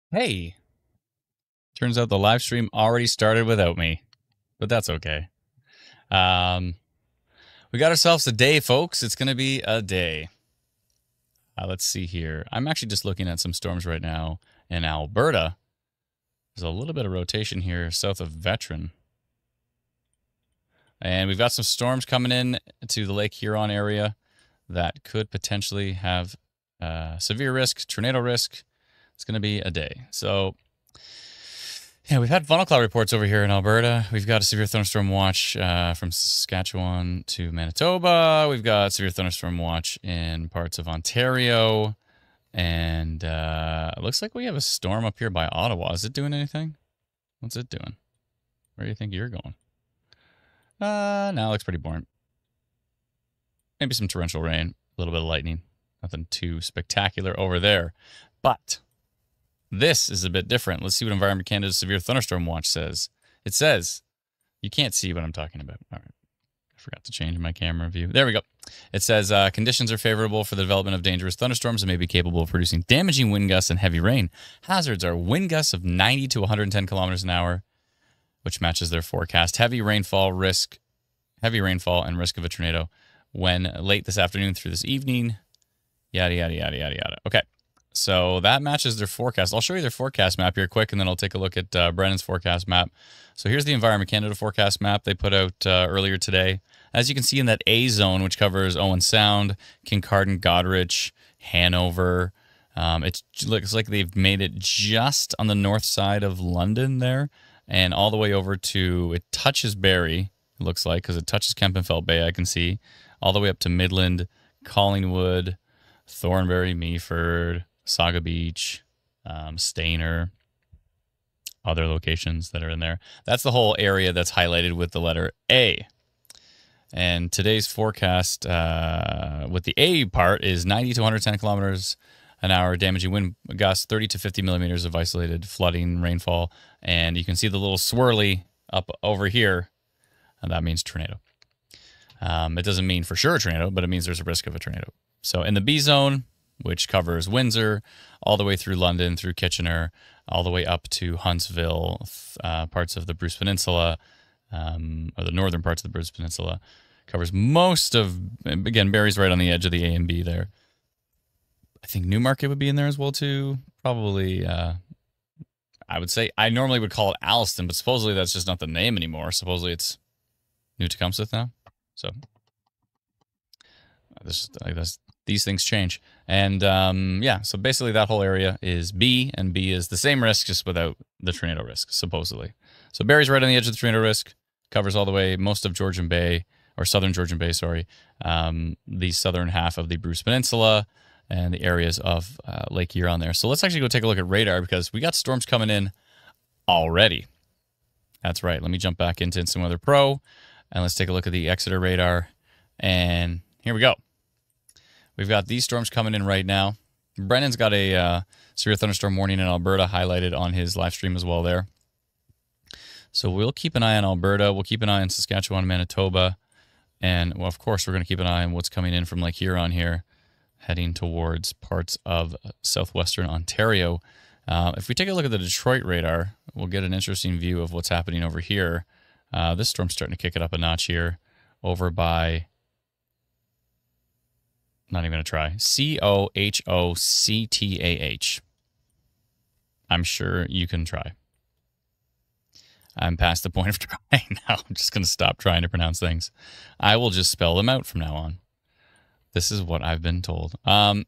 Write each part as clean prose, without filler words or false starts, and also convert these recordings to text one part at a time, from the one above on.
Hey, turns out the live stream already started without me, but that's okay. We got ourselves a day, folks. It's going to be a day. Let's see here. I'm actually just looking at some storms right now in Alberta. There's a little bit of rotation here south of Veteran. And we've got some storms coming in to the Lake Huron area that could potentially have severe risk, tornado risk. It's going to be a day. So, yeah, we've had funnel cloud reports over here in Alberta. We've got a severe thunderstorm watch from Saskatchewan to Manitoba. We've got severe thunderstorm watch in parts of Ontario. And it looks like we have a storm up here by Ottawa. Is it doing anything? What's it doing? Where do you think you're going? No, it looks pretty boring. Maybe some torrential rain, a little bit of lightning. Nothing too spectacular over there. But this is a bit different. Let's see what Environment Canada's Severe Thunderstorm Watch says. It says, you can't see what I'm talking about. All right. I forgot to change my camera view. There we go. It says, conditions are favorable for the development of dangerous thunderstorms and may be capable of producing damaging wind gusts and heavy rain. Hazards are wind gusts of 90 to 110 kilometers an hour, which matches their forecast. Heavy rainfall and risk of a tornado when late this afternoon through this evening. Yada, yada, yada, yada, yada. Okay. So that matches their forecast. I'll show you their forecast map here quick, and then I'll take a look at Brennan's forecast map. So here's the Environment Canada forecast map they put out earlier today. As you can see in that A zone, which covers Owen Sound, Kincardine, Goderich, Hanover. It looks like they've made it just on the north side of London there, and all the way over to, it touches Barrie, it looks like, because it touches Kempenfelt Bay, I can see, all the way up to Midland, Collingwood, Thornbury, Meaford, Saga Beach, Stayner, other locations that are in there. That's the whole area that's highlighted with the letter A. And today's forecast with the A part is 90 to 110 kilometers an hour, damaging wind gusts, 30 to 50 millimeters of isolated flooding, rainfall. And you can see the little swirly up over here, and that means tornado. It doesn't mean for sure a tornado, but it means there's a risk of a tornado. So in the B zone, which covers Windsor, all the way through London, through Kitchener, all the way up to Huntsville, parts of the Bruce Peninsula, or the northern parts of the Bruce Peninsula, covers most of, again, Barrie's right on the edge of the A and B there. I think Newmarket would be in there as well, too. Probably, I would say, I normally would call it Alliston, but supposedly that's just not the name anymore. Supposedly it's New Tecumseth now. So, these things change. And yeah, so basically that whole area is B, and B is the same risk, just without the tornado risk, supposedly. So Barrie's right on the edge of the tornado risk, covers all the way most of Georgian Bay, or southern Georgian Bay, sorry, the southern half of the Bruce Peninsula, and the areas of Lake Huron there. So let's actually go take a look at radar, because we got storms coming in already. That's right. Let me jump back into Instant Weather Pro, and let's take a look at the Exeter radar. And here we go. We've got these storms coming in right now. Brennan's got a severe thunderstorm warning in Alberta highlighted on his live stream as well there. So we'll keep an eye on Alberta. We'll keep an eye on Saskatchewan, Manitoba. And, well, of course, we're going to keep an eye on what's coming in from Lake Huron here, heading towards parts of southwestern Ontario. If we take a look at the Detroit radar, we'll get an interesting view of what's happening over here. This storm's starting to kick it up a notch here over by... Not even going to try. Cohocctah. I'm sure you can try. I'm past the point of trying now. I'm just going to stop trying to pronounce things. I will just spell them out from now on. This is what I've been told. Yeah,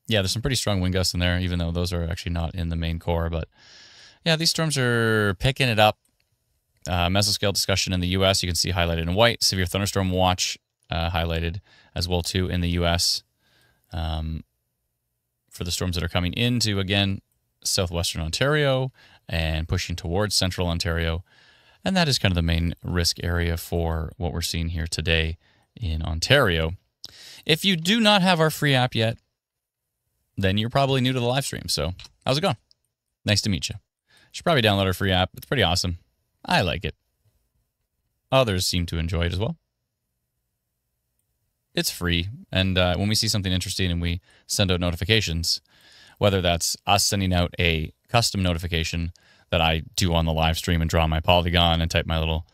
there's some pretty strong wind gusts in there, even though those are actually not in the main core. But yeah, these storms are picking it up. Mesoscale discussion in the U.S. you can see highlighted in white. Severe thunderstorm watch highlighted as well too in the U.S. For the storms that are coming into, again, southwestern Ontario and pushing towards central Ontario. And that is kind of the main risk area for what we're seeing here today in Ontario. If you do not have our free app yet, then you're probably new to the live stream. So how's it going? Nice to meet you. You should probably download our free app. It's pretty awesome. I like it. Others seem to enjoy it as well. It's free, and when we see something interesting and we send out notifications, whether that's us sending out a custom notification that I do on the live stream and draw my polygon and type my little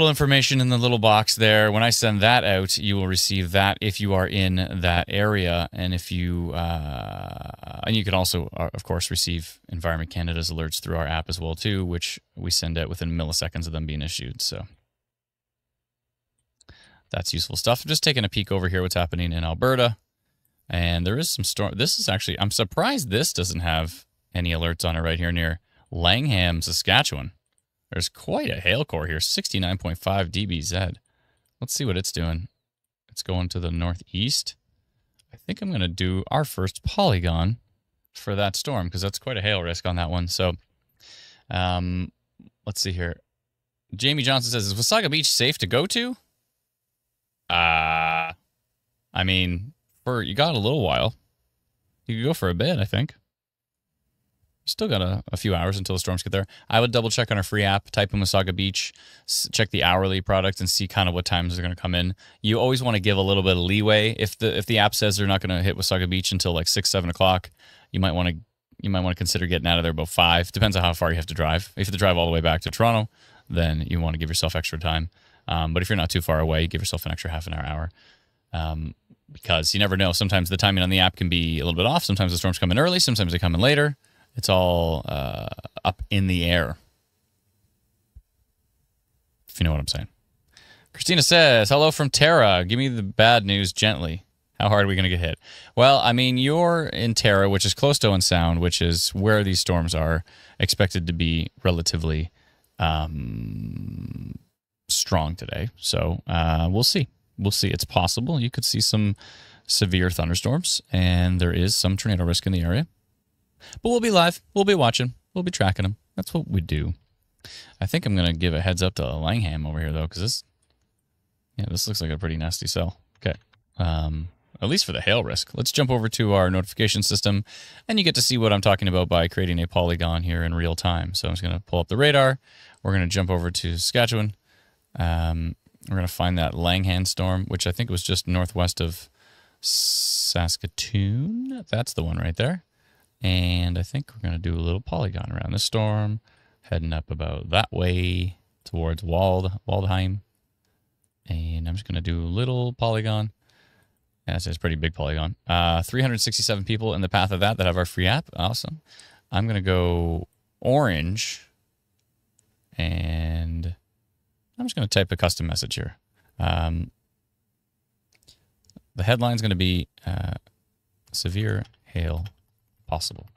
information in the little box there. When I send that out, you will receive that if you are in that area. And if you, and you can also, of course, receive Environment Canada's alerts through our app as well, too, which we send out within milliseconds of them being issued. So that's useful stuff. I'm just taking a peek over here what's happening in Alberta. And there is some storm. This is actually, I'm surprised this doesn't have any alerts on it right here near Langham, Saskatchewan. There's quite a hail core here, 69.5 dBz. Let's see what it's doing. It's going to the northeast. I think I'm going to do our first polygon for that storm because that's quite a hail risk on that one. So let's see here. Jamie Johnson says, is Wasaga Beach safe to go to? I mean, you got a little while. You could go for a bit, I think. You still got a few hours until the storms get there. I would double check on our free app, type in Wasaga Beach, check the hourly product, and see kind of what times they're going to come in. You always want to give a little bit of leeway. If the app says they're not going to hit Wasaga Beach until like 6, 7 o'clock, you might want to consider getting out of there about 5. Depends on how far you have to drive. If you have to drive all the way back to Toronto, then you want to give yourself extra time. But if you're not too far away, give yourself an extra half an hour. Because you never know. Sometimes the timing on the app can be a little bit off. Sometimes the storms come in early. Sometimes they come in later. It's all up in the air, if you know what I'm saying. Christina says, hello from Tara. Give me the bad news gently. How hard are we going to get hit? Well, I mean, you're in Tara, which is close to Owen Sound, which is where these storms are expected to be relatively strong today. So we'll see. We'll see. It's possible. You could see some severe thunderstorms, and there is some tornado risk in the area. But we'll be live. We'll be watching. We'll be tracking them. That's what we do. I think I'm going to give a heads up to Langham over here, though, because this looks like a pretty nasty cell. Okay. At least for the hail risk. Let's jump over to our notification system, and you get to see what I'm talking about by creating a polygon here in real time. So I'm just going to pull up the radar. We're going to jump over to Saskatchewan. We're going to find that Langham storm, which I think was just northwest of Saskatoon. That's the one right there. And I think we're going to do a little polygon around this storm, heading up about that way towards Waldheim. And I'm just going to do a little polygon. Yeah, it's a pretty big polygon. 367 people in the path of that have our free app. Awesome. I'm going to go orange. And I'm just going to type a custom message here. The headline is going to be severe hail possible.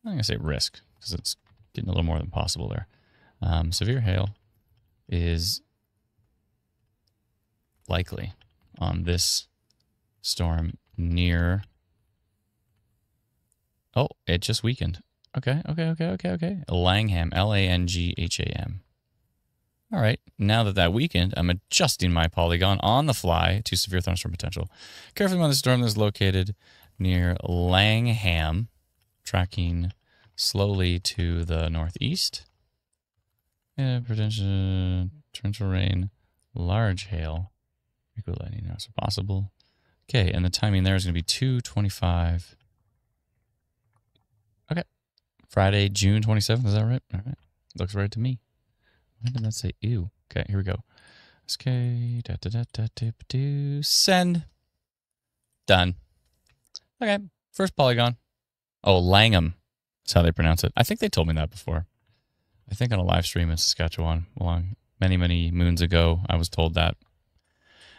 I'm going to say risk because it's getting a little more than possible there. Severe hail is likely on this storm near. Oh, it just weakened. Okay. Langham, Langham. All right, now that weakened, I'm adjusting my polygon on the fly to severe thunderstorm potential. Carefully on the storm that's located near Langham, tracking slowly to the northeast. Potential torrential rain, large hail, equal lightning as possible. Okay, and the timing there is going to be 2:25. Okay, Friday, June 27th. Is that right? All right, looks right to me. When did that say ew? Okay, here we go. Okay, send. Done. Okay, first polygon. Oh, Langham is how they pronounce it. I think they told me that before. I think on a live stream in Saskatchewan many, many moons ago, I was told that.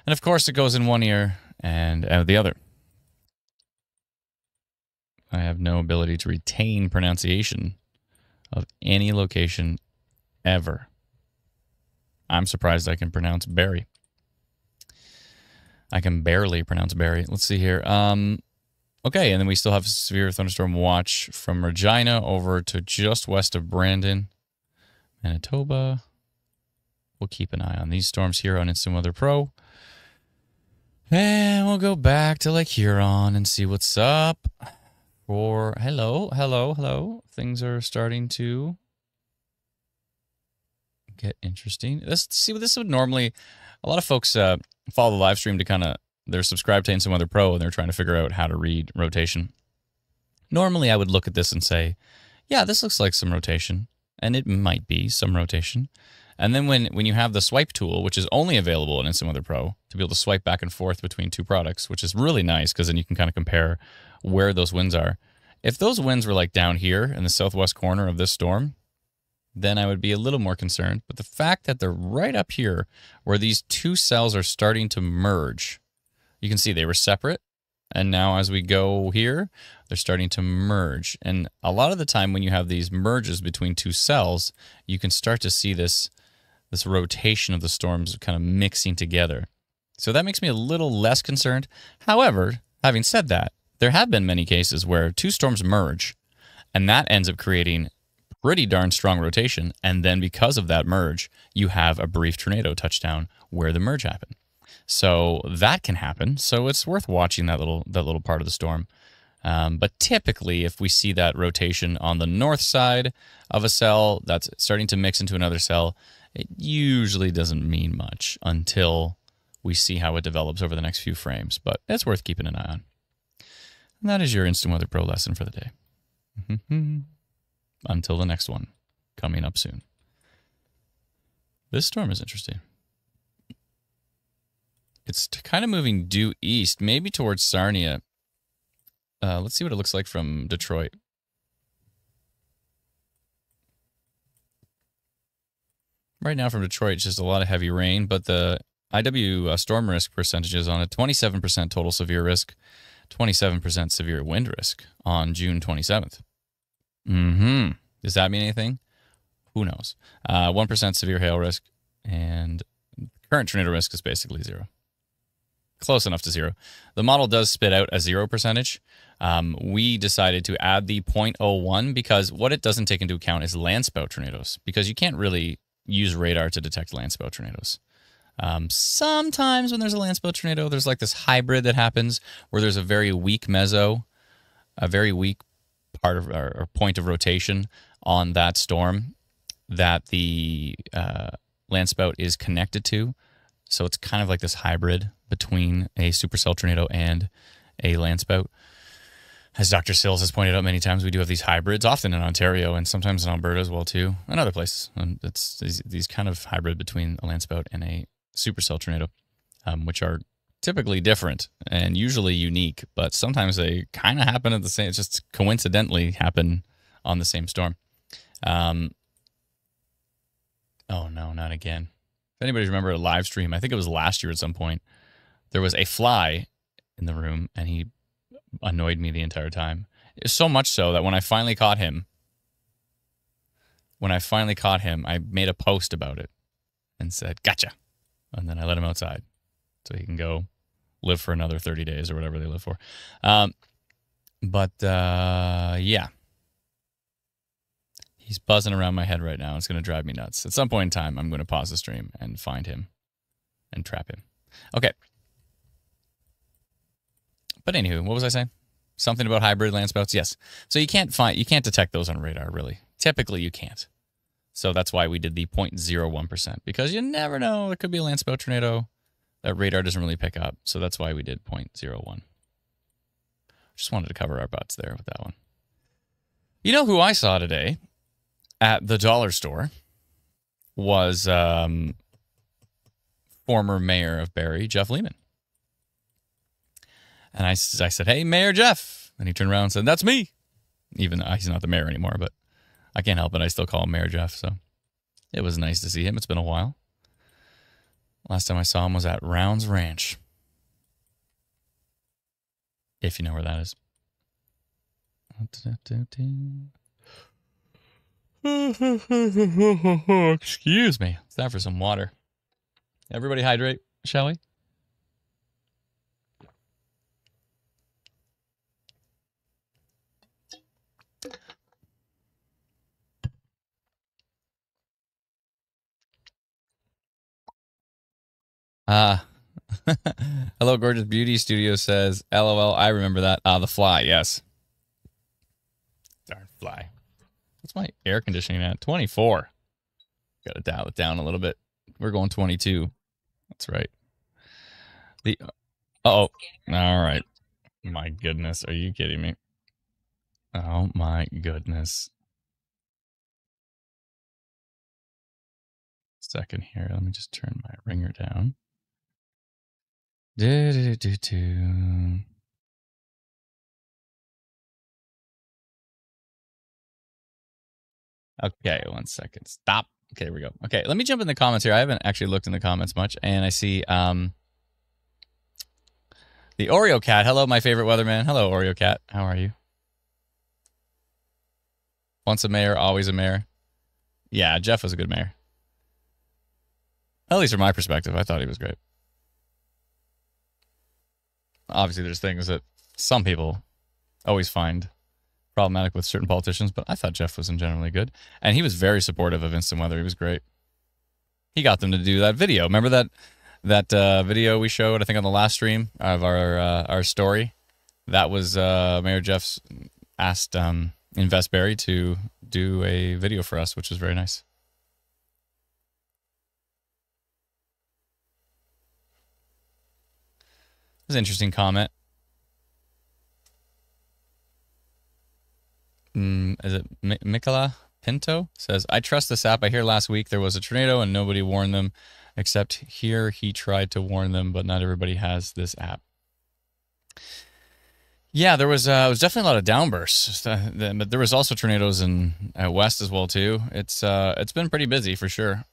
And of course, it goes in one ear and out the other. I have no ability to retain pronunciation of any location ever. I'm surprised I can pronounce Barrie. I can barely pronounce Barrie. Let's see here. Okay, and then we still have severe thunderstorm watch from Regina over to just west of Brandon, Manitoba. We'll keep an eye on these storms here on Instant Weather Pro. And we'll go back to Lake Huron and see what's up. Hello. Things are starting to get interesting. This would normally, a lot of folks follow the live stream to kind of, they're subscribed to Instant Weather Pro and they're trying to figure out how to read rotation. Normally I would look at this and say, yeah, this looks like some rotation, and it might be some rotation. And then when you have the swipe tool, which is only available in Instant Weather Pro, to be able to swipe back and forth between two products, which is really nice because then you can kind of compare where those winds are. If those winds were like down here in the southwest corner of this storm, then I would be a little more concerned. But the fact that they're right up here where these two cells are starting to merge, you can see they were separate. And now as we go here, they're starting to merge. And a lot of the time when you have these merges between two cells, you can start to see this rotation of the storms kind of mixing together. So that makes me a little less concerned. However, having said that, there have been many cases where two storms merge, and that ends up creating pretty darn strong rotation. And then because of that merge, you have a brief tornado touchdown where the merge happened. So that can happen. So it's worth watching that little part of the storm. But typically, if we see that rotation on the north side of a cell that's starting to mix into another cell, it usually doesn't mean much until we see how it develops over the next few frames. But it's worth keeping an eye on. And that is your Instant Weather Pro lesson for the day. Until the next one, coming up soon. This storm is interesting. It's kind of moving due east, maybe towards Sarnia. Let's see what it looks like from Detroit. Right now from Detroit, it's just a lot of heavy rain, but the IW storm risk percentages on it, 27% total severe risk, 27% severe wind risk on June 27th. Does that mean anything? Who knows? 1% severe hail risk, and current tornado risk is basically 0. Close enough to 0. The model does spit out a 0 percentage. We decided to add the 0.01 because what it doesn't take into account is landspout tornadoes, because you can't really use radar to detect landspout tornadoes. Sometimes when there's a landspout tornado, there's like this hybrid that happens where there's a very weak meso, a very weak part of or point of rotation on that storm that the landspout is connected to. So it's kind of like this hybrid between a supercell tornado and a landspout. As Dr. Sills has pointed out many times, we do have these hybrids, often in Ontario and sometimes in Alberta as well too, and other places. And it's these kind of hybrid between a landspout and a supercell tornado, which are typically different and usually unique, but sometimes they kind of happen at the same, just coincidentally happen on the same storm. Oh no, not again. If anybody remember a live stream, I think it was last year at some point, there was a fly in the room and he annoyed me the entire time. So much so that when I finally caught him, I made a post about it and said, "Gotcha." And then I let him outside so he can go live for another 30 days or whatever they live for. Yeah. He's buzzing around my head right now. It's going to drive me nuts. At some point in time, I'm going to pause the stream and find him and trap him. Okay. But anywho, what was I saying? Something about hybrid landspouts? Yes. So you can't detect those on radar, really. Typically, you can't. So that's why we did the 0.01%, because you never know. It could be a landspout tornado that radar doesn't really pick up. So that's why we did 0.01. Just wanted to cover our butts there with that one. You know who I saw today at the dollar store was former mayor of Barrie, Jeff Lehman. And I said, "Hey, Mayor Jeff." And he turned around and said, "That's me." Even though he's not the mayor anymore, but I can't help it. I still call him Mayor Jeff. So it was nice to see him. It's been a while. Last time I saw him was at Rounds Ranch. If you know where that is. Excuse me. It's time for some water. Everybody hydrate, shall we? Hello, Gorgeous Beauty Studio says, LOL, I remember that. The fly, yes. Darn fly. What's my air conditioning at? 24. Got to dial it down a little bit. We're going 22. That's right. Uh-oh. All right. My goodness. Are you kidding me? Oh, my goodness. Second here. Let me just turn my ringer down. Okay, 1 second. Stop. Okay, here we go. Okay, let me jump in the comments here. I haven't actually looked in the comments much, and I see the Oreo Cat. Hello, my favorite weatherman. Hello, Oreo Cat. How are you? Once a mayor, always a mayor. Yeah, Jeff was a good mayor. At least from my perspective, I thought he was great. Obviously, there's things that some people always find problematic with certain politicians, but I thought Jeff was in generally good. And he was very supportive of instant weather. He was great. He got them to do that video. Remember that video we showed, I think, on the last stream of our story? That was Mayor Jeff's asked Investberry to do a video for us, which was very nice. It was an interesting comment. Is it Mikola Pinto? Says, I trust this app. I hear last week there was a tornado and nobody warned them, except here he tried to warn them, but not everybody has this app. Yeah, there was definitely a lot of downbursts, but there was also tornadoes in west as well too. It's been pretty busy for sure.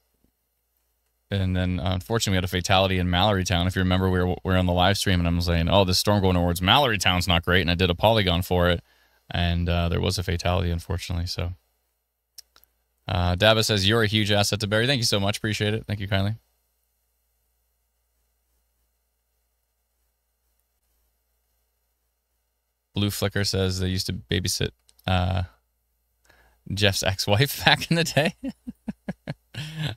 And then unfortunately we had a fatality in Mallorytown. If you remember, we were on the live stream and I'm saying, oh, this storm going towards Mallorytown's not great, and I did a polygon for it, and there was a fatality unfortunately. So Dava says, you're a huge asset to Barry. Thank you so much. Appreciate it. Thank you kindly. Blue Flicker says they used to babysit Jeff's ex-wife back in the day.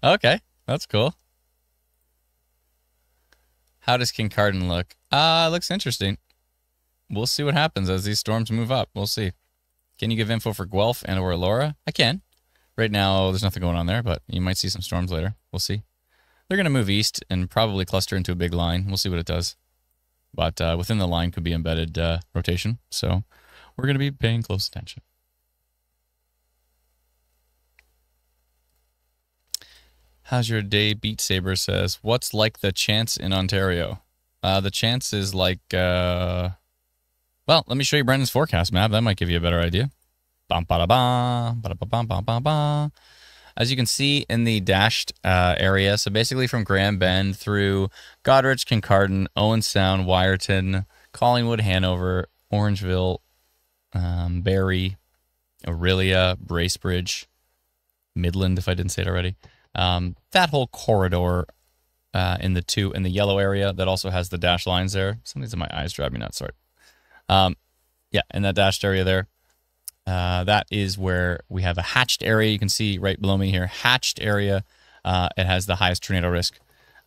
Okay, that's cool. How does Kincardine look? It looks interesting. We'll see what happens as these storms move up. We'll see. Can you give info for Guelph and or Elora? I can. Right now, there's nothing going on there, but you might see some storms later. We'll see. They're going to move east and probably cluster into a big line. We'll see what it does. But within the line could be embedded rotation. So we're going to be paying close attention. How's your day? Beat Saber says, what's like the chance in Ontario? The chance is like, well, let me show you Brendan's forecast map. That might give you a better idea. Bum, ba, da, ba, ba, ba, bum, bum, bum, bum. As you can see in the dashed area, so basically from Grand Bend through Goderich, Kincardine, Owen Sound, Wyerton, Collingwood, Hanover, Orangeville, Barrie, Orillia, Bracebridge, Midland, if I didn't say it already. That whole corridor in the yellow area that also has the dashed lines there. Something's in my eyes driving me nuts, sorry. Yeah, in that dashed area there. That is where we have a hatched area. You can see right below me here, hatched area. It has the highest tornado risk.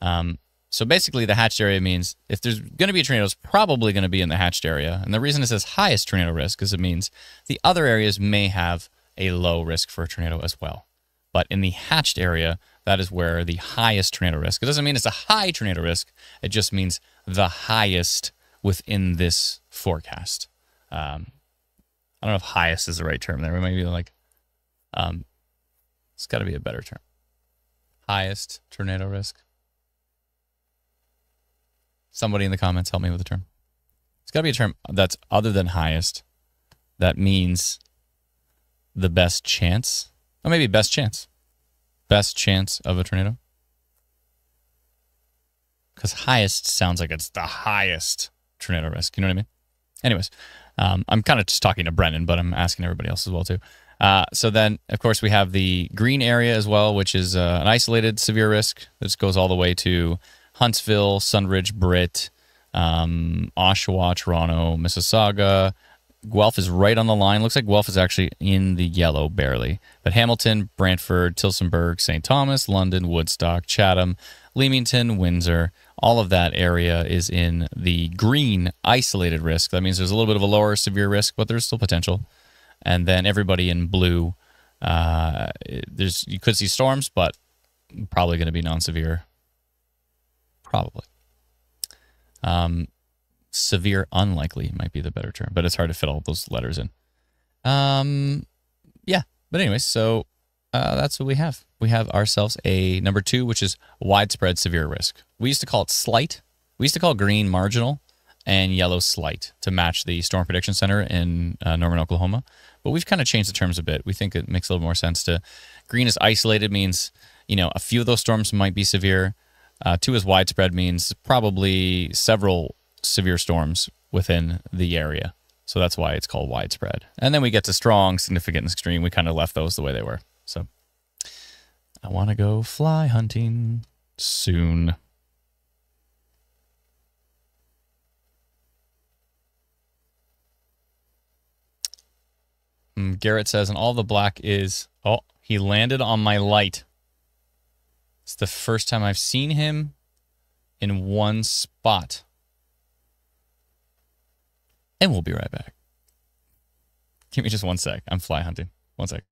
So basically the hatched area means if there's going to be a tornado, it's probably going to be in the hatched area. And the reason it says highest tornado risk is it means the other areas may have a low risk for a tornado as well. But in the hatched area, that is where the highest tornado risk. It doesn't mean it's a high tornado risk. It just means the highest within this forecast. I don't know if highest is the right term there. Maybe like, it's got to be a better term. Highest tornado risk. Somebody in the comments help me with the term. It's got to be a term that's other than highest. That means the best chance. Or maybe best chance. Best chance of a tornado. Because highest sounds like it's the highest tornado risk. You know what I mean? Anyways, I'm kind of just talking to Brendan, but I'm asking everybody else as well too. So then, of course, we have the green area as well, which is an isolated severe risk. This goes all the way to Huntsville, Sunridge, Britt, Oshawa, Toronto, Mississauga. Guelph is right on the line. Looks like Guelph is actually in the yellow, barely. But Hamilton, Brantford, Tillsonburg, St. Thomas, London, Woodstock, Chatham, Leamington, Windsor, all of that area is in the green isolated risk. That means there's a little bit of a lower severe risk, but there's still potential. And then everybody in blue, you could see storms, but probably going to be non-severe. Probably. Severe unlikely might be the better term, but it's hard to fit all those letters in. Yeah, but anyways, so that's what we have. We have ourselves a number 2, which is widespread severe risk. We used to call it slight. We used to call green marginal and yellow slight to match the Storm Prediction Center in Norman, Oklahoma. But we've kind of changed the terms a bit. We think it makes a little more sense to green is isolated, means, a few of those storms might be severe. 2 is widespread, means probably several severe storms within the area. So that's why it's called widespread. And then we get to strong, significant, and extreme. We kind of left those the way they were. So I want to go fly hunting soon. Garrett says, and all the black is, he landed on my light. It's the first time I've seen him in one spot. And we'll be right back. Give me just 1 sec. I'm fly hunting. 1 sec.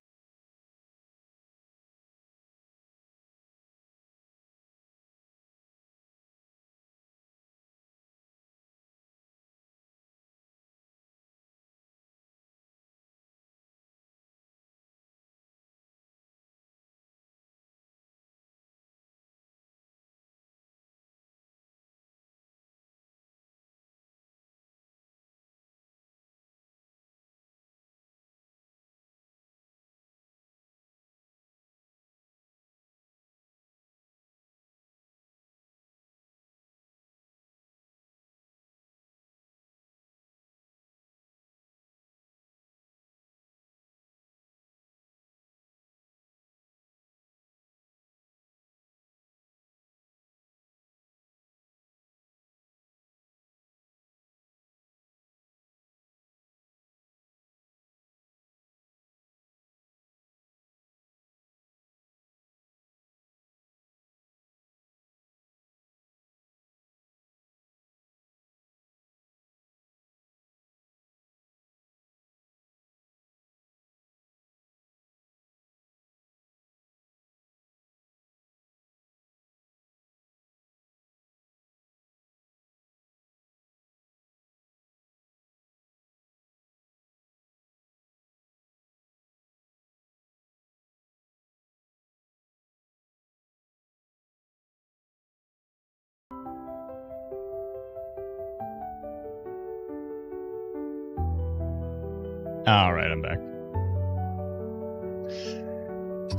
All right, I'm back.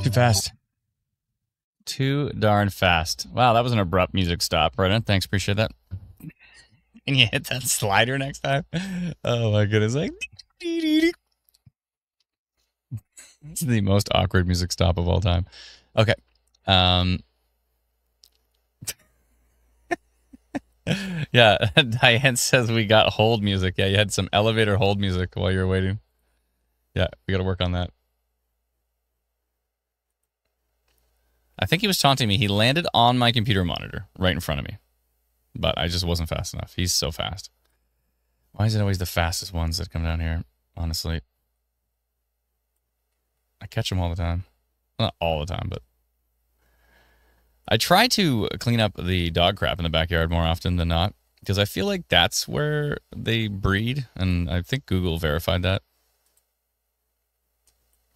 Too fast. Too darn fast. Wow, that was an abrupt music stop, Brennan. Thanks, appreciate that. And you hit that slider next time? Oh my goodness. Like, it's the most awkward music stop of all time. Okay. Yeah, Diane says we got hold music. Yeah, you had some elevator hold music while you were waiting. Yeah, we got to work on that. I think he was taunting me. He landed on my computer monitor right in front of me. But I just wasn't fast enough. He's so fast. Why is it always the fastest ones that come down here? Honestly. I catch them all the time. Not all the time, but... I try to clean up the dog crap in the backyard more often than not. Because I feel like that's where they breed. And I think Google verified that.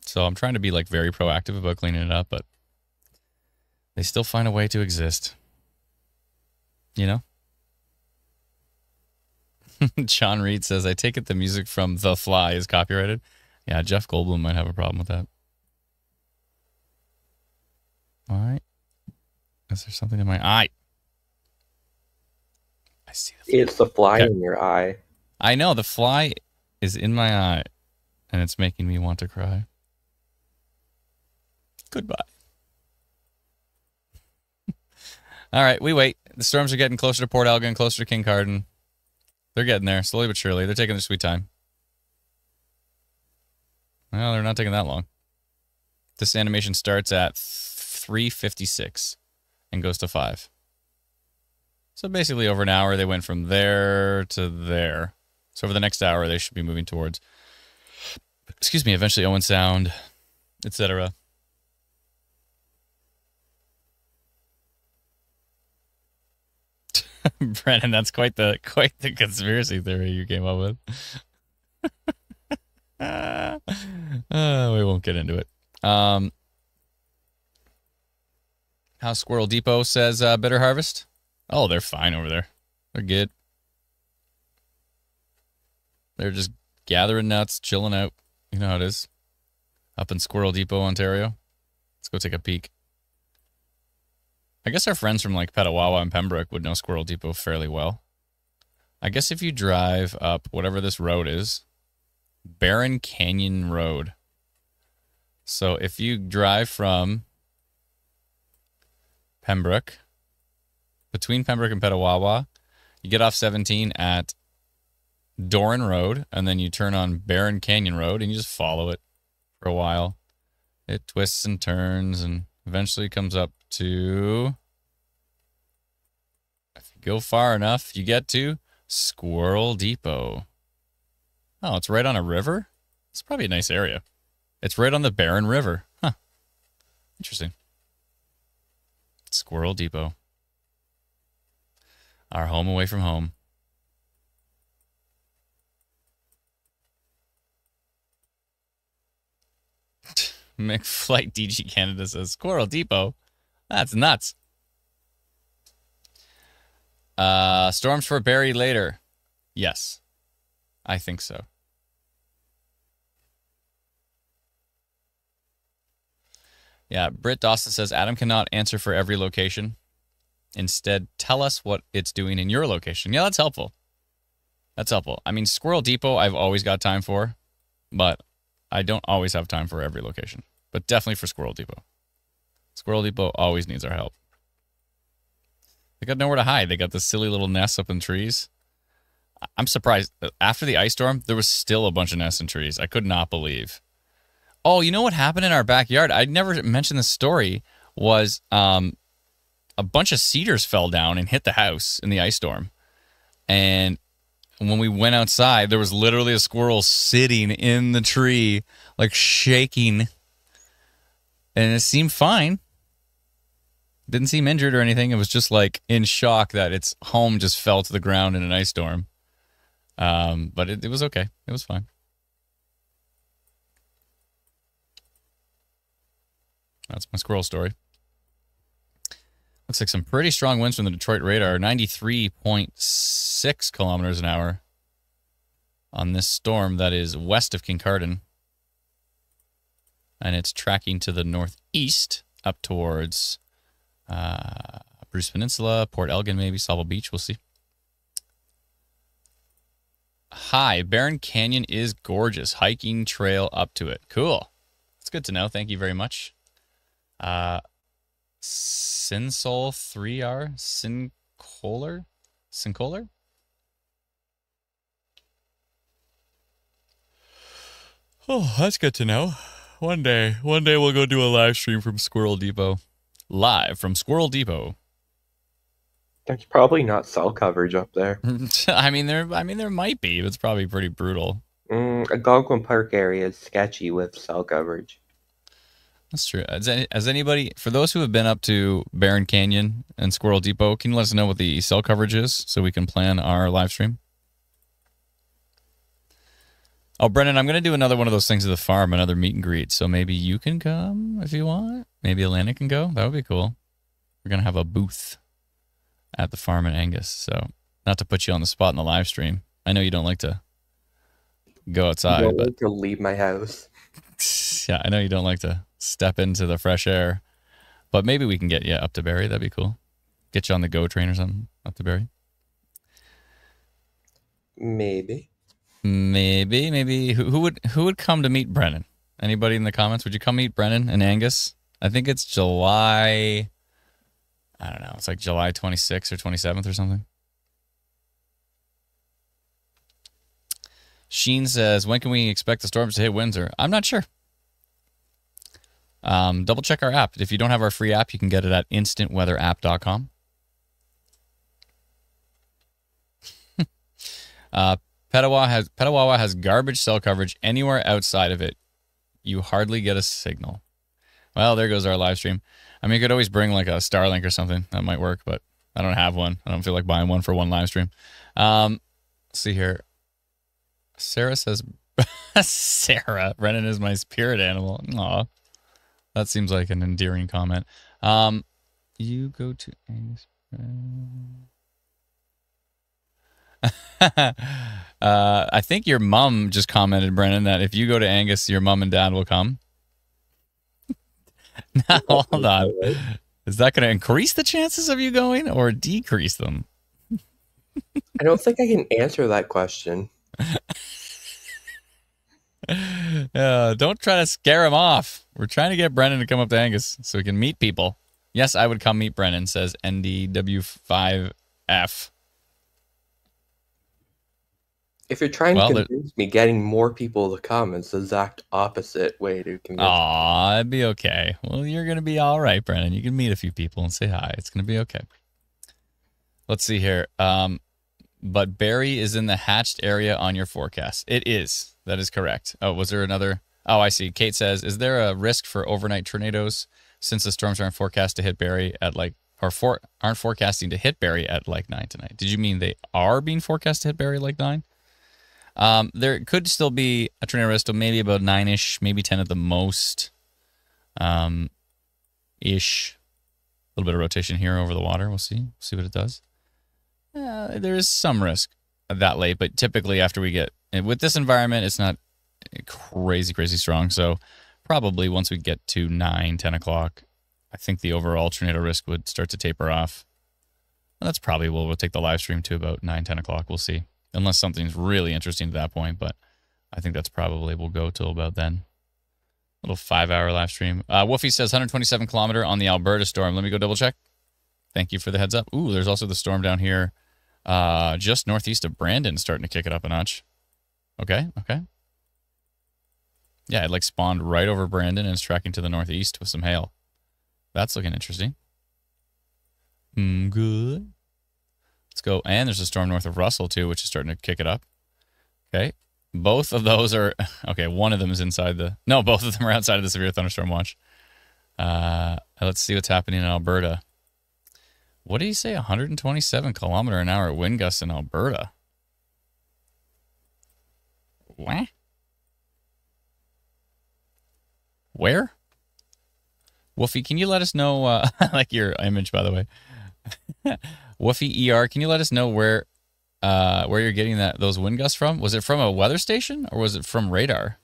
So I'm trying to be like very proactive about cleaning it up, but they still find a way to exist. You know? John Reed says, I take it the music from The Fly is copyrighted. Yeah, Jeff Goldblum might have a problem with that. All right. Is there something in my eye? I see the fly. It's the fly in your eye. I know, the fly is in my eye, and it's making me want to cry. Goodbye. All right, we wait. The storms are getting closer to Port Elgin, closer to Kincardine. They're getting there, slowly but surely. They're taking their sweet time. Well, they're not taking that long. This animation starts at 3:56 and goes to 5. So basically over an hour, they went from there to there. So over the next hour, they should be moving towards, eventually Owen Sound, etc. Brennan, that's quite the conspiracy theory you came up with. We won't get into it. House Squirrel Depot says Bitter Harvest. Oh, they're fine over there. They're good. They're just gathering nuts, chilling out. You know how it is. Up in Squirrel Depot, Ontario. Let's go take a peek. I guess our friends from like Petawawa and Pembroke would know Squirrel Depot fairly well. I guess if you drive up whatever this road is, Barron Canyon Road. So if you drive from Pembroke, between Pembroke and Petawawa, you get off 17 at Doran Road, and then you turn on Barron Canyon Road, and you just follow it for a while. It twists and turns, and eventually comes up to, if you go far enough, you get to Squirrel Depot. Oh, it's right on a river? It's probably a nice area. It's right on the Barron River. Huh. Interesting. Squirrel Depot. Our home away from home. McFlight DG Canada says, Squirrel Depot? That's nuts. Storms for Barrie later. Yes. I think so. Yeah, Britt Dawson says, Adam cannot answer for every location. Instead, tell us what it's doing in your location. Yeah, that's helpful. That's helpful. I mean, Squirrel Depot, I've always got time for, but I don't always have time for every location. But definitely for Squirrel Depot. Squirrel Depot always needs our help. They got nowhere to hide. They got this silly little nests up in trees. I'm surprised. After the ice storm, there was still a bunch of nests in trees. I could not believe. Oh, you know what happened in our backyard? I never mentioned this story. Was a bunch of cedars fell down and hit the house in the ice storm. And when we went outside, there was literally a squirrel sitting in the tree, like shaking. And it seemed fine. Didn't seem injured or anything. It was just like in shock that its home just fell to the ground in an ice storm. But it was okay. It was fine. That's my squirrel story. Looks like some pretty strong winds from the Detroit radar. 93.6 kilometers an hour on this storm that is west of Kincardine. And it's tracking to the northeast up towards Bruce Peninsula, Port Elgin maybe, Sauble Beach. We'll see. Hi, Barron Canyon is gorgeous. Hiking trail up to it. Cool. That's good to know. Thank you very much. Sinsol 3R? Sincoler? Oh, that's good to know. One day we'll go do a live stream from Squirrel Depot. Live from Squirrel Depot. There's probably not cell coverage up there. I mean, there might be. It's probably pretty brutal. Algonquin Park area is sketchy with cell coverage. That's true. Has anybody, for those who have been up to Barron Canyon and Squirrel Depot, can you let us know what the cell coverage is so we can plan our live stream? Oh, Brennan, I'm going to do another one of those things at the farm, another meet and greet. So maybe you can come if you want. Maybe Alana can go. That would be cool. We're going to have a booth at the farm in Angus. So not to put you on the spot in the live stream. I know you don't like to go outside. I don't like to leave my house. Yeah, I know you don't like to step into the fresh air. But maybe we can get you up to Barrie. That'd be cool. Get you on the GO train or something up to Barrie. Maybe. Who would come to meet Brennan? Anybody in the comments? Would you come meet Brennan and Angus? I think it's July. I don't know. It's like July 26th or 27th or something. Sheen says, when can we expect the storms to hit Windsor? I'm not sure. Double check our app. If you don't have our free app, you can get it at instantweatherapp.com. Petawawa has garbage cell coverage anywhere outside of it. You hardly get a signal. Well, there goes our live stream. I mean, you could always bring like a Starlink or something. That might work, but I don't have one. I don't feel like buying one for one live stream. Let's see here. Sarah says, Sarah, Brennan is my spirit animal. Aw, that seems like an endearing comment. You go to Angus. I think your mom just commented, Brennan, that if you go to Angus, your mom and dad will come. Now, hold on. Is that going to increase the chances of you going or decrease them? I don't think I can answer that question. Don't try to scare him off. We're trying to get Brennan to come up to Angus so we can meet people. Yes, I would come meet Brennan, says NDW5F. If you're trying to convince me, getting more people to come is the exact opposite way to convince me. Aw, it'd be okay. Well, you're going to be all right, Brennan. You can meet a few people and say hi. It's going to be okay. Let's see here. But Barrie is in the hatched area on your forecast. It is. That is correct. Oh, was there another? Oh, I see. Kate says, is there a risk for overnight tornadoes since the storms aren't forecast to hit Barrie at aren't forecasting to hit Barrie at like 9 tonight? Did you mean they are being forecast to hit Barrie like 9? There could still be a tornado risk of maybe about 9-ish, maybe 10 at the most. Ish. A little bit of rotation here over the water. We'll see. See what it does. There is some risk that late, but typically after we get with this environment, it's not crazy strong. So probably once we get to 9, 10 o'clock, I think the overall tornado risk would start to taper off. And that's probably what we'll take the live stream to about 9, 10 o'clock. We'll see. Unless something's really interesting at that point, but I think that's probably will go till about then. Little 5-hour live stream. Wolfie says 127 kilometer on the Alberta storm. Let me go double check. Thank you for the heads up. Ooh, there's also the storm down here just northeast of Brandon starting to kick it up a notch. Okay. Yeah, it like spawned right over Brandon and is tracking to the northeast with some hail. That's looking interesting. Good. Let's go. And there's a storm north of Russell, too, which is starting to kick it up. Okay. Both of those are... Okay, one of them is inside the... No, both of them are outside of the severe thunderstorm watch. Let's see what's happening in Alberta. What did he say? 127 kilometer an hour wind gusts in Alberta. What? Where? Wolfie, can you let us know... I like your image, by the way. Woofy ER, can you let us know where you're getting those wind gusts from? Was it from a weather station or was it from radar?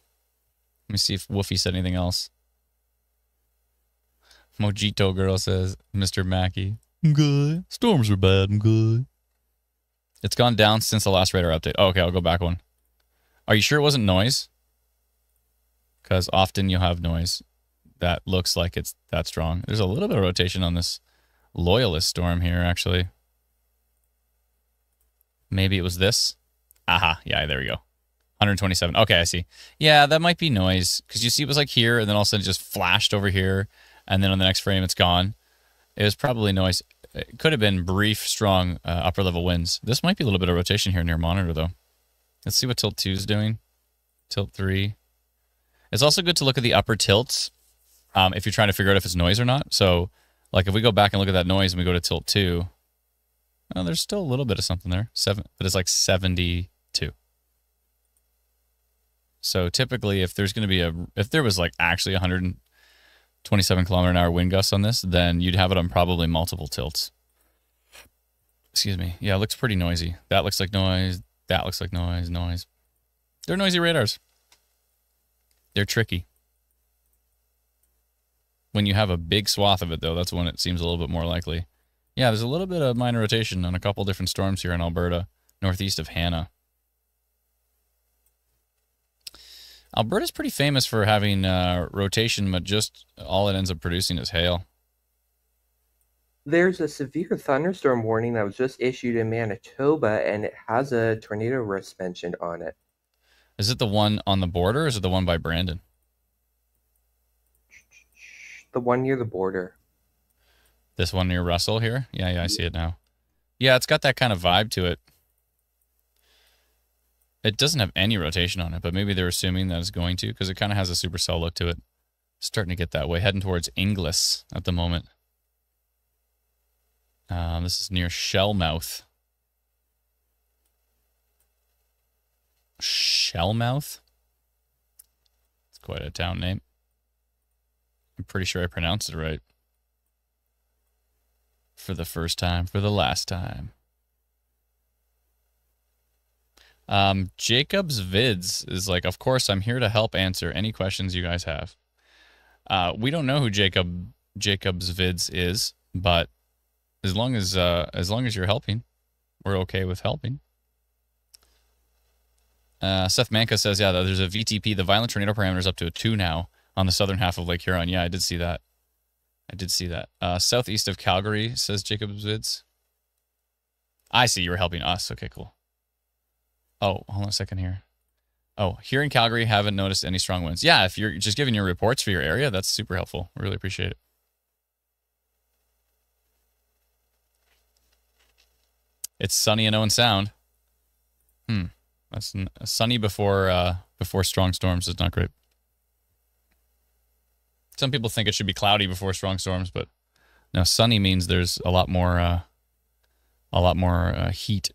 Let me see if Woofy said anything else. Mojito Girl says, Mr. Mackey, I'm good. Storms are bad. I'm good. It's gone down since the last radar update. Oh, okay, I'll go back one. Are you sure it wasn't noise? Because often you'll have noise that looks like it's that strong. There's a little bit of rotation on this Loyalist storm here, actually. Maybe it was this. Aha, yeah, there we go. 127. Okay, I see. Yeah, that might be noise. Because you see it was like here, and then all of a sudden it just flashed over here, and then on the next frame it's gone. It was probably noise. It could have been brief, strong upper-level winds. This might be a little bit of rotation here near monitor, though. Let's see what tilt 2 is doing. Tilt 3. It's also good to look at the upper tilts if you're trying to figure out if it's noise or not. So... like if we go back and look at that noise and we go to tilt 2, well, there's still a little bit of something there. But it's like 72. So typically if there's going to be if there was like actually 127 kilometer an hour wind gusts on this, then you'd have it on probably multiple tilts. Excuse me. Yeah, it looks pretty noisy. That looks like noise. That looks like noise. They're noisy radars. They're tricky. When you have a big swath of it, though, that's when it seems a little bit more likely. Yeah, there's a little bit of minor rotation on a couple different storms here in Alberta, northeast of Hannah. Alberta's pretty famous for having rotation, but just all it ends up producing is hail. There's a severe thunderstorm warning that was just issued in Manitoba, and it has a tornado risk mentioned on it. Is it the one on the border, or is it the one by Brandon? The one near the border. This one near Russell here? Yeah, I see it now. Yeah, it's got that kind of vibe to it. It doesn't have any rotation on it, but maybe they're assuming that it's going to, because it kind of has a supercell look to it. Starting to get that way, heading towards Inglis at the moment. This is near Shellmouth. Shellmouth? It's quite a town name. I'm pretty sure I pronounced it right. For the first time, for the last time. Jacob's Vids is like, of course, I'm here to help answer any questions you guys have. We don't know who Jacob's Vids is, but as long as you're helping, we're okay with helping. Seth Manka says, yeah, there's a VTP. The violent tornado parameter is up to a 2 now on the southern half of Lake Huron. Yeah, I did see that. Southeast of Calgary, says Jacob's Vids. I see, you were helping us. Okay, cool. Oh, hold on a second here. Oh, here in Calgary, haven't noticed any strong winds. Yeah, if you're just giving your reports for your area, that's super helpful. Really appreciate it. It's sunny in Owen Sound. That's sunny before strong storms is not great. Some people think it should be cloudy before strong storms, but no, sunny means there's a lot more heat,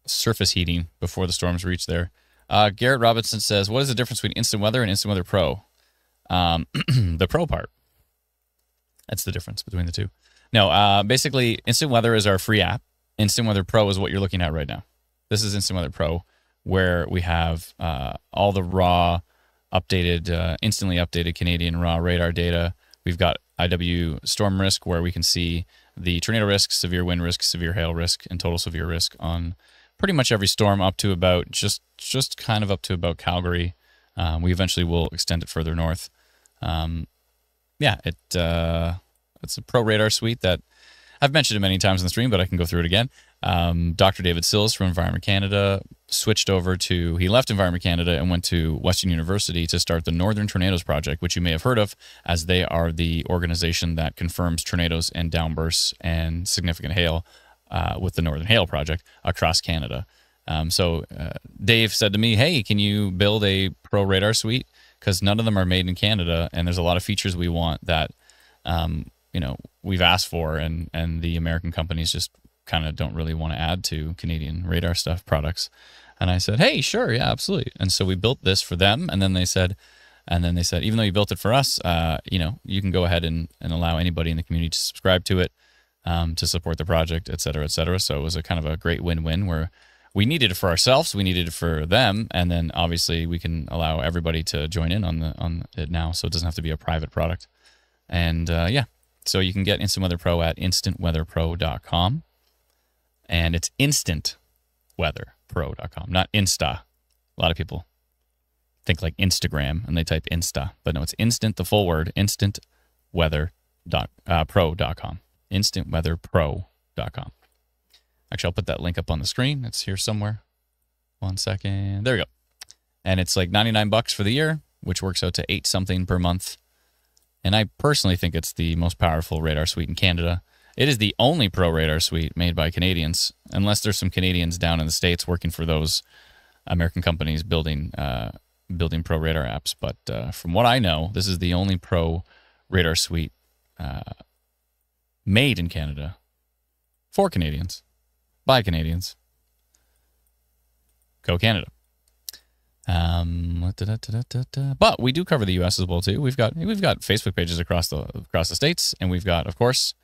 surface heating before the storms reach there. Garrett Robinson says, what is the difference between Instant Weather and Instant Weather Pro? The Pro part. That's the difference between the two. No, basically, Instant Weather is our free app. Instant Weather Pro is what you're looking at right now. This is Instant Weather Pro, where we have all the raw, updated, instantly updated Canadian raw radar data. We've got IW storm risk, where we can see the tornado risk, severe wind risk, severe hail risk, and total severe risk on pretty much every storm up to about just kind of up to about Calgary. We eventually will extend it further north. It's a pro radar suite that I've mentioned it many times on the stream, but I can go through it again. Dr. David Sills from Environment Canada he left Environment Canada and went to Western University to start the Northern Tornadoes Project, which you may have heard of, as they are the organization that confirms tornadoes and downbursts and significant hail with the Northern Hail Project across Canada. So Dave said to me, hey, can you build a pro radar suite? Because none of them are made in Canada, and there's a lot of features we want that we've asked for, and the American companies just kind of don't really want to add to Canadian radar stuff products. And I said, hey, sure, yeah, absolutely. And so we built this for them, and then they said, even though you built it for us, you can go ahead and allow anybody in the community to subscribe to it, to support the project, et cetera, et cetera. So it was a kind of a great win-win where we needed it for ourselves, we needed it for them, and then obviously we can allow everybody to join in on it now, so it doesn't have to be a private product. And so you can get Instant Weather Pro at instantweatherpro.com. And it's instantweatherpro.com, not Insta. A lot of people think like Instagram and they type Insta, but no, it's instant, the full word, instantweather.pro.com. Instantweatherpro.com. Actually, I'll put that link up on the screen. It's here somewhere. 1 second. There we go. And it's like $99 for the year, which works out to $8 something per month. And I personally think it's the most powerful radar suite in Canada. It is the only pro radar suite made by Canadians, unless there's some Canadians down in the States working for those American companies building pro radar apps. But from what I know, this is the only pro radar suite made in Canada for Canadians, by Canadians. Go Canada. But we do cover the U.S. as well too. We've got Facebook pages across the states, and we've got, of course,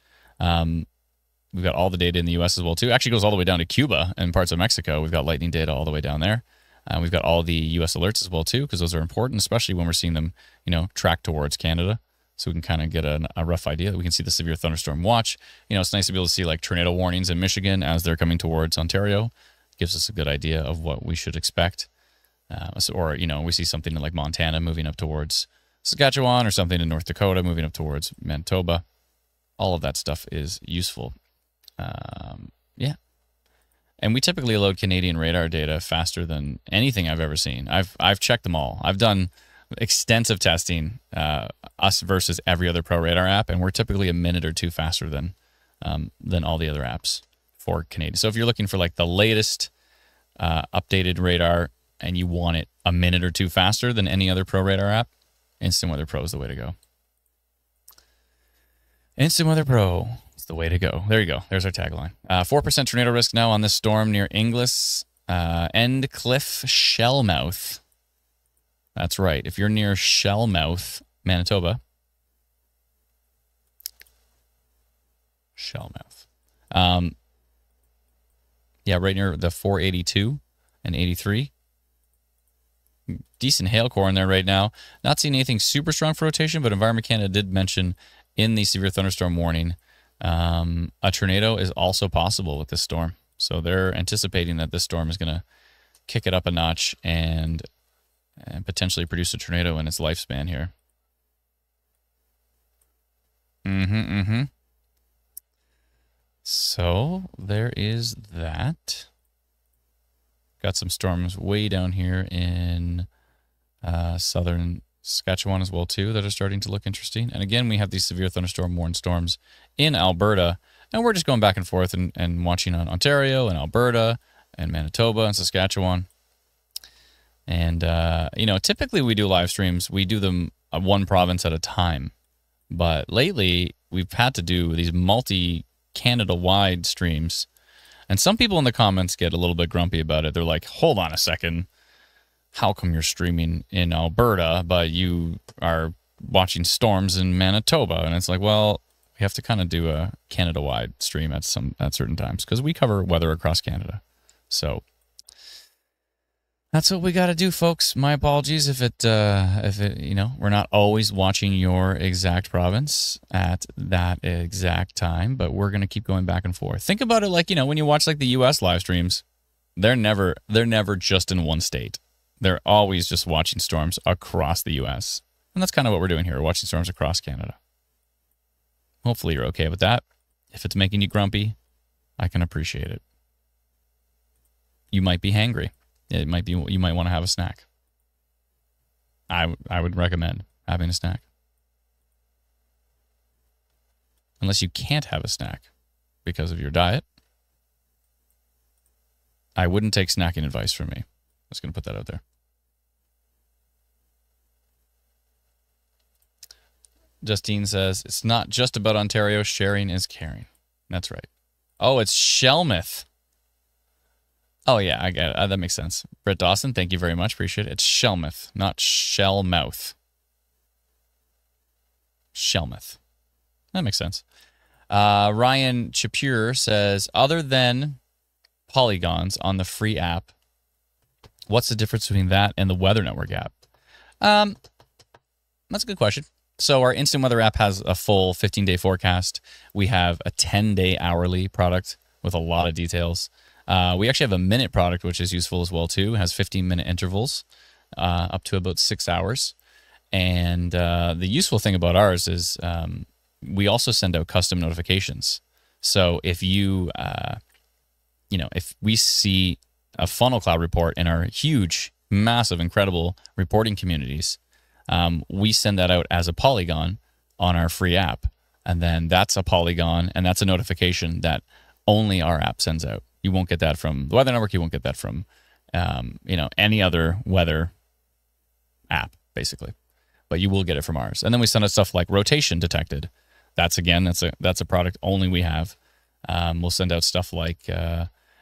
we've got all the data in the U.S. as well too. It actually goes all the way down to Cuba and parts of Mexico. We've got lightning data all the way down there. We've got all the U.S. alerts as well too, because those are important, especially when we're seeing them, track towards Canada. So we can kind of get a rough idea. We can see the severe thunderstorm watch. It's nice to be able to see like tornado warnings in Michigan as they're coming towards Ontario. It gives us a good idea of what we should expect. Or we see something in like Montana moving up towards Saskatchewan, or something in North Dakota moving up towards Manitoba. All of that stuff is useful. And we typically load Canadian radar data faster than anything I've ever seen. I've checked them all. I've done extensive testing, us versus every other pro radar app, and we're typically a minute or two faster than all the other apps for Canadian. So if you're looking for like the latest updated radar and you want it a minute or two faster than any other pro radar app, Instant Weather Pro is the way to go. Instant Weather Pro. It's the way to go. There you go. There's our tagline. 4% tornado risk now on this storm near Inglis, Endcliff, Shellmouth. That's right. If you're near Shellmouth, Manitoba. Shellmouth. Yeah, right near the 482 and 83. Decent hail core in there right now. Not seeing anything super strong for rotation, but Environment Canada did mention in the severe thunderstorm warning a tornado is also possible with this storm. So they're anticipating that this storm is going to kick it up a notch and potentially produce a tornado in its lifespan here. So there is that. Got some storms way down here in southern Saskatchewan as well, too, that are starting to look interesting. And again, we have these severe thunderstorm warned storms in Alberta. And we're just going back and forth and watching on Ontario and Alberta and Manitoba and Saskatchewan. And, typically we do live streams. We do them one province at a time. But lately, we've had to do these multi-Canada-wide streams. And some people in the comments get a little bit grumpy about it. They're like, hold on a second. How come you're streaming in Alberta, but you are watching storms in Manitoba? And it's like, well, we have to kind of do a Canada-wide stream at certain times because we cover weather across Canada. So that's what we got to do, folks. My apologies if we're not always watching your exact province at that exact time, but we're going to keep going back and forth. Think about it like, when you watch like the US live streams, they're never just in one state. They're always just watching storms across the US. And that's kind of what we're doing here. We're watching storms across Canada. Hopefully you're okay with that. If it's making you grumpy, I can appreciate it. You might be hangry. You might want to have a snack. I would recommend having a snack. Unless you can't have a snack because of your diet, I wouldn't take snacking advice from me. I'm just going to put that out there. Justine says, it's not just about Ontario. Sharing is caring. That's right. Oh, it's Shellmouth. Oh, yeah, I get it. That makes sense. Britt Dawson, thank you very much. Appreciate it. It's Shellmouth, not Shellmouth. Shellmouth. That makes sense. Ryan Chapure says, other than polygons on the free app, what's the difference between that and the Weather Network app? That's a good question. So our Instant Weather app has a full 15-day forecast. We have a 10-day hourly product with a lot of details. We actually have a minute product, which is useful as well, too. It has 15-minute intervals up to about 6 hours. And the useful thing about ours is we also send out custom notifications. So if you, if we see a funnel cloud report in our huge, massive, incredible reporting communities, we send that out as a polygon on our free app. And then that's a polygon, and that's a notification that only our app sends out. You won't get that from the Weather Network. You won't get that from, any other weather app, basically. But you will get it from ours. And then we send out stuff like rotation detected. That's a product only we have. We'll send out stuff like,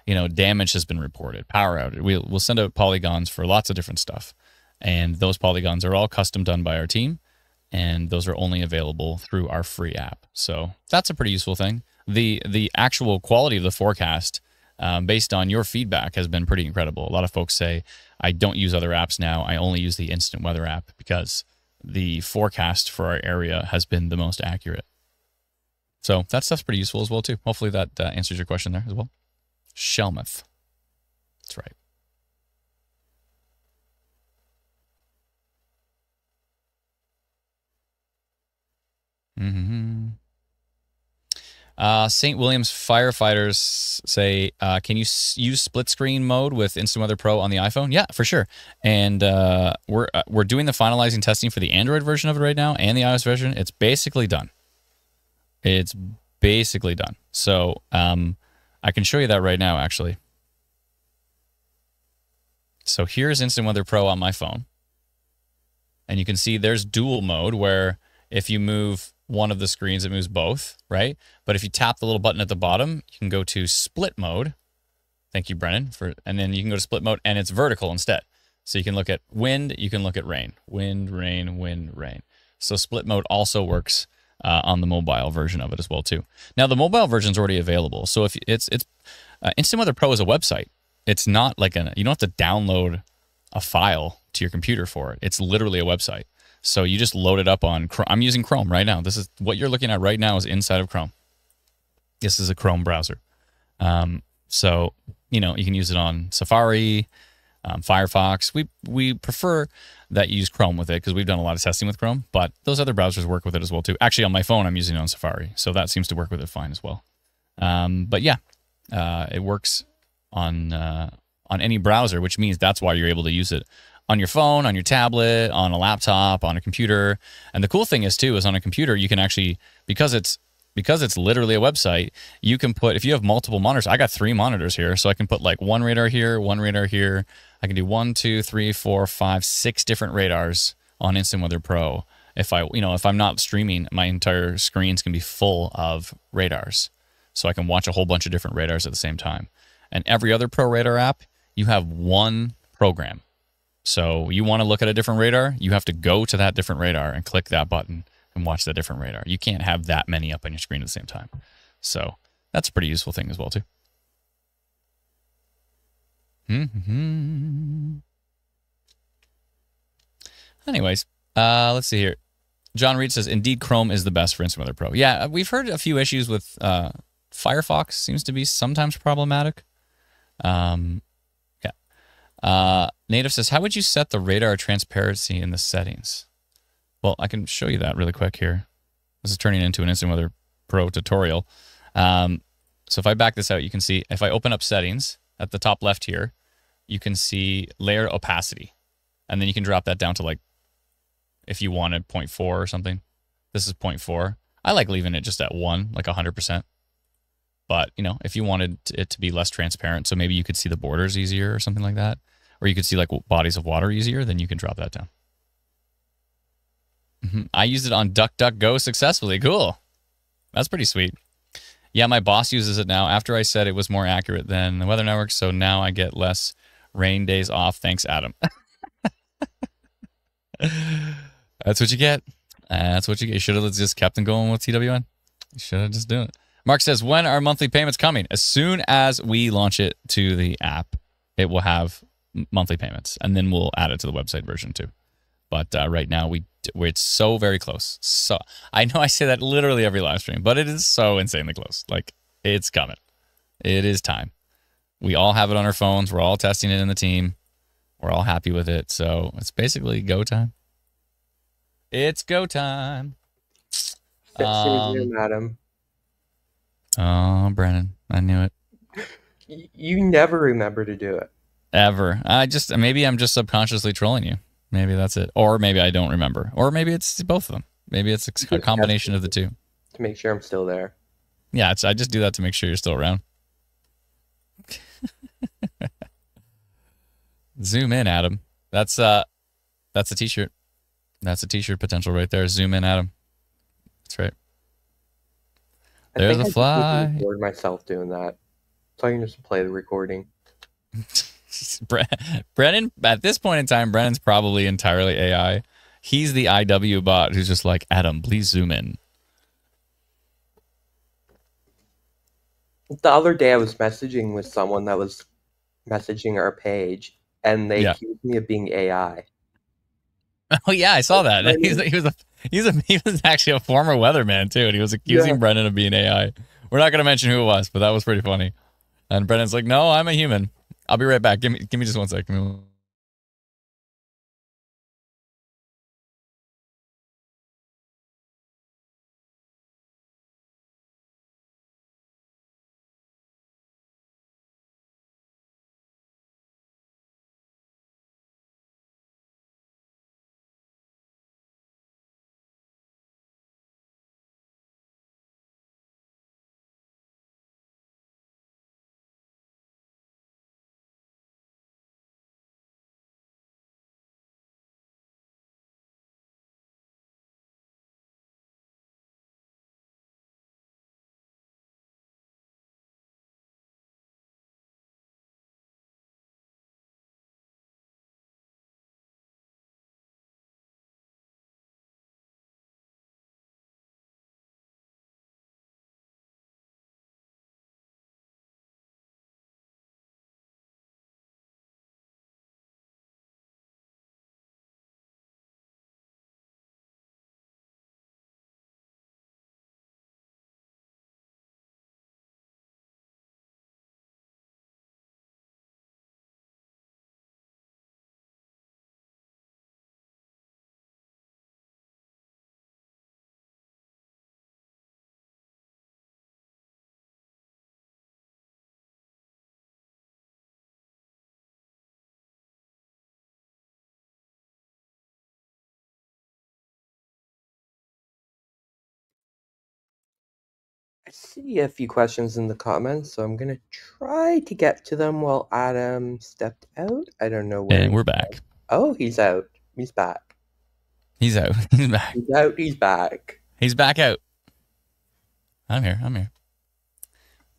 damage has been reported, power outage. We'll send out polygons for lots of different stuff. And those polygons are all custom done by our team. And those are only available through our free app. So that's a pretty useful thing. The actual quality of the forecast, based on your feedback, has been pretty incredible. A lot of folks say, I don't use other apps now. I only use the Instant Weather app because the forecast for our area has been the most accurate. So that stuff's pretty useful as well, too. Hopefully that answers your question there as well. Shellmouth. That's right. St. William's firefighters say, can you use split screen mode with Instant Weather Pro on the iPhone? Yeah, for sure. And we're doing the finalizing testing for the Android version of it right now and the iOS version. It's basically done. It's basically done. So I can show you that right now, actually. So here's Instant Weather Pro on my phone. And you can see there's dual mode where if you move one of the screens, it moves both, right? But if you tap the little button at the bottom, you can go to split mode. Thank you, Brennan, and then you can go to split mode, and it's vertical instead. So you can look at wind, you can look at rain. Wind, rain, wind, rain. So split mode also works on the mobile version of it as well too. Now the mobile version is already available. So if it's Instant Weather Pro is a website. It's not like you don't have to download a file to your computer for it. It's literally a website. So you just load it up on Chrome. I'm using Chrome right now. This is what you're looking at right now is inside of Chrome. This is a Chrome browser. So, you can use it on Safari, Firefox. We prefer that you use Chrome with it because we've done a lot of testing with Chrome, but those other browsers work with it as well too. Actually, on my phone, I'm using it on Safari, so that seems to work with it fine as well. But yeah, it works on any browser, which means that's why you're able to use it on your phone, on your tablet, on a laptop, on a computer. And the cool thing is too, is on a computer, you can actually, because it's literally a website, you can put, if you have multiple monitors, I got 3 monitors here, so I can put like one radar here, one radar here. I can do 1, 2, 3, 4, 5, 6 different radars on Instant Weather Pro. If I'm not streaming, my entire screens can be full of radars. So I can watch a whole bunch of different radars at the same time. And every other Pro Radar app, you have one program. So you want to look at a different radar, you have to go to that different radar and click that button and watch that different radar. You can't have that many up on your screen at the same time. So that's a pretty useful thing as well too. Anyways, let's see here. John Reed says, indeed, Chrome is the best for Instant Weather Pro. Yeah, we've heard a few issues with Firefox seems to be sometimes problematic. Native says, how would you set the radar transparency in the settings? Well, I can show you that really quick here. This is turning into an Instant Weather Pro tutorial. So if I back this out, you can see if I open up settings at the top left here, you can see layer opacity. And then you can drop that down to like, if you wanted 0.4 or something. This is 0.4. I like leaving it just at 1, like 100%. But, if you wanted it to be less transparent, so maybe you could see the borders easier or something like that, or you could see like bodies of water easier, then you can drop that down. I used it on DuckDuckGo successfully. Cool. That's pretty sweet. Yeah, my boss uses it now after I said it was more accurate than the Weather Network, so now I get less rain days off. Thanks, Adam. That's what you get. That's what you get. You should have just kept them going with TWN. You should have just done it. Mark says, when are monthly payments coming? As soon as we launch it to the app, it will have monthly payments, and then we'll add it to the website version too. But right now, it's so very close. So I know I say that literally every live stream, but it is so insanely close. Like, it's coming. It is time. We all have it on our phones. We're all testing it in the team. We're all happy with it. So it's basically go time. It's go time. Same here, madam. Oh, Brennan, I knew it. You never remember to do it. Ever. Maybe I'm just subconsciously trolling you. Maybe that's it. Or maybe I don't remember. Or maybe it's both of them. Maybe it's a combination of the two. To make sure I'm still there. Yeah, I just do that to make sure you're still around. Zoom in, Adam. That's a t-shirt. That's a t-shirt potential right there. Zoom in, Adam. That's right. There's a fly. I record myself doing that, so I can just play the recording. Brennan, at this point in time, Brennan's probably entirely AI. He's the IW bot who's just like, Adam, please zoom in. The other day I was messaging with someone that was messaging our page, and they accused me of being AI. Oh yeah, I saw that. He was actually a former weatherman too, and he was accusing Brennan of being AI. We're not going to mention who it was, but that was pretty funny. And Brennan's like, "No, I'm a human. I'll be right back. Give me just 1 second." I see a few questions in the comments, so I'm gonna try to get to them while Adam stepped out. I don't know where And he we're went. back. Oh, he's out. He's back. He's out. He's back. He's out. He's back. He's back out. I'm here. I'm here.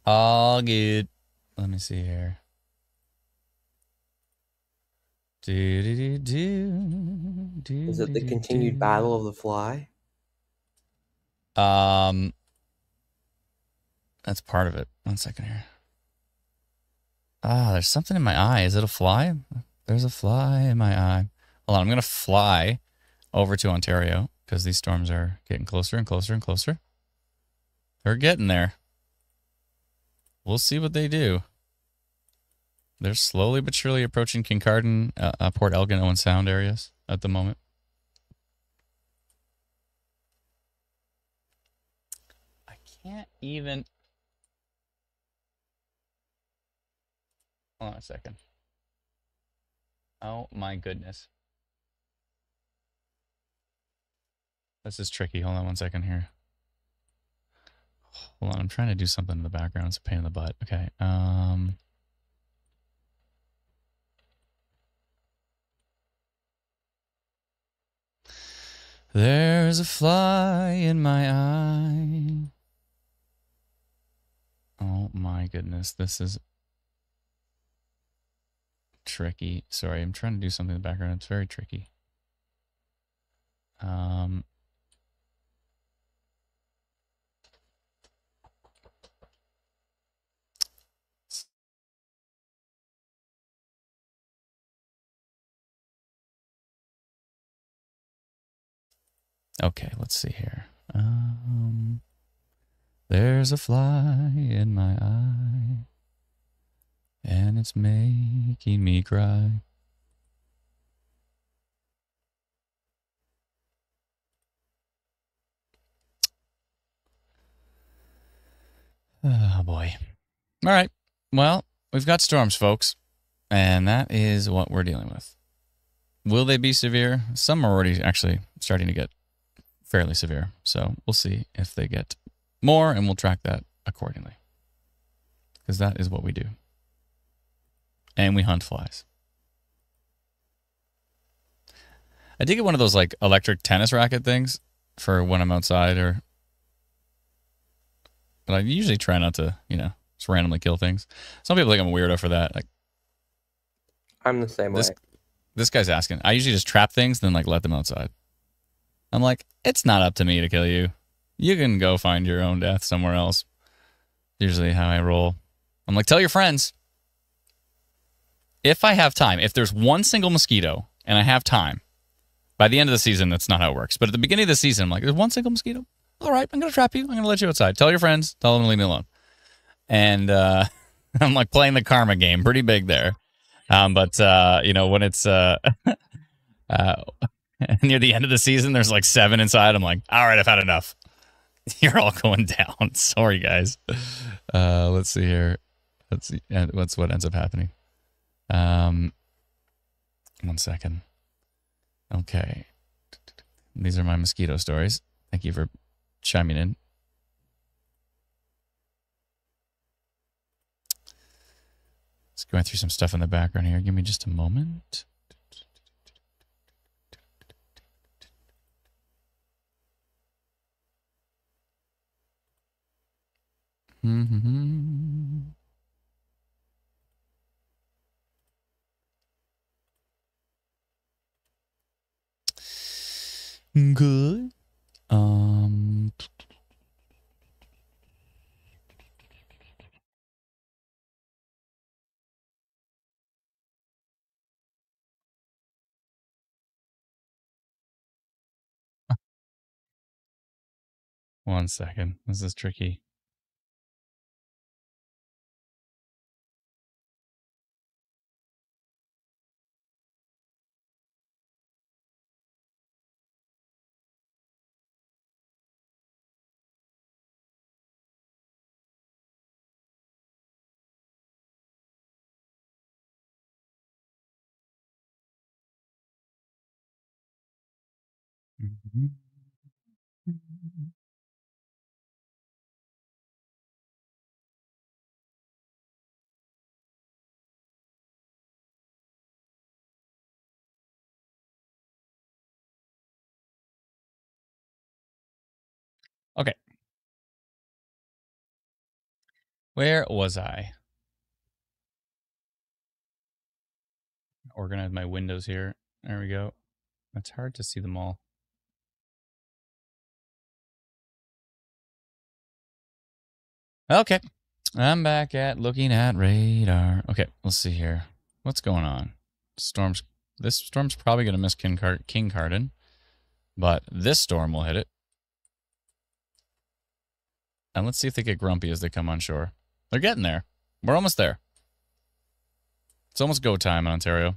All good. Let me see here. Is it the continued battle of the fly? That's part of it. 1 second here. There's something in my eye. Is it a fly? There's a fly in my eye. Hold on, I'm gonna fly over to Ontario because these storms are getting closer and closer and closer. They're getting there. We'll see what they do. They're slowly but surely approaching Kincardine, Port Elgin, Owen Sound areas at the moment. I can't even. Hold on a second. Oh my goodness. This is tricky. Hold on 1 second here. Hold on, I'm trying to do something in the background. It's a pain in the butt. Okay. There's a fly in my eye. Oh my goodness, this is tricky. Sorry, I'm trying to do something in the background. It's very tricky. Okay, let's see here. There's a fly in my eye, and it's making me cry. Oh boy. All right. Well, we've got storms, folks, and that is what we're dealing with. Will they be severe? Some are already actually starting to get fairly severe. So we'll see if they get more, and we'll track that accordingly. Because that is what we do. And we hunt flies. I did get one of those like electric tennis racket things for when I'm outside, but I usually try not to, just randomly kill things. Some people think I'm a weirdo for that. Like I'm the same this way. this guy's asking. I usually just trap things, then like let them outside. I'm like, it's not up to me to kill you. You can go find your own death somewhere else. Usually how I roll. I'm like, tell your friends. If I have time, if there's one single mosquito and I have time, by the end of the season, that's not how it works. But at the beginning of the season, I'm like, there's one single mosquito. All right, I'm going to trap you. I'm going to let you outside. Tell your friends. Tell them to leave me alone. And I'm like playing the karma game, pretty big there. But when it's near the end of the season, there's like 7 inside. I'm like, all right, I've had enough. You're all going down. Sorry, guys. Let's see here. Let's see. What's what ends up happening. 1 second. Okay. These are my mosquito stories. Thank you for chiming in. Just going through some stuff in the background here. Give me just a moment. Good. 1 second. This is tricky. Okay. Where was I? Organize my windows here. There we go. It's hard to see them all. Okay. I'm back at looking at radar. Okay, let's see here. What's going on? Storms. This storm's probably going to miss King Cardin, but this storm will hit it. And let's see if they get grumpy as they come on shore. They're getting there. We're almost there. It's almost go time in Ontario.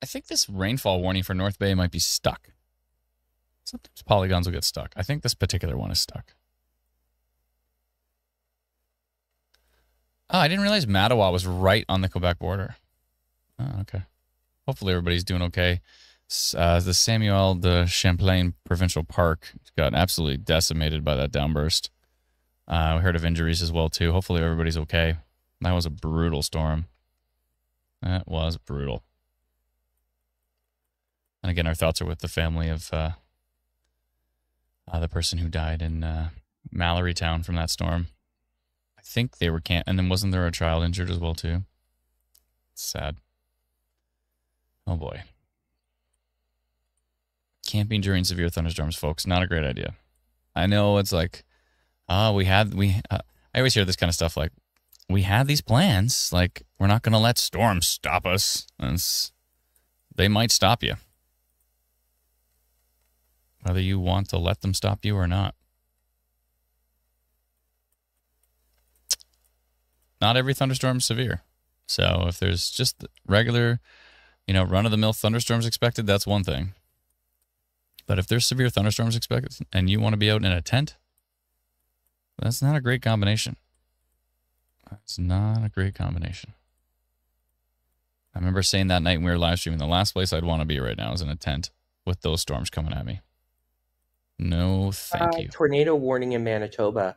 I think this rainfall warning for North Bay might be stuck. Sometimes polygons will get stuck. I think this particular one is stuck. Oh, I didn't realize Mattawa was right on the Quebec border. Oh, okay. Hopefully everybody's doing okay. The Samuel de Champlain Provincial Park got absolutely decimated by that downburst. We heard of injuries as well, too. Hopefully everybody's okay. That was a brutal storm. That was brutal. And again, our thoughts are with the family of the person who died in Mallory Town from that storm. I think they were and then wasn't there a child injured as well too? It's sad. Oh boy. Camping during severe thunderstorms, folks, not a great idea. I know it's like, I always hear this kind of stuff like, we had these plans, like we're not going to let storms stop us. And they might stop you. Whether you want to let them stop you or not. Not every thunderstorm is severe. So if there's just regular, run-of-the-mill thunderstorms expected, that's one thing. But if there's severe thunderstorms expected and you want to be out in a tent, that's not a great combination. That's not a great combination. I remember saying that night when we were live streaming, the last place I'd want to be right now is in a tent with those storms coming at me. No, thank you. Tornado warning in Manitoba.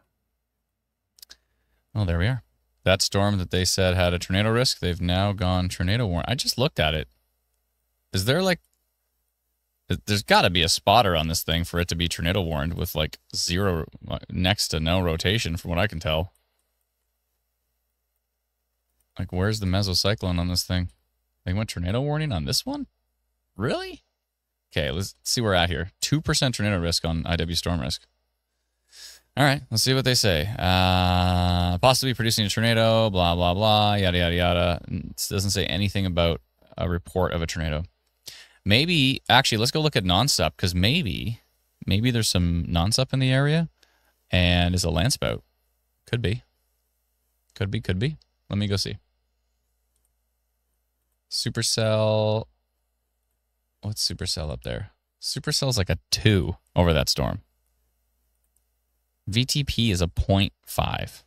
Oh, there we are. That storm that they said had a tornado risk, they've now gone tornado warning. I just looked at it. Is there there's got to be a spotter on this thing for it to be tornado warned with like zero, next to no rotation from what I can tell. Like, where's the mesocyclone on this thing? They went tornado warning on this one? Really? Okay, let's see where we're at here. 2% tornado risk on IW storm risk. All right, let's see what they say. Possibly producing a tornado, blah, blah, blah, yada, yada, yada. It doesn't say anything about a report of a tornado. Maybe, actually, let's go look at non-sup, because maybe there's some non-sup in the area and is a land spout. Could be. Could be. Let me go see. Supercell. What's Supercell up there? Supercell's like a 2 over that storm. VTP is a 0.5.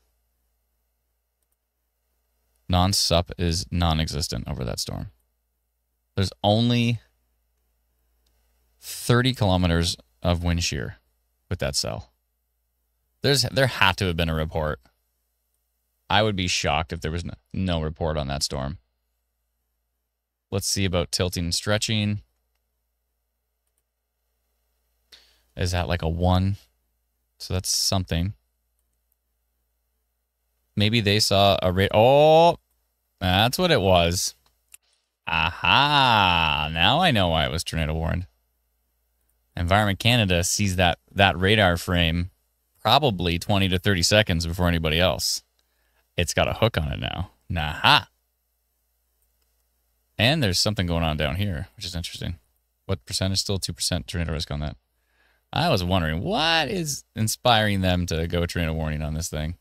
Non-sup is non-existent over that storm. There's only 30 kilometers of wind shear with that cell. There had to have been a report. I would be shocked if there was no report on that storm. Let's see about tilting and stretching. Is that like a 1? So that's something. Maybe they saw a rate. Oh, that's what it was. Aha. Now I know why it was tornado warned. Environment Canada sees that radar frame probably 20 to 30 seconds before anybody else. It's got a hook on it now. Nah. And there's something going on down here, which is interesting. What percentage? Still 2% tornado risk on that. I was wondering, what is inspiring them to go tornado warning on this thing?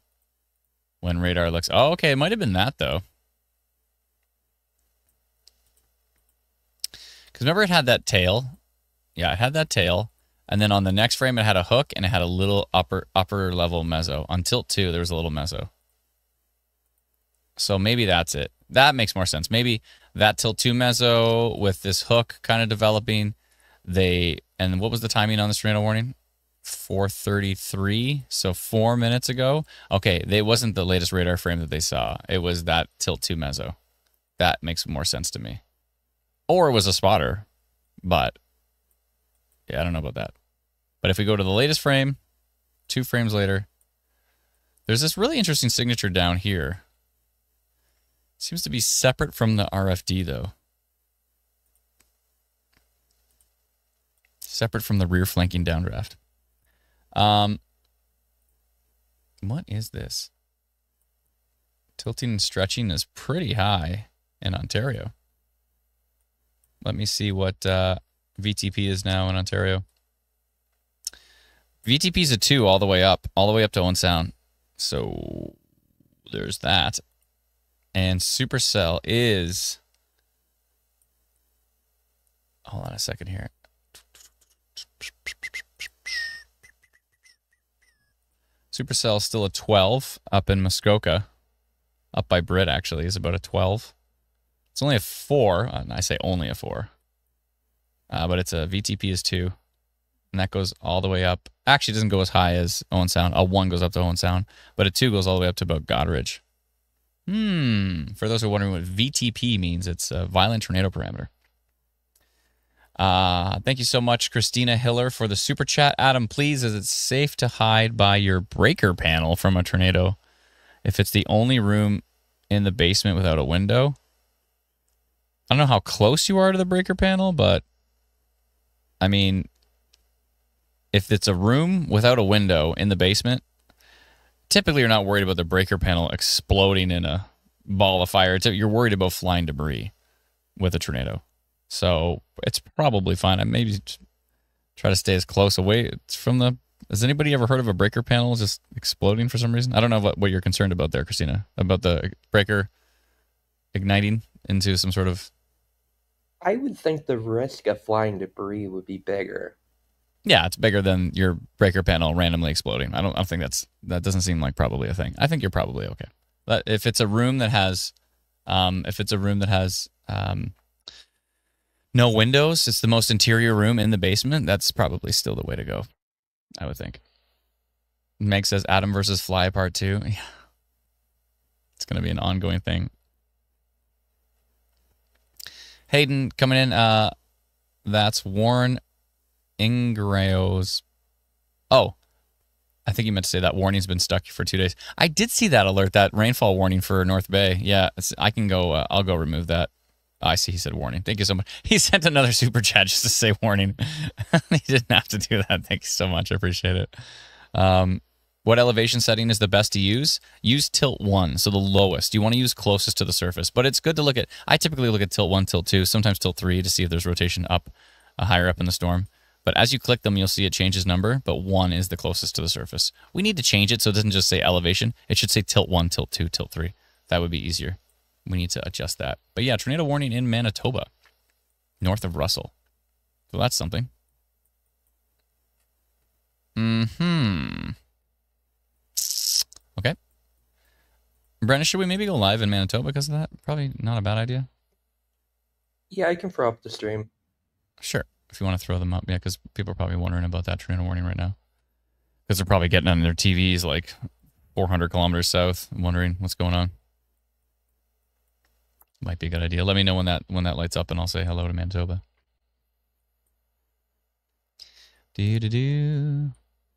When radar looks... Oh, okay, it might have been that, though. Because remember it had that tail? Yeah, it had that tail. And then on the next frame, it had a hook, and it had a little upper level meso. On tilt 2, there was a little meso. So maybe that's it. That makes more sense. Maybe that tilt 2 meso with this hook kind of developing... And what was the timing on this tornado warning? 4:33, so 4 minutes ago. Okay, it wasn't the latest radar frame that they saw. It was that tilt 2 meso. That makes more sense to me. Or it was a spotter, but yeah, I don't know about that. But if we go to the latest frame, 2 frames later, there's this really interesting signature down here. Seems to be separate from the RFD, though. Separate from the rear flanking downdraft. What is this? Tilting and stretching is pretty high in Ontario. Let me see what VTP is now in Ontario. VTP is a 2 all the way up to Owen Sound. So there's that. And Supercell is... Hold on a second here. Supercell is still a 12 up in Muskoka. Up by Brit, actually, is about a 12. It's only a 4. I say only a 4. But it's a VTP is 2. And that goes all the way up. Actually, it doesn't go as high as Owen Sound. A 1 goes up to Owen Sound. But a 2 goes all the way up to about Goderich. For those who are wondering what VTP means, it's a violent tornado parameter. Thank you so much, Christina Hiller, for the super chat. Adam, please, is it safe to hide by your breaker panel from a tornado if it's the only room in the basement without a window? I don't know how close you are to the breaker panel, but I mean, if it's a room without a window in the basement, typically you're not worried about the breaker panel exploding in a ball of fire. You're worried about flying debris with a tornado. So it's probably fine. I maybe try to stay as close away from the... Has anybody ever heard of a breaker panel just exploding for some reason? I don't know what you're concerned about there, Christina, about the breaker igniting into some sort of... I would think the risk of flying debris would be bigger. Yeah, it's bigger than your breaker panel randomly exploding. I don't think that doesn't seem like probably a thing. I think you're probably okay. But if it's a room that has no windows, it's the most interior room in the basement, that's probably still the way to go, I would think. Meg says Adam versus Fly Part 2. Yeah. It's going to be an ongoing thing. Hayden coming in. That's Warren Ingrao's. Oh, I think you meant to say that warning's been stuck for 2 days. I did see that alert, that rainfall warning for North Bay. Yeah, I can go. I'll go remove that. I see. He said warning. Thank you so much. He sent another super chat just to say warning. He didn't have to do that. Thank you so much. I appreciate it. What elevation setting is the best to use? Use tilt 1, so the lowest. You want to use closest to the surface, but it's good to look at. I typically look at tilt 1, tilt 2, sometimes tilt 3 to see if there's rotation up, higher up in the storm. But as you click them, you'll see it changes number, but 1 is the closest to the surface. We need to change it so it doesn't just say elevation. It should say tilt 1, tilt 2, tilt 3. That would be easier. We need to adjust that. But yeah, tornado warning in Manitoba, north of Russell. So that's something. Okay. Brenna, should we maybe go live in Manitoba because of that? Probably not a bad idea. Yeah, I can throw up the stream. Sure. If you want to throw them up. Yeah, because people are probably wondering about that tornado warning right now. Because they're probably getting on their TVs like 400 kilometers south and wondering what's going on. Might be a good idea. Let me know when that lights up and I'll say hello to Manitoba.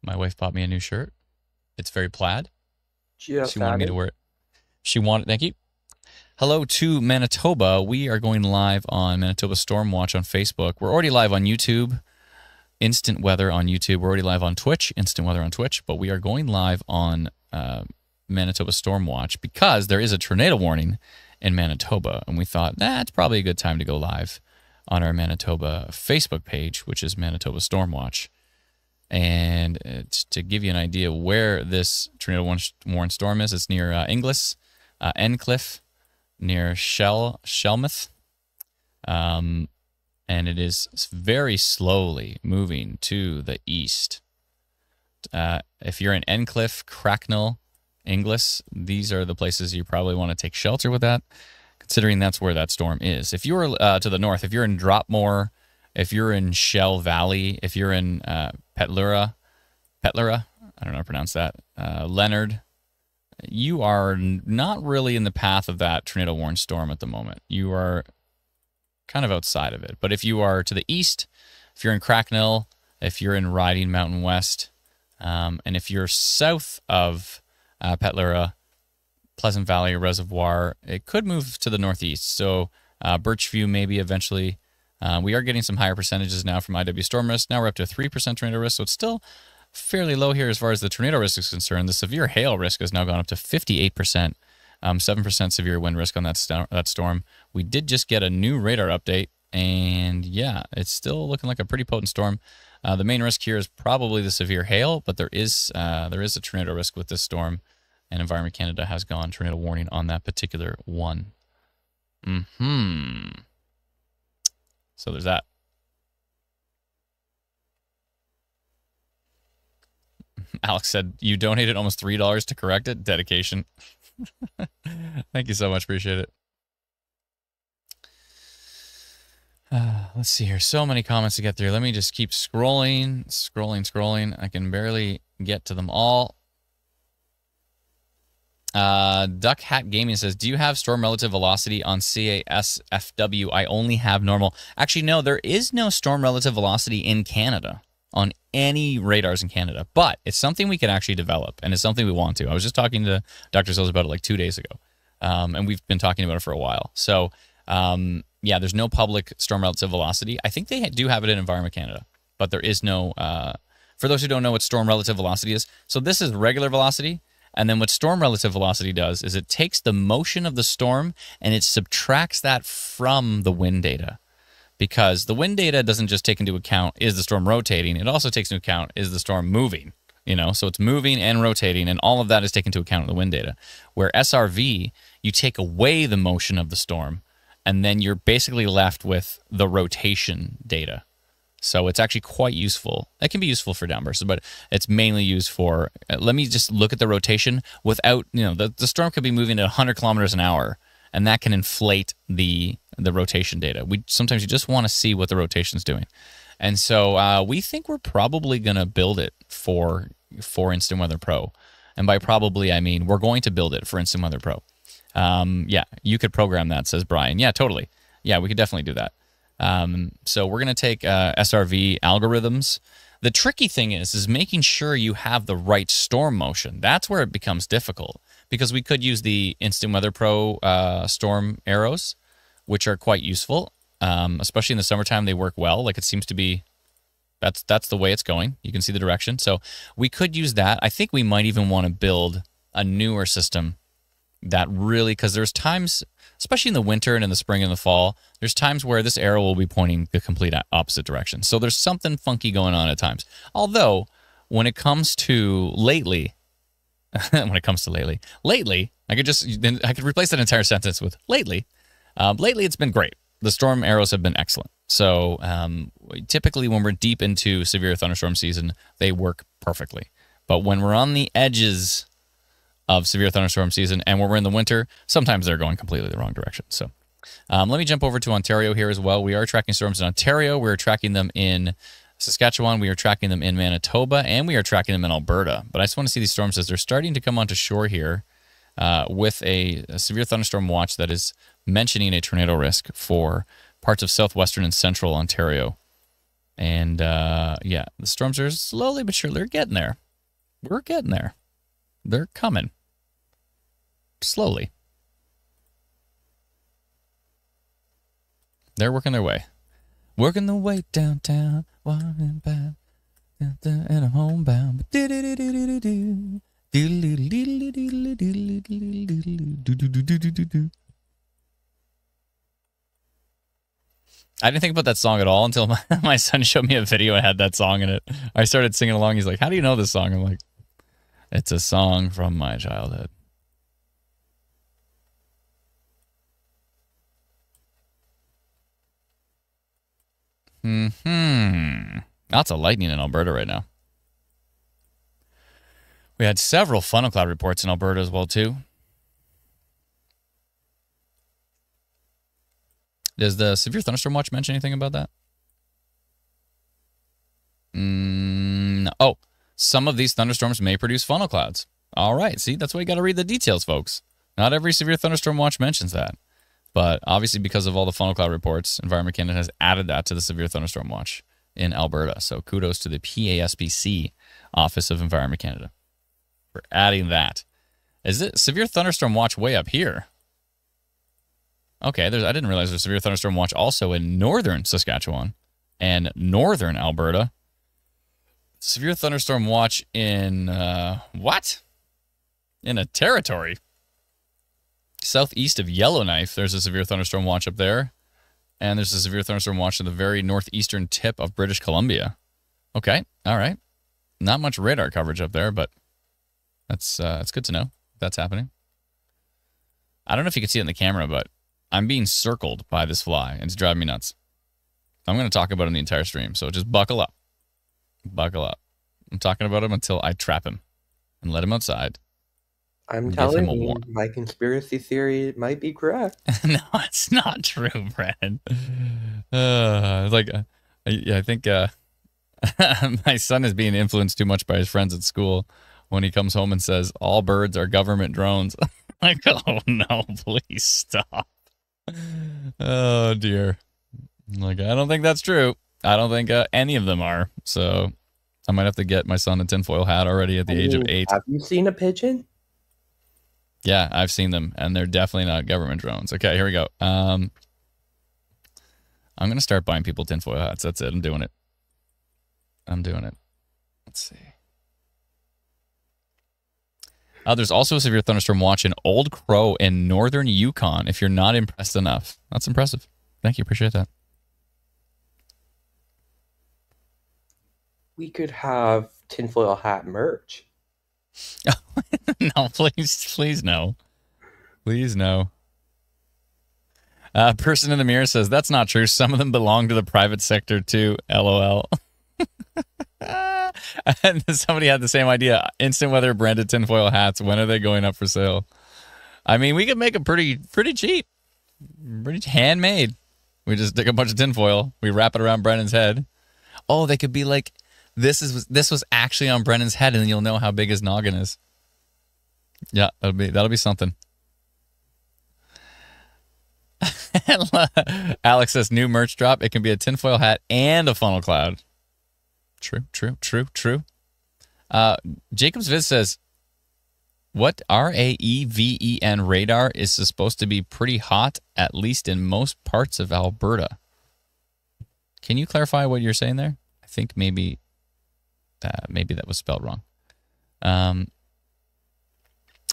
My wife bought me a new shirt. It's very plaid. She wanted me to wear it. She wanted, thank you. Hello to Manitoba. We are going live on Manitoba Stormwatch on Facebook. We're already live on YouTube, Instant Weather on YouTube. We're already live on Twitch, Instant Weather on Twitch. But we are going live on Manitoba Stormwatch because there is a tornado warning in Manitoba. And we thought, it's probably a good time to go live on our Manitoba Facebook page, which is Manitoba Stormwatch. And to give you an idea where this tornado warning storm is, it's near Inglis, Encliffe, near Shelmouth. And it is very slowly moving to the east. If you're in Encliffe, Cracknell, Inglis, these are the places you probably want to take shelter with that, considering that's where that storm is. If you're to the north, if you're in Dropmore, if you're in Shell Valley, if you're in Petlura, I don't know how to pronounce that, Leonard, you are not really in the path of that tornado warned storm at the moment. You are kind of outside of it. But if you are to the east, if you're in Cracknell, if you're in Riding Mountain West, and if you're south of Petlura, Pleasant Valley Reservoir, it could move to the northeast. So Birchview maybe eventually. We are getting some higher percentages now from IW storm risk. Now we're up to 3% tornado risk, so it's still fairly low here as far as the tornado risk is concerned. The severe hail risk has now gone up to 58%, 7% severe wind risk on that storm. We did just get a new radar update, and yeah, it's still looking like a pretty potent storm. The main risk here is probably the severe hail, but there is a tornado risk with this storm, and Environment Canada has gone tornado warning on that particular one. So there's that. Alex said, you donated almost $3 to correct it. Dedication. Thank you so much. Appreciate it. Let's see here. So many comments to get through. Let me just keep scrolling. I can barely get to them all. Duck Hat Gaming says, do you have storm relative velocity on CASFW? I only have normal. Actually, no, there is no storm relative velocity in Canada on any radars in Canada, but it's something we can actually develop, and it's something we want to. I was just talking to Dr. Sills about it like 2 days ago, and we've been talking about it for a while. So, yeah, there's no public storm relative velocity. I think they do have it in Environment Canada, but there is no, for those who don't know what storm relative velocity is, so this is regular velocity. And then what storm relative velocity does is it takes the motion of the storm and it subtracts that from the wind data. Because the wind data doesn't just take into account, is the storm rotating? It also takes into account, is the storm moving? You know, so it's moving and rotating, and all of that is taken into account in the wind data. Where SRV, you take away the motion of the storm, and then you're basically left with the rotation data. So it's actually quite useful. It can be useful for downbursts, but it's mainly used for, let me just look at the rotation without, you know, the storm could be moving at 100 kilometers an hour, and that can inflate the rotation data. Sometimes you just want to see what the rotation's doing. And so we think we're probably going to build it for Instant Weather Pro. And by probably, I mean we're going to build it for Instant Weather Pro. Yeah, you could program that, says Brian. Yeah, totally. Yeah, we could definitely do that. So we're going to take SRV algorithms. The tricky thing is making sure you have the right storm motion. That's where it becomes difficult, because we could use the Instant Weather Pro storm arrows, which are quite useful, especially in the summertime. They work well. Like, it seems to be, that's the way it's going. You can see the direction. So we could use that. I think we might even want to build a newer system that really, because there's times, especially in the winter and in the spring and the fall, there's times where this arrow will be pointing the complete opposite direction. So there's something funky going on at times. Although, when it comes to lately, I could replace that entire sentence with lately. Lately, it's been great. The storm arrows have been excellent. So typically when we're deep into severe thunderstorm season, they work perfectly. But when we're on the edges of severe thunderstorm season and when we're in the winter, sometimes they're going completely the wrong direction. So let me jump over to Ontario here as well. We are tracking storms in Ontario. We're tracking them in Saskatchewan. We are tracking them in Manitoba, and we are tracking them in Alberta. But I just want to see these storms as they're starting to come onto shore here with a severe thunderstorm watch that is mentioning a tornado risk for parts of southwestern and central Ontario. And yeah, the storms are slowly but surely, they're getting there. We're getting there. They're coming. Slowly. They're working their way. Working their way downtown, walking by, and a homebound. I didn't think about that song at all until my son showed me a video and had that song in it. I started singing along. He's like, how do you know this song? I'm like, it's a song from my childhood. Lots of lightning in Alberta right now. We had several funnel cloud reports in Alberta as well, too. Does the severe thunderstorm watch mention anything about that? Oh, some of these thunderstorms may produce funnel clouds. All right, see, that's why you got to read the details, folks. Not every severe thunderstorm watch mentions that. But obviously, because of all the funnel cloud reports, Environment Canada has added that to the severe thunderstorm watch in Alberta. So kudos to the PASPC, Office of Environment Canada, for adding that. Is it severe thunderstorm watch way up here? Okay, I didn't realize there's a severe thunderstorm watch also in northern Saskatchewan and northern Alberta. Severe thunderstorm watch in what? In a territory southeast of Yellowknife. There's a severe thunderstorm watch up there, and there's a severe thunderstorm watch in the very northeastern tip of British Columbia. Okay, all right. Not much radar coverage up there, but that's good to know that's happening. I don't know if you can see it in the camera, but I'm being circled by this fly, and it's driving me nuts. I'm going to talk about it in the entire stream, so just buckle up. Buckle up. I'm talking about him until I trap him and let him outside. I'm telling you, my conspiracy theory might be correct. No, it's not true, Brandon. I think my son is being influenced too much by his friends at school when he comes home and says, all birds are government drones. Like, oh, no, please stop. Oh, dear. Like, I don't think that's true. I don't think any of them are. So I might have to get my son a tinfoil hat already at the age of 8. Have you seen a pigeon? Yeah, I've seen them, and they're definitely not government drones. Okay, here we go. I'm going to start buying people tinfoil hats. That's it. I'm doing it. Let's see. There's also a severe thunderstorm watch in Old Crow in northern Yukon, if you're not impressed enough. That's impressive. Thank you. Appreciate that. We could have tinfoil hat merch. No, please no. Please no. Person in the mirror says, that's not true. Some of them belong to the private sector too. LOL. And somebody had the same idea. Instant weather branded tinfoil hats. When are they going up for sale? I mean, we could make them pretty cheap. Pretty handmade. We just take a bunch of tinfoil. We wrap it around Brennan's head. Oh, they could be like, this was actually on Brennan's head, and then you'll know how big his noggin is. Yeah, that'll be something. Alex says, new merch drop. It can be a tinfoil hat and a funnel cloud. True. Jacob's Viz says, what RAEVEN radar is supposed to be pretty hot, at least in most parts of Alberta. Can you clarify what you're saying there? I think maybe that was spelled wrong.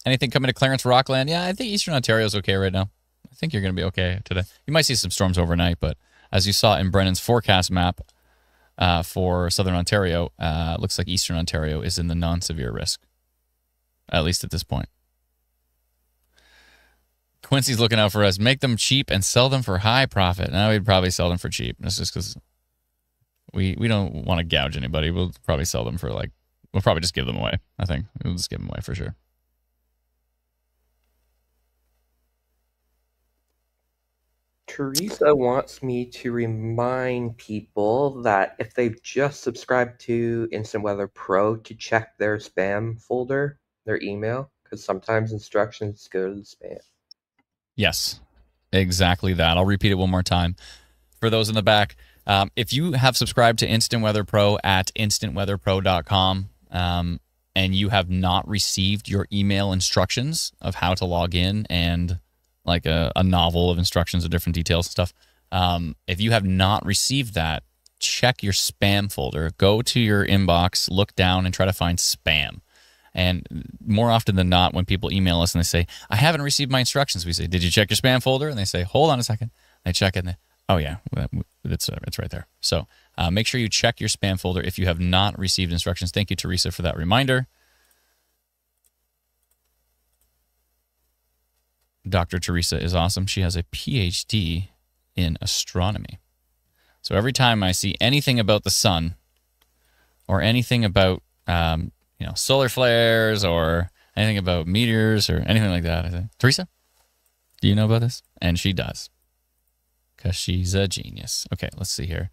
Anything coming to Clarence Rockland? Yeah, I think Eastern Ontario is okay right now. I think you're going to be okay today. You might see some storms overnight, but as you saw in Brennan's forecast map for Southern Ontario, looks like Eastern Ontario is in the non-severe risk, at least at this point. Quincy's looking out for us. Make them cheap and sell them for high profit. Now we'd probably sell them for cheap. That's just because we don't want to gouge anybody. We'll probably sell them for we'll probably just give them away. I think we'll just give them away for sure. Teresa wants me to remind people that if they've just subscribed to Instant Weather Pro, to check their spam folder, their email, because sometimes instructions go to the spam. Yes, exactly that. I'll repeat it one more time for those in the back. If you have subscribed to Instant Weather Pro at instantweatherpro.com and you have not received your email instructions of how to log in and like a novel of instructions of different details and stuff, if you have not received that, check your spam folder. Go to your inbox, look down, and try to find spam. And more often than not, when people email us and they say, I haven't received my instructions, we say, did you check your spam folder? And they say, hold on a second. They check it, and oh, yeah, it's right there. So make sure you check your spam folder if you have not received instructions. Thank you, Teresa, for that reminder. Dr. Teresa is awesome. She has a PhD in astronomy. So every time I see anything about the sun or anything about solar flares or anything about meteors or anything like that, I say, Teresa, do you know about this? And she does. because she's a genius. Okay, let's see here.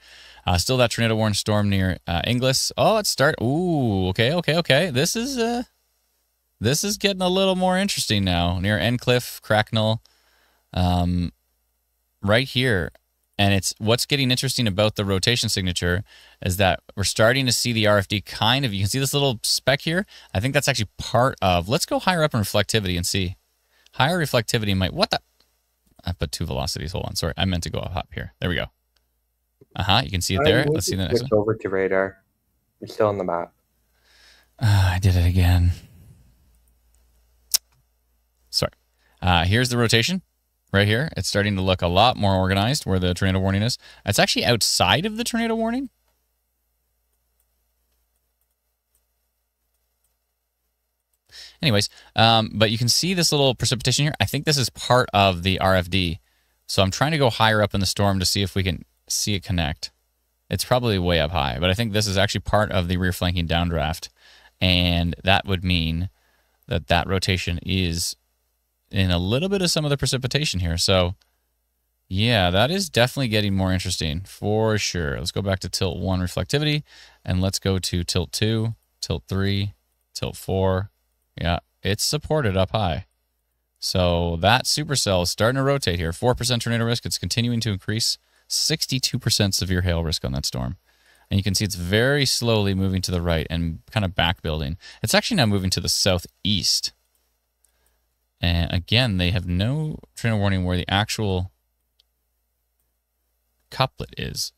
Still that tornado warning storm near Inglis. Oh, let's start. Ooh, okay. This is getting a little more interesting now. Near Endcliff, Cracknell, right here. And it's what's getting interesting about the rotation signature is that we're starting to see the RFD kind of, you can see this little speck here. I think that's actually part of, let's go higher up in reflectivity and see. Higher reflectivity might, what the? I put 2 velocities, hold on, sorry. I meant to go up here. There we go. You can see it there. Let's see the next one. Switch over to radar. You're still on the map. I did it again. Sorry. Here's the rotation. Right here, it's starting to look a lot more organized where the tornado warning is. It's actually outside of the tornado warning. Anyways, but you can see this little precipitation here. I think this is part of the RFD. So I'm trying to go higher up in the storm to see if we can see it connect. It's probably way up high, but I think this is actually part of the rear flanking downdraft. And that would mean that that rotation is in a little bit of some of the precipitation here. So yeah, that is definitely getting more interesting for sure. Let's go back to tilt 1 reflectivity and let's go to tilt 2, tilt 3, tilt 4. Yeah, it's supported up high. So that supercell is starting to rotate here. 4% tornado risk. It's continuing to increase. 62% severe hail risk on that storm. And you can see it's very slowly moving to the right and kind of back building. It's actually now moving to the southeast. And again, they have no tornado warning where the actual couplet is.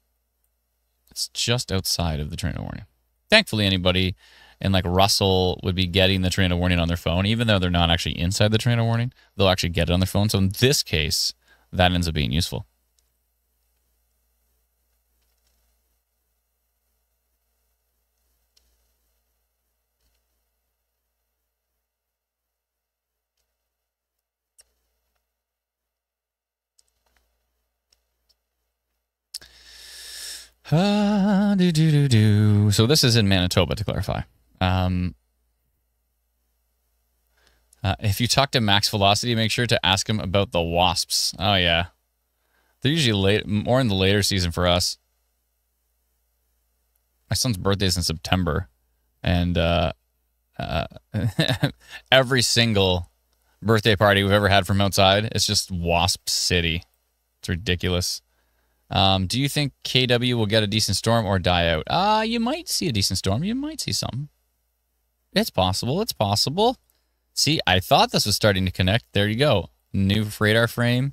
It's just outside of the tornado warning. Thankfully, anybody in like Russell would be getting the tornado warning on their phone, even though they're not actually inside the tornado warning. They'll actually get it on their phone. So in this case, that ends up being useful. So this is in Manitoba, to clarify. If you talk to Max Velocity, make sure to ask him about the wasps. Oh, yeah. They're usually more in the later season for us. My son's birthday is in September. And every single birthday party we've ever had from outside, it's just Wasp City. It's ridiculous. Do you think KW will get a decent storm or die out? You might see a decent storm. You might see something. It's possible. It's possible. See, I thought this was starting to connect. There you go. New radar frame.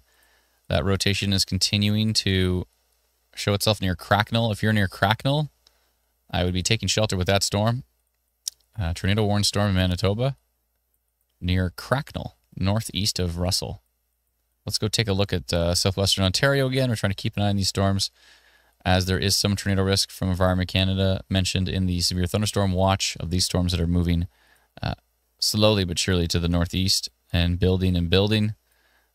That rotation is continuing to show itself near Cracknell. If you're near Cracknell, I would be taking shelter with that storm. Tornado warned storm in Manitoba near Cracknell, northeast of Russell. Let's go take a look at southwestern Ontario again. We're trying to keep an eye on these storms as there is some tornado risk from Environment Canada mentioned in the severe thunderstorm watch of these storms that are moving slowly but surely to the northeast and building,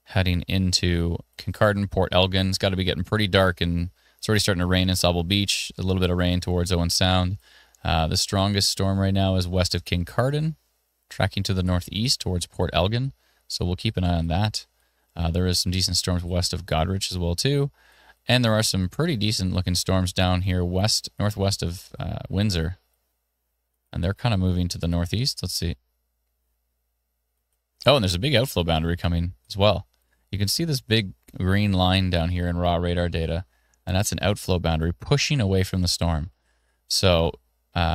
heading into Kincardine, Port Elgin. It's got to be getting pretty dark, and it's already starting to rain in Sauble Beach, a little bit of rain towards Owen Sound. The strongest storm right now is west of Kincardine, tracking to the northeast towards Port Elgin, so we'll keep an eye on that. There is some decent storms west of Goderich as well, too. And there are some pretty decent-looking storms down here northwest of Windsor. And they're kind of moving to the northeast. Let's see. Oh, and there's a big outflow boundary coming as well. You can see this big green line down here in raw radar data, and that's an outflow boundary pushing away from the storm. So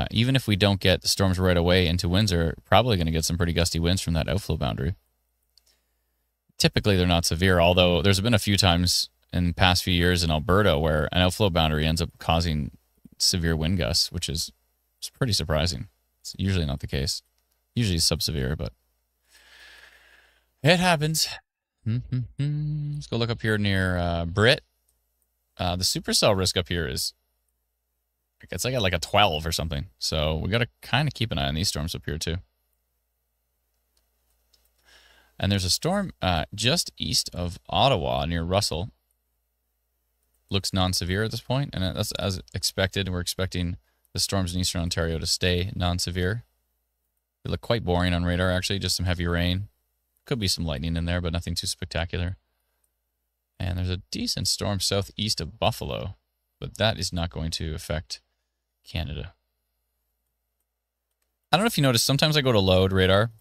even if we don't get the storms right away into Windsor, probably going to get some pretty gusty winds from that outflow boundary. Typically, they're not severe, although there's been a few times in the past few years in Alberta where an outflow boundary ends up causing severe wind gusts, which is pretty surprising. It's usually not the case. Usually sub-severe, but it happens. Let's go look up here near Britt. The supercell risk up here is, it's like a 12 or something. So we got to kind of keep an eye on these storms up here too. And there's a storm just east of Ottawa near Russell. Looks non-severe at this point, and that's as expected. We're expecting the storms in eastern Ontario to stay non-severe. They look quite boring on radar, actually, just some heavy rain. Could be some lightning in there, but nothing too spectacular. And there's a decent storm southeast of Buffalo, but that is not going to affect Canada. I don't know if you noticed, sometimes I go to load radar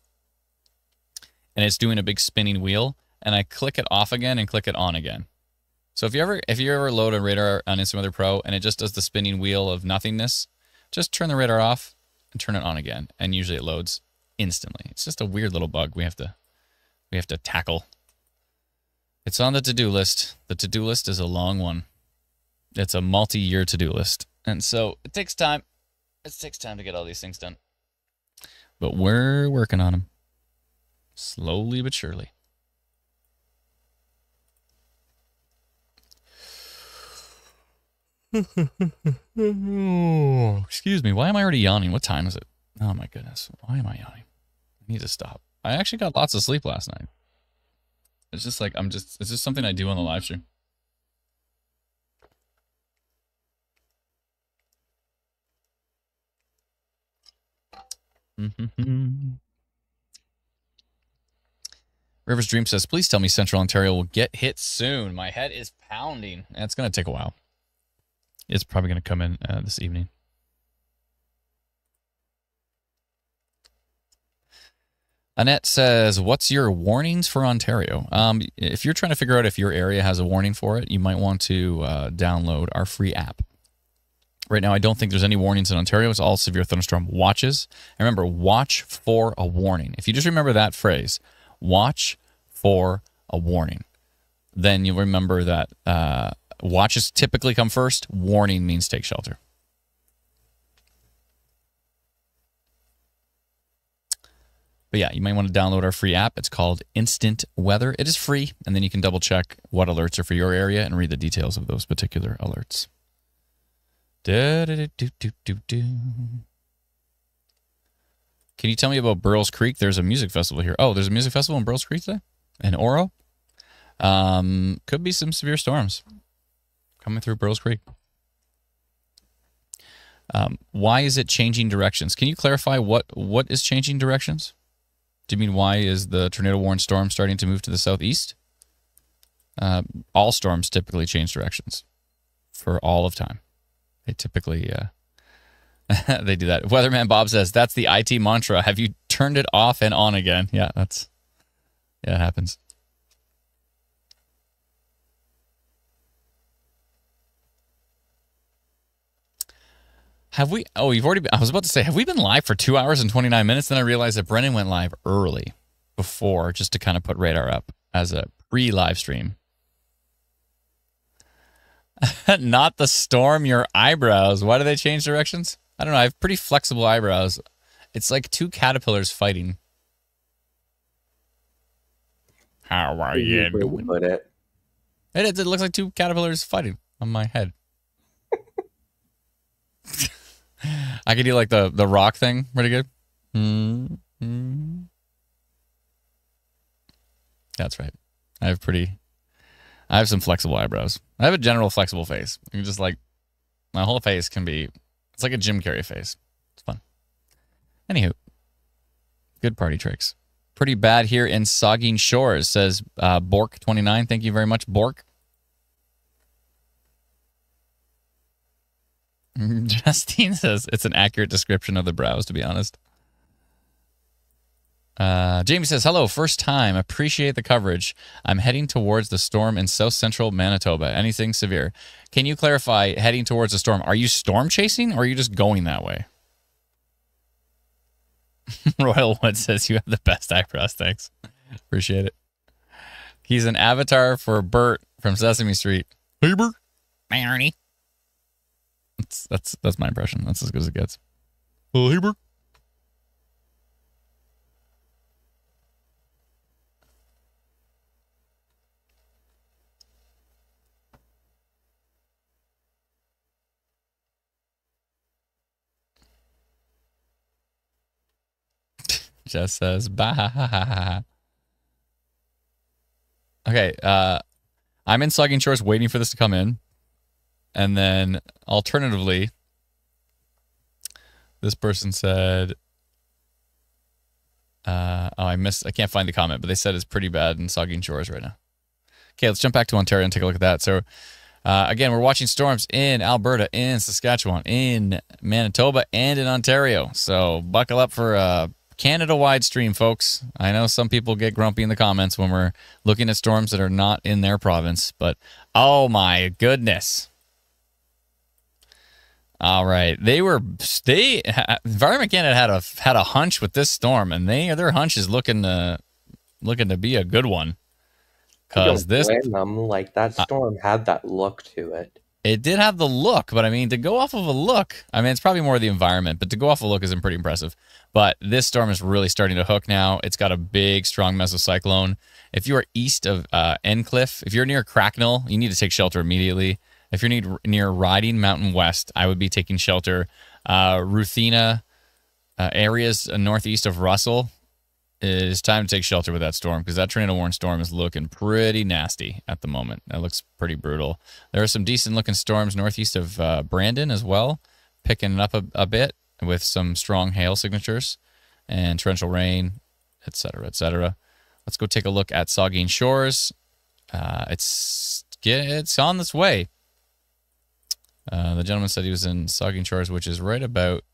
and it's doing a big spinning wheel, and I click it off again and click it on again. So if you ever load a radar on Instant Weather Pro and it just does the spinning wheel of nothingness, just turn the radar off and turn it on again, and usually it loads instantly. It's just a weird little bug we have to tackle. It's on the to-do list. The to-do list is a long one. It's a multi-year to-do list. And so it takes time. It takes time to get all these things done. But we're working on them. Slowly but surely. Excuse me. Why am I already yawning? What time is it? Oh my goodness. Why am I yawning? I need to stop. I actually got lots of sleep last night. It's just like, it's just something I do on the live stream. Rivers Dream says, please tell me Central Ontario will get hit soon. My head is pounding. It's going to take a while. It's probably going to come in this evening. Annette says, what's your warnings for Ontario? If you're trying to figure out if your area has a warning for it, you might want to download our free app. Right now, I don't think there's any warnings in Ontario. It's all severe thunderstorm watches. And remember, watch for a warning. If you just remember that phrase, watch for a warning, then you'll remember that watches typically come first. Warning means take shelter. But yeah, you might want to download our free app. It's called Instant Weather. It is free, and then you can double check what alerts are for your area and read the details of those particular alerts. Can you tell me about Burroughs Creek? There's a music festival here. Oh, there's a music festival in Burroughs Creek today? In Oro? Could be some severe storms coming through Burroughs Creek. Why is it changing directions? Can you clarify what is changing directions? Do you mean why is the tornado-warned storm starting to move to the southeast? All storms typically change directions for all of time. They typically they do that. Weatherman Bob says, that's the IT mantra. Have you turned it off and on again? Yeah, it happens. Have we? Oh, you've already been, I was about to say, have we been live for 2 hours and 29 minutes? Then I realized that Brennan went live early before just to kind of put radar up as a pre-live stream. Not the storm, your eyebrows. Why do they change directions? I don't know. I have pretty flexible eyebrows. It's like two caterpillars fighting. How are you doing? It looks like two caterpillars fighting on my head. I could do like the rock thing pretty good. That's right. I have some flexible eyebrows. I have a general flexible face. You can just like, my whole face can be, it's like a Jim Carrey face. It's fun. Anywho, good party tricks. Pretty bad here in Saugeen Shores, says Bork29. Thank you very much, Bork. Justine says it's an accurate description of the brows, to be honest. Jamie says, hello, first time. Appreciate the coverage. I'm heading towards the storm in south central Manitoba. Anything severe? Can you clarify heading towards the storm? Are you storm chasing or are you just going that way? Royal Wood says you have the best eyebrows. Thanks. Appreciate it. He's an avatar for Bert from Sesame Street. Hey, Bert. Hey, Ernie. That's my impression. That's as good as it gets. Oh, hey, Bert. Jess says, bah. Okay, I'm in Saugeen Shores waiting for this to come in. And then, alternatively, this person said, I can't find the comment, but they said it's pretty bad in Saugeen Shores right now. Okay, let's jump back to Ontario and take a look at that. So, again, we're watching storms in Alberta, in Saskatchewan, in Manitoba, and in Ontario. So, buckle up for a Canada-wide stream, folks. I know some people get grumpy in the comments when we're looking at storms that are not in their province, but oh my goodness. All right, Environment Canada had a hunch with this storm, and their hunch is looking to be a good one. I Because don't this, blame them. Like, that storm had that look to it. it did have the look, but I mean, to go off of a look, I mean, it's probably more the environment, but to go off a look isn't pretty impressive. But this storm is really starting to hook now. It's got a big, strong mesocyclone. If you are east of Encliffe, if you're near Cracknell, you need to take shelter immediately. If you're near Riding Mountain West, I would be taking shelter. Ruthena areas northeast of Russell, it is time to take shelter with that storm because that tornado warning storm is looking pretty nasty at the moment. It looks pretty brutal. There are some decent looking storms northeast of Brandon as well, picking up a bit with some strong hail signatures and torrential rain, etc., etc. Let's go take a look at Saugeen Shores. It's on this way. The gentleman said he was in Saugeen Shores, which is right about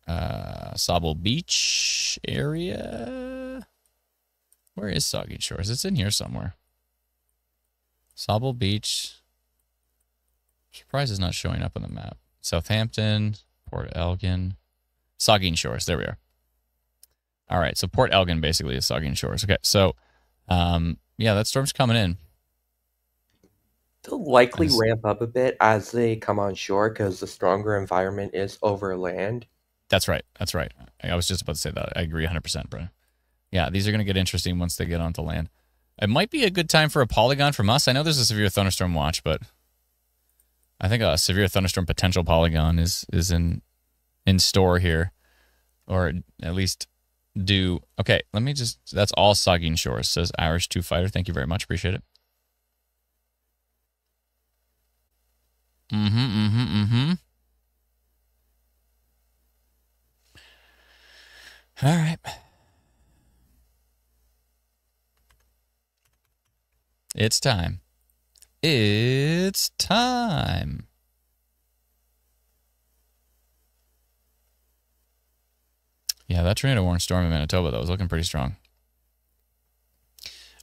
Sauble Beach area. Where is Saugeen Shores? It's in here somewhere. Sauble Beach. Surprised it's not showing up on the map. Southampton, Port Elgin, Saugeen Shores. There we are. All right, so Port Elgin basically is Saugeen Shores. Okay, so yeah, that storm's coming in. They'll likely ramp up a bit as they come on shore because the stronger environment is over land. That's right. That's right. I was just about to say that. I agree 100%, Brian. Yeah, these are going to get interesting once they get onto land. It might be a good time for a polygon from us. I know there's a severe thunderstorm watch, but I think a severe thunderstorm potential polygon is in store here, or at least do. Okay, let me just. That's all Saugeen Shores, says Irish 2 Fighter. Thank you very much. Appreciate it. All right. It's time. It's time. Yeah, that tornado warning storm in Manitoba, though, was looking pretty strong.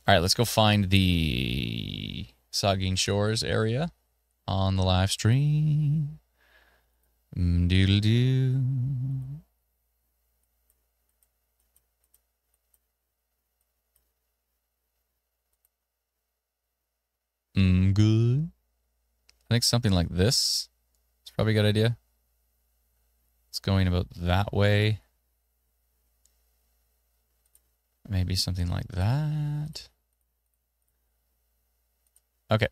All right, let's go find the Saugeen Shores area on the live stream. Doodle-doo. Good. I think something like this is probably a good idea. It's going about that way. Maybe something like that. Okay.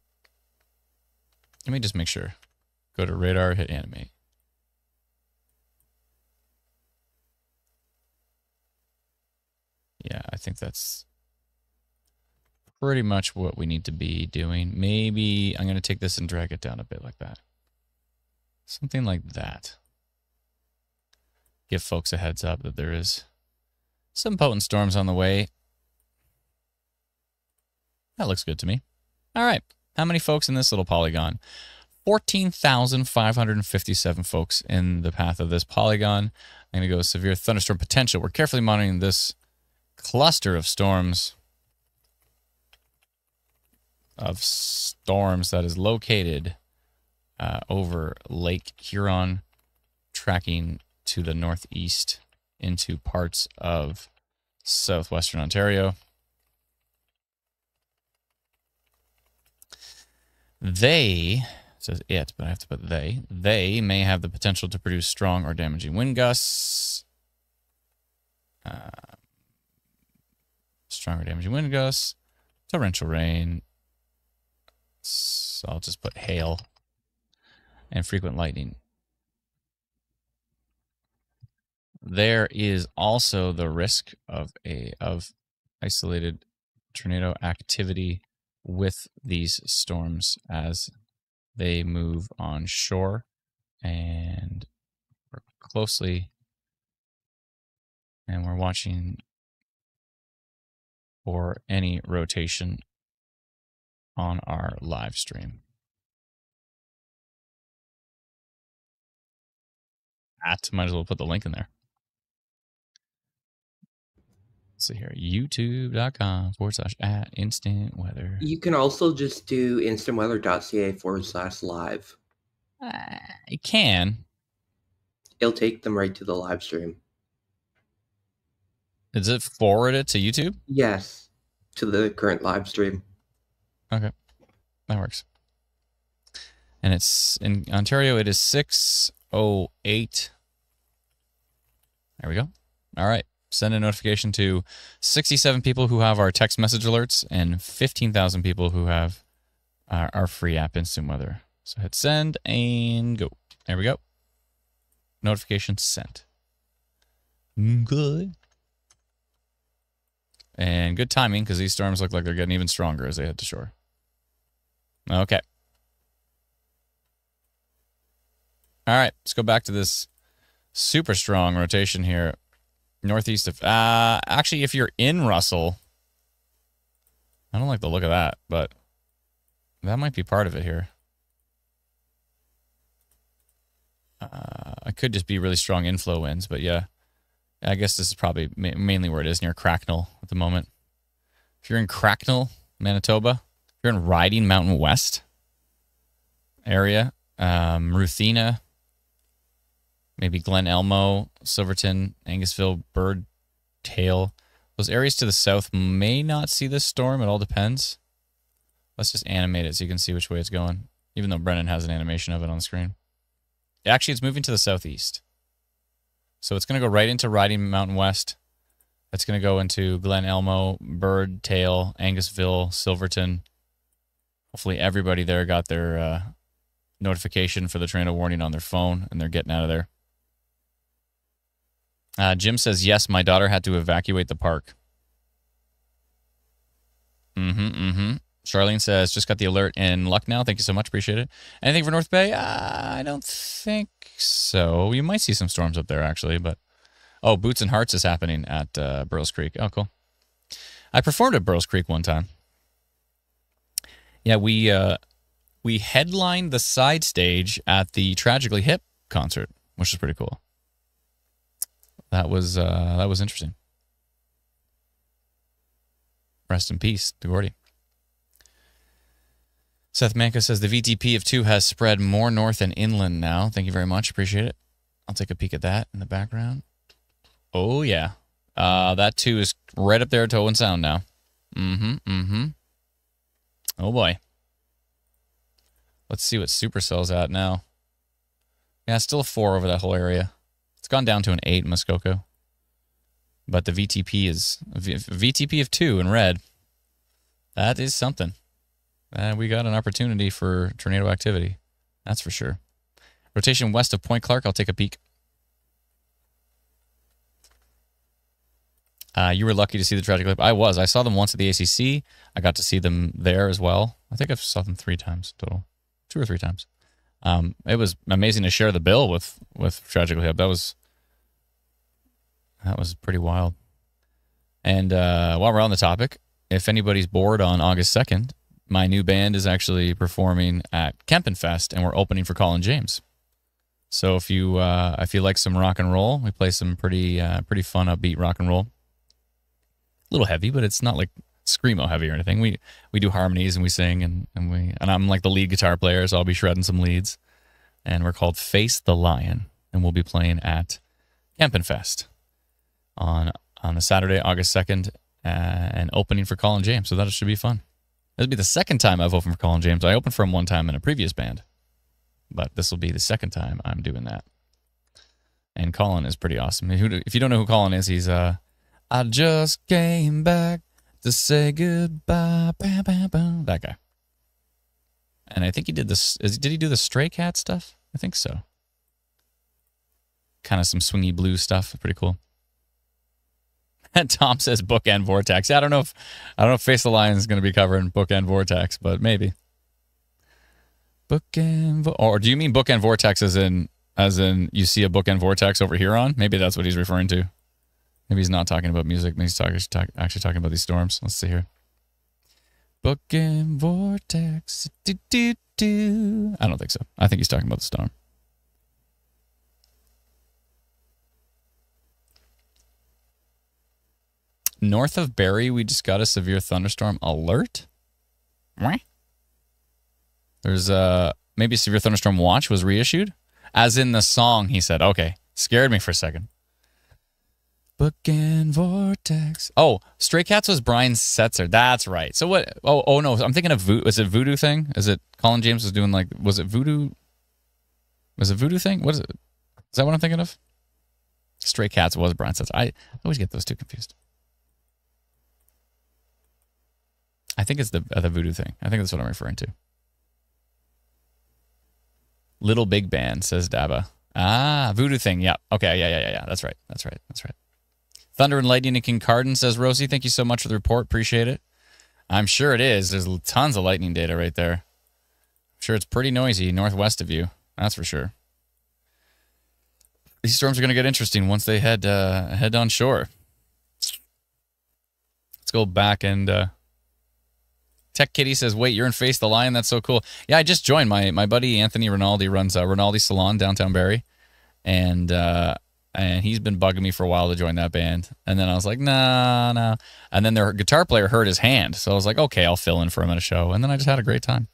Let me just make sure. Go to radar, hit animate. Yeah, I think that's pretty much what we need to be doing. Maybe I'm going to take this and drag it down a bit like that. Something like that. Give folks a heads up that there is some potent storms on the way. That looks good to me. All right. How many folks in this little polygon? 14,557 folks in the path of this polygon. I'm going to go severe thunderstorm potential. We're carefully monitoring this cluster of storms that is located over Lake Huron, tracking to the northeast into parts of southwestern Ontario. They, it says it, but I have to put they may have the potential to produce strong or damaging wind gusts. Strong or damaging wind gusts, torrential rain. So I'll just put hail and frequent lightning. There is also the risk of isolated tornado activity with these storms as they move on shore, and we're closely and we're watching for any rotation on our live stream. Might as well put the link in there. Let's see here. YouTube.com/@instant weather. You can also just do instantweather.ca/live. You can. It'll take them right to the live stream. Does it forward it to YouTube? Yes, to the current live stream. Okay, that works. And it's in Ontario. It is 6:08. There we go. All right. Send a notification to 67 people who have our text message alerts and 15,000 people who have our free app, Instant Weather. So hit send and go. There we go. Notification sent. Good. And good timing because these storms look like they're getting even stronger as they head to shore. Okay. All right. Let's go back to this super strong rotation here. Northeast of... actually, if you're in Russell... I don't like the look of that, but that might be part of it here. It could just be really strong inflow winds, but yeah. I guess this is probably mainly where it is, near Cracknell at the moment. If you're in Cracknell, Manitoba, if you're in Riding Mountain West area, Ruthena, maybe Glen Elmo, Silverton, Angusville, Bird Tail. Those areas to the south may not see this storm. It all depends. Let's just animate it so you can see which way it's going, even though Brennan has an animation of it on the screen. Actually, it's moving to the southeast. So it's going to go right into Riding Mountain West. It's going to go into Glen Elmo, Bird Tail, Angusville, Silverton. Hopefully everybody there got their notification for the tornado warning on their phone, and they're getting out of there. Jim says, yes, my daughter had to evacuate the park. Charlene says, just got the alert in Lucknow. Thank you so much. Appreciate it. Anything for North Bay? I don't think so. You might see some storms up there, actually. But oh, Boots and Hearts is happening at Burroughs Creek. Oh, cool. I performed at Burroughs Creek one time. Yeah, we headlined the side stage at the Tragically Hip concert, which is pretty cool. That was interesting. Rest in peace to Gordy. Seth Manka says the VTP of 2 has spread more north and inland now. Thank you very much. Appreciate it. I'll take a peek at that in the background. Oh, yeah. That 2 is right up there at Owen Sound now. Oh, boy. Let's see what Supercell's at now. Yeah, it's still a 4 over that whole area. It's gone down to an 8 in Muskoka. But the VTP is... VTP of 2 in red. That is something. We got an opportunity for tornado activity. That's for sure. Rotation west of Point Clark. I'll take a peek. You were lucky to see the tragic clip. I was. I saw them once at the ACC. I got to see them there as well. I think I saw them 3 times total. 2 or 3 times. It was amazing to share the bill with Tragically Hip. That was pretty wild. And while we're on the topic, if anybody's bored on August 2nd, my new band is actually performing at Kempenfest, and we're opening for Colin James. So if you like some rock and roll, we play some pretty fun, upbeat rock and roll. A little heavy, but it's not like screamo heavy or anything. We do harmonies and we sing, and I'm like the lead guitar player, so I'll be shredding some leads. And we're called Face the Lion, and we'll be playing at Kempenfest on the Saturday, August 2nd, and opening for Colin James. So that should be fun. This will be the second time I've opened for Colin James. I opened for him one time in a previous band, but this will be the second time I'm doing that. And Colin is pretty awesome. If you don't know who Colin is, he's I just came back to say goodbye. Bam, bam, bam. That guy. And I think he did this. Did he do the Stray Cat stuff? I think so. Kind of some swingy blues stuff. Pretty cool. And Tom says Bookend Vortex. Yeah, I don't know if Face the Lion is going to be covering Bookend Vortex, but maybe. Or do you mean Bookend Vortex as in you see a Bookend Vortex over here on? Maybe that's what he's referring to. Maybe he's not talking about music. Maybe he's actually talking about these storms. Let's see here. Booking vortex. Do, do, do. I don't think so. I think he's talking about the storm. North of Barrie, we just got a severe thunderstorm alert. There's maybe a severe thunderstorm watch was reissued, as in the song. He said, "Okay, scared me for a second." Booking vortex. Oh, Stray Cats was Brian Setzer. That's right. So what? Oh no, I'm thinking of Voodoo. Is it Voodoo thing? Is it Colin James was doing like? Was it Voodoo? Was it Voodoo thing? What is it? Is that what I'm thinking of? Stray Cats was Brian Setzer. I always get those two confused. I think it's the Voodoo thing. I think that's what I'm referring to. Little Big Band, says Daba. Ah, Voodoo thing. Yeah. Okay. Yeah. That's right. Thunder and Lightning in Kincardine, says Rosie. Thank you so much for the report. Appreciate it. I'm sure it is. There's tons of lightning data right there. I'm sure it's pretty noisy northwest of you. That's for sure. These storms are going to get interesting once they head on shore. Let's go back and... Tech Kitty says, wait, you're in Face the Lion? That's so cool. Yeah, I just joined. My buddy Anthony Rinaldi runs Rinaldi Salon downtown Barrie. And he's been bugging me for a while to join that band. And then I was like, nah. And then their guitar player hurt his hand. So I was like, okay, I'll fill in for him at a show. And then I just had a great time.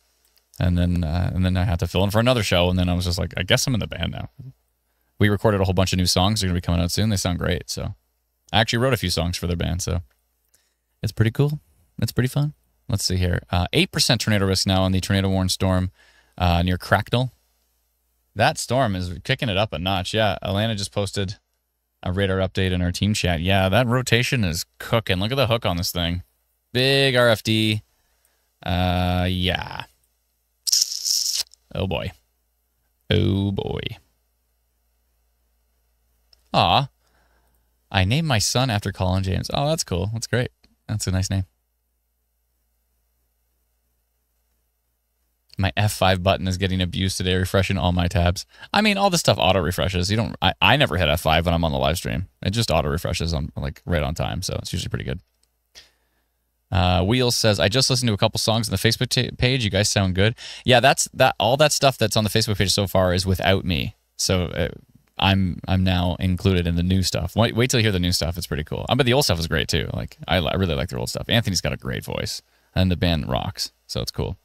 And then I had to fill in for another show. And then I was just like, I guess I'm in the band now. We recorded a whole bunch of new songs. They're going to be coming out soon. They sound great. So I actually wrote a few songs for their band. So it's pretty cool. It's pretty fun. Let's see here. 8% tornado risk now on the tornado-warned storm near Cracknell. That storm is kicking it up a notch. Yeah, Alana just posted a radar update in our team chat. Yeah, that rotation is cooking. Look at the hook on this thing. Big RFD. Yeah. Oh, boy. Aw. I named my son after Colin James. Oh, that's cool. That's great. That's a nice name. My F5 button is getting abused today, refreshing all my tabs. I mean, all this stuff auto refreshes. I never hit F5 when I'm on the live stream. It just auto refreshes on right on time, so it's usually pretty good. Wheels says, I just listened to a couple songs on the Facebook page. You guys sound good. Yeah, all that stuff that's on the Facebook page so far is without me. So I'm now included in the new stuff. Wait till you hear the new stuff. It's pretty cool. But the old stuff is great too. I really like their old stuff. Anthony's got a great voice, and the band rocks, so it's cool.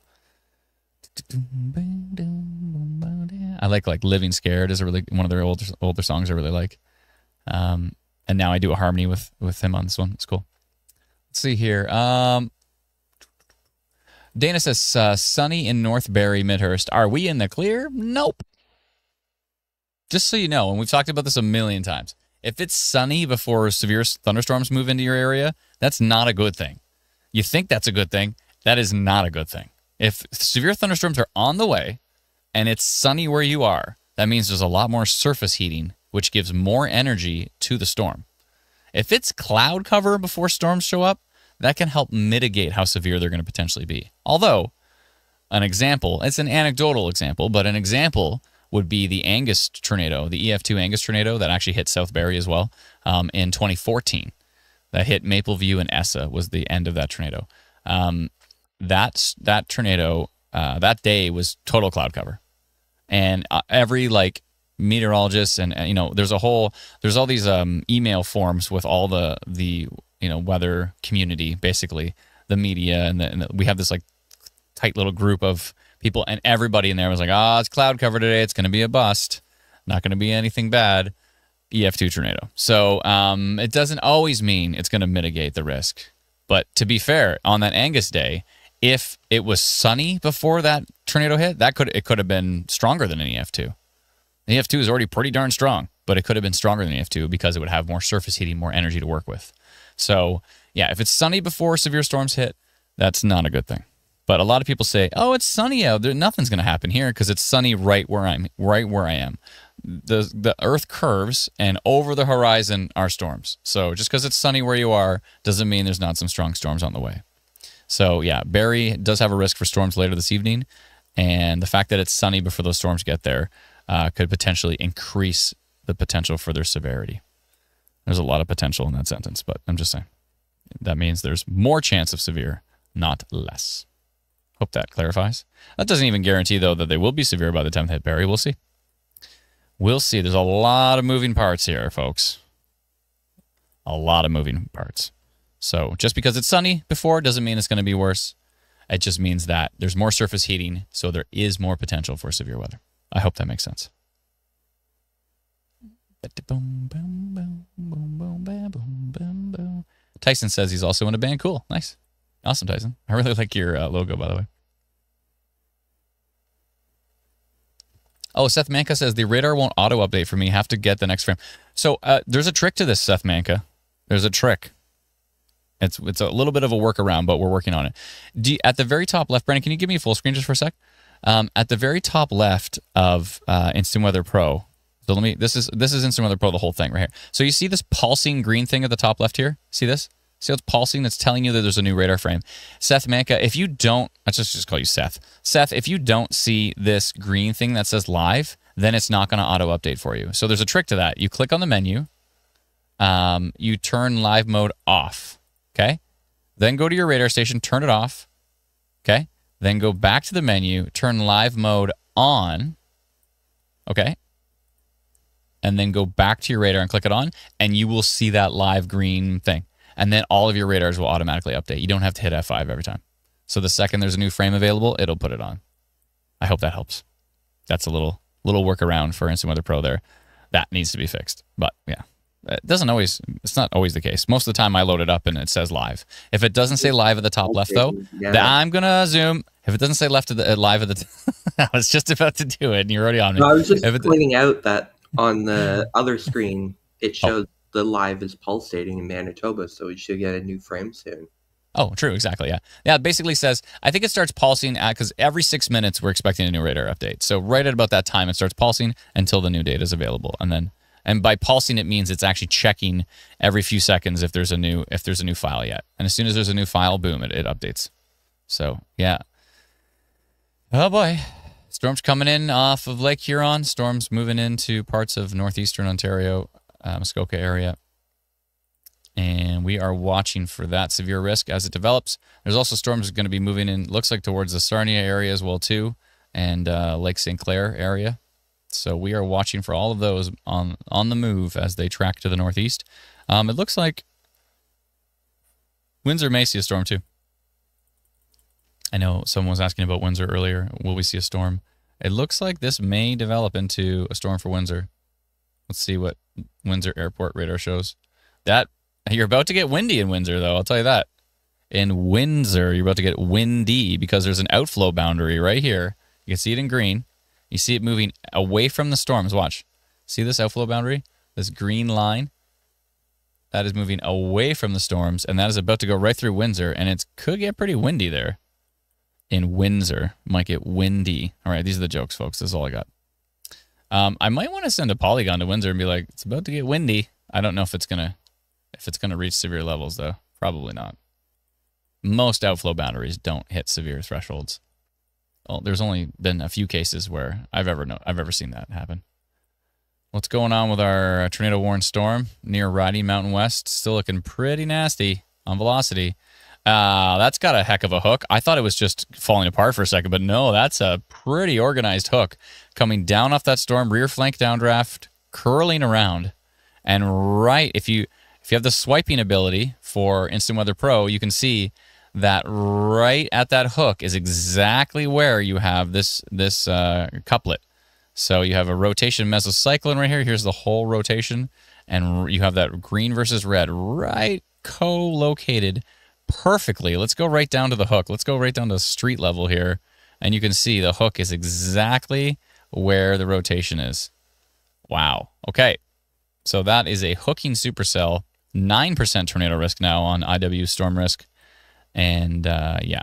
I like Living Scared is one of their older songs I really like. And now I do a harmony with him on this one. It's cool. Let's see here. Dana says, sunny in North Barrie, Midhurst. Are we in the clear? Nope. Just so you know, and we've talked about this a million times, if it's sunny before severe thunderstorms move into your area, that's not a good thing. You think that's a good thing. That is not a good thing. If severe thunderstorms are on the way and it's sunny where you are, that means there's a lot more surface heating, which gives more energy to the storm. If it's cloud cover before storms show up, that can help mitigate how severe they're going to potentially be. Although, an example, it's an anecdotal example, but an example would be the Angus tornado, the EF2 Angus tornado that actually hit South Barrie as well in 2014. That hit Mapleview and Essa was the end of that tornado. That tornado that day was total cloud cover, and every meteorologist and there's all these email forms with all the weather community, basically the media, and we have this tight little group of people, and everybody in there was like, it's cloud cover today, it's going to be a bust, not going to be anything bad. EF2 tornado. So it doesn't always mean it's going to mitigate the risk, but to be fair, on that Angus day, if it was sunny before that tornado hit, it could have been stronger than an EF2. The EF2 is already pretty darn strong, but it could have been stronger than EF2 because it would have more surface heating, more energy to work with. So, yeah, if it's sunny before severe storms hit, that's not a good thing. But a lot of people say, "Oh, it's sunny out there. Nothing's going to happen here because it's sunny right where I am." The Earth curves, and over the horizon are storms. So just because it's sunny where you are doesn't mean there's not some strong storms on the way. So, yeah, Barrie does have a risk for storms later this evening, and the fact that it's sunny before those storms get there could potentially increase the potential for their severity. There's a lot of potential in that sentence, but I'm just saying. That means there's more chance of severe not less. Hope that clarifies. That doesn't even guarantee, though, that they will be severe by the time they hit Barrie. We'll see. We'll see. There's a lot of moving parts here, folks. A lot of moving parts. So just because it's sunny before doesn't mean it's going to be worse. It just means that there's more surface heating, so there is more potential for severe weather. I hope that makes sense. Tyson says he's also in a band. Cool. Nice. Awesome, Tyson. I really like your logo, by the way. Oh, Seth Manka says the radar won't auto-update for me. Have to get the next frame. So there's a trick to this, Seth Manka. There's a trick. It's a little bit of a workaround, but we're working on it. At the very top left, Brandon, can you give me a full screen just for a sec? At the very top left of Instant Weather Pro, so this is Instant Weather Pro, the whole thing right here. So you see this pulsing green thing at the top left here? See this? See how it's pulsing? That's telling you that there's a new radar frame. Seth Manka, if you don't, let's just call you Seth. Seth, if you don't see this green thing that says live, then it's not going to auto-update for you. So there's a trick to that. You click on the menu. You turn live mode off. Okay? Then go to your radar station, turn it off. Okay? Then go back to the menu, turn live mode on. Okay? And then go back to your radar and click it on, and you will see that live green thing. And then all of your radars will automatically update. You don't have to hit F5 every time. So the second there's a new frame available, it'll put it on. I hope that helps. That's a little workaround for Instant Weather Pro there. That needs to be fixed. But yeah. It's not always the case. Most of the time I load it up and it says live. If it doesn't say live at the top left, though, I'm going to zoom. If it doesn't say live at the I was just about to do it and you're already on me. No, I was just pointing out that on the other screen, it shows the live is pulsating in Manitoba, so we should get a new frame soon. Oh, true. Exactly. Yeah. Yeah. It basically says, I think it starts pulsing because every 6 minutes we're expecting a new radar update. So right at about that time, it starts pulsing until the new data is available. And by pulsing, it means it's actually checking every few seconds if there's a new file yet. And as soon as there's a new file, boom, it updates. So yeah. Oh boy, storms coming in off of Lake Huron. Storms moving into parts of northeastern Ontario, Muskoka area. And we are watching for that severe risk as it develops. There's also storms going to be moving in, looks like towards the Sarnia area as well too, and Lake St. Clair area. So we are watching for all of those on the move as they track to the northeast. It looks like Windsor may see a storm too. I know someone was asking about Windsor earlier. Will we see a storm? It looks like this may develop into a storm for Windsor. Let's see what Windsor Airport radar shows. That you're about to get windy in Windsor, though. I'll tell you that. In Windsor, you're about to get windy because there's an outflow boundary right here. You can see it in green. You see it moving away from the storms. Watch. See this outflow boundary? This green line? That is moving away from the storms, and that is about to go right through Windsor, and it could get pretty windy there. In Windsor. Might get windy. All right, these are the jokes, folks. This is all I got. I might want to send a polygon to Windsor and be like, it's about to get windy. I don't know if it's gonna reach severe levels, though. Probably not. Most outflow boundaries don't hit severe thresholds. Well, there's only been a few cases where I've ever seen that happen. What's going on with our tornado-warned storm near Riding Mountain West? Still looking pretty nasty on velocity. That's got a heck of a hook. I thought it was just falling apart for a second, but no, that's a pretty organized hook coming down off that storm, rear flank downdraft, curling around, and right if you have the swiping ability for Instant Weather Pro, you can see that right at that hook is exactly where you have this couplet. So you have a rotation mesocyclone right here. Here's the whole rotation, and you have that green versus red right co-located perfectly. Let's go right down to the hook. Let's go right down to street level here, and you can see the hook is exactly where the rotation is. Wow. Okay. So that is a hooking supercell. 9% tornado risk now on IW storm risk. And yeah,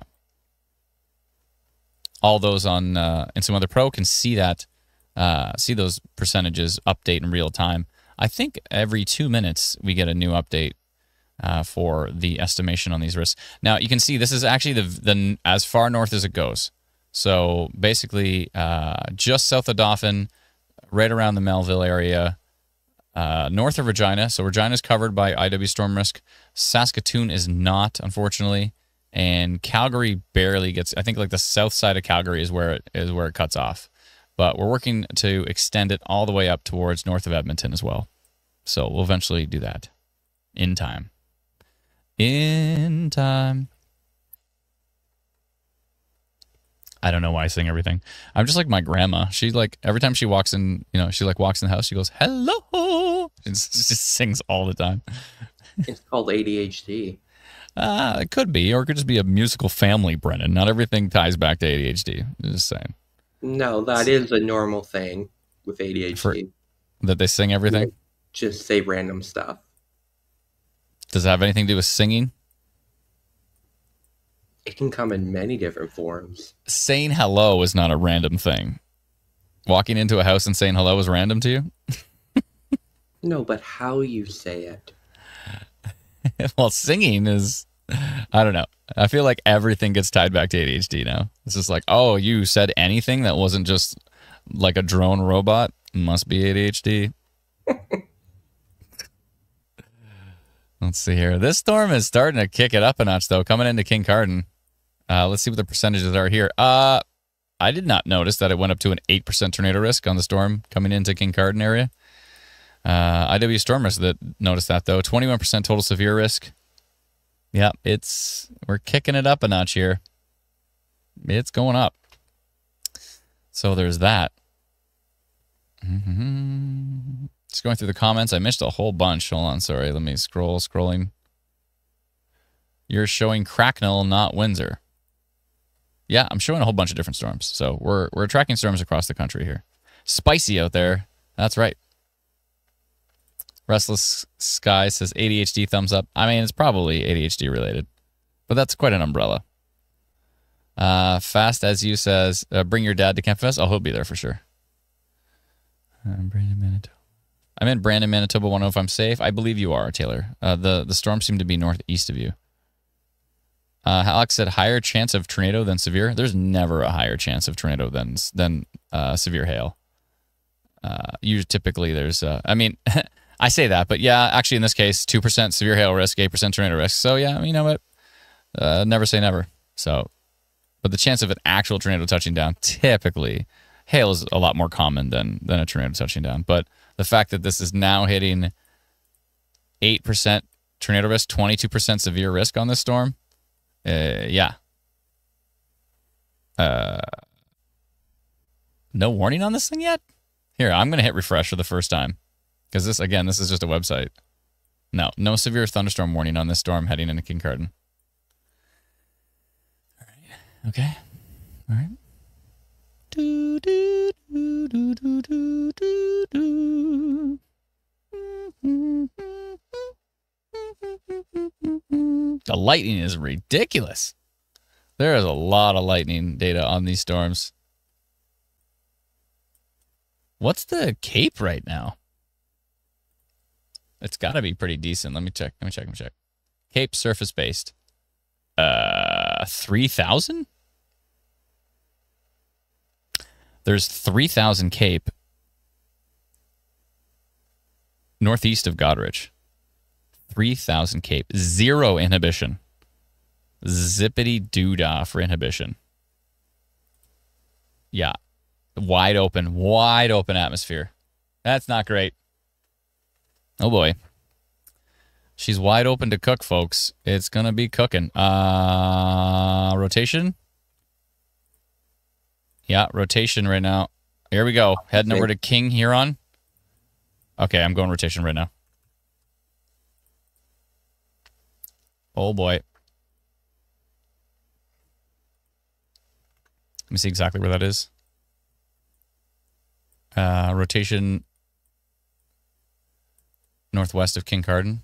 all those on Instant Weather Pro can see that, see those percentages update in real time. I think every 2 minutes we get a new update for the estimation on these risks. Now you can see this is actually the as far north as it goes. So basically, just south of Dauphin, right around the Melville area, north of Regina. So Regina is covered by IW storm risk. Saskatoon is not, unfortunately. and Calgary barely gets. I think like the south side of Calgary is where it cuts off, but we're working to extend it all the way up towards north of Edmonton as well. So we'll eventually do that in time. In time. I don't know why I sing everything. I'm just like my grandma. She like every time she walks in, she like walks in the house, she goes, "Hello." She just sings all the time. It's called ADHD. It could be, or it could just be a musical family, Brennan. Not everything ties back to ADHD. Just saying. No, that is a normal thing with ADHD. That they sing everything? Just say random stuff. Does it have anything to do with singing? It can come in many different forms. Saying hello is not a random thing. Walking into a house and saying hello is random to you? No, but how you say it. Well, singing is, I don't know. I feel like everything gets tied back to ADHD now. It's just like, oh, you said anything that wasn't just like a drone robot? Must be ADHD. Let's see here. This storm is starting to kick it up a notch, though, coming into Kincardine. Let's see what the percentages are here. I did not notice that it went up to an 8% tornado risk on the storm coming into Kincardine area. IW Storm Risk that noticed that, though. 21% total severe risk. Yeah, we're kicking it up a notch here. It's going up. So there's that. Just going through the comments. I missed a whole bunch. Hold on, sorry. Let me scrolling. You're showing Cracknell, not Windsor. Yeah, I'm showing a whole bunch of different storms. So we're tracking storms across the country here. Spicy out there. That's right. Restless Sky says ADHD thumbs up. I mean, it's probably ADHD related, but that's quite an umbrella. Fast as you says, bring your dad to Camp Fest. Oh, he'll be there for sure. Brandon, Manitoba. I'm in Brandon, Manitoba. Want to know if I'm safe? I believe you are, Taylor. The storms seem to be northeast of you. Alex said higher chance of tornado than severe. There's never a higher chance of tornado than severe hail. Usually, typically, there's. I mean, I say that, but yeah, actually, in this case, 2% severe hail risk, 8% tornado risk. So yeah, you know what? Never say never. So, but the chance of an actual tornado touching down, typically, hail is a lot more common than a tornado touching down. But the fact that this is now hitting 8% tornado risk, 22% severe risk on this storm, yeah. No warning on this thing yet? Here, I'm going to hit refresh for the first time. Because this is just a website. No severe thunderstorm warning on this storm heading into Kincardine. All right. Okay. All right. Do, do, do, do, do, do, do, do. The lightning is ridiculous. There is a lot of lightning data on these storms. What's the Cape right now? It's got to be pretty decent. Let me check. Cape surface based. 3,000? There's 3,000 Cape northeast of Goderich. 3,000 Cape. 0 inhibition. Zippity doodah for inhibition. Yeah. Wide open atmosphere. That's not great. Oh boy. She's wide open to cook, folks. It's going to be cooking. Rotation? Yeah, rotation right now. Here we go. Heading over to King Huron. Okay, I'm going rotation right now. Oh boy. Let me see exactly where that is. Rotation northwest of Kincardine.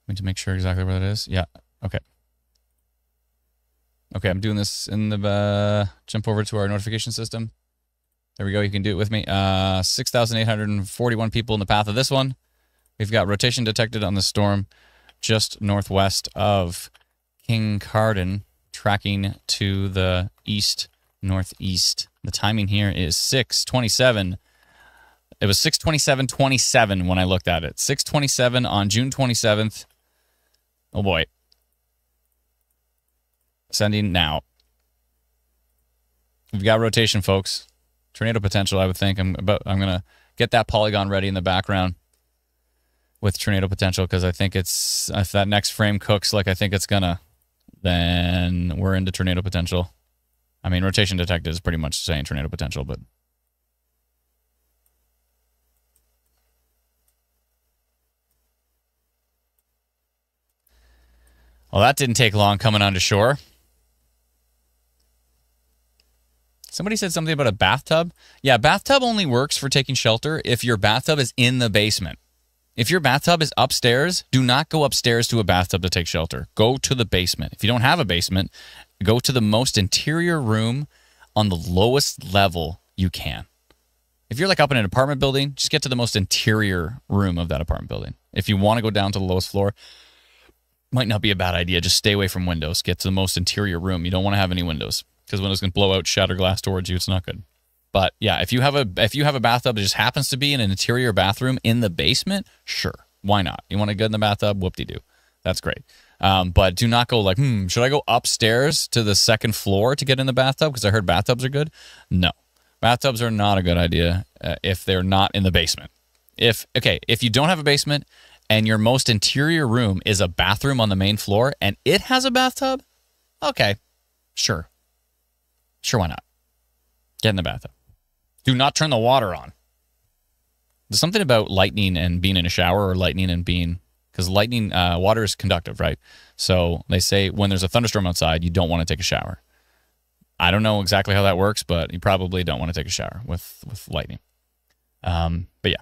I need to make sure exactly where that is. Yeah. Okay. Okay, I'm doing this in the jump over to our notification system. There we go. You can do it with me. 6,841 people in the path of this one. We've got rotation detected on the storm just northwest of Kincardine, tracking to the east, northeast. The timing here is 6:27. It was 6/27/27 when I looked at it. 6/27 on June 27th. Oh boy. Sending now. We've got rotation, folks. Tornado potential, I would think. I'm going to get that polygon ready in the background with tornado potential, because I think it's, if that next frame cooks like I think it's going to, then we're into tornado potential. I mean, rotation detected is pretty much saying tornado potential, but... Well, that didn't take long coming onto shore. Somebody said something about a bathtub. Yeah, bathtub only works for taking shelter if your bathtub is in the basement. If your bathtub is upstairs, do not go upstairs to a bathtub to take shelter. Go to the basement. If you don't have a basement, go to the most interior room on the lowest level you can. If you're like up in an apartment building, just get to the most interior room of that apartment building. If you want to go down to the lowest floor, might not be a bad idea. Just stay away from windows. Get to the most interior room. You don't want to have any windows, because windows can blow out, shatter glass towards you. It's not good. But yeah, if you have a bathtub that just happens to be in an interior bathroom in the basement, sure, why not? You want to get in the bathtub? Whoop-de-doo. That's great. But do not go like, should I go upstairs to the second floor to get in the bathtub because I heard bathtubs are good? No, bathtubs are not a good idea if they're not in the basement. If you don't have a basement and your most interior room is a bathroom on the main floor and it has a bathtub, okay, sure, why not? Get in the bathtub. Do not turn the water on. There's something about lightning and being in a shower, or lightning and being, because lightning, water is conductive, right? So they say when there's a thunderstorm outside, you don't want to take a shower. I don't know exactly how that works, but you probably don't want to take a shower with lightning. But yeah.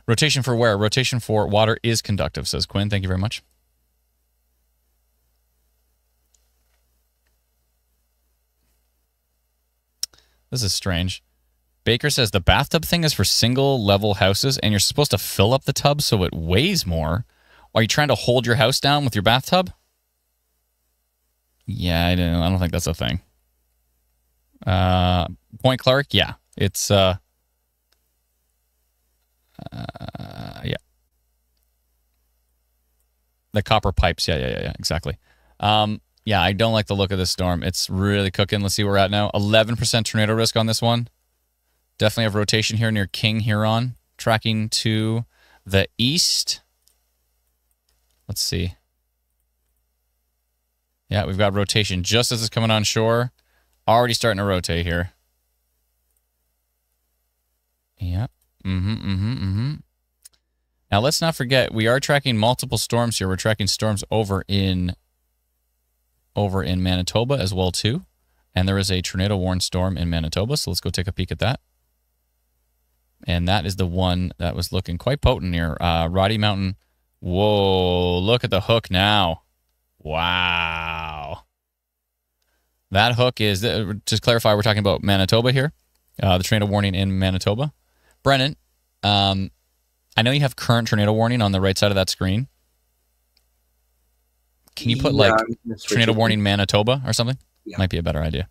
Rotation for where? Rotation for water is conductive, says Quinn. Thank you very much. This is strange. Baker says the bathtub thing is for single level houses and you're supposed to fill up the tub so it weighs more. Are you trying to hold your house down with your bathtub? Yeah, I don't think that's a thing. Point Clark, yeah. It's yeah. The copper pipes, yeah, exactly. Yeah, I don't like the look of this storm. It's really cooking. Let's see where we're at now. 11% tornado risk on this one. Definitely have rotation here near King Huron. Tracking to the east. Let's see. Yeah, we've got rotation just as it's coming on shore. Already starting to rotate here. Yeah. Now, let's not forget, we are tracking multiple storms here. We're tracking storms over in Manitoba as well, too. And there is a tornado-warned storm in Manitoba, so let's go take a peek at that. And that is the one that was looking quite potent near Roddy Mountain. Whoa, look at the hook now. Wow. That hook is, just clarify, we're talking about Manitoba here. The tornado warning in Manitoba. Brennan, I know you have current tornado warning on the right side of that screen. Can you put tornado warning Manitoba or something? Yeah. Might be a better idea.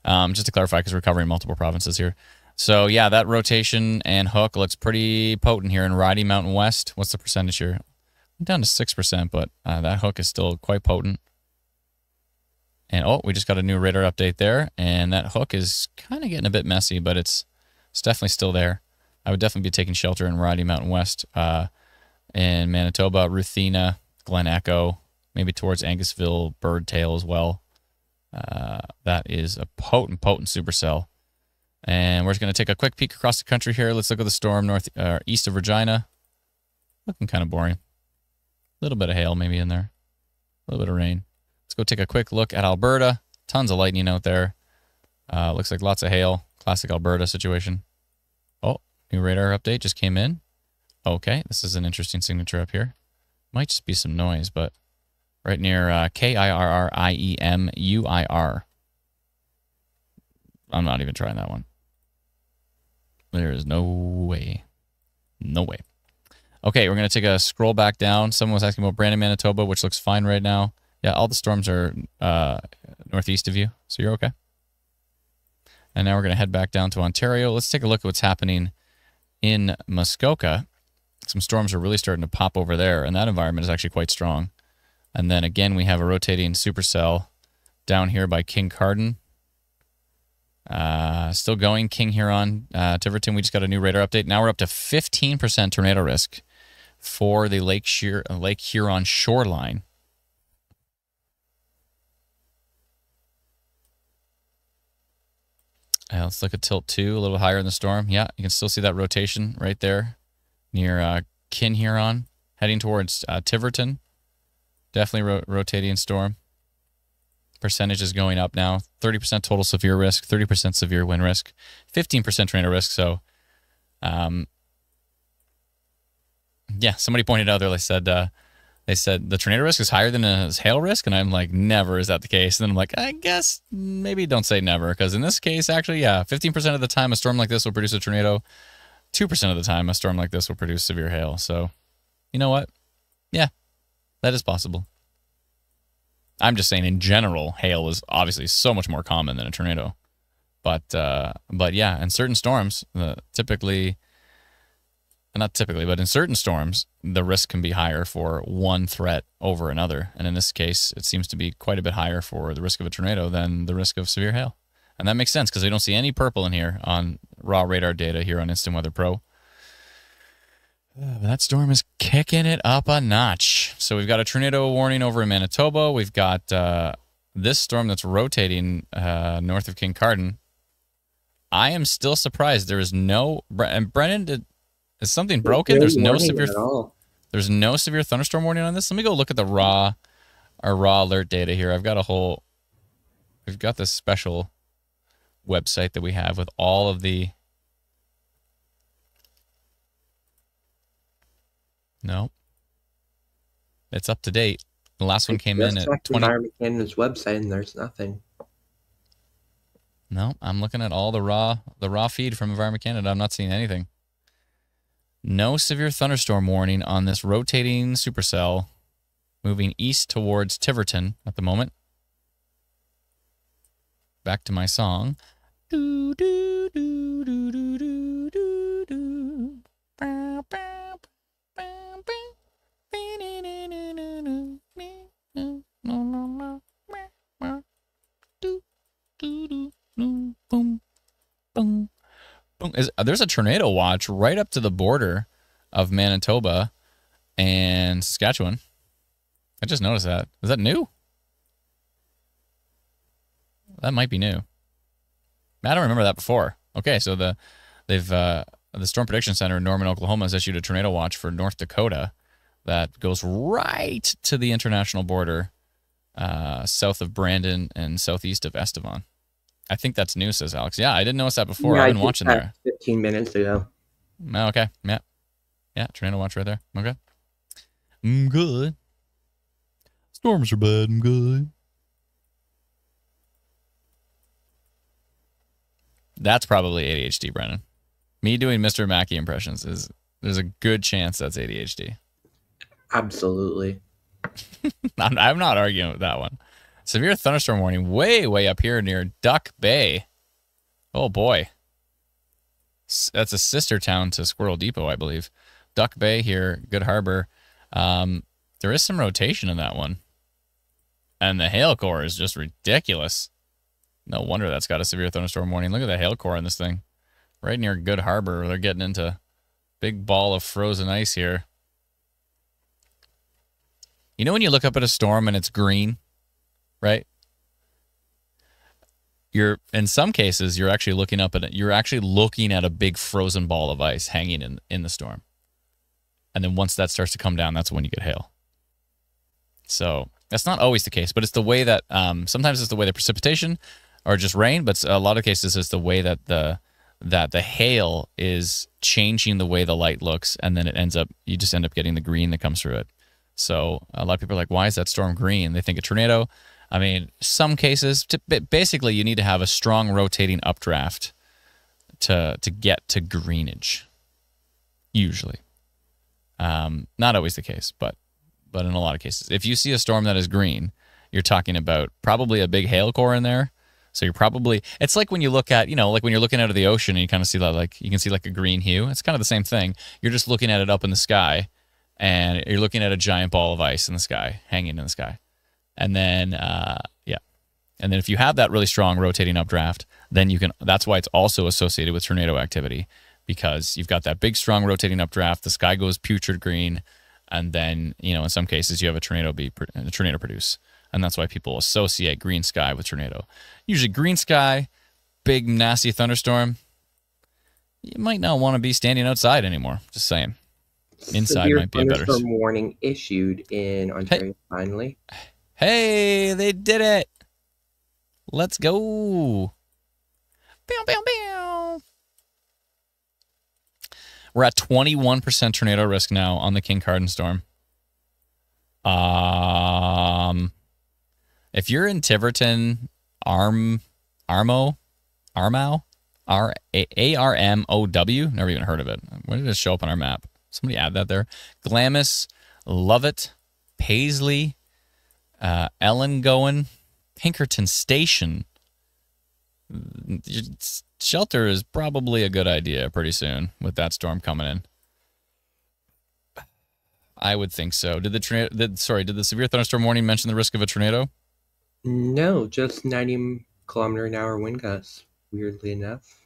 Just to clarify, because we're covering multiple provinces here. So yeah, that rotation and hook looks pretty potent here in Roddy Mountain West. What's the percentage here? I'm down to 6%, but that hook is still quite potent. And oh, we just got a new radar update there, and that hook is kind of getting a bit messy, but it's definitely still there. I would definitely be taking shelter in Roddy Mountain West, in Manitoba, Ruthena, Glen Echo, maybe towards Angusville, Birdtail as well. That is a potent supercell. And we're just going to take a quick peek across the country here. Let's look at the storm east of Regina. Looking kind of boring. A little bit of hail maybe in there. A little bit of rain. Let's go take a quick look at Alberta. Tons of lightning out there. Looks like lots of hail. Classic Alberta situation. Oh, new radar update just came in. Okay, this is an interesting signature up here. Might just be some noise, but right near Kirriemuir. I'm not even trying that one. There is no way. No way. Okay, we're going to take a scroll back down. Someone was asking about Brandon, Manitoba, which looks fine right now. Yeah, all the storms are northeast of you, as So you're okay. And now we're going to head back down to Ontario. Let's take a look at what's happening in Muskoka. Some storms are really starting to pop over there, and that environment is actually quite strong. And then again, we have a rotating supercell down here by King Carden. Still going, King Huron, Tiverton. We just got a new radar update. Now we're up to 15% tornado risk for the Lake Huron shoreline. Let's look at tilt 2, a little higher in the storm. Yeah, you can still see that rotation right there near King Huron, heading towards Tiverton. Definitely rotating storm. Percentage is going up now. 30% total severe risk, 30% severe wind risk, 15% tornado risk. So, yeah, somebody pointed out there, they said the tornado risk is higher than a hail risk, and I'm like, never is that the case. And then I'm like, I guess maybe don't say never, because in this case, actually, yeah, 15% of the time a storm like this will produce a tornado. 2% of the time a storm like this will produce severe hail. So, you know what? Yeah, that is possible. I'm just saying, in general, hail is obviously so much more common than a tornado. But yeah, in certain storms, not typically, but in certain storms, the risk can be higher for one threat over another. And in this case, it seems to be quite a bit higher for the risk of a tornado than the risk of severe hail. And that makes sense because we don't see any purple in here on raw radar data here on Instant Weather Pro. That storm is kicking it up a notch. So we've got a tornado warning over in Manitoba. We've got this storm that's rotating north of King Carden. I am still surprised there is no. And Brennan, is something broken? There's no severe. There's no severe thunderstorm warning on this. Let me go look at our raw alert data here. I've got a whole. We've got this special website that we have with all of the. No, it's up to date. The last one came in at 20. Environment Canada's website, and there's nothing. No, I'm looking at all the raw feed from Environment Canada. I'm not seeing anything. No severe thunderstorm warning on this rotating supercell moving east towards Tiverton at the moment. Back to my song. Do, do, do, do, do, do, do, do. Bow, bow, bow, bow. Boom, boom. There's a tornado watch right up to the border of Manitoba and Saskatchewan. I just noticed that. Is that new? That might be new. I don't remember that before. Okay, so the Storm Prediction Center in Norman, Oklahoma has issued a tornado watch for North Dakota that goes right to the international border south of Brandon and southeast of Estevan. I think that's new, says Alex. Yeah, I didn't notice that before. Yeah, I've been watching there. 15 minutes ago. Okay, yeah. Yeah, tornado watch right there. Okay. I'm good. Storms are bad. I'm good. That's probably ADHD, Brennan. Me doing Mr. Mackey impressions there's a good chance that's ADHD. Absolutely. I'm not arguing with that one. Severe thunderstorm warning way up here near Duck Bay. Oh boy. That's a sister town to Squirrel Depot, I believe. Duck Bay here, Good Harbor. There is some rotation in that one. And the hail core is just ridiculous. No wonder that's got a severe thunderstorm warning. Look at the hail core on this thing. Right near Good Harbor. They're getting into big ball of frozen ice here. You know when you look up at a storm and it's green, right? In some cases you're actually looking up at it. You're actually looking at a big frozen ball of ice hanging in the storm. And then once that starts to come down, that's when you get hail. So that's not always the case, but it's the way that sometimes it's the way the precipitation or just rain, but a lot of cases it's the way that the hail is changing the way the light looks, and then you just end up getting the green that comes through it. So a lot of people are like, why is that storm green? They think a tornado. I mean, some cases, basically you need to have a strong rotating updraft to get to greenage, usually. Not always the case, but in a lot of cases. If you see a storm that is green, you're talking about probably a big hail core in there. So you're probably, it's like when you look at, like when you're looking out of the ocean and you kind of see that, like, you can see like a green hue. It's kind of the same thing. You're just looking at it up in the sky, and you're looking at a giant ball of ice in the sky, hanging in the sky. And then, yeah. And then if you have that really strong rotating updraft, then you can, that's why it's also associated with tornado activity, because you've got that big, strong rotating updraft, the sky goes putrid green, and then, in some cases you have a tornado produce. And that's why people associate green sky with tornado. Usually green sky, big, nasty thunderstorm, you might not want to be standing outside anymore. Just saying. Inside Severe might be a better. thunderstorm warning issued in Ontario, finally. Hey, they did it. Let's go. Bow, bow, bow. We're at 21% tornado risk now on the King Cardin storm. If you're in Tiverton, Armow, ARMOW, never even heard of it. Where did it show up on our map? Somebody add that there. Glamis, Lovett, Paisley, Ellengowan, Pinkerton Station. Shelter is probably a good idea pretty soon with that storm coming in. I would think so. Did the severe thunderstorm warning mention the risk of a tornado? No, just 90-kilometer-an-hour wind gusts, weirdly enough.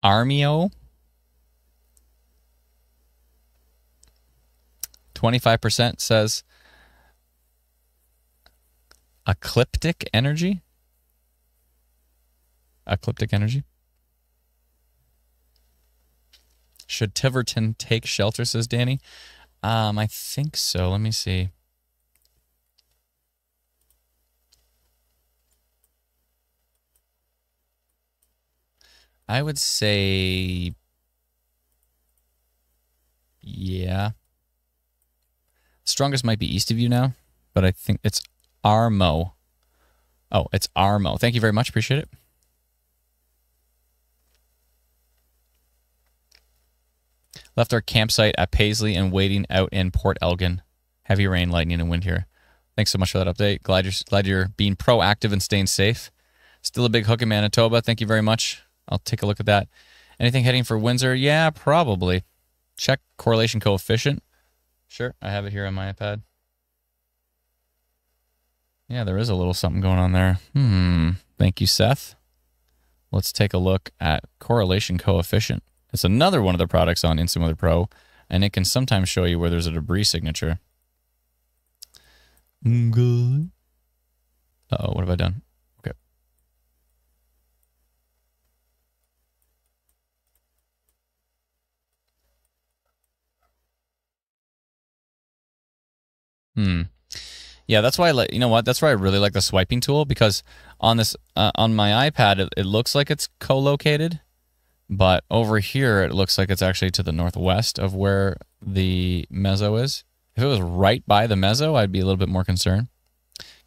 Armio, 25% says ecliptic energy. Ecliptic energy. Should Tiverton take shelter, says Danny? I think so. Let me see. I would say, yeah. Strongest might be east of you now, but I think it's Armo. Oh, it's Armo. Thank you very much. Appreciate it. Left our campsite at Paisley and waiting out in Port Elgin. Heavy rain, lightning, and wind here. Thanks so much for that update. Glad you're being proactive and staying safe. Still a big hook in Manitoba. Thank you very much. I'll take a look at that. Anything heading for Windsor? Yeah, probably. Check correlation coefficient. Sure, I have it here on my iPad. Yeah, there is a little something going on there. Thank you, Seth. Let's take a look at correlation coefficient. It's another one of the products on Instant Weather Pro, and it can sometimes show you where there's a debris signature. Good. Uh-oh, what have I done? Okay. Yeah, that's why that's why I really like the swiping tool, because on this on my iPad it looks like it's co-located, but over here it looks like it's actually to the northwest of where the meso is. If it was right by the meso, I'd be a little bit more concerned.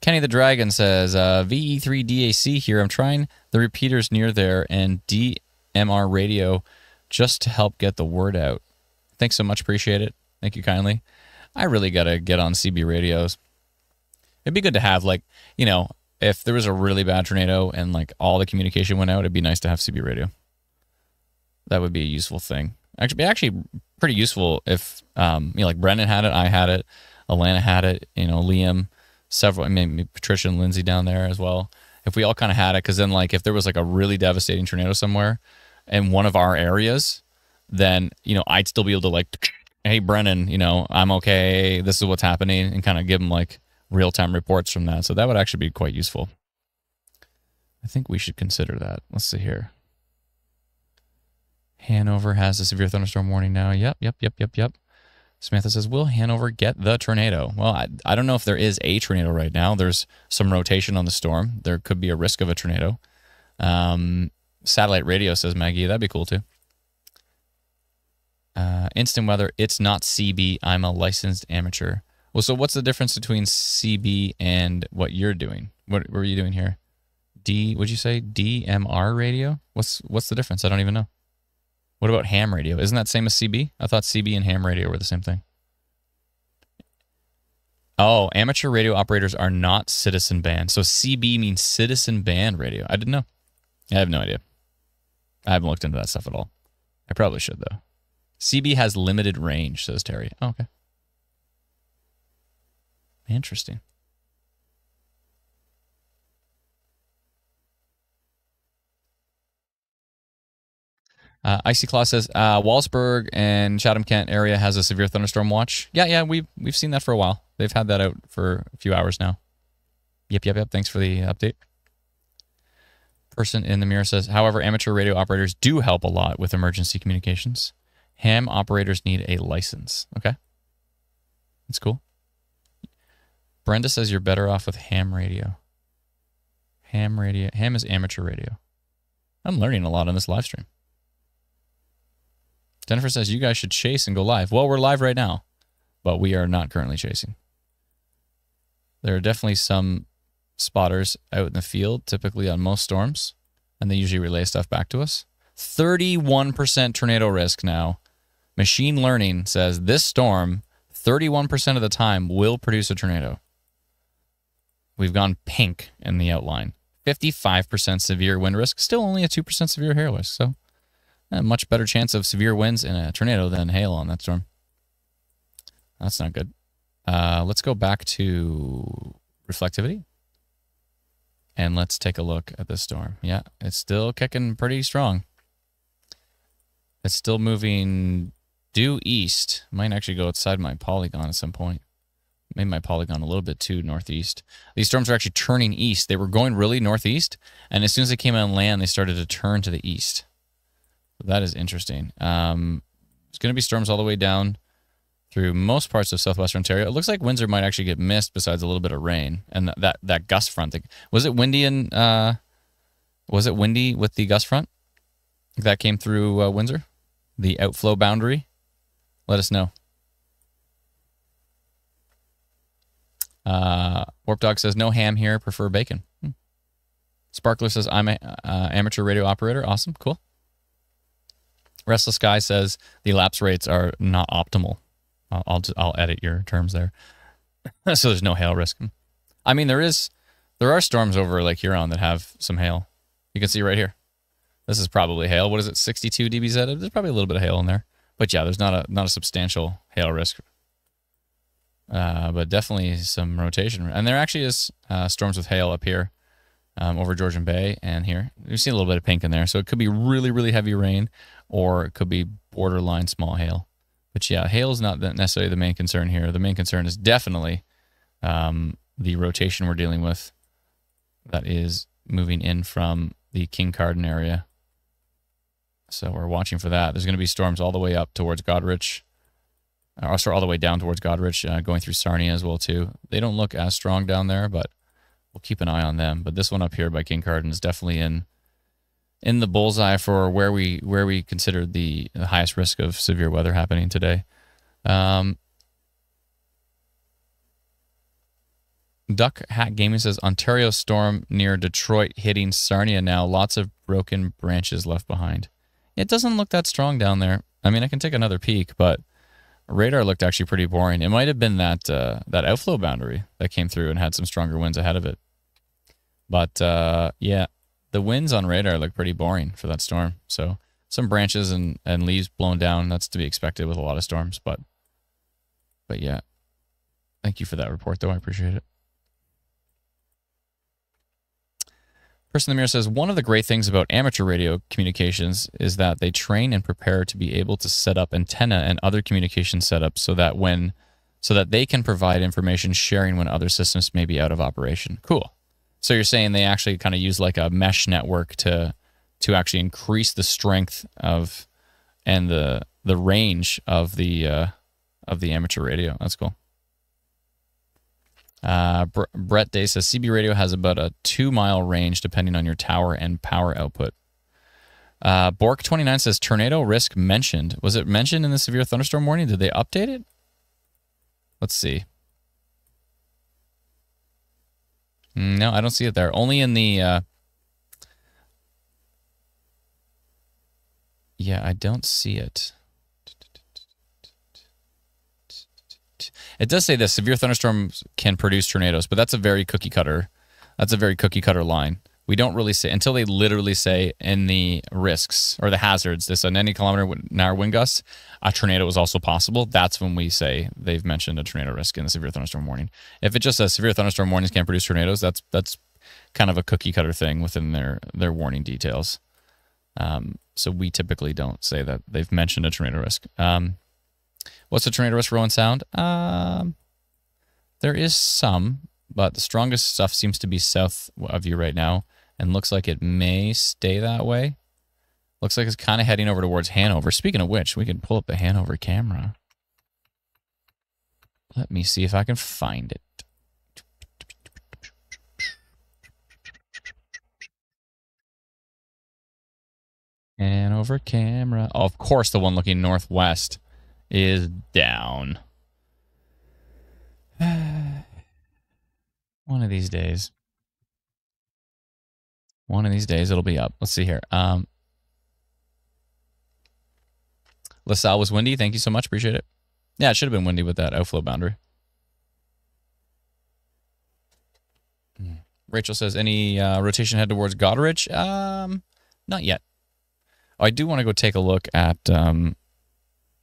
Kenny the Dragon says, VE3DAC here. I'm trying the repeaters near there and DMR radio just to help get the word out. Thanks so much. Appreciate it. Thank you kindly. I really got to get on CB radios. It'd be good to have, like, if there was a really bad tornado and like all the communication went out, it'd be nice to have CB radio. That would be a useful thing. Actually pretty useful if, like Brendan had it, I had it, Alana had it, Liam, several, maybe Patricia and Lindsay down there as well. If we all kind of had it, because then like if there was like a really devastating tornado somewhere in one of our areas, then, I'd still be able to like, hey, Brennan, I'm okay, this is what's happening, and kind of give them like real-time reports from that. So that would actually be quite useful. I think we should consider that. Let's see here. Hanover has a severe thunderstorm warning now. Yep. Samantha says, will Hanover get the tornado? Well, I don't know if there is a tornado right now. There's some rotation on the storm. There could be a risk of a tornado. Satellite radio, says Maggie. That'd be cool too. Instant weather, it's not CB. I'm a licensed amateur. Well, so what's the difference between CB and what you're doing? What were you doing here? Would you say DMR radio? What's the difference? I don't even know. What about ham radio? Isn't that same as CB? I thought CB and ham radio were the same thing. Oh, amateur radio operators are not citizen band. So CB means citizen band radio. I didn't know. I have no idea. I haven't looked into that stuff at all. I probably should, though. CB has limited range, says Terry. Oh, okay. Interesting. Icy Claw says, Wallsburg and Chatham-Kent area has a severe thunderstorm watch. Yeah, we've seen that for a while. They've had that out for a few hours now. Yep. Thanks for the update. Person in the mirror says, however, amateur radio operators do help a lot with emergency communications. Ham operators need a license. Okay. That's cool. Brenda says you're better off with ham radio. Ham radio. Ham is amateur radio. I'm learning a lot on this live stream. Jennifer says you guys should chase and go live. Well, we're live right now, but we are not currently chasing. There are definitely some spotters out in the field, typically on most storms, and they usually relay stuff back to us. 31% tornado risk now. Machine learning says this storm, 31% of the time, will produce a tornado. We've gone pink in the outline. 55% severe wind risk, still only a 2% severe hail risk, so a much better chance of severe winds in a tornado than hail on that storm. That's not good. Let's go back to reflectivity. And let's take a look at this storm. Yeah, it's still kicking pretty strong. It's still moving due east. Might actually go outside my polygon at some point. Made my polygon a little bit too northeast. These storms are actually turning east. They were going really northeast, and as soon as they came on land, they started to turn to the east. That is interesting. There's going to be storms all the way down through most parts of southwestern Ontario. It looks like Windsor might actually get missed besides a little bit of rain. And that gust front. Was it windy was it windy with the gust front that came through Windsor? The outflow boundary? Let us know. Warp Dog says, no ham here, prefer bacon. Sparkler says, I'm an amateur radio operator. Awesome, cool. Restless Guy says, the lapse rates are not optimal. I'll edit your terms there. So there's no hail risk. I mean, there are storms over Lake Huron that have some hail. You can see right here. This is probably hail. What is it, 62 dBz? There's probably a little bit of hail in there. But yeah, there's not a substantial hail risk. But definitely some rotation. And there actually is storms with hail up here over Georgian Bay and here. We've seen a little bit of pink in there. So it could be really, really heavy rain, or it could be borderline small hail. But yeah, hail is not necessarily the main concern here. The main concern is definitely the rotation we're dealing with that is moving in from the King Carden area. So we're watching for that. There's going to be storms all the way up towards Goderich. Also all the way down towards Goderich, going through Sarnia as well too. They don't look as strong down there, but we'll keep an eye on them. But this one up here by King Carden is definitely in the bullseye for where we considered the highest risk of severe weather happening today. Duck Hat Gaming says, Ontario storm near Detroit hitting Sarnia now. Lots of broken branches left behind. It doesn't look that strong down there. I mean, I can take another peek, but radar looked actually pretty boring. It might have been that outflow boundary that came through and had some stronger winds ahead of it. But yeah, the winds on radar look pretty boring for that storm. So some branches and leaves blown down. That's to be expected with a lot of storms. But yeah, thank you for that report, though. I appreciate it. Person in the mirror says, one of the great things about amateur radio communications is that they train and prepare to be able to set up antenna and other communication setups so that they can provide information sharing when other systems may be out of operation. Cool. So you're saying they actually kind of use like a mesh network to actually increase the strength of and the range of the amateur radio. That's cool. Brett Day says CB radio has about a 2-mile range depending on your tower and power output. Bork29 says tornado risk mentioned. Was it mentioned in the severe thunderstorm warning? Did they update it? Let's see. No, I don't see it there. Only in the Yeah, I don't see it. It does say this: severe thunderstorms can produce tornadoes, but that's a very cookie cutter. That's a very cookie cutter line. We don't really say until they literally say in the risks or the hazards. This on any kilometer-an-hour wind gusts, a tornado is also possible. That's when we say they've mentioned a tornado risk in the severe thunderstorm warning. If it just says severe thunderstorm warnings can produce tornadoes, that's kind of a cookie cutter thing within their warning details. So we typically don't say that they've mentioned a tornado risk. What's the tornado risk for Owen Sound? There is some, but the strongest stuff seems to be south of you right now, and looks like it may stay that way. Looks like it's kind of heading over towards Hanover. Speaking of which, we can pull up the Hanover camera. Let me see if I can find it. Hanover camera. Oh, of course, the one looking northwest is down. One of these days. One of these days it'll be up. Let's see here. LaSalle was windy. Thank you so much. Appreciate it. Yeah, it should have been windy with that outflow boundary. Rachel says, any rotation head towards Goderich? Not yet. Oh, I do want to go take a look at...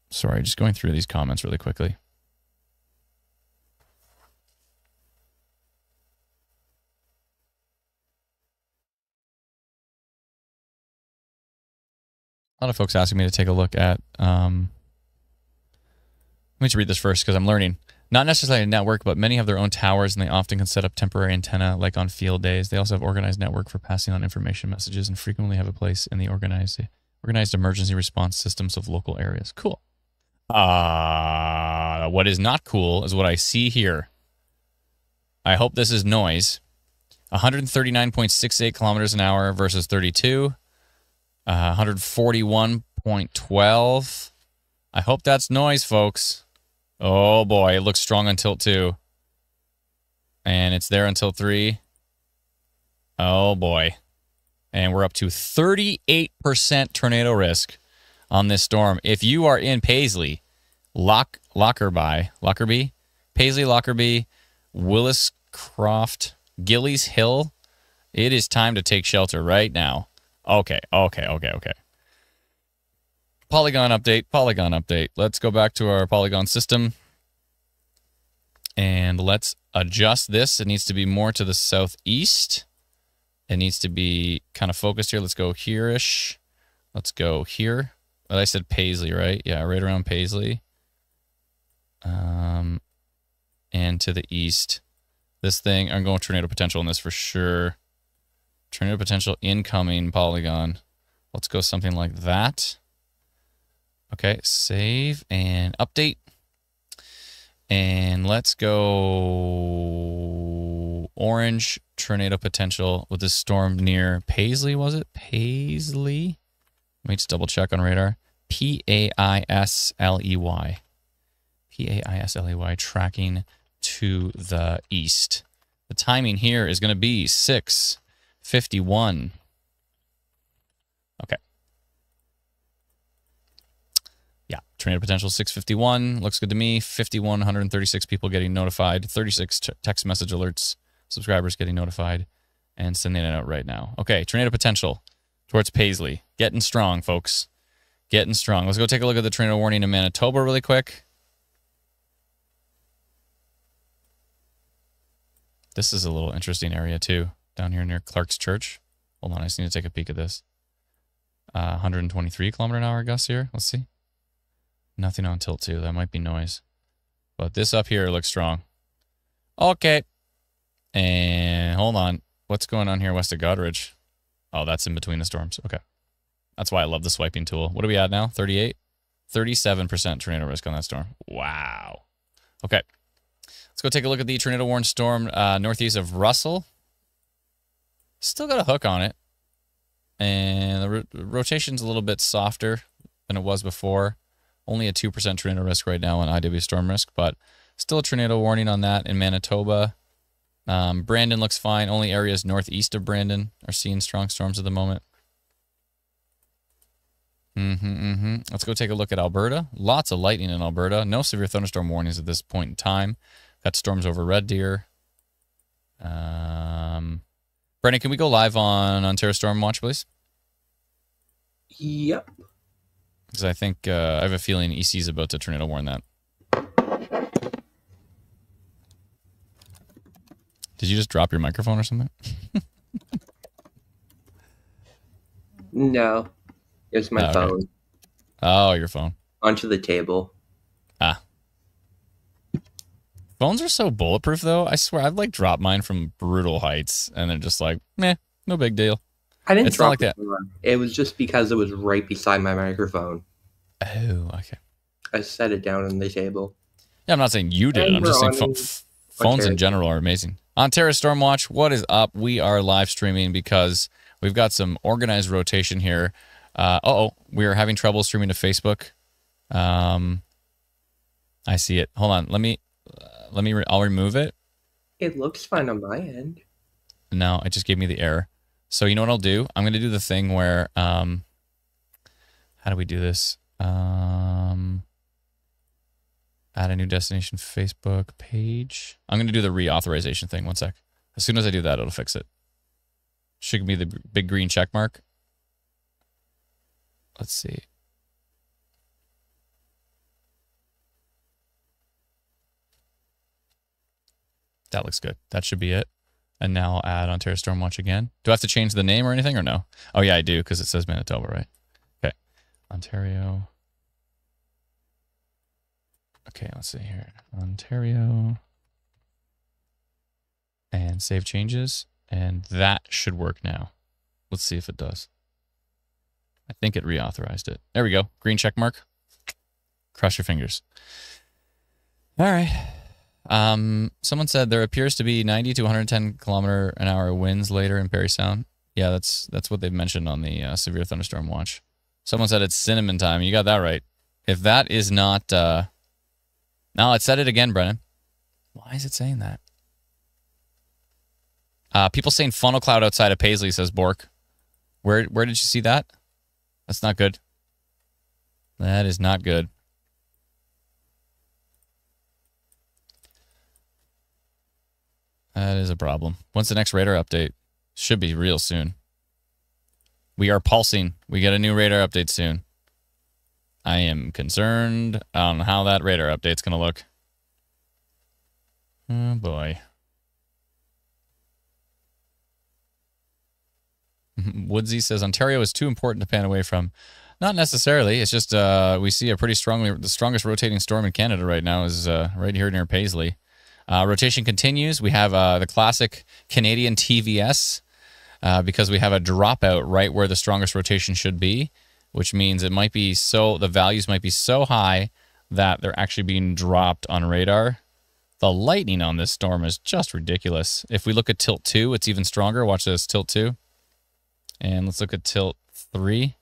sorry, just going through these comments really quickly. A lot of folks asking me to take a look at... let me just read this first because I'm learning. Not necessarily a network, but many have their own towers, and they often can set up temporary antenna, like on field days. They also have organized network for passing on information messages and frequently have a place in the organized emergency response systems of local areas. Cool. What is not cool is what I see here. I hope this is noise. 139.68 kilometers an hour versus 32. 141.12. I hope that's noise, folks. Oh boy, it looks strong on tilt 2. And it's there until 3. Oh boy. And we're up to 38% tornado risk on this storm. If you are in Paisley, Lockerbie, Paisley, Lockerbie, Willis Croft, Gillies Hill, it is time to take shelter right now. Okay. Polygon update. Let's go back to our Polygon system. And let's adjust this. It needs to be more to the southeast. It needs to be kind of focused here. Let's go here-ish. Let's go here. Well, I said Paisley, right? Yeah, right around Paisley. And to the east. This thing, I'm going tornado potential on this for sure. Tornado potential incoming Polygon. Let's go something like that. Okay, save and update. And let's go orange tornado potential with this storm near Paisley, was it? Paisley? Let me just double check on radar. Paisley. Paisley tracking to the east. The timing here is going to be 6:51. Okay. Yeah, tornado potential 6:51. Looks good to me. 136 people getting notified. 36 text message alerts. Subscribers getting notified. And sending it out right now. Okay, tornado potential towards Paisley. Getting strong, folks. Getting strong. Let's go take a look at the tornado warning in Manitoba really quick. This is a little interesting area too. Down here near Clark's Church. Hold on, I just need to take a peek at this. 123 kilometer an hour gusts here. Let's see. Nothing on tilt 2. That might be noise. But this up here looks strong. Okay. And hold on. What's going on here west of Goderich? Oh, that's in between the storms. Okay. That's why I love the swiping tool. What are we at now? 38? 37% tornado risk on that storm. Wow. Okay. Let's go take a look at the tornado warned storm northeast of Russell. Still got a hook on it. And the rotation's a little bit softer than it was before. Only a 2% tornado risk right now on IW storm risk, but still a tornado warning on that in Manitoba. Brandon looks fine. Only areas northeast of Brandon are seeing strong storms at the moment. Let's go take a look at Alberta. Lots of lightning in Alberta. No severe thunderstorm warnings at this point in time. Got storms over Red Deer. Brendan, can we go live on Ontario Storm Watch, please? Yep. Because I think I have a feeling EC is about to tornado warn that. Did you just drop your microphone or something? No. It's my phone. Okay. Oh, your phone. Onto the table. Ah. Phones are so bulletproof, though. I swear, I've like dropped mine from brutal heights, and they're just like, meh, no big deal. I didn't It's drop not like that. It was just because it was right beside my microphone. Oh, okay. I set it down on the table. Yeah, I'm not saying you did. I'm just saying phones in general are amazing. Ontario Storm Watch, what is up? We are live streaming because we've got some organized rotation here. We are having trouble streaming to Facebook. I see it. Hold on. I'll remove it. It looks fine on my end. No, it just gave me the error. So you know what I'll do? I'm going to do the thing where, how do we do this? Add a new destination Facebook page. I'm going to do the reauthorization thing. One sec. As soon as I do that, it'll fix it. Should be the big green check mark. Let's see. That looks good. That should be it. And now I'll add Ontario Storm Watch again. Do I have to change the name or anything or no? Oh, yeah, I do because it says Manitoba, right? Okay. Ontario. Okay, let's see here. Ontario. And save changes. And that should work now. Let's see if it does. I think it reauthorized it. There we go. Green check mark. Cross your fingers. All right. Someone said there appears to be 90 to 110 kilometer an hour winds later in Parry Sound. Yeah, that's what they've mentioned on the severe thunderstorm watch. Someone said it's cinnamon time. You got that right. If that is not... No, it said it again, Brennan. Why is it saying that? People saying funnel cloud outside of Paisley, says Bork. Where did you see that? That's not good. That is not good. That is a problem. When's the next radar update? Should be real soon. We are pulsing. We get a new radar update soon. I am concerned on how that radar update's going to look. Oh, boy. Woodsy says, Ontario is too important to pan away from. Not necessarily. It's just we see the strongest rotating storm in Canada right now is right here near Paisley. Rotation continues. We have the classic Canadian TVS because we have a dropout right where the strongest rotation should be, which means it might be the values might be so high that they're actually being dropped on radar. The lightning on this storm is just ridiculous. If we look at tilt 2, it's even stronger. Watch this, tilt 2. And let's look at tilt 3,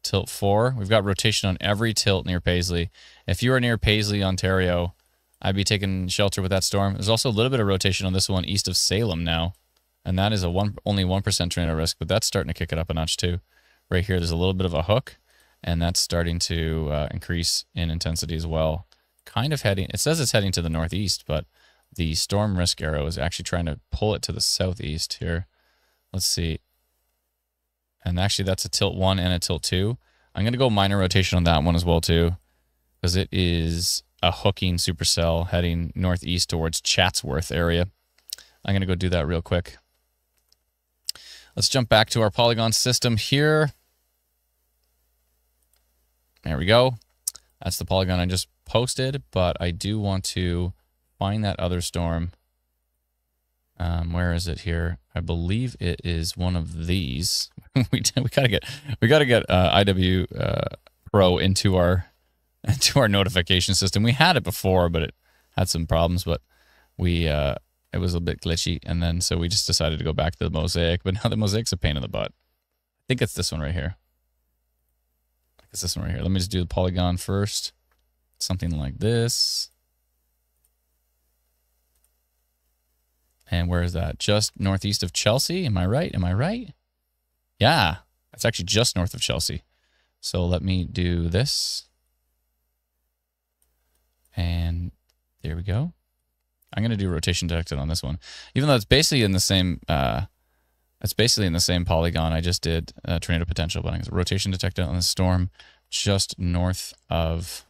tilt 4. We've got rotation on every tilt near Paisley. If you are near Paisley, Ontario, I'd be taking shelter with that storm. There's also a little bit of rotation on this one east of Salem now. And that is only 1% tornado risk, but that's starting to kick it up a notch too. Right here, there's a little bit of a hook, and that's starting to increase in intensity as well. Kind of heading, it says it's heading to the northeast, but the storm risk arrow is actually trying to pull it to the southeast here. Let's see. And actually, that's a tilt 1 and a tilt 2. I'm going to go minor rotation on that one as well too, because it is a hooking supercell heading northeast towards Chatsworth area. I'm going to go do that real quick. Let's jump back to our polygon system here. There we go. That's the polygon I just posted, but I do want to find that other storm. Where is it here? I believe it is one of these. we gotta get IW Pro into our notification system. We had it before, but it had some problems. But it was a bit glitchy, and then so we just decided to go back to the Mosaic. But now the Mosaic's a pain in the butt. I think it's this one right here. I think it's this one right here. Let me just do the polygon first. Something like this. And where is that? Just northeast of Chelsea? Am I right? Am I right? Yeah, it's actually just north of Chelsea. So let me do this. And there we go. I'm going to do rotation detected on this one. Even though it's basically in the same polygon I just did tornado potential, but I'm going to rotation detected on the storm just north of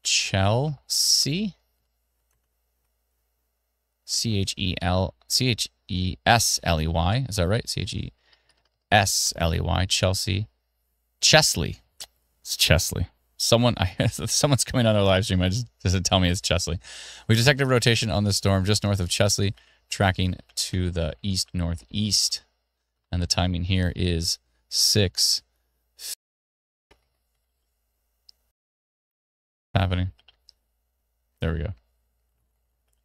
Chelsea. Chesley. Is that right? Chesley. Chelsea. Chesley. It's Chesley. Someone's coming on our live stream. I just doesn't tell me it's Chesley. We detected rotation on the storm just north of Chesley, tracking to the east-northeast. And the timing here is 6. Happening. There we go.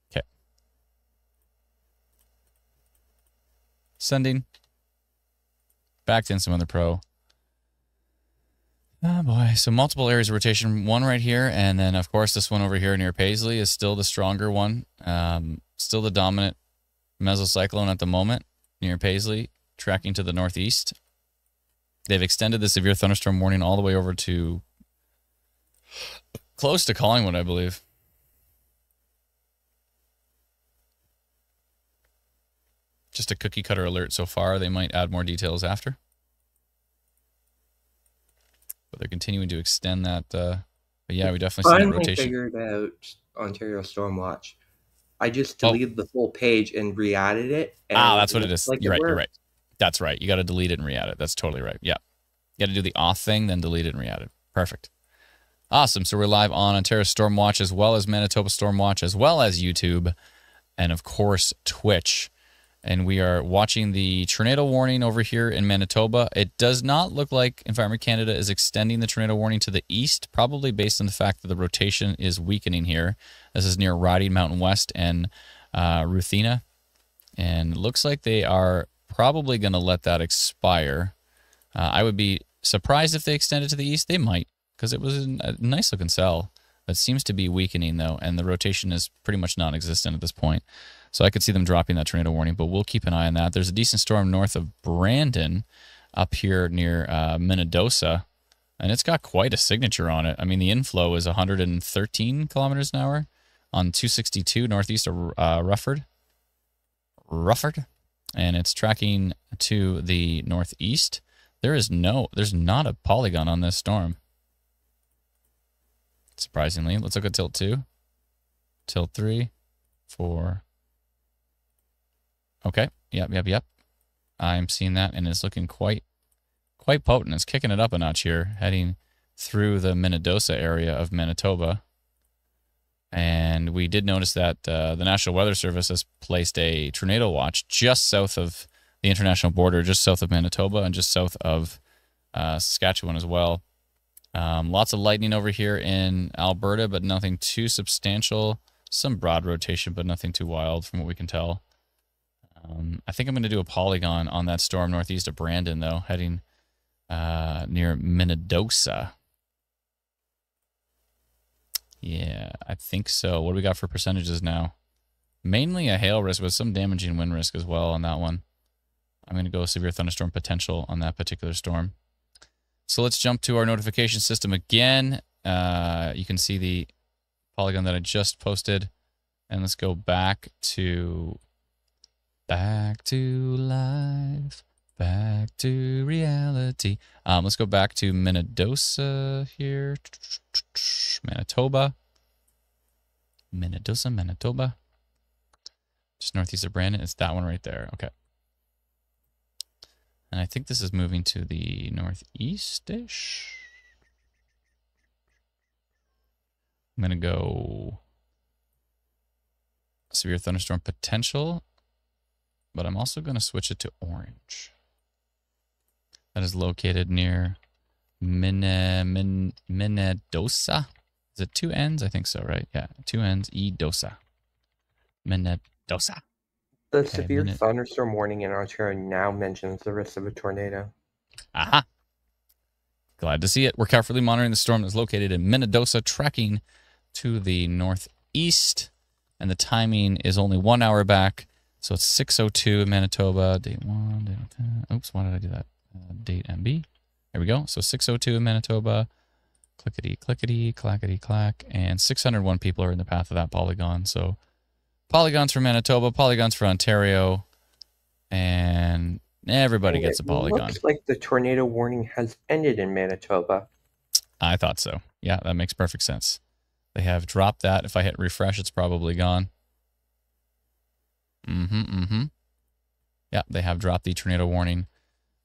Okay. Sending. Back to Instant Weather Pro. Oh boy, so multiple areas of rotation. One right here, and then of course this one over here near Paisley is still the stronger one. Still the dominant mesocyclone at the moment near Paisley, tracking to the northeast. They've extended the severe thunderstorm warning all the way over to close to Collingwood, I believe. Just a cookie cutter alert so far. They might add more details after. But they're continuing to extend that. But yeah, we definitely see that rotation. I figured out Ontario Stormwatch. I just deleted the full page and re-added it. And that's what it is. Like you're right. You're right. That's right. You got to delete it and re-add it. That's totally right. Yeah. You got to do the auth thing, then delete it and re-add it. Perfect. Awesome. So we're live on Ontario Stormwatch as well as Manitoba Stormwatch as well as YouTube and, of course, Twitch. And we are watching the tornado warning over here in Manitoba. It does not look like Environment Canada is extending the tornado warning to the east, probably based on the fact that the rotation is weakening here. This is near Riding Mountain West and Ruthena. And it looks like they are probably going to let that expire. I would be surprised if they extend it to the east. They might, because it was a nice-looking cell. It seems to be weakening, though, and the rotation is pretty much non-existent at this point. So I could see them dropping that tornado warning, but we'll keep an eye on that. There's a decent storm north of Brandon up here near Minnedosa, and it's got quite a signature on it. I mean, the inflow is 113 kilometers an hour on 262 northeast of Rufford, and it's tracking to the northeast. There's not a polygon on this storm. Surprisingly, let's look at tilt 2, tilt 3, 4. Okay. Yep. I'm seeing that, and it's looking quite potent. It's kicking it up a notch here, heading through the Minnedosa area of Manitoba. And we did notice that the National Weather Service has placed a tornado watch just south of the international border, just south of Manitoba and just south of Saskatchewan as well. Lots of lightning over here in Alberta, but nothing too substantial. Some broad rotation, but nothing too wild from what we can tell. I think I'm going to do a polygon on that storm northeast of Brandon, though, heading near Minnedosa. Yeah, I think so. What do we got for percentages now? Mainly a hail risk with some damaging wind risk as well on that one. I'm going to go severe thunderstorm potential on that particular storm. So let's jump to our notification system again. You can see the polygon that I just posted. And let's go back to life, back to reality. Let's go back to Minnedosa here. Manitoba. Just northeast of Brandon. It's that one right there. Okay. And I think this is moving to the northeast-ish. I'm going to go severe thunderstorm potential, but I'm also going to switch it to orange. That is located near Minnedosa. Is it 2 N's? I think so, right? Yeah, 2 N's, E-Dosa. Minnedosa. The severe thunderstorm warning in Ontario now mentions the risk of a tornado. Aha. Glad to see it. We're carefully monitoring the storm that's located in Minnedosa, tracking to the northeast, and the timing is only 1 hour back. So it's 6:02 in Manitoba. Date 1, date 10. Oops, why did I do that? Date MB. There we go. So 602 in Manitoba. Clickety, clickety, clackety, clack. And 601 people are in the path of that polygon. So polygons for Manitoba, polygons for Ontario, and everybody And gets it a polygon. looks like the tornado warning has ended in Manitoba. I thought so. Yeah, that makes perfect sense. They have dropped that. If I hit refresh, it's probably gone. Yeah, they have dropped the tornado warning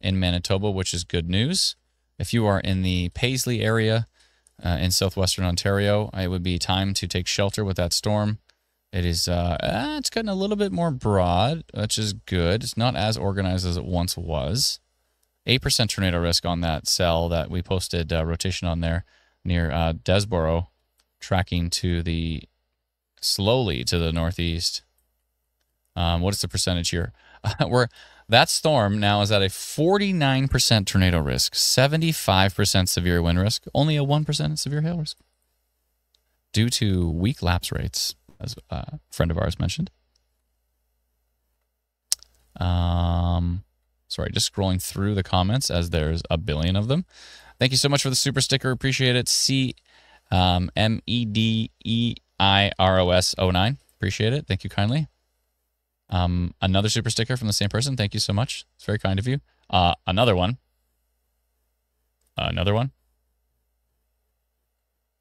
in Manitoba, which is good news. If you are in the Paisley area in southwestern Ontario, it would be time to take shelter with that storm. It is, it's gotten a little bit more broad, which is good. It's not as organized as it once was. 8% tornado risk on that cell that we posted rotation on there near Desborough, tracking to the slowly to the northeast. What is the percentage here? That storm now is at a 49% tornado risk, 75% severe wind risk, only a 1% severe hail risk due to weak lapse rates, as a friend of ours mentioned. Sorry, just scrolling through the comments as there's a billion of them. Thank you so much for the super sticker. Appreciate it. MEDEIROS09. Appreciate it. Thank you kindly. Another super sticker from the same person. Thank you so much. It's very kind of you. Another one. Another one.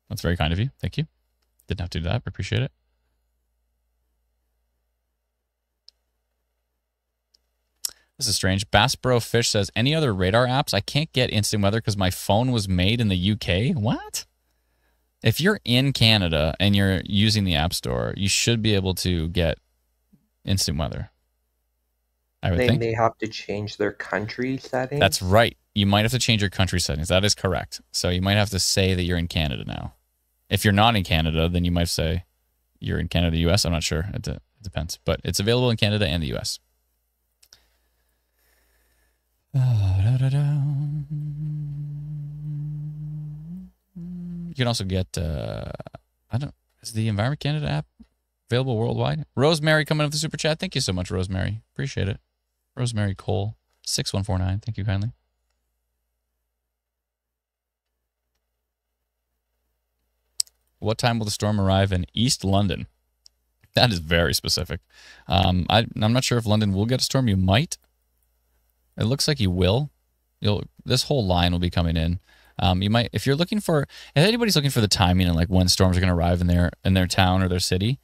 That's very kind of you. Thank you. Didn't have to do that, but appreciate it. This is strange. Bassbro Fish says, any other radar apps? I can't get instant weather because my phone was made in the UK. What? If you're in Canada and you're using the App Store, you should be able to get instant weather. I would think. They may have to change their country settings. That's right. You might have to change your country settings. That is correct. So you might have to say that you're in Canada now. If you're not in Canada, then you might say you're in Canada, US. I'm not sure. It depends. But it's available in Canada and the US. You can also get, is the Environment Canada app available worldwide? Rosemary coming up with the super chat. Thank you so much, Rosemary. Appreciate it. Rosemary Cole, 6149. Thank you kindly. What time will the storm arrive in East London? That is very specific. I'm not sure if London will get a storm. You might. It looks like you will. This whole line will be coming in. You might, if anybody's looking for the timing and like when storms are going to arrive in their town or their city,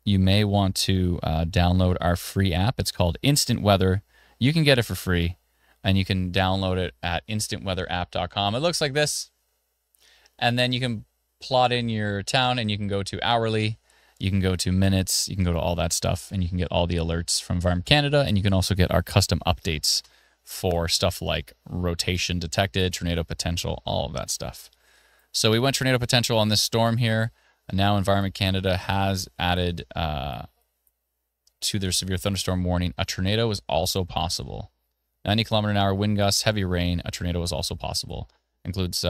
you may want to download our free app. It's called Instant Weather. You can get it for free, and you can download it at instantweatherapp.com. It looks like this, and then you can plot in your town, and you can go to hourly. You can go to minutes, you can go to all that stuff, and you can get all the alerts from Environment Canada, and you can also get our custom updates for stuff like rotation detected, tornado potential, all of that stuff. So we went tornado potential on this storm here, and now Environment Canada has added to their severe thunderstorm warning, a tornado is also possible. 90 kilometer an hour wind gusts, heavy rain, a tornado is also possible. Includes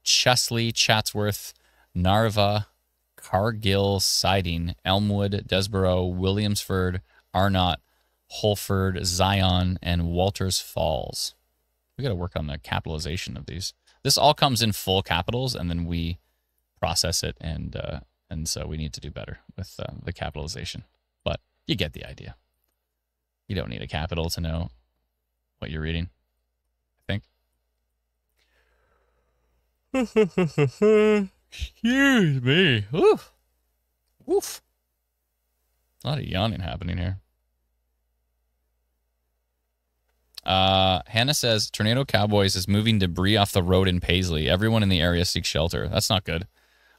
Chesley, Chatsworth, Narva, Cargill, Siding, Elmwood, Desborough, Williamsford, Arnott, Holford, Zion, and Walters Falls. We got to work on the capitalization of these. This all comes in full capitals, and then we process it, and so we need to do better with the capitalization. But you get the idea. You don't need a capital to know what you're reading, I think. Excuse me. Oof. Oof. A lot of yawning happening here. Hannah says, Tornado Cowboys is moving debris off the road in Paisley. Everyone in the area seeks shelter. That's not good.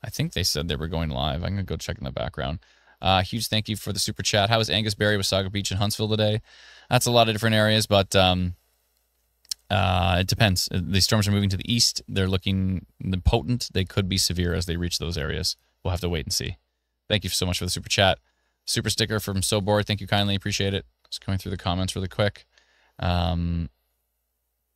I think they said they were going live. I'm going to go check in the background. Huge thank you for the super chat. How is Angus Berry, Wasaga Beach, and Huntsville today? That's a lot of different areas, but it depends. The storms are moving to the east. They're looking potent. They could be severe as they reach those areas. We'll have to wait and see. Thank you so much for the super chat. Super sticker from So Bored. Thank you kindly. Appreciate it. Just going through the comments really quick. Person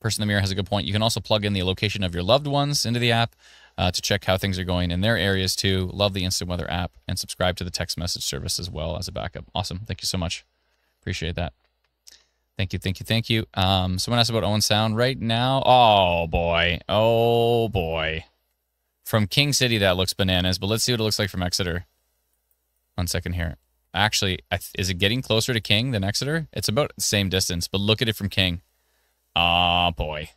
in the Mirror has a good point. You can also plug in the location of your loved ones into the app to check how things are going in their areas too. Love the Instant Weather app, and subscribe to the text message service as well as a backup. Awesome. Thank you so much. Appreciate that. Thank you, thank you, thank you. Someone asked about Owen Sound right now. Oh boy, oh boy. From King City, that looks bananas, but let's see what it looks like from Exeter. 1 second here. Actually, is it getting closer to King than Exeter? It's about the same distance, but look at it from King. Oh boy.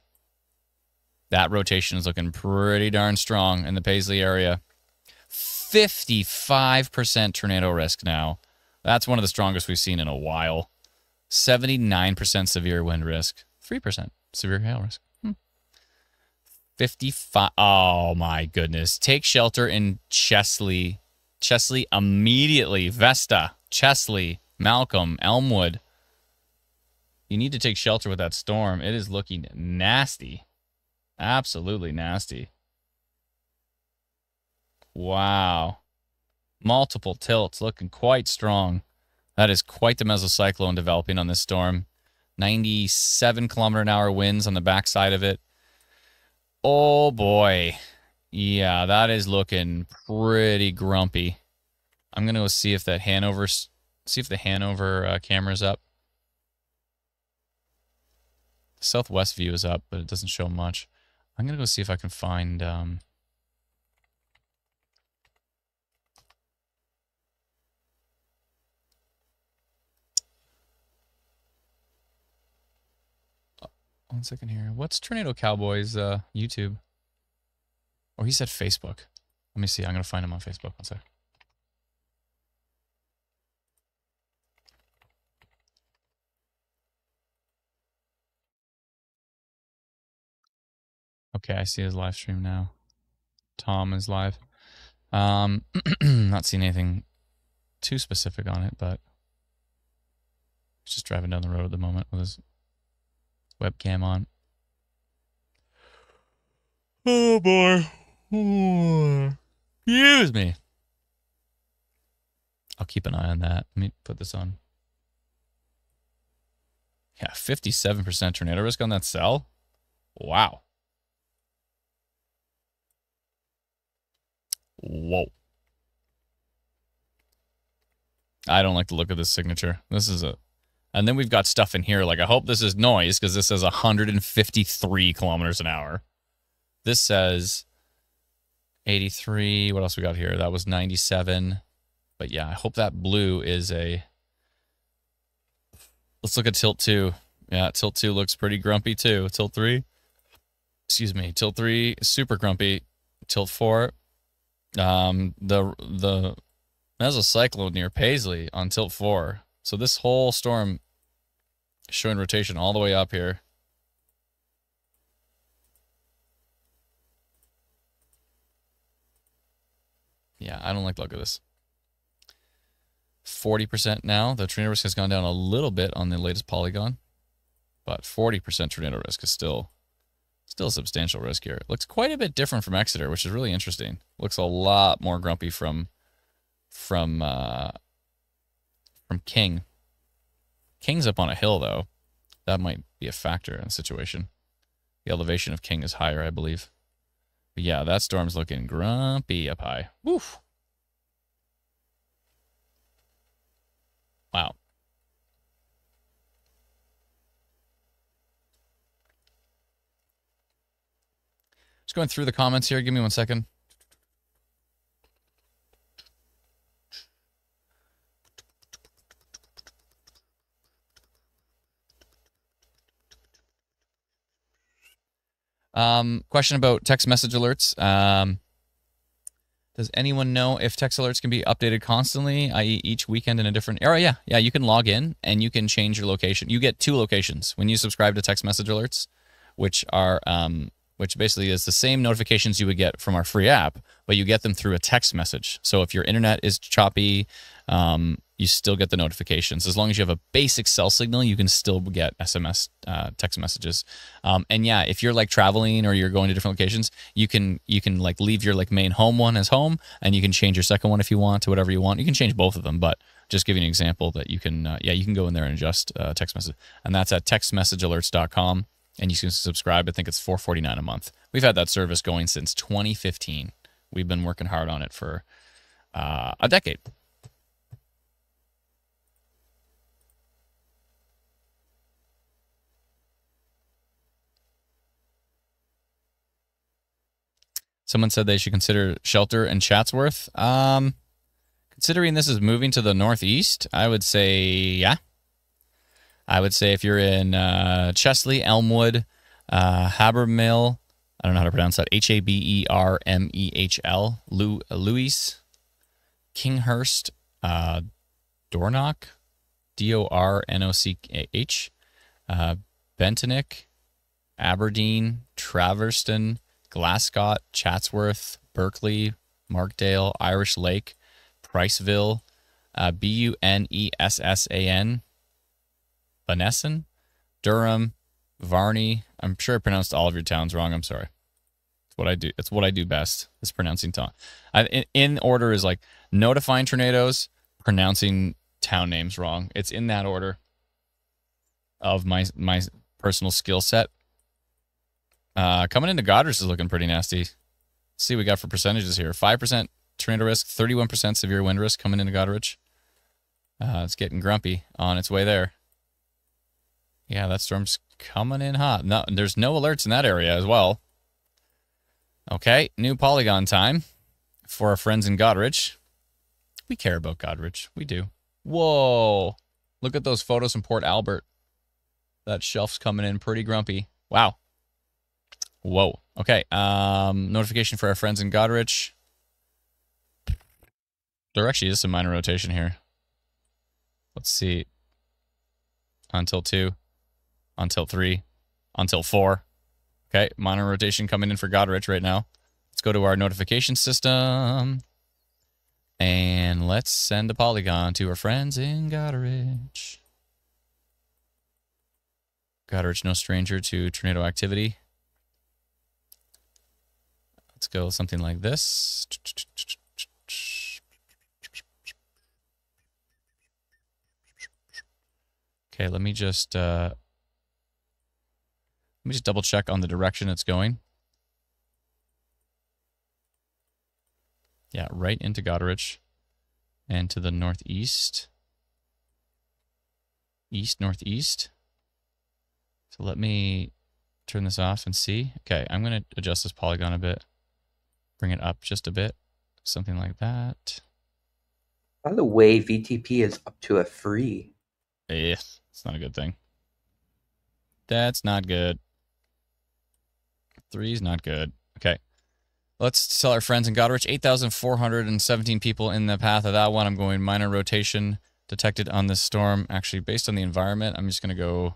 That rotation is looking pretty darn strong in the Paisley area. 55% tornado risk now. That's one of the strongest we've seen in a while. 79% severe wind risk. 3% severe hail risk. 55. Oh my goodness. Take shelter in Chesley. Chesley immediately. Vesta, Chesley, Malcolm, Elmwood. You need to take shelter with that storm. It is looking nasty. Absolutely nasty. Wow. Multiple tilts looking quite strong. That is quite the mesocyclone developing on this storm. 97-kilometer-an-hour winds on the backside of it. Oh boy. Yeah, that is looking pretty grumpy. I'm going to go see if that the Hanover camera's up. The southwest view is up, but it doesn't show much. I'm going to go see if I can find 1 second here. What's Tornado Cowboys YouTube? Oh, he said Facebook. Let me see. I'm going to find him on Facebook. 1 sec. Okay, I see his live stream now. Tom is live. Not seeing anything too specific on it, but he's just driving down the road at the moment with his webcam on. Oh boy. Excuse me. I'll keep an eye on that. Let me put this on. Yeah, 57% tornado risk on that cell. Wow. Whoa. I don't like the look of this signature. This is and then we've got stuff in here. Like, I hope this is noise because this says 153 kilometers an hour. This says 83. What else we got here? That was 97. But yeah, I hope that blue is a... Let's look at tilt 2. Yeah, tilt 2 looks pretty grumpy too. Tilt 3. Excuse me. Tilt 3 is super grumpy. Tilt 4. The mesocyclone near Paisley on tilt 4. So this whole storm is showing rotation all the way up here. Yeah, I don't like the look of this. 40% now. The tornado risk has gone down a little bit on the latest polygon, but 40% tornado risk is still a substantial risk here. It looks quite a bit different from Exeter, which is really interesting. Looks a lot more grumpy from King. King's up on a hill though. That might be a factor in the situation. The elevation of King is higher, I believe. But yeah, that storm's looking grumpy up high. Woof. Wow. Just going through the comments here. Give me 1 second. Question about text message alerts. Does anyone know if text alerts can be updated constantly, i.e. each weekend in a different area? Yeah, you can log in and you can change your location. You get 2 locations when you subscribe to text message alerts, which are which basically is the same notifications you would get from our free app, but you get them through a text message. So if your internet is choppy, you still get the notifications. As long as you have a basic cell signal, you can still get SMS text messages. And yeah, if you're like traveling or you're going to different locations, you can like leave your like main home one as home, and you can change your second one if you want to whatever you want. You can change both of them, but just giving an example that you can you can go in there and adjust text message, and that's at textmessagealerts.com. And you can subscribe. I think it's $4.49 a month. We've had that service going since 2015. We've been working hard on it for a decade. Someone said they should consider shelter in Chatsworth. Considering this is moving to the northeast, I would say, yeah. I would say if you're in Chesley, Elmwood, Habermill, I don't know how to pronounce that, Habermehl, Louis, Kinghurst, Dornoch, Dornoch, Bentonic, Aberdeen, Traverston, Glascott, Chatsworth, Berkeley, Markdale, Irish Lake, Priceville, Bunessan, Bunessan, Durham, Varney. I'm sure I pronounced all of your towns wrong. I'm sorry. It's what I do. It's what I do best, is pronouncing town. In order is like notifying tornadoes, pronouncing town names wrong. It's in that order of my personal skill set. Coming into Goderich is looking pretty nasty. Let's see what we got for percentages here. 5% tornado risk, 31% severe wind risk coming into Goderich. It's getting grumpy on its way there. Yeah, that storm's coming in hot. No, there's no alerts in that area as well. Okay, new polygon time for our friends in Goderich. We care about Goderich. We do. Whoa. Look at those photos from Port Albert. That shelf's coming in pretty grumpy. Wow. Whoa. Okay. Notification for our friends in Goderich. There actually is some minor rotation here. Let's see. Until 2. Until 3. Until 4. Okay. Minor rotation coming in for Goderich right now. Let's go to our notification system. And let's send a polygon to our friends in Goderich. Goderich, no stranger to tornado activity. Let's go something like this. Okay, let me just double check on the direction it's going. Yeah, right into Goderich and to the northeast. East-northeast. So let me turn this off and see. Okay, I'm going to adjust this polygon a bit. Bring it up just a bit. Something like that. By the way, VTP is up to a free. Yeah, it's not a good thing. That's not good. 3's not good. Okay. Let's tell our friends in Goderich. 8,417 people in the path of that one. I'm going minor rotation detected on this storm. Actually, based on the environment, I'm just going to go...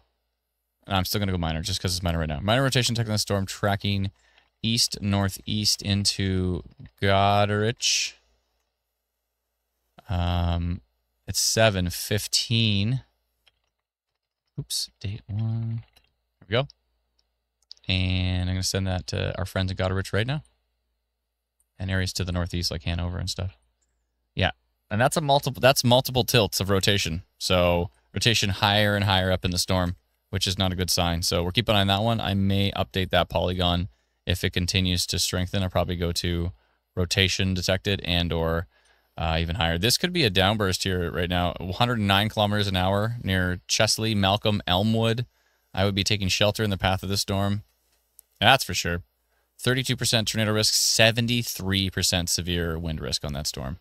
I'm still going to go minor just because it's minor right now. Minor rotation detected on the storm, tracking east-northeast into Goderich. It's 7:15. Oops, date 1. There we go. And I'm going to send that to our friends in Goderich right now. And areas to the northeast like Hanover and stuff. Yeah. And that's multiple tilts of rotation. So rotation higher and higher up in the storm, which is not a good sign. So we're keeping an eye on that one. I may update that polygon if it continues to strengthen. I'll probably go to rotation detected and or even higher. This could be a downburst here right now. 109 kilometers an hour near Chesley, Malcolm, Elmwood. I would be taking shelter in the path of this storm. That's for sure. 32% tornado risk, 73% severe wind risk on that storm.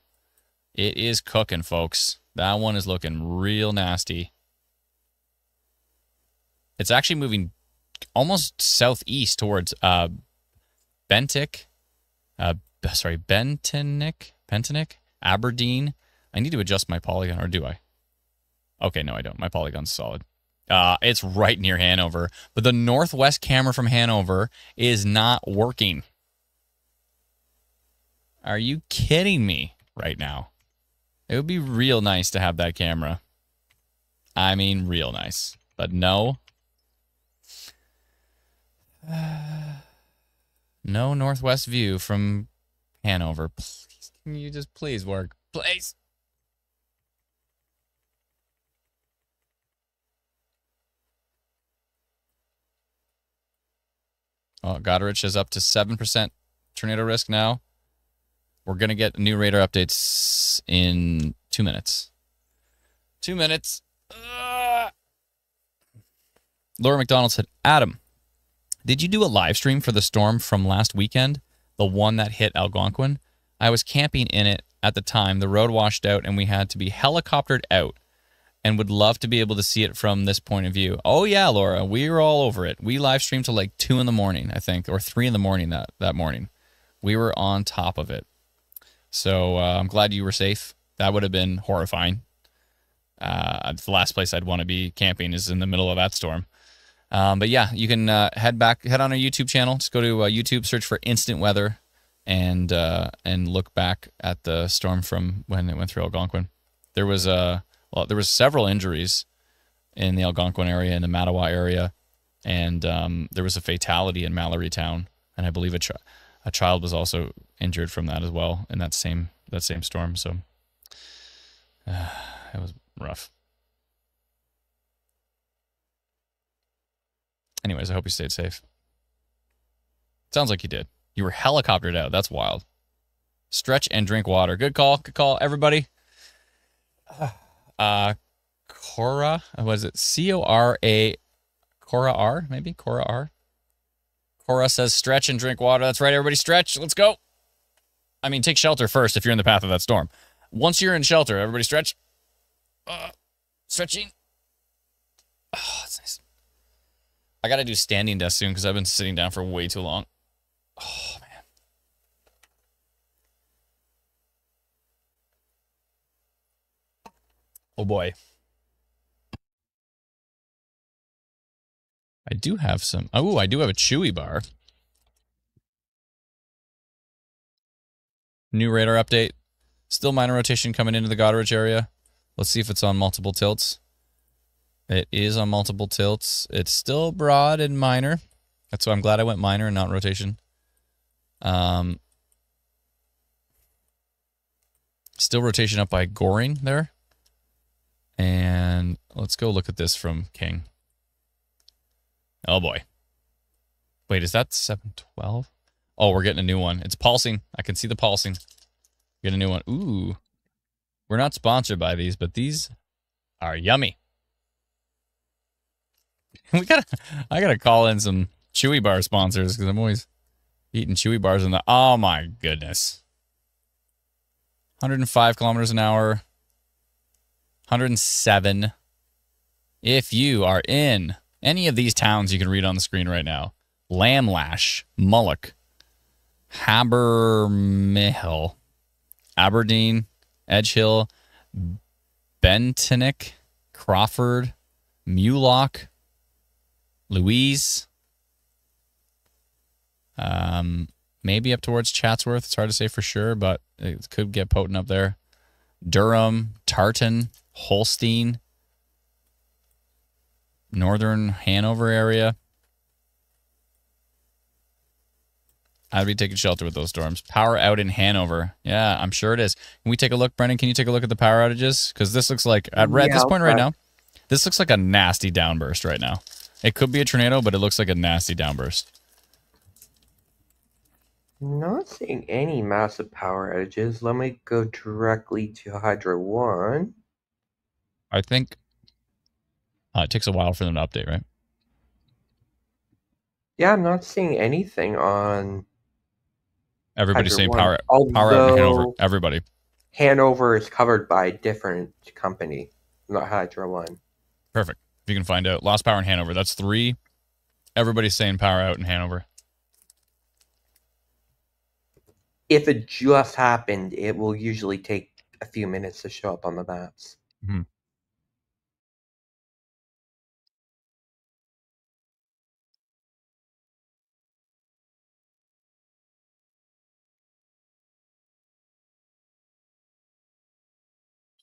It is cooking, folks. That one is looking real nasty. It's actually moving almost southeast towards Bentonic, Aberdeen. I need to adjust my polygon, or do I? Okay, no, I don't. My polygon's solid. It's right near Hanover, but the northwest camera from Hanover is not working. Are you kidding me right now? It would be real nice to have that camera. I mean, real nice. But no. No northwest view from Hanover. Please, can you just please work? Please. Oh, Goderich is up to 7% tornado risk now. We're going to get new radar updates in 2 minutes. 2 minutes. Laura McDonald said, Adam, did you do a live stream for the storm from last weekend? the one that hit Algonquin. I was camping in it at the time. The road washed out, and we had to be helicoptered out. And would love to be able to see it from this point of view. Oh yeah, Laura, we were all over it. We live streamed till like 2 in the morning, I think, or 3 in the morning that morning. We were on top of it. So I'm glad you were safe. That would have been horrifying. The last place I'd want to be camping is in the middle of that storm. But yeah, you can head on our YouTube channel. Just go to YouTube, search for Instant Weather, and look back at the storm from when it went through Algonquin. There was several injuries in the Algonquin area, in the Mattawa area, and there was a fatality in Mallory Town, and I believe a child was also injured from that as well in that same storm. So it was rough. Anyways, I hope you stayed safe. Sounds like you did. You were helicoptered out. That's wild. Stretch and drink water. Good call. Good call, everybody. Cora, was it C-O-R-A? Cora R, maybe? Cora R? Cora says stretch and drink water. That's right, everybody stretch. Let's go. I mean, take shelter first if you're in the path of that storm. Once you're in shelter, everybody stretch. Stretching. Oh, that's nice. I got to do standing desk soon because I've been sitting down for way too long. Oh, man. Oh, boy. I do have some. Oh, I do have a Chewy bar. New radar update. Still minor rotation coming into the Goderich area. Let's see if it's on multiple tilts. It is on multiple tilts. It's still broad and minor. That's why I'm glad I went minor and not rotation. Still rotation up by Goring there. And let's go look at this from King. Oh boy. Wait, is that 712? Oh, we're getting a new one. It's pulsing. I can see the pulsing. Get a new one. Ooh. We're not sponsored by these, but these are yummy. I gotta call in some Chewy bar sponsors because I'm always eating Chewy bars in the. Oh my goodness. 105 kilometers an hour. 107. If you are in any of these towns you can read on the screen right now. Lamlash, Mullock, Habermill, Aberdeen, Edgehill, Bentinick, Crawford, Mulock, Louise, maybe up towards Chatsworth. It's hard to say for sure, but it could get potent up there. Durham, Tartan, Holstein, northern Hanover area. I'd be taking shelter with those storms. Power out in Hanover. Yeah, I'm sure it is. Can we take a look, Brendan? Can you take a look at the power outages? Because this looks like, at this point right now, this looks like a nasty downburst right now. It could be a tornado, but it looks like a nasty downburst. Not seeing any massive power outages. Let me go directly to Hydro 1. I think it takes a while for them to update, right? Yeah, I'm not seeing anything on Everybody's saying 1. power out in Hanover. Everybody. Hanover is covered by a different company, not Hydro 1. Perfect. If you can find out. Lost power in Hanover. That's 3. Everybody's saying power out in Hanover. If it just happened, it will usually take a few minutes to show up on the maps. Mm-hmm.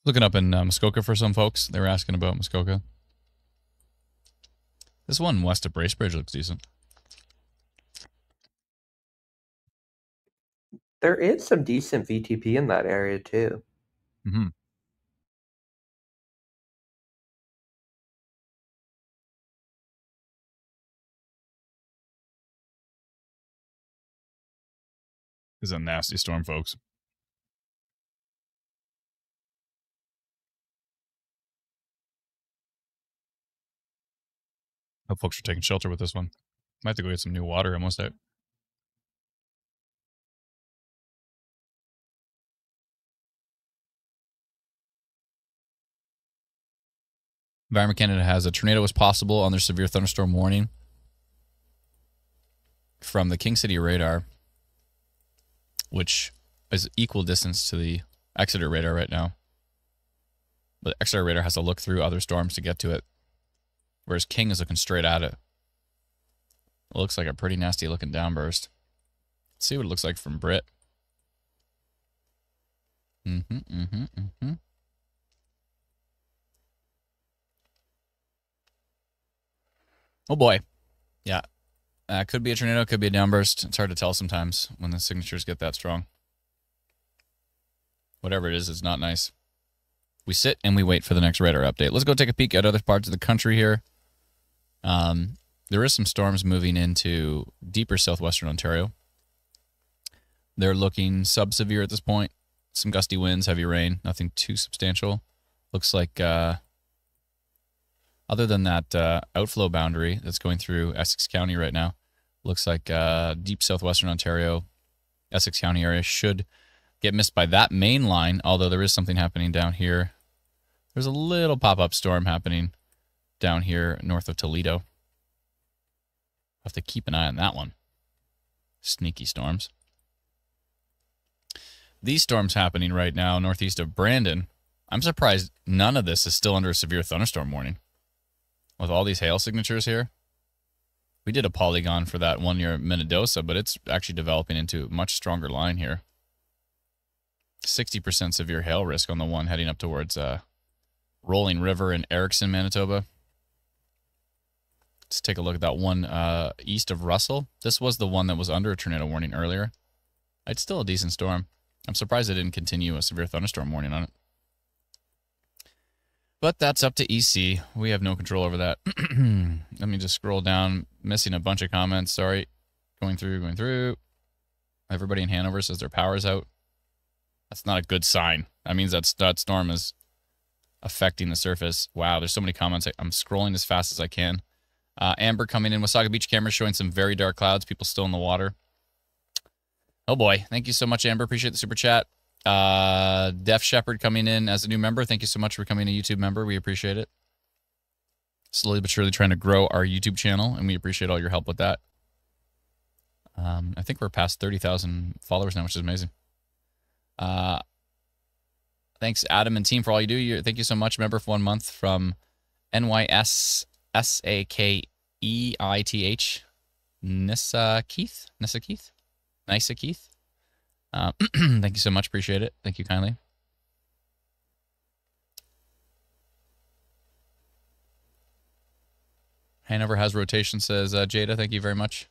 Looking up in Muskoka for some folks. They were asking about Muskoka. This one west of Bracebridge looks decent. There is some decent VTP in that area too. Mm-hmm. This is a nasty storm, folks. Hope folks are taking shelter with this one. Might have to go get some new water. Almost out. Environment Canada has a tornado was possible on their severe thunderstorm warning from the King City radar, which is equal distance to the Exeter radar right now. But Exeter radar has to look through other storms to get to it, whereas King is looking straight at it. It looks like a pretty nasty looking downburst. Let's see what it looks like from Brit. Oh boy. Yeah. Could be a tornado, could be a downburst. It's hard to tell sometimes when the signatures get that strong. Whatever it is, it's not nice. We sit and we wait for the next radar update. Let's go take a peek at other parts of the country here. There is some storms moving into deeper southwestern Ontario. They're looking sub-severe at this point. Some gusty winds, heavy rain, nothing too substantial. Looks like, other than that outflow boundary that's going through Essex County right now, looks like deep southwestern Ontario, Essex County area should get missed by that main line, although there is something happening down here. There's a little pop-up storm happening down here north of Toledo. Have to keep an eye on that one. Sneaky storms. These storms happening right now northeast of Brandon. I'm surprised none of this is still under a severe thunderstorm warning. With all these hail signatures here. We did a polygon for that one near Minnedosa, but it's actually developing into a much stronger line here. 60% severe hail risk on the one heading up towards Rolling River in Erickson, Manitoba. Let's take a look at that one east of Russell. This was the one that was under a tornado warning earlier. It's still a decent storm. I'm surprised they didn't continue a severe thunderstorm warning on it. But that's up to EC. We have no control over that. Let me just scroll down. Missing a bunch of comments. Sorry. Going through. Everybody in Hanover says their power's out. That's not a good sign. That means that storm is affecting the surface. Wow, there's so many comments. I'm scrolling as fast as I can. Amber coming in. Wasaga Beach camera showing some very dark clouds. People still in the water. Oh boy. Thank you so much, Amber. Appreciate the super chat. Def Shepherd coming in as a new member. Thank you so much for becoming a YouTube member. We appreciate it. Slowly but surely trying to grow our YouTube channel, and we appreciate all your help with that. I think we're past 30,000 followers now, which is amazing. Thanks, Adam and team, for all you do. Thank you so much. Member for 1 month from NYSSAKEITH. Nissa Keith? Thank you so much. Appreciate it. Thank you kindly. Hanover has rotation, says Jada. Thank you very much.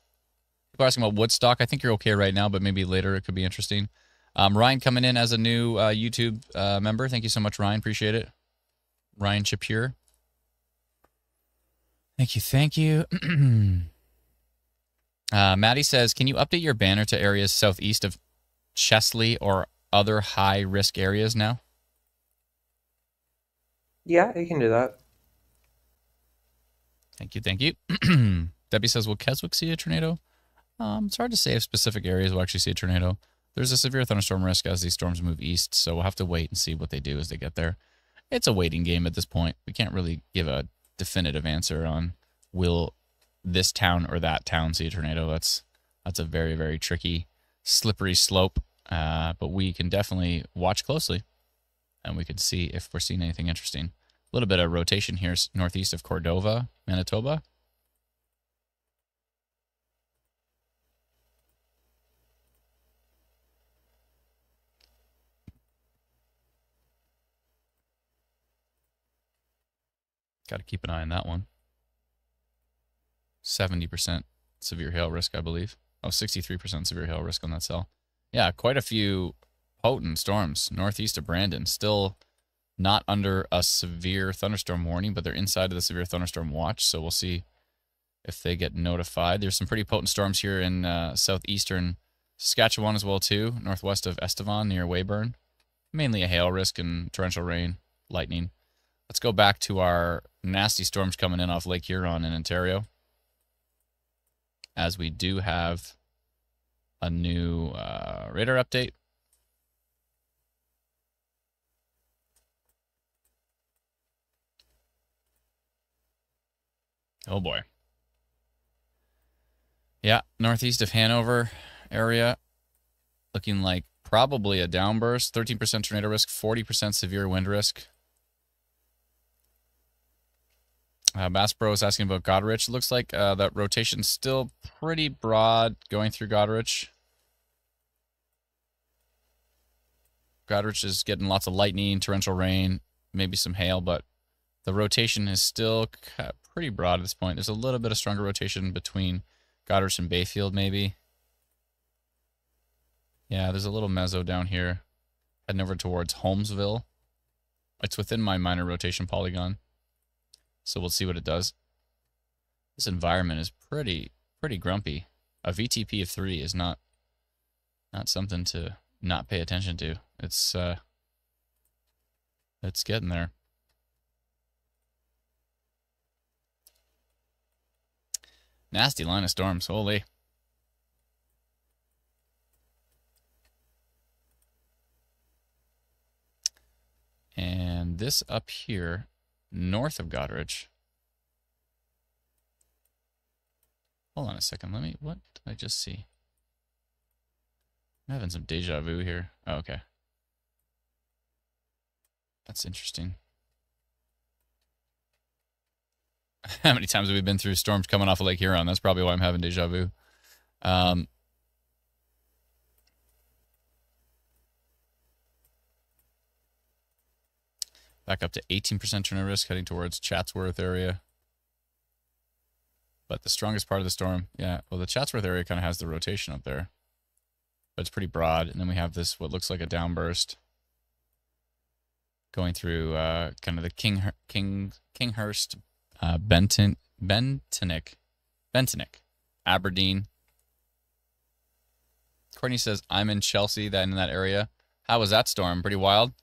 People are asking about Woodstock. I think you're okay right now, but maybe later it could be interesting. Ryan coming in as a new YouTube member. Thank you so much, Ryan. Appreciate it. Ryan Shapiro. Thank you. Maddie says, can you update your banner to areas southeast of Chesley or other high-risk areas now? Yeah, you can do that. Thank you. Debbie says, will Keswick see a tornado? It's hard to say if specific areas will actually see a tornado. There's a severe thunderstorm risk as these storms move east, so we'll have to wait and see what they do as they get there. It's a waiting game at this point. We can't really give a definitive answer on will this town or that town see a tornado. That's a very, very tricky, slippery slope, but we can definitely watch closely, and we can see if we're seeing anything interesting. A little bit of rotation here northeast of Cordova, Manitoba. Got to keep an eye on that one. 70% severe hail risk, I believe. Oh, 63% severe hail risk on that cell. Yeah, quite a few potent storms northeast of Brandon. Still not under a severe thunderstorm warning, but they're inside of the severe thunderstorm watch, so we'll see if they get notified. There's some pretty potent storms here in southeastern Saskatchewan as well, too, northwest of Estevan near Weyburn. Mainly a hail risk and torrential rain, lightning. Let's go back to our nasty storms coming in off Lake Huron in Ontario, as we do have a new radar update. Oh, boy. Yeah, northeast of Hanover area. Looking like probably a downburst. 13% tornado risk, 40% severe wind risk. Bass Bro is asking about Goderich. Looks like that rotation's still pretty broad going through Goderich. Goderich is getting lots of lightning, torrential rain, maybe some hail, but the rotation is still pretty broad at this point. There's a little bit of stronger rotation between Goderich and Bayfield, maybe. Yeah, there's a little mezzo down here, heading over towards Holmesville. It's within my minor rotation polygon, so we'll see what it does. This environment is pretty grumpy. A VTP of 3 is not something to not pay attention to. It's getting there. Nasty line of storms, holy. And this up here, north of Goderich. Hold on a second. What did I just see? I'm having some deja vu here. Oh, okay. That's interesting. How many times have we been through storms coming off of Lake Huron? That's probably why I'm having deja vu. Back up to 18% tornado risk, heading towards Chatsworth area. But the strongest part of the storm, yeah, well, the Chatsworth area kind of has the rotation up there. But it's pretty broad. And then we have this, what looks like a downburst going through kind of the Kinghurst, Bentonic, Aberdeen. Courtney says, I'm in Chelsea, in that area. How was that storm? Pretty wild?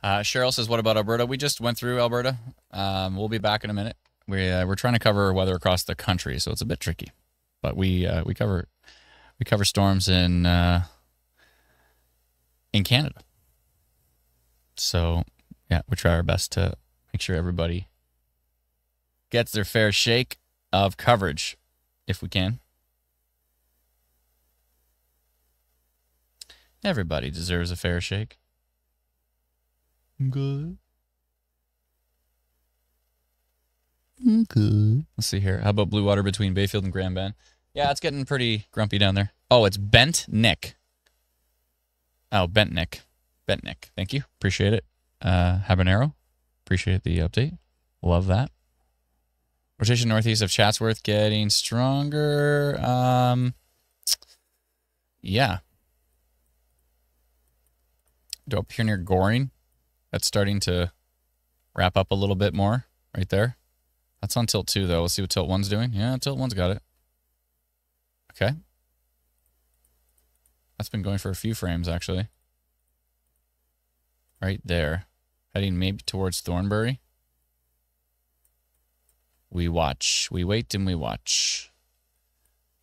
Cheryl says, what about Alberta? We just went through Alberta. We'll be back in a minute. We're trying to cover weather across the country, so it's a bit tricky. But we cover storms in Canada. So, yeah, we try our best to make sure everybody gets their fair shake of coverage, if we can. Everybody deserves a fair shake. Good. Good. Let's see here. How about blue water between Bayfield and Grand Bend? Yeah, it's getting pretty grumpy down there. Oh, it's Bent Nick. Oh, Bent Nick. Bent Nick. Thank you. Appreciate it. Habanero. Appreciate the update. Love that. Rotation northeast of Chatsworth getting stronger. Yeah. Up here near Goring. That's starting to wrap up a little bit more right there. That's on tilt 2, though. We'll see what tilt 1's doing. Yeah, tilt 1's got it. Okay. That's been going for a few frames, actually. Right there. Heading maybe towards Thornbury. We watch. We wait and we watch.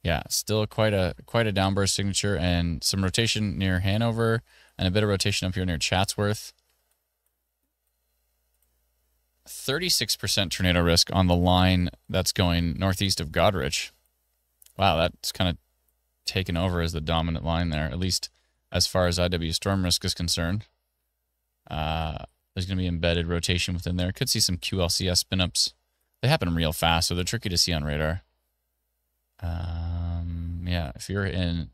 Yeah, still quite a downburst signature and some rotation near Hanover and a bit of rotation up here near Chatsworth. 36% tornado risk on the line that's going northeast of Goderich. Wow, that's kind of taken over as the dominant line there, at least as far as IW storm risk is concerned. There's going to be embedded rotation within there. Could see some QLCS spin-ups. They happen real fast, so they're tricky to see on radar. Yeah, if you're in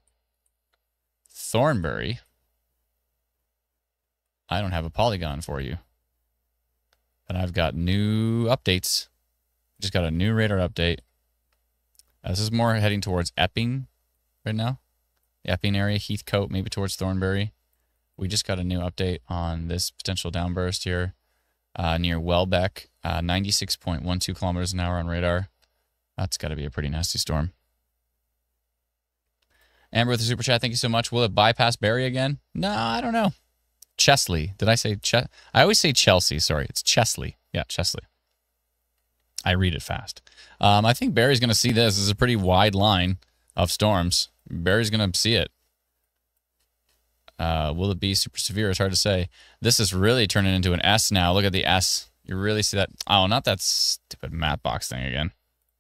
Thornbury, I don't have a polygon for you. But I've got new updates. Just got a new radar update. This is more heading towards Epping right now. The Epping area, Heathcote, maybe towards Thornbury. We just got a new update on this potential downburst here near Welbeck, 96.12 kilometers an hour on radar. That's got to be a pretty nasty storm. Amber with the super chat, thank you so much. Will it bypass Barrie again? No, I don't know. Chesley. Did I say I always say Chelsea. Sorry, it's Chesley. Yeah, Chesley. I read it fast. I think Barrie's going to see this. This is a pretty wide line of storms. Barrie's going to see it. Will it be super severe? It's hard to say. This is really turning into an S now. Look at the S. You really see that? Oh, not that stupid matte box thing again.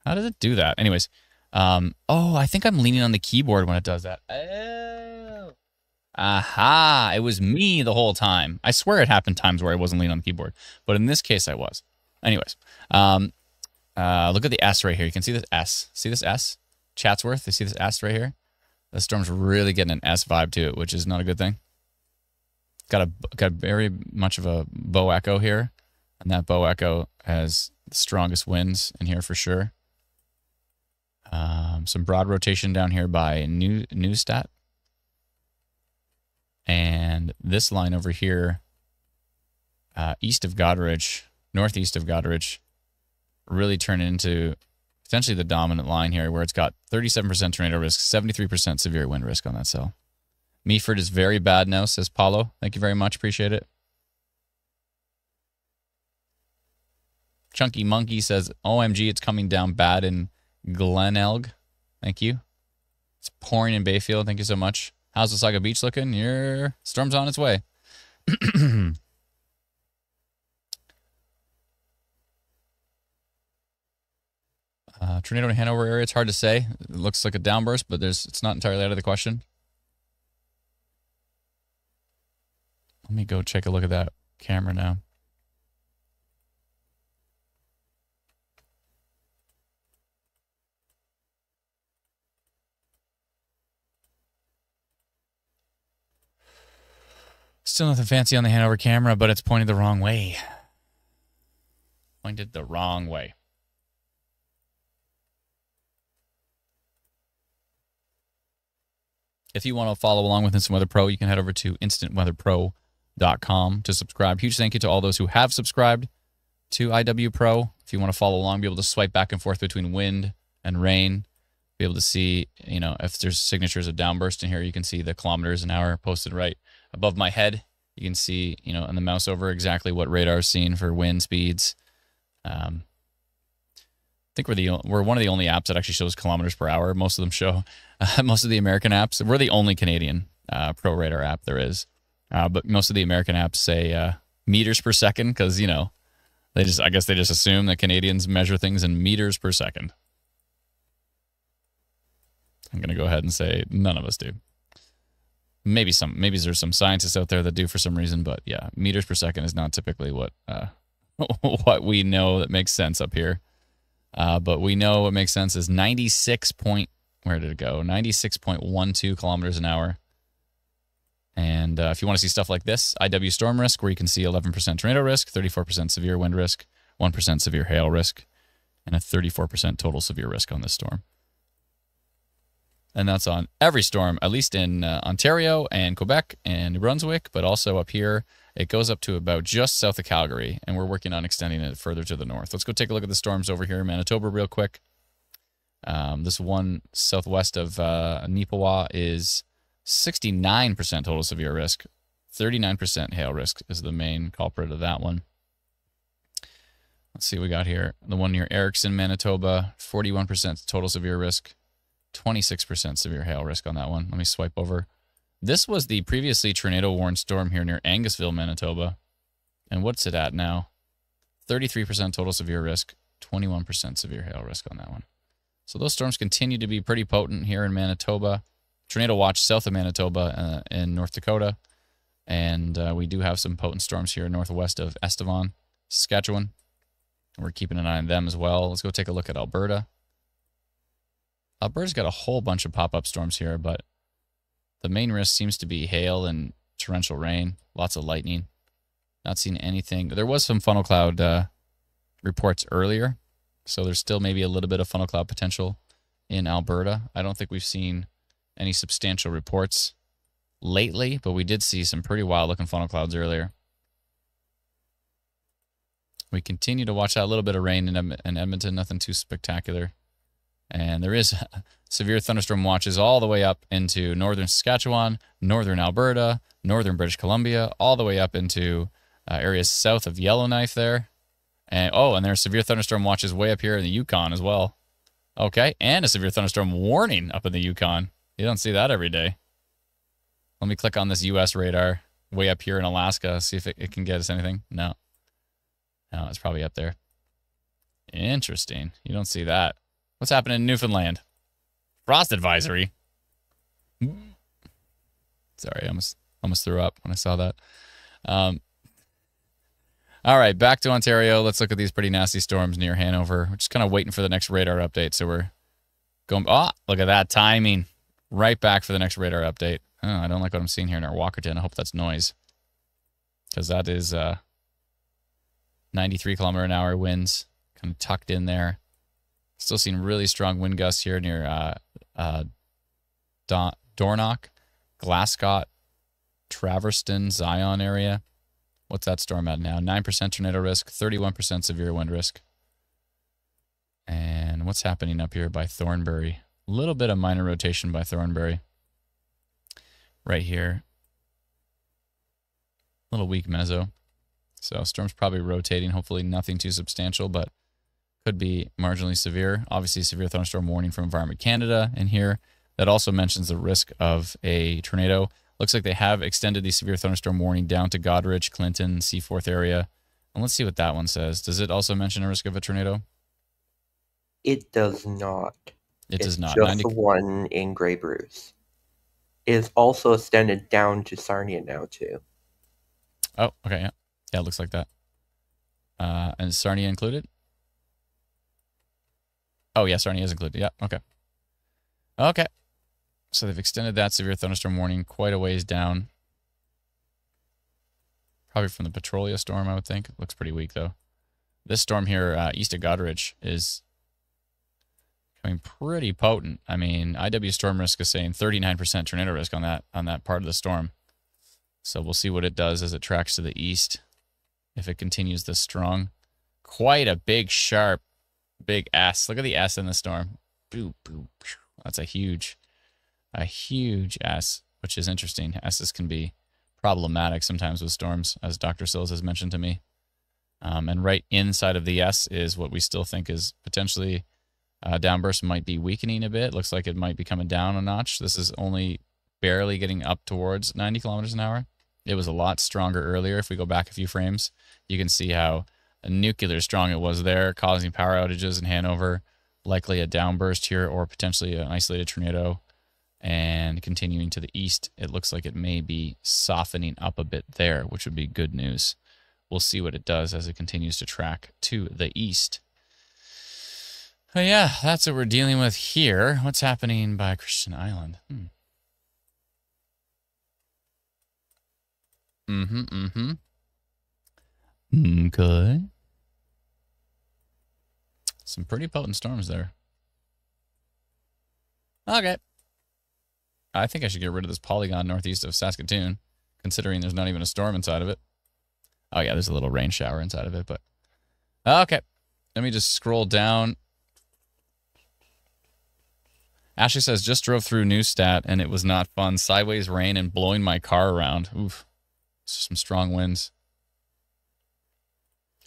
How does it do that? Anyways, oh, I think I'm leaning on the keyboard when it does that. Oh. Aha, it was me the whole time. I swear it happened times where I wasn't leaning on the keyboard, but in this case I was. Anyways, look at the S right here. You can see this S. See this S? Chatsworth, you see this S right here? The storm's really getting an S vibe to it, which is not a good thing. Got very much of a bow echo here, and that bow echo has the strongest winds in here for sure. Some broad rotation down here by Newstat. And this line over here, east of Goderich, northeast of Goderich, really turn into potentially the dominant line here, where it's got 37% tornado risk, 73% severe wind risk on that cell. Meaford is very bad now, says Paulo. Thank you very much. Appreciate it. Chunky Monkey says, OMG, it's coming down bad in Glenelg. Thank you. It's pouring in Bayfield. Thank you so much. How's the Saga Beach looking? Your storm's on its way. Tornado in Hanover area, it's hard to say. It looks like a downburst, but it's not entirely out of the question. Let me go take a look at that camera now. Still nothing fancy on the Hanover camera, but it's pointed the wrong way. Pointed the wrong way. If you want to follow along with Instant Weather Pro, you can head over to instantweatherpro.com to subscribe. Huge thank you to all those who have subscribed to IW Pro. If you want to follow along, be able to swipe back and forth between wind and rain, be able to see, you know, if there's signatures of downburst in here, you can see the kilometers an hour posted right above my head. You can see, you know, on the mouse over exactly what radar is seeing for wind speeds. I think we're one of the only apps that actually shows kilometers per hour. Most of them show, most of the American apps. We're the only Canadian Pro Radar app there is, but most of the American apps say meters per second because, you know, I guess they just assume that Canadians measure things in meters per second. I'm gonna go ahead and say none of us do. Maybe there's some scientists out there that do for some reason, but yeah, meters per second is not typically what what we know that makes sense up here. But we know what makes sense is 96.12 kilometers an hour. And if you want to see stuff like this, IW storm risk, where you can see 11% tornado risk, 34% severe wind risk, 1% severe hail risk, and a 34% total severe risk on this storm. And that's on every storm, at least in Ontario and Quebec and New Brunswick, but also up here. It goes up to about just south of Calgary, and we're working on extending it further to the north. Let's go take a look at the storms over here in Manitoba real quick. This one southwest of Neepawa is 69% total severe risk. 39% hail risk is the main culprit of that one. Let's see what we got here. The one near Erickson, Manitoba, 41% total severe risk. 26% severe hail risk on that one. Let me swipe over. This was the previously tornado-warned storm here near Angusville, Manitoba. And what's it at now? 33% total severe risk, 21% severe hail risk on that one. So those storms continue to be pretty potent here in Manitoba. Tornado watch south of Manitoba in North Dakota. And we do have some potent storms here northwest of Estevan, Saskatchewan. We're keeping an eye on them as well. Let's go take a look at Alberta. Alberta's got a whole bunch of pop-up storms here, but the main risk seems to be hail and torrential rain, lots of lightning. Not seeing anything. There was some funnel cloud reports earlier, so there's still maybe a little bit of funnel cloud potential in Alberta. I don't think we've seen any substantial reports lately, but we did see some pretty wild-looking funnel clouds earlier. We continue to watch out. A little bit of rain in Edmonton, nothing too spectacular. And there is severe thunderstorm watches all the way up into northern Saskatchewan, northern Alberta, northern British Columbia, all the way up into areas south of Yellowknife there. And and there's severe thunderstorm watches way up here in the Yukon as well. Okay, and a severe thunderstorm warning up in the Yukon. You don't see that every day. Let me click on this U.S. radar way up here in Alaska, see if it can get us anything. No. No, it's probably up there. Interesting. You don't see that. What's happening in Newfoundland? Frost advisory. Sorry, I almost threw up when I saw that. All right, back to Ontario. Let's look at these pretty nasty storms near Hanover. We're just kind of waiting for the next radar update. So we're going. Oh, look at that timing. Right back for the next radar update. Oh, I don't like what I'm seeing here in our Walkerton. I hope that's noise. Because that is 93 kilometer an hour winds kind of tucked in there. Still seeing really strong wind gusts here near Dornoch, Glasgow, Traverston, Zion area. What's that storm at now? 9% tornado risk, 31% severe wind risk. And what's happening up here by Thornbury? A little bit of minor rotation by Thornbury. Right here. Little weak mezzo. So storm's probably rotating. Hopefully nothing too substantial, but could be marginally severe. Obviously severe thunderstorm warning from Environment Canada in here. That also mentions the risk of a tornado. Looks like they have extended the severe thunderstorm warning down to Goderich, Clinton, Seaforth area. And let's see what that one says. Does it also mention a risk of a tornado? It does not. It does not. Just the one in Grey Bruce. It is also extended down to Sarnia now, too. Oh, okay, yeah. Yeah, it looks like that. And is Sarnia included? Oh, yeah, Sarnia is included. Yeah, okay. Okay. So they've extended that severe thunderstorm warning quite a ways down. Probably from the Petrolia storm, I would think. It looks pretty weak, though. This storm here, east of Goderich, is coming pretty potent. I mean, IW Storm Risk is saying 39% tornado risk on that part of the storm. So we'll see what it does as it tracks to the east. If it continues this strong. Quite a big, sharp, big S. Look at the S in the storm. Boop, boop. That's a huge S, which is interesting. S's can be problematic sometimes with storms, as Dr. Sills has mentioned to me. And right inside of the S is what we still think is potentially downburst might be weakening a bit. Looks like it might be coming down a notch. This is only barely getting up towards 90 kilometers an hour. It was a lot stronger earlier. If we go back a few frames, you can see how nuclear strong it was there, causing power outages in Hanover, likely a downburst here or potentially an isolated tornado. And continuing to the east, it looks like it may be softening up a bit there, which would be good news. We'll see what it does as it continues to track to the east. But yeah, that's what we're dealing with here. What's happening by Christian Island? Okay. Some pretty potent storms there. Okay. I think I should get rid of this polygon northeast of Saskatoon, considering there's not even a storm inside of it. Oh yeah, there's a little rain shower inside of it, but... Okay. Let me just scroll down. Ashley says, just drove through Newstat and it was not fun. Sideways rain and blowing my car around. Oof. Some strong winds.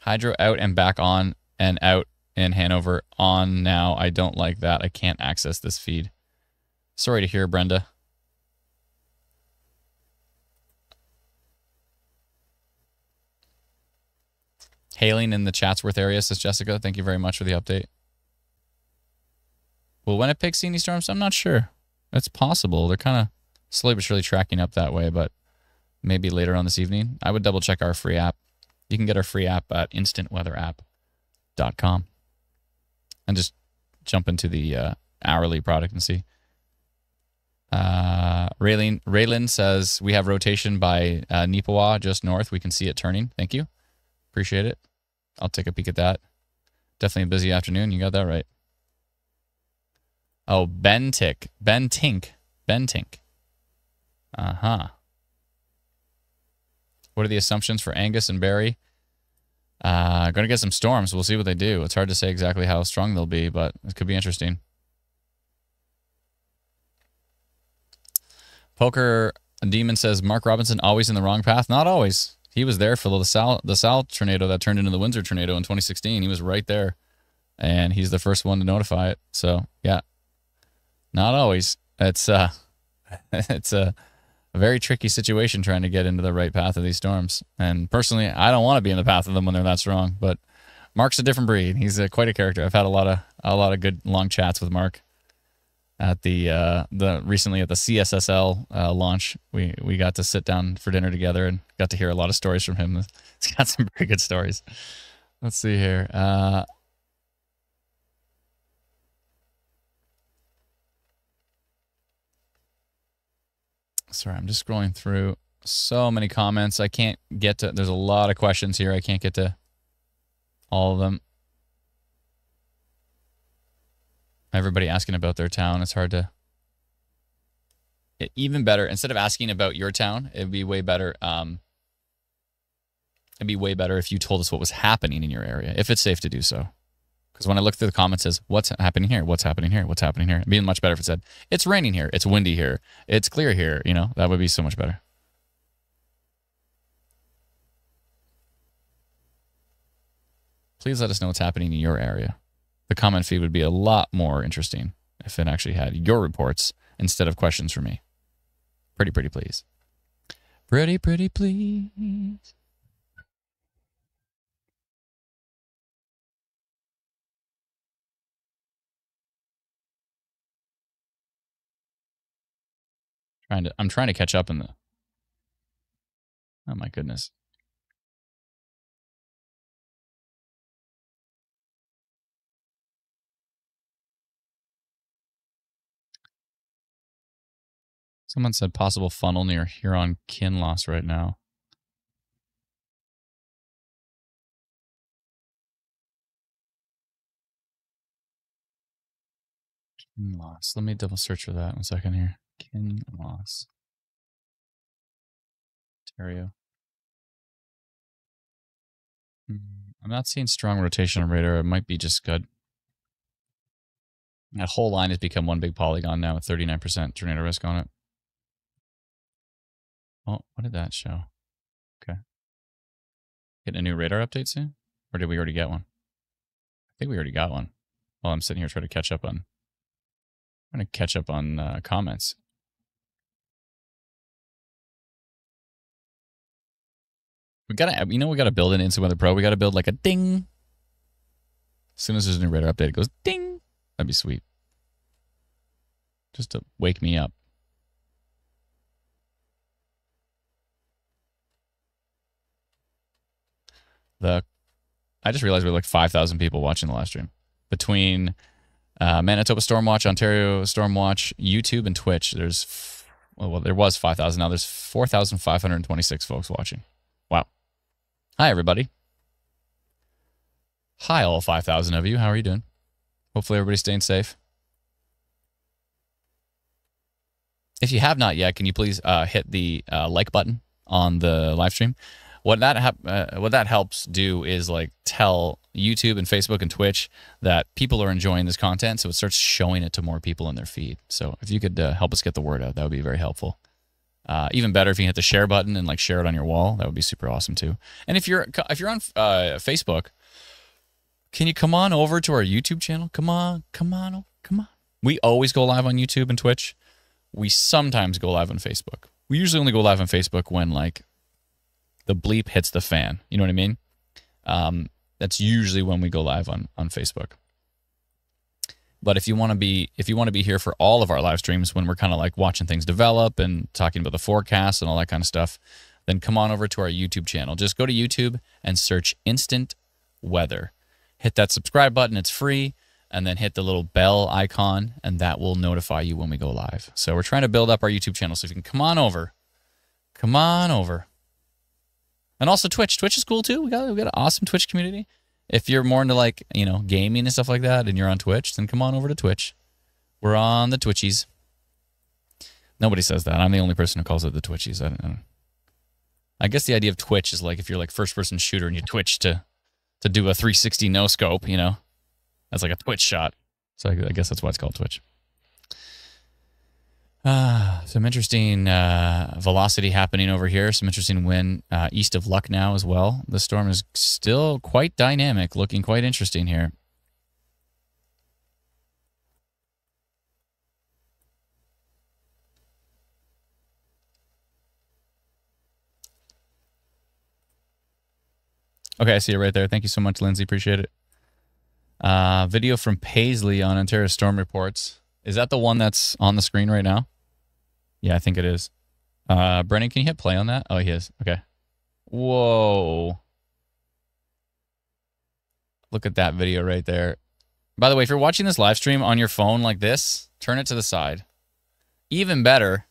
Hydro out and back on and out in Hanover. On now. I don't like that. I can't access this feed. Sorry to hear, Brenda. Hailing in the Chatsworth area, says Jessica. Thank you very much for the update. Will Winnipeg see any storms? I'm not sure. It's possible. They're kind of slowly but surely tracking up that way, but maybe later on this evening. I would double check our free app. You can get our free app at instantweatherapp.com and just jump into the hourly product and see. Raylan says, we have rotation by Nipawa just north. We can see it turning. Thank you. Appreciate it. I'll take a peek at that. Definitely a busy afternoon. You got that right. Oh, Bentink. Uh-huh. What are the assumptions for Angus and Barry? Going to get some storms. We'll see what they do. It's hard to say exactly how strong they'll be, but it could be interesting. Poker Demon says, Mark Robinson always in the wrong path? Not always. He was there for the Sal tornado that turned into the Windsor tornado in 2016. He was right there, and he's the first one to notify it. So, yeah, not always. It's a very tricky situation trying to get into the right path of these storms. And personally, I don't want to be in the path of them when they're that strong. But Mark's a different breed. He's quite a character. I've had a lot of good long chats with Mark at the recently at the CSSL launch. We got to sit down for dinner together and got to hear a lot of stories from him. He's got some very good stories. Let's see here. Sorry, I'm just scrolling through so many comments. I can't get to. There's a lot of questions here. I can't get to all of them. Everybody asking about their town. It's hard to. Even better, instead of asking about your town, it'd be way better. It'd be way better if you told us what was happening in your area, if it's safe to do so. Because when I look through the comments, it says, what's happening here? What's happening here? What's happening here? It'd be much better if it said, it's raining here. It's windy here. It's clear here. You know, that would be so much better. Please let us know what's happening in your area. The comment feed would be a lot more interesting if it actually had your reports instead of questions for me. Pretty please. Pretty please. I'm trying to catch up in the. Oh my goodness. Someone said possible funnel near Huron Kinloss right now. Kinloss. Let me double search for that 1 second here. Kinloss. Ontario. I'm not seeing strong rotation on radar. It might be just good. That whole line has become one big polygon now with 39% tornado risk on it. Oh, what did that show? Okay. Getting a new radar update soon? Or did we already get one? I think we already got one. While I'm sitting here trying to catch up on comments. We gotta build an Instant Weather Pro. We gotta build like a ding. As soon as there's a new radar update, it goes ding. That'd be sweet. Just to wake me up. I just realized we have like 5,000 people watching the live stream. Between Manitoba Stormwatch, Ontario Stormwatch, YouTube, and Twitch, there was 5,000. Now there's 4,526 folks watching. Wow. Hi, everybody. Hi, all 5,000 of you. How are you doing? Hopefully everybody's staying safe. If you have not yet, can you please hit the like button on the live stream? What that helps do is like tell YouTube and Facebook and Twitch that people are enjoying this content, so it starts showing it to more people in their feed. So if you could help us get the word out, that would be very helpful. Even better if you hit the share button and like share it on your wall. That would be super awesome too. And if you're on Facebook, can you come on over to our YouTube channel? Come on. We always go live on YouTube and Twitch. We sometimes go live on Facebook. We usually only go live on Facebook when like the bleep hits the fan. You know what I mean? That's usually when we go live on Facebook. But if you want to be here for all of our live streams when we're kind of like watching things develop and talking about the forecast and all that kind of stuff, then come on over to our YouTube channel. Just go to YouTube and search Instant Weather. Hit that subscribe button. It's free. And then hit the little bell icon, and that will notify you when we go live. So we're trying to build up our YouTube channel, so if you can come on over. And also Twitch. Twitch is cool too. We got an awesome Twitch community. If you're more into like, gaming and stuff like that, and you're on Twitch, then come on over to Twitch. We're on the Twitchies. Nobody says that. I'm the only person who calls it the Twitchies. I guess the idea of Twitch is like if you're like first-person shooter and you twitch to do a 360 no scope, That's like a Twitch shot. So I guess that's why it's called Twitch. Some interesting velocity happening over here. Some interesting wind east of Lucknow as well. The storm is still quite dynamic, looking quite interesting here. Okay, I see it right there. Thank you so much, Lindsay. Appreciate it. Video from Paisley on Ontario storm reports. Is that the one that's on the screen right now? Yeah, I think it is. Brennan, can you hit play on that? Oh, he is. Okay. Whoa. Look at that video right there. By the way, if you're watching this live stream on your phone like this, turn it to the side. Even better,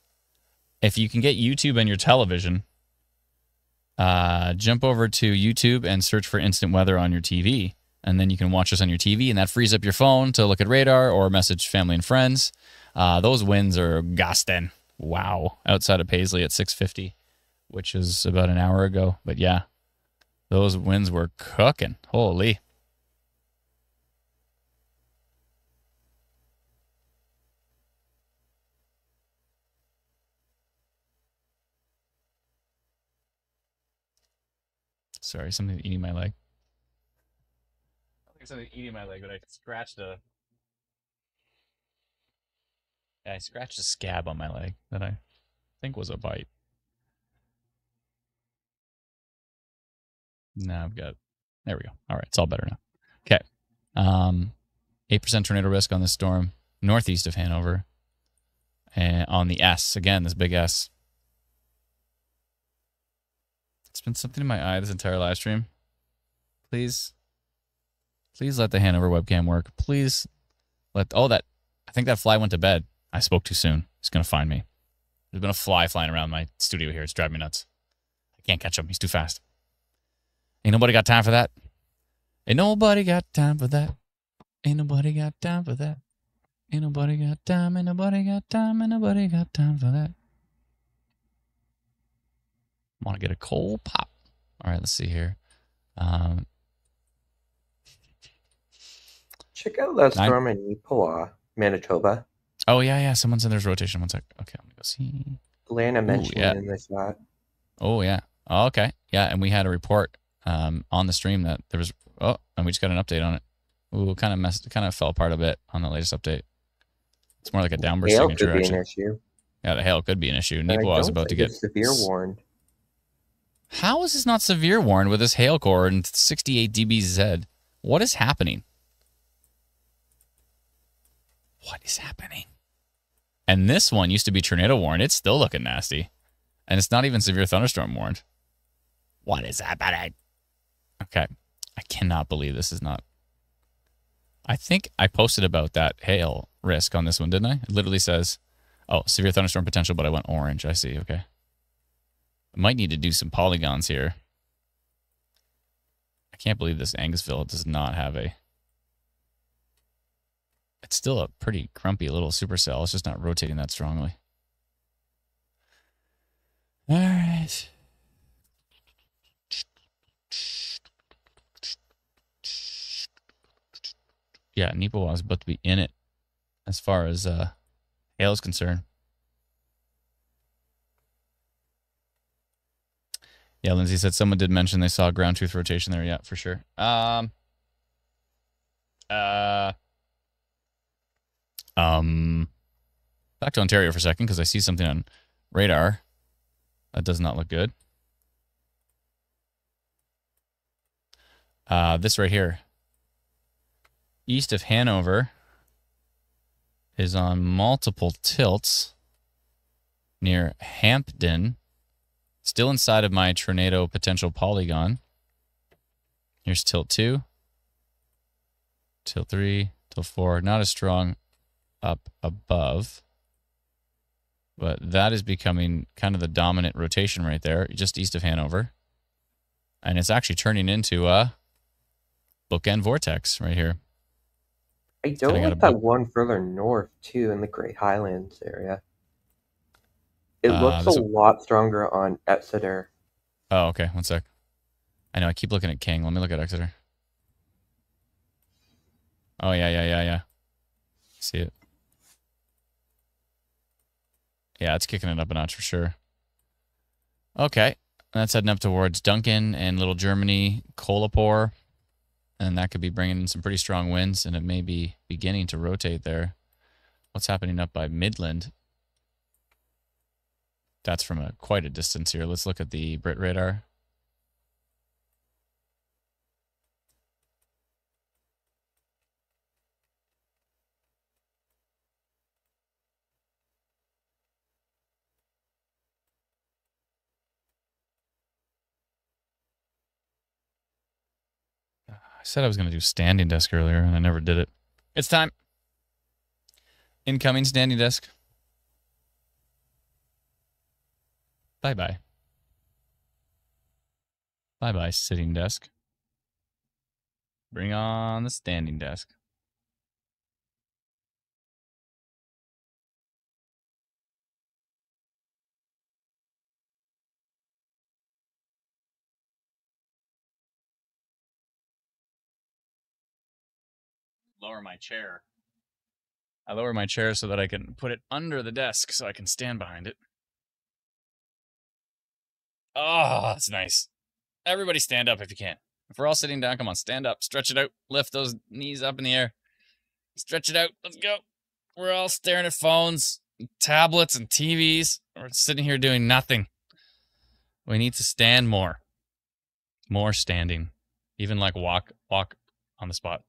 if you can get YouTube and your television, jump over to YouTube and search for instant weather on your TV. And then you can watch this on your TV, and that frees up your phone to look at radar or message family and friends. Those winds are gusting. Wow. Outside of Paisley at 6:50, which is about an hour ago. But yeah, those winds were cooking. Holy. Sorry, something eating my leg. I think something eating my leg, but I scratched I scratched a scab on my leg that I think was a bite. Now I've got, there we go. All right, it's all better now. Okay. 8% tornado risk on this storm, northeast of Hanover. And on the S, again, this big S. It's been something in my eye this entire live stream. Please let the Hanover webcam work. Please let, I think that fly went to bed. I spoke too soon. He's going to find me. There's been a fly flying around my studio here. It's driving me nuts. I can't catch him. He's too fast. Ain't nobody got time for that. Ain't nobody got time for that. Ain't nobody got time for that. Ain't nobody got time. Ain't nobody got time. Ain't nobody got time for that. Want to get a cold pop. All right, let's see here. Check out that storm in Neepawa, Manitoba. Oh, yeah. Someone's in there's rotation. 1 sec. Okay, I'm going to go see. Lana mentioned it in the chat. Oh, yeah. Oh, okay. Yeah, and we had a report on the stream that there was, and we just got an update on it. Ooh, kind of fell apart a bit on the latest update. It's more like a downburst hail signature, could be actually. an issue. Yeah, the hail could be an issue. Neepawa was about to get severe warned. How is this not severe warned with this hail core and 68 dBz? What is happening? What is happening? And this one used to be tornado warned. It's still looking nasty. And it's not even severe thunderstorm warned. What is happening? Okay. I cannot believe this is not. I think I posted about that hail risk on this one, didn't I? It literally says, oh, severe thunderstorm potential, but I went orange. I see. Okay. I might need to do some polygons here. I can't believe this Angusville does not have a... It's still a pretty grumpy little supercell. It's just not rotating that strongly. All right. Yeah, Neepawa is about to be in it as far as hail is concerned. Yeah, Lindsay said someone did mention they saw ground truth rotation there. Yeah, for sure. Back to Ontario for a second because I see something on radar that does not look good. This right here, east of Hanover, is on multiple tilts near Hampden. Still inside of my tornado potential polygon. Here's tilt 2, tilt 3, tilt 4. Not as strong up above, but that is becoming kind of the dominant rotation right there, just east of Hanover. And it's actually turning into a bookend vortex right here. I don't like that one further north, too, in the Great Highlands area. It looks a lot stronger on Exeter. Oh, okay. 1 sec. I know. I keep looking at King. Let me look at Exeter. Oh, yeah. See it. Yeah, it's kicking it up a notch for sure. Okay. That's heading up towards Duncan and Little Germany, Kolapur. And that could be bringing in some pretty strong winds, and it may be beginning to rotate there. What's happening up by Midland? That's from quite a distance here. Let's look at the Brit radar. I said I was going to do standing desk earlier, and I never did it. It's time. Incoming standing desk. Bye-bye. Bye-bye, sitting desk. Bring on the standing desk. Lower my chair. I lower my chair so that I can put it under the desk so I can stand behind it. Oh, that's nice. Everybody stand up if you can. If we're all sitting down, come on, stand up, stretch it out, lift those knees up in the air. Stretch it out. Let's go. We're all staring at phones, and tablets, and TVs. We're sitting here doing nothing. We need to stand more. More standing. Even like walk on the spot.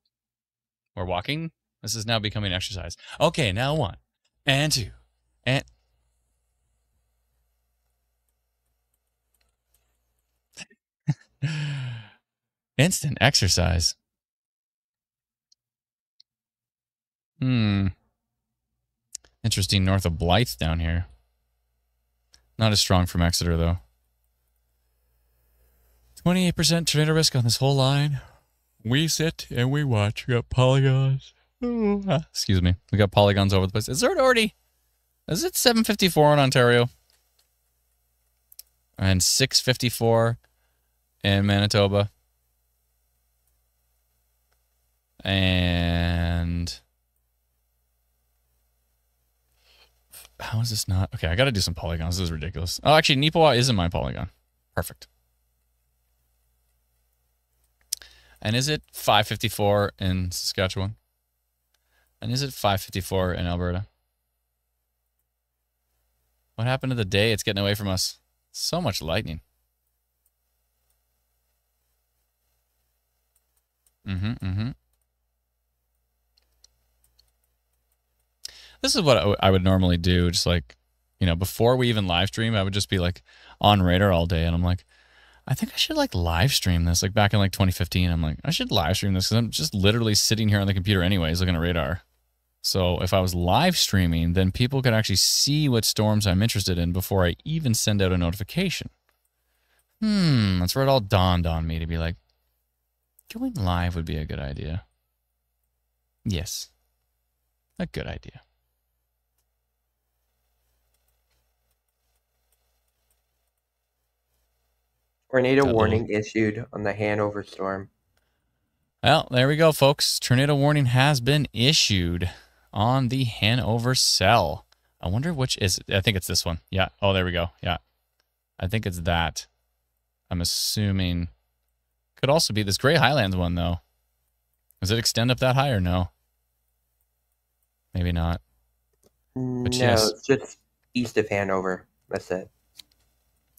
We're walking. This is now becoming exercise. Okay, now 1 and 2 and instant exercise. Interesting, north of Blythe down here. Not as strong from Exeter, though. 28% tornado risk on this whole line. We sit and we watch. We got polygons. Excuse me. We got polygons over the place. Is it 7:54 in Ontario? And 6:54 in Manitoba. And how is this not? Okay, I got to do some polygons. This is ridiculous. Oh, actually, Nipawa is in my polygon. Perfect. And is it 5:54 in Saskatchewan? And is it 5:54 in Alberta? What happened to the day? It's getting away from us. So much lightning. This is what I would normally do. Just like, before we even live stream, I would just be like on radar all day. And I'm like, I think I should like live stream this. Like back in like 2015, I'm like, I should live stream this because I'm just literally sitting here on the computer anyways, looking at radar. So if I was live streaming, then people could actually see what storms I'm interested in before I even send out a notification. That's where it all dawned on me to be like, going live would be a good idea. Yes, a good idea. Tornado warning issued on the Hanover storm. Well, there we go, folks. Tornado warning has been issued on the Hanover cell. I wonder which is. I think it's this one. Yeah. Oh, there we go. Yeah. I think it's that. I'm assuming. Could also be this Grey Highlands one, though. Does it extend up that high or no? Maybe not. But no, yes. It's just east of Hanover. That's it.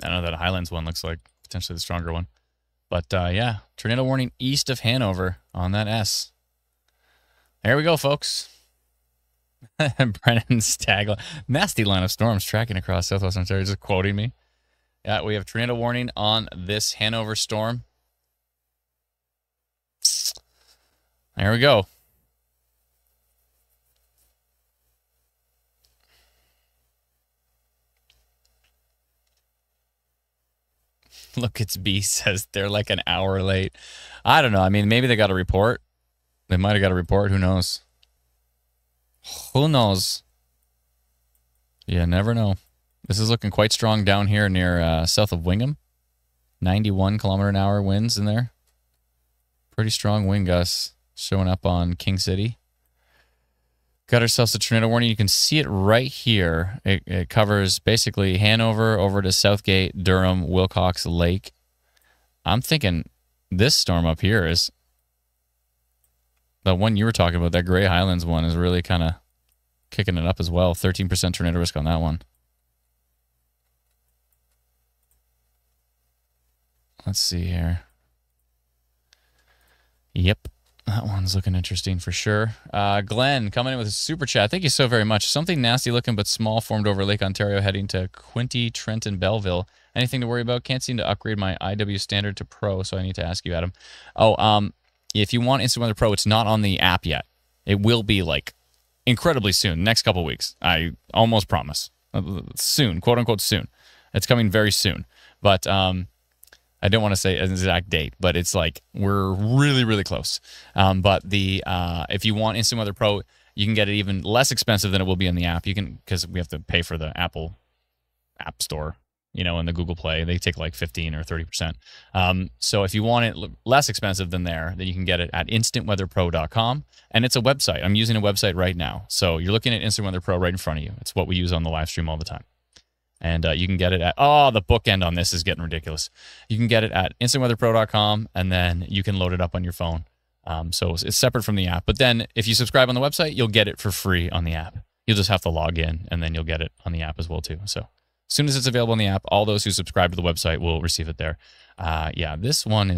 I know that Highlands one looks like potentially the stronger one. But yeah, tornado warning east of Hanover on that S. There we go, folks. Brennan Stagler. Nasty line of storms tracking across southwest Ontario, just quoting me. Yeah, we have tornado warning on this Hanover storm. There we go. Look, it's B says they're like an hour late. I don't know. I mean, maybe they got a report. They might have got a report. Who knows? Who knows? Yeah, never know. This is looking quite strong down here near south of Wingham. 91 kilometer an hour winds in there. Pretty strong wind gusts showing up on King City. Got ourselves a tornado warning. You can see it right here. It covers basically Hanover over to Southgate, Durham, Wilcox Lake. I'm thinking this storm up here is the one you were talking about. That Grey Highlands one is really kind of kicking it up as well. 13% tornado risk on that one. Let's see here. Yep. That one's looking interesting for sure. Glenn coming in with a super chat. Thank you so very much. Something nasty looking but small formed over Lake Ontario heading to Quinte, Trenton, Belleville. Anything to worry about? Can't seem to upgrade my IW standard to Pro, so I need to ask you, Adam. Oh, if you want Instant Weather Pro, it's not on the app yet. It will be like incredibly soon, next couple weeks. I almost promise. Soon, quote unquote soon. It's coming very soon. But I don't want to say an exact date, but it's like we're really, really close. But if you want Instant Weather Pro, you can get it even less expensive than it will be in the app. You can, because we have to pay for the Apple App Store, and the Google Play. They take like 15 or 30%. So if you want it less expensive than there, then you can get it at instantweatherpro.com. And it's a website. I'm using a website right now. So you're looking at Instant Weather Pro right in front of you. It's what we use on the live stream all the time. And you can get it at, the bookend on this is getting ridiculous. You can get it at instantweatherpro.com, and then you can load it up on your phone. So it's separate from the app. But then if you subscribe on the website, you'll get it for free on the app. You'll just have to log in, and then you'll get it on the app as well, too. So as soon as it's available on the app, all those who subscribe to the website will receive it there. Yeah, this one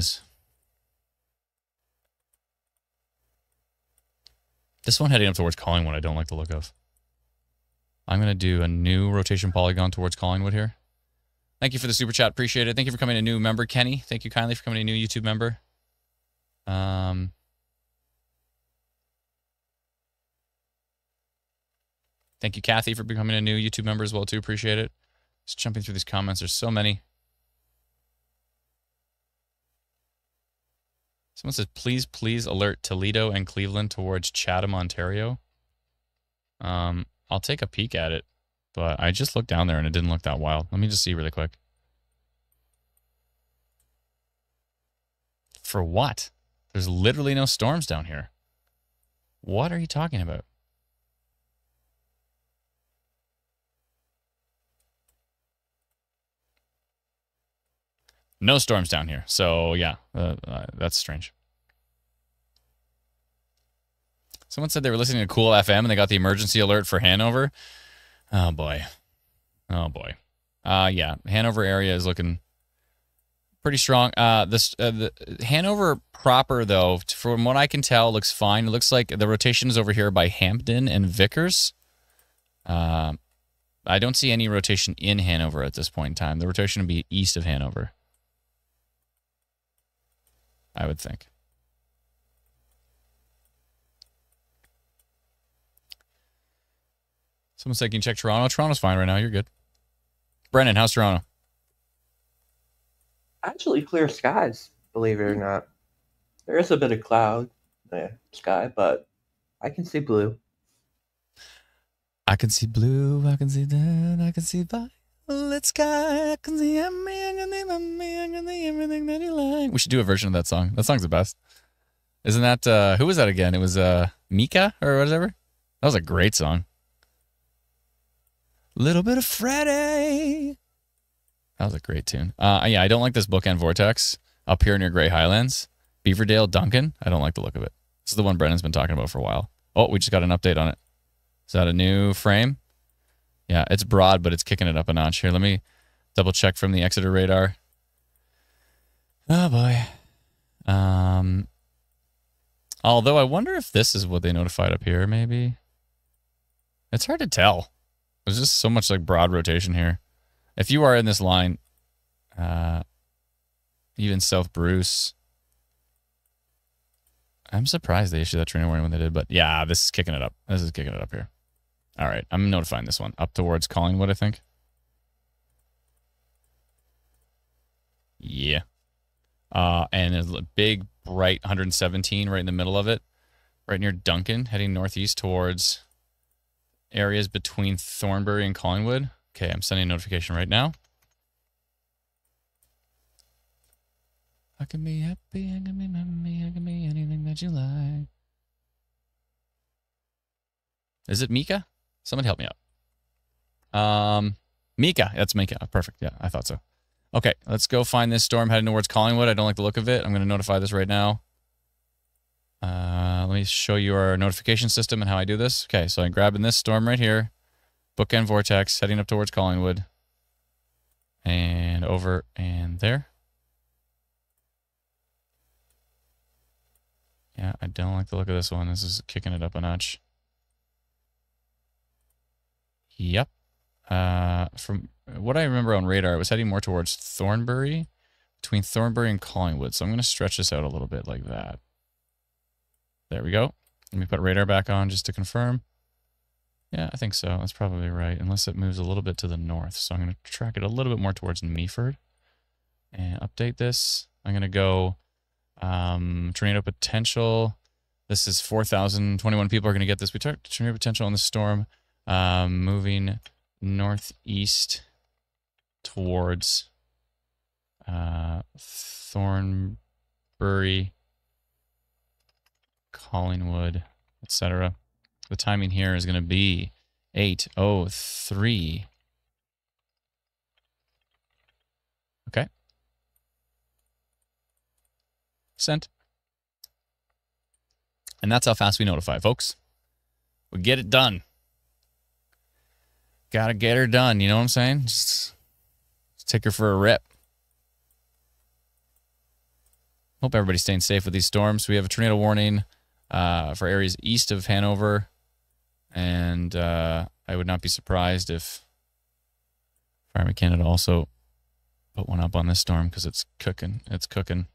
heading up towards Collingwood I don't like the look of. I'm going to do a new rotation polygon towards Collingwood here. Thank you for the super chat. Appreciate it. Thank you for coming a new member, Kenny. Thank you kindly for coming a new YouTube member. Thank you, Kathy, for becoming a new YouTube member as well, too. Appreciate it. Just jumping through these comments. There's so many. Someone says, please alert Toledo and Cleveland towards Chatham, Ontario. I'll take a peek at it, but I just looked down there and it didn't look that wild. Let me just see really quick. For what? There's literally no storms down here. What are you talking about? No storms down here. So, yeah, that's strange. Someone said they were listening to Cool FM and they got the emergency alert for Hanover. Oh, boy. Oh, boy. Yeah, Hanover area is looking pretty strong. The Hanover proper, though, from what I can tell, looks fine. It looks like the rotation is over here by Hampden and Vickers. I don't see any rotation in Hanover at this point in time. The rotation would be east of Hanover, I would think. Someone said, can you check Toronto? Toronto's fine right now. You're good. Brennan, how's Toronto? Actually, clear skies, believe it or not. There is a bit of cloud in the sky, but I can see blue. I can see blue, I can see that, I can see violet sky, I can see everything, I can see everything that you like. We should do a version of that song. That song's the best. Isn't that, who was that again? It was Mika or whatever? That was a great song. Little bit of Friday. That was a great tune. Yeah, I don't like this bookend vortex up here near Grey Highlands. Beaverdale, Duncan. I don't like the look of it. This is the one Brennan's been talking about for a while. Oh, we just got an update on it. Is that a new frame? Yeah, it's broad, but it's kicking it up a notch. Here, let me double check from the Exeter radar. Oh, boy. Although I wonder if this is what they notified up here, maybe. It's hard to tell. There's just so much like broad rotation here. If you are in this line, even South Bruce, I'm surprised they issued that training warning when they did, but yeah, this is kicking it up. This is kicking it up here. All right, I'm notifying this one up towards Collingwood, I think. Yeah. And there's a big, bright 117 right in the middle of it, right near Duncan, heading northeast towards areas between Thornbury and Collingwood. Okay, I'm sending a notification right now. I can be happy, I can be happy, I can be anything that you like. Is it Mika? Someone help me out. Mika. That's Mika. Perfect. Yeah, I thought so. Okay, let's go find this storm heading towards Collingwood. I don't like the look of it. I'm going to notify this right now. Let me show you our notification system and how I do this. Okay, so I'm grabbing this storm right here. Bookend vortex heading up towards Collingwood. And over and there. Yeah, I don't like the look of this one. This is kicking it up a notch. Yep. From what I remember on radar, it was heading more towards Thornbury, between Thornbury and Collingwood. So I'm going to stretch this out a little bit like that. There we go. Let me put radar back on just to confirm. Yeah, I think so. That's probably right, unless it moves a little bit to the north. So I'm going to track it a little bit more towards Meaford and update this. I'm going to go tornado potential. This is 4,021 people are going to get this. We took tornado potential on the storm, moving northeast towards Thornbury, Collingwood, etc. The timing here is going to be 8:03. Okay. Sent. And that's how fast we notify, folks. We get it done. Gotta get her done, you know what I'm saying? Just take her for a rip. Hope everybody's staying safe with these storms. We have a tornado warning for areas east of Hanover. And I would not be surprised if Fireman Canada also put one up on this storm because it's cooking. It's cooking.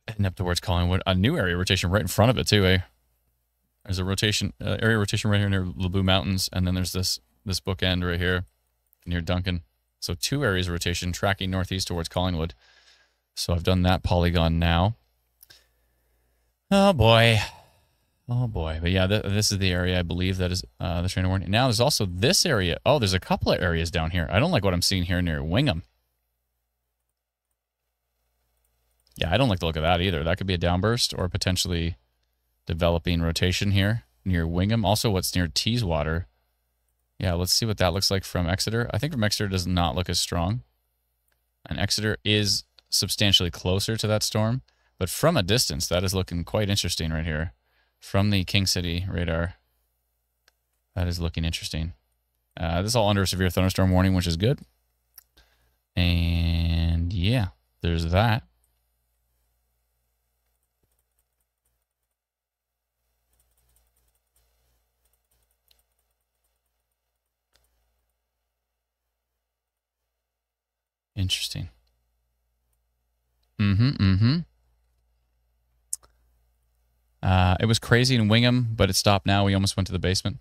Heading up towards Collingwood. A new area rotation right in front of it, too, eh? There's a rotation, area rotation right here near the Blue Mountains, and then there's this bookend right here near Duncan. So 2 areas of rotation tracking northeast towards Collingwood. So I've done that polygon now. Oh, boy. Oh, boy. But yeah, this is the area, I believe, that is the tornado warning. Now there's also this area. Oh, there's a couple of areas down here. I don't like what I'm seeing here near Wingham. Yeah, I don't like the look of that either. That could be a downburst or potentially developing rotation here near Wingham. Also, what's near Teeswater. Yeah, let's see what that looks like from Exeter. I think from Exeter does not look as strong. And Exeter is substantially closer to that storm. But from a distance, that is looking quite interesting right here. From the King City radar, that is looking interesting. This is all under a severe thunderstorm warning, which is good. And yeah, there's that. Interesting. It was crazy in Wingham, but it stopped now. We almost went to the basement.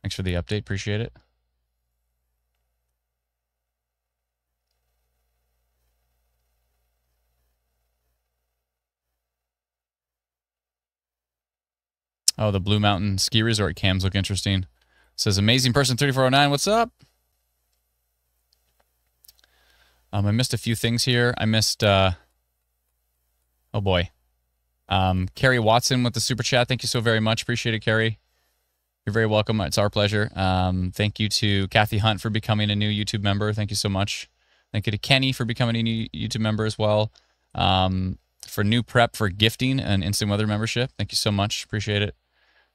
Thanks for the update. Appreciate it. Oh, the Blue Mountain Ski Resort cams look interesting. Says amazing person 3409. What's up? I missed a few things here. I missed oh boy. Carrie Watson with the super chat. Thank you so very much. Appreciate it, Carrie. You're very welcome. It's our pleasure. Thank you to Kathy Hunt for becoming a new YouTube member. Thank you so much. Thank you to Kenny for becoming a new YouTube member as well. For New Prep for gifting an instant weather membership. Thank you so much. Appreciate it.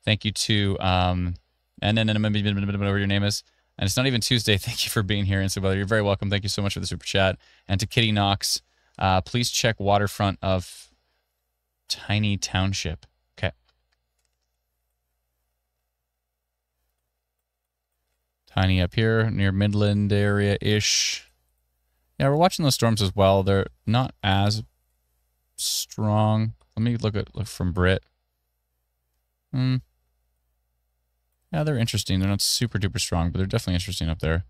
Thank you to and then whatever your name is. And it's not even Tuesday. Thank you for being here, Instant Weather. You're very welcome. Thank you so much for the super chat. And to Kitty Knox, please check waterfront of Tiny Township. Okay. Tiny up here near Midland area-ish. Yeah, we're watching those storms as well. They're not as strong. Let me look from Brit. Yeah, they're interesting. They're not super duper strong, but they're definitely interesting up there.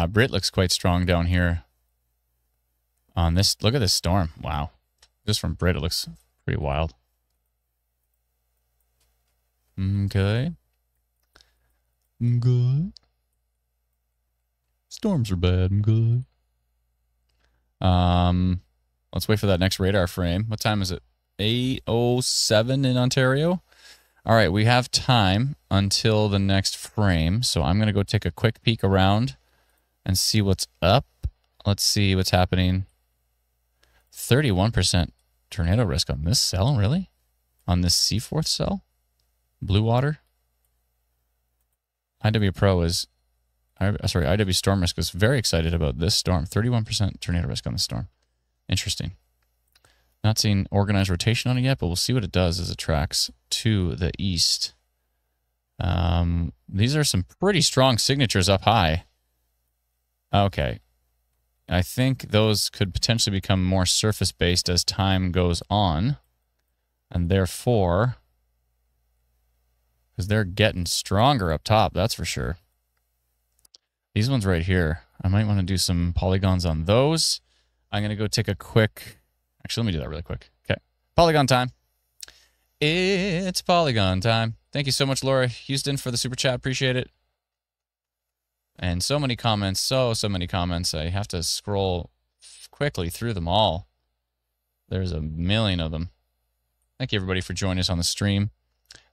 Brit looks quite strong down here. On this, look at this storm. Wow. Just from Brit, it looks pretty wild. Okay. Good. Storms are bad. Good. Let's wait for that next radar frame. What time is it? 8:07 in Ontario. All right, we have time until the next frame, so I'm going to go take a quick peek around and see what's up. Let's see what's happening. 31% tornado risk on this cell, really? On this Seaforth cell? Blue water? IW Pro is, sorry, IW Storm Risk is very excited about this storm. 31% tornado risk on this storm. Interesting. Not seeing organized rotation on it yet, but we'll see what it does as it tracks to the east. These are some pretty strong signatures up high. Okay. I think those could potentially become more surface-based as time goes on. And therefore, because they're getting stronger up top, that's for sure. These ones right here, I might want to do some polygons on those. I'm going to go take a quick... Actually, let me do that really quick. Okay. Polygon time. It's polygon time. Thank you so much, Laura Houston, for the super chat. Appreciate it. And so many comments. So many comments. I have to scroll quickly through them all. There's a million of them. Thank you, everybody, for joining us on the stream.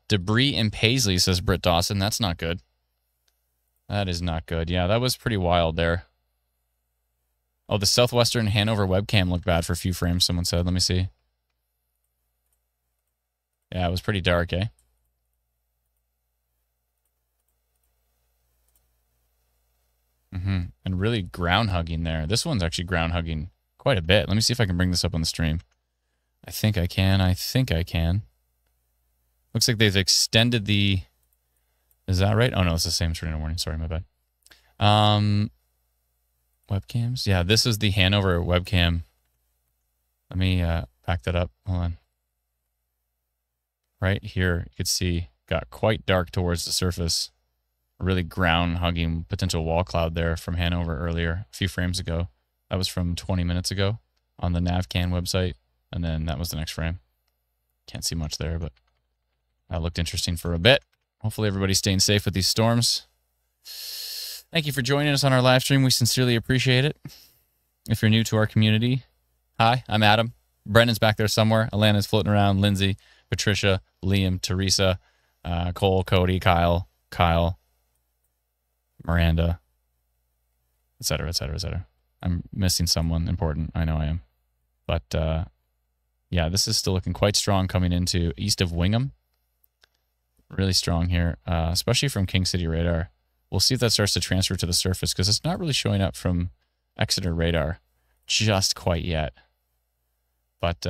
Debris in Paisley, says Britt Dawson. That's not good. That is not good. Yeah, that was pretty wild there. Oh, the Southwestern Hanover webcam looked bad for a few frames, someone said. Let me see. Yeah, it was pretty dark, eh? And really ground hugging there. This one's actually ground hugging quite a bit. Let me see if I can bring this up on the stream. I think I can. I think I can. Looks like they've extended the... Is that right? Oh, no, it's the same tornado warning. Sorry, my bad. Webcams? Yeah, this is the Hanover webcam. Let me back that up. Hold on. Right here, you could see, got quite dark towards the surface. Really ground-hugging potential wall cloud there from Hanover earlier, a few frames ago. That was from 20 minutes ago on the NavCan website, and then that was the next frame. Can't see much there, but that looked interesting for a bit. Hopefully everybody's staying safe with these storms. Thank you for joining us on our live stream. We sincerely appreciate it. If you're new to our community, hi, I'm Adam. Brendan's back there somewhere. Alana's floating around. Lindsay, Patricia, Liam, Teresa, Cole, Cody, Kyle, Miranda, etc., etc., etc. I'm missing someone important. I know I am. But, yeah, this is still looking quite strong coming into east of Wingham. Really strong here, especially from King City radar. We'll see if that starts to transfer to the surface because it's not really showing up from Exeter radar just quite yet. But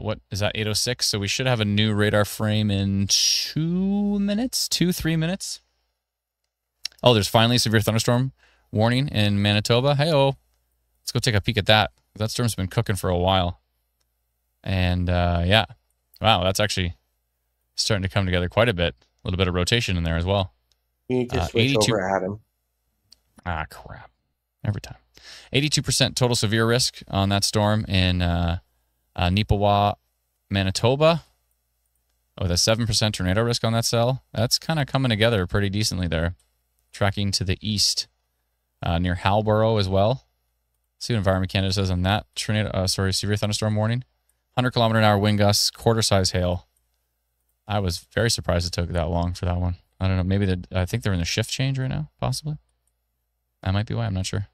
what is that, 8:06? So we should have a new radar frame in 2 minutes, 3 minutes. Oh, there's finally a severe thunderstorm warning in Manitoba. Hey-oh. Let's go take a peek at that. That storm's been cooking for a while. And, yeah. Wow, that's actually starting to come together quite a bit. A little bit of rotation in there as well. You need to switch 82 over, Adam. Ah, crap. Every time. 82% total severe risk on that storm in Neepawa, Manitoba. With a 7% tornado risk on that cell. That's kind of coming together pretty decently there. Tracking to the east near Halborough as well. See what Environment Canada says on that tornado. Severe thunderstorm warning. 100-kilometer-an-hour wind gusts, quarter-size hail. I was very surprised it took that long for that one. I don't know. Maybe I think they're in the shift change right now, possibly. That might be why. I'm not sure.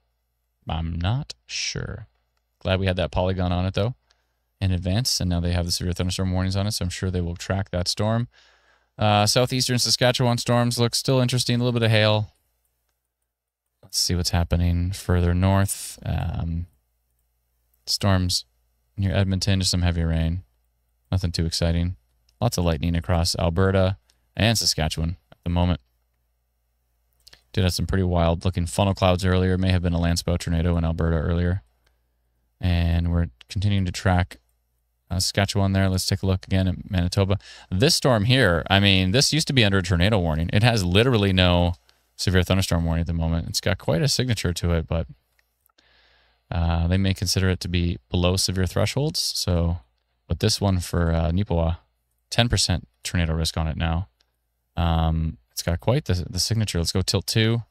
I'm not sure. Glad we had that polygon on it, though, in advance. And now they have the severe thunderstorm warnings on it, so I'm sure they will track that storm. Southeastern Saskatchewan storms look still interesting. A little bit of hail. Let's see what's happening further north. Storms near Edmonton, just some heavy rain. Nothing too exciting. Lots of lightning across Alberta and Saskatchewan at the moment. Did have some pretty wild-looking funnel clouds earlier. May have been a landspout tornado in Alberta earlier. And we're continuing to track Saskatchewan there. Let's take a look again at Manitoba. This storm here, I mean, this used to be under a tornado warning. It has literally no severe thunderstorm warning at the moment. It's got quite a signature to it, but they may consider it to be below severe thresholds. So, but this one for Neepawa, 10% tornado risk on it now. It's got quite the signature. Let's go tilt 2.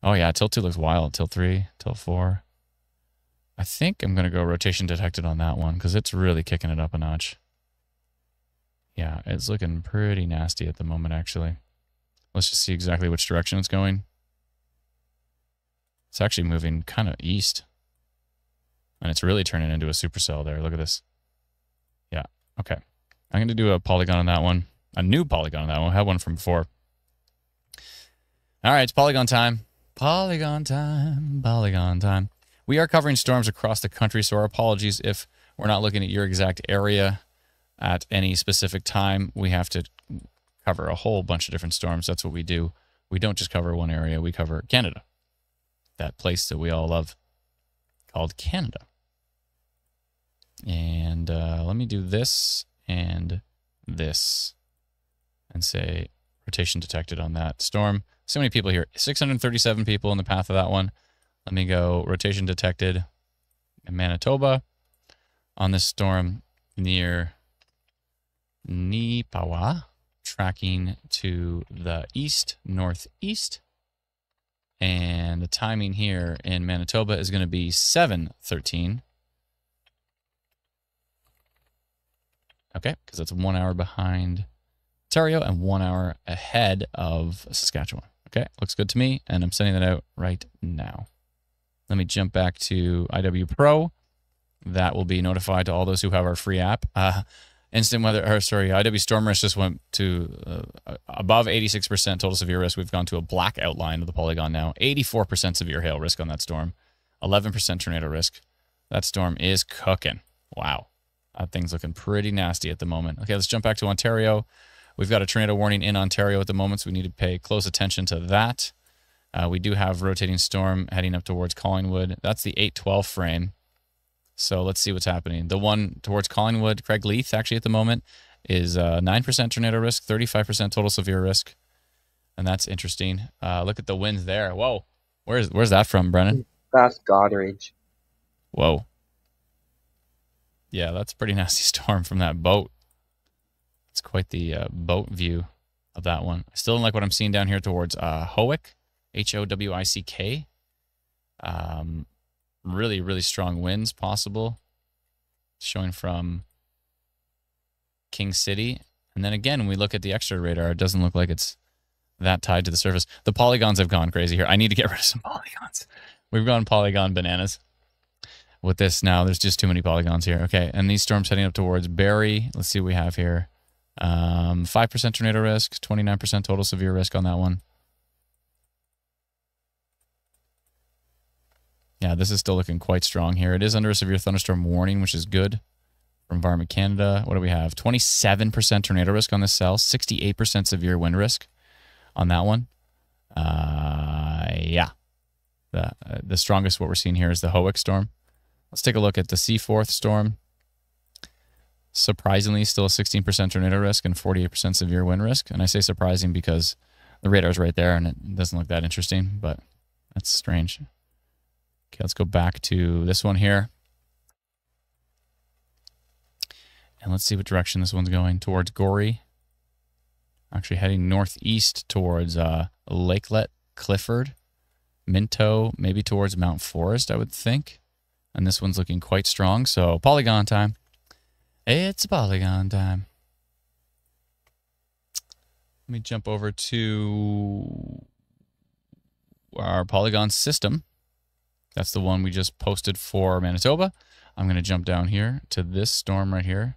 Oh, yeah, tilt 2 looks wild. Tilt 3, tilt 4. I think I'm going to go rotation detected on that one because it's really kicking it up a notch. Yeah, it's looking pretty nasty at the moment, actually. Let's just see exactly which direction it's going. It's actually moving kind of east. And it's really turning into a supercell there. Look at this. Yeah, okay. I'm going to do a polygon on that one. A new polygon on that one. I had one from before. All right, it's polygon time. Polygon time. Polygon time. We are covering storms across the country, so our apologies if we're not looking at your exact area at any specific time. We have to cover a whole bunch of different storms. That's what we do. We don't just cover one area. We cover Canada. That place that we all love called Canada. And let me do this and this and say rotation detected on that storm. So many people here, 637 people in the path of that one. Let me go rotation detected in Manitoba on this storm near Nipawa, tracking to the east, northeast. And the timing here in Manitoba is going to be 7:13. Okay, because that's 1 hour behind Ontario and 1 hour ahead of Saskatchewan. Okay, looks good to me, and I'm sending that out right now. Let me jump back to IW Pro. That will be notified to all those who have our free app. Instant weather, or sorry, IW Storm Risk just went to above 86% total severe risk. We've gone to a black outline of the polygon now. 84% severe hail risk on that storm. 11% tornado risk. That storm is cooking. Wow. That thing's looking pretty nasty at the moment. Okay, let's jump back to Ontario. We've got a tornado warning in Ontario at the moment, so we need to pay close attention to that. We do have rotating storm heading up towards Collingwood. That's the 812 frame. So let's see what's happening. The one towards Collingwood, Craig Leith, actually at the moment, is 9% tornado risk, 35% total severe risk. And that's interesting. Look at the winds there. Whoa. Where's that from, Brennan? That's Goderich. Whoa. Yeah, that's a pretty nasty storm from that boat. It's quite the boat view of that one. I still don't like what I'm seeing down here towards Howick, Howick. Really, really strong winds possible. Showing from King City. And then again, when we look at the extra radar, it doesn't look like it's that tied to the surface. The polygons have gone crazy here. I need to get rid of some polygons. We've gone polygon bananas with this now. There's just too many polygons here. Okay, and these storms heading up towards Barrie. Let's see what we have here. 5% tornado risk, 29% total severe risk on that one. Yeah, this is still looking quite strong here. It is under a severe thunderstorm warning, which is good for Environment Canada. What do we have? 27% tornado risk on this cell, 68% severe wind risk on that one. Yeah. The strongest what we're seeing here is the Howick storm. Let's take a look at the Seaforth storm. Surprisingly, still a 16% tornado risk and 48% severe wind risk. And I say surprising because the radar's right there and it doesn't look that interesting, but that's strange. Okay, let's go back to this one here. And let's see what direction this one's going. Towards Gorey. Actually heading northeast towards Lakelet, Clifford, Minto, maybe towards Mount Forest, I would think. And this one's looking quite strong. So polygon time. It's polygon time. Let me jump over to our polygon system. That's the one we just posted for Manitoba. I'm going to jump down here to this storm right here.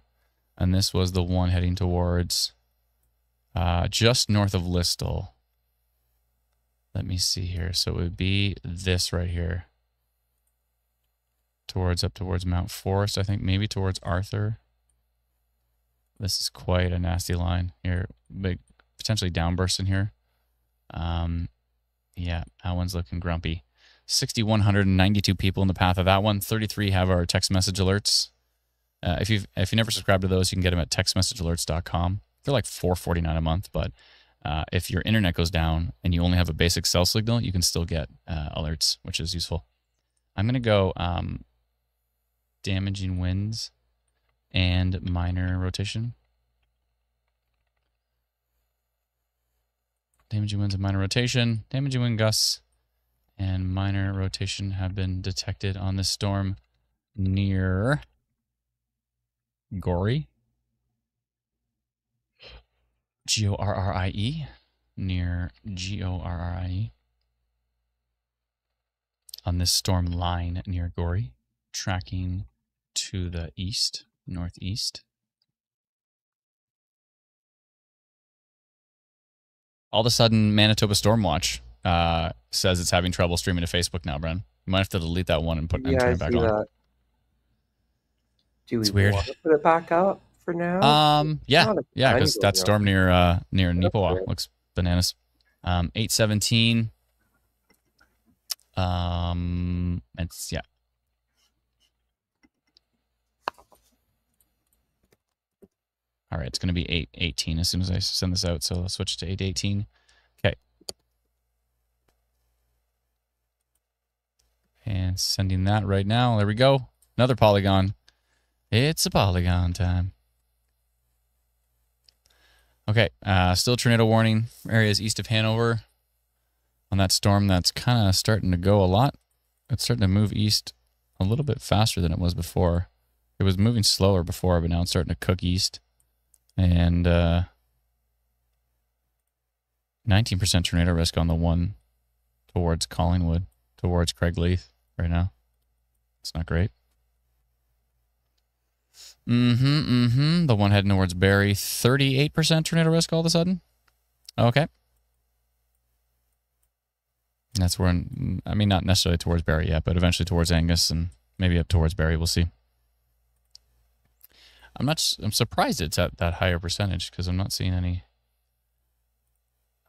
And this was the one heading towards just north of Listowel. Let me see here. So it would be this right here. Up towards Mount Forest, I think, maybe towards Arthur. This is quite a nasty line here. Big, potentially downburst in here. Yeah, that one's looking grumpy. 6,192 people in the path of that one. 33 have our text message alerts. If you never subscribe to those, you can get them at textmessagealerts.com. They're like $4.49 a month, but if your internet goes down and you only have a basic cell signal, you can still get alerts, which is useful. I'm going to go damaging winds and minor rotation. Damaging winds and minor rotation. Damaging wind gusts and minor rotation have been detected on this storm near Gorey. Gorrie. Near Gorrie. On this storm line near Gorey. Tracking to the east, northeast. All of a sudden, Manitoba Stormwatch says it's having trouble streaming to Facebook now, Bren. You might have to delete that one and Yeah, turn I it back see on. that. Do we It's weird. want to put it back up for now? Yeah, because Go that storm near Nipawa weird. looks bananas. 817. It's yeah. All right, it's going to be 8:18 as soon as I send this out, so I'll switch to 8:18. Okay. And sending that right now. There we go. Another polygon. It's a polygon time. Okay, still tornado warning. Areas east of Hanover on that storm that's kind of starting to go a lot. It's starting to move east a little bit faster than it was before. It was moving slower before, but now it's starting to cook east. And 19% tornado risk on the one towards Collingwood, towards Craigleith right now. It's not great. The one heading towards Barrie, 38% tornado risk all of a sudden. Okay. That's where, I mean, not necessarily towards Barrie yet, but eventually towards Angus and maybe up towards Barrie. We'll see. I'm surprised it's at that higher percentage because I'm not seeing any.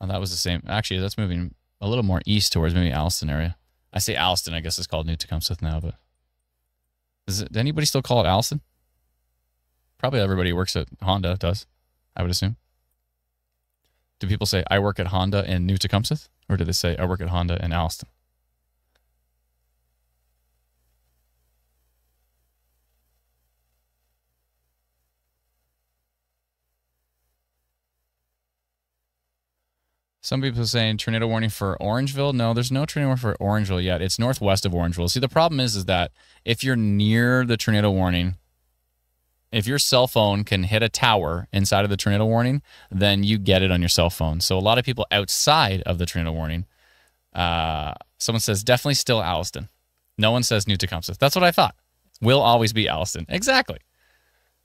Oh, that was the same. Actually, that's moving a little more east towards maybe Alliston area. I say Alliston, I guess it's called New Tecumseth now, but does anybody still call it Alliston? Probably everybody who works at Honda does, I would assume. Do people say, I work at Honda in New Tecumseth? Or do they say, I work at Honda in Alliston? Some people are saying tornado warning for Orangeville. No, there's no tornado warning for Orangeville yet. It's northwest of Orangeville. See, the problem is that if you're near the tornado warning, if your cell phone can hit a tower inside of the tornado warning, then you get it on your cell phone. So a lot of people outside of the tornado warning, someone says definitely still Alliston. No one says New Tecumseth. That's what I thought. Will always be Alliston. Exactly.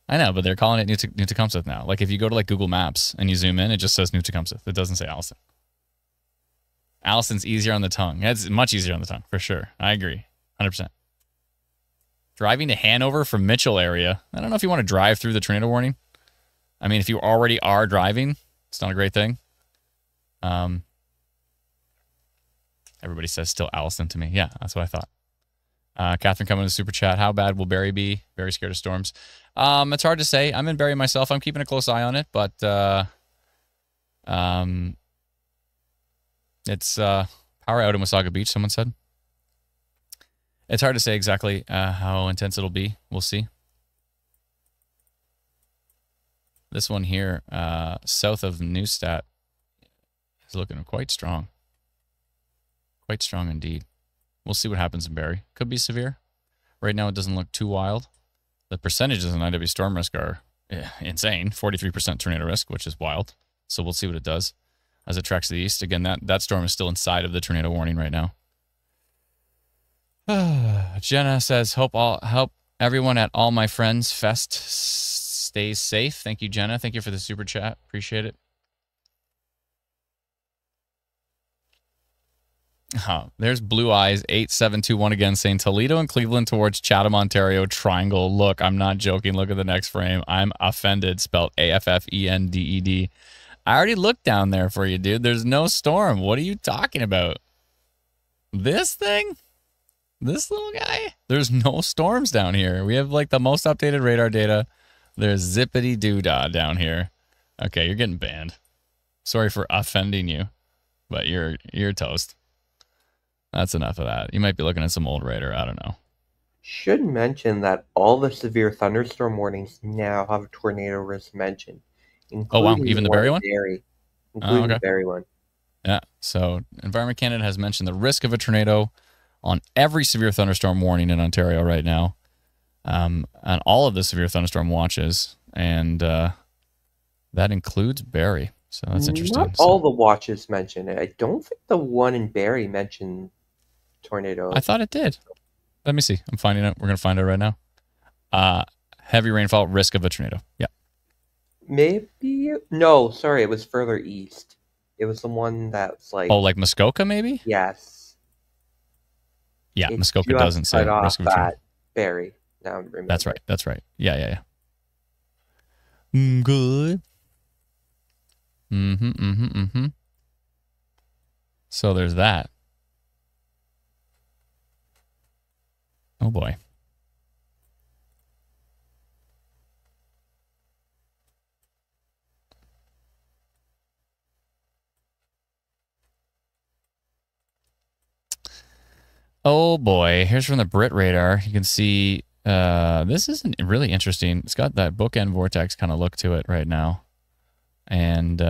I know, but they're calling it New Tecumseth now. Like if you go to like Google Maps and you zoom in, it just says New Tecumseth. It doesn't say Alliston. Alliston's easier on the tongue. It's much easier on the tongue, for sure. I agree. 100%. Driving to Hanover from Mitchell area. I don't know if you want to drive through the tornado warning. I mean, if you already are driving, it's not a great thing. Everybody says still Alliston to me. Yeah, that's what I thought. Catherine coming to super chat. How bad will Barrie be? Very scared of storms. It's hard to say. I'm in Barrie myself. I'm keeping a close eye on it, but it's power out in Wasaga Beach, someone said. It's hard to say exactly how intense it'll be. We'll see. This one here, south of Neustadt, is looking quite strong. Quite strong indeed. We'll see what happens in Barrie. Could be severe. Right now, it doesn't look too wild. The percentages in IW storm risk are insane. 43% tornado risk, which is wild. So we'll see what it does as it tracks to the east. Again, that storm is still inside of the tornado warning right now. Jenna says, hope everyone at All My Friends Fest stays safe. Thank you, Jenna. Thank you for the super chat. Appreciate it. There's Blue Eyes 8721 again saying Toledo and Cleveland towards Chatham, Ontario triangle. Look, I'm not joking. Look at the next frame. I'm offended. Spelled AFFENDED. I already looked down there for you, dude. There's no storm. What are you talking about? This thing? This little guy? There's no storms down here. We have like the most updated radar data. There's zippity doo-dah down here. Okay, you're getting banned. Sorry for offending you, but you're toast. That's enough of that. You might be looking at some old radar. I don't know. Should mention that all the severe thunderstorm warnings now have a tornado risk mentioned, including oh wow, even the Barrie one? Including the Barrie one. Yeah. So Environment Canada has mentioned the risk of a tornado on every severe thunderstorm warning in Ontario right now, and all of the severe thunderstorm watches, and that includes Barrie. So that's interesting. Not all the watches mention it. I don't think the one in Barrie mentioned tornado. I thought it did. Let me see. I'm finding it. We're going to find it right now. Heavy rainfall, risk of a tornado. Yeah. Maybe. No, sorry. It was further east. It was the one that's like. Oh, like Muskoka, maybe? Yes. Yeah, Muskoka doesn't say risk of a tornado. Barrie. Now I remember. That's right. That's right. Yeah. Good. So there's that. Oh boy. Oh boy, here's from the Brit radar. You can see this is really interesting. It's got that bookend vortex kind of look to it right now. And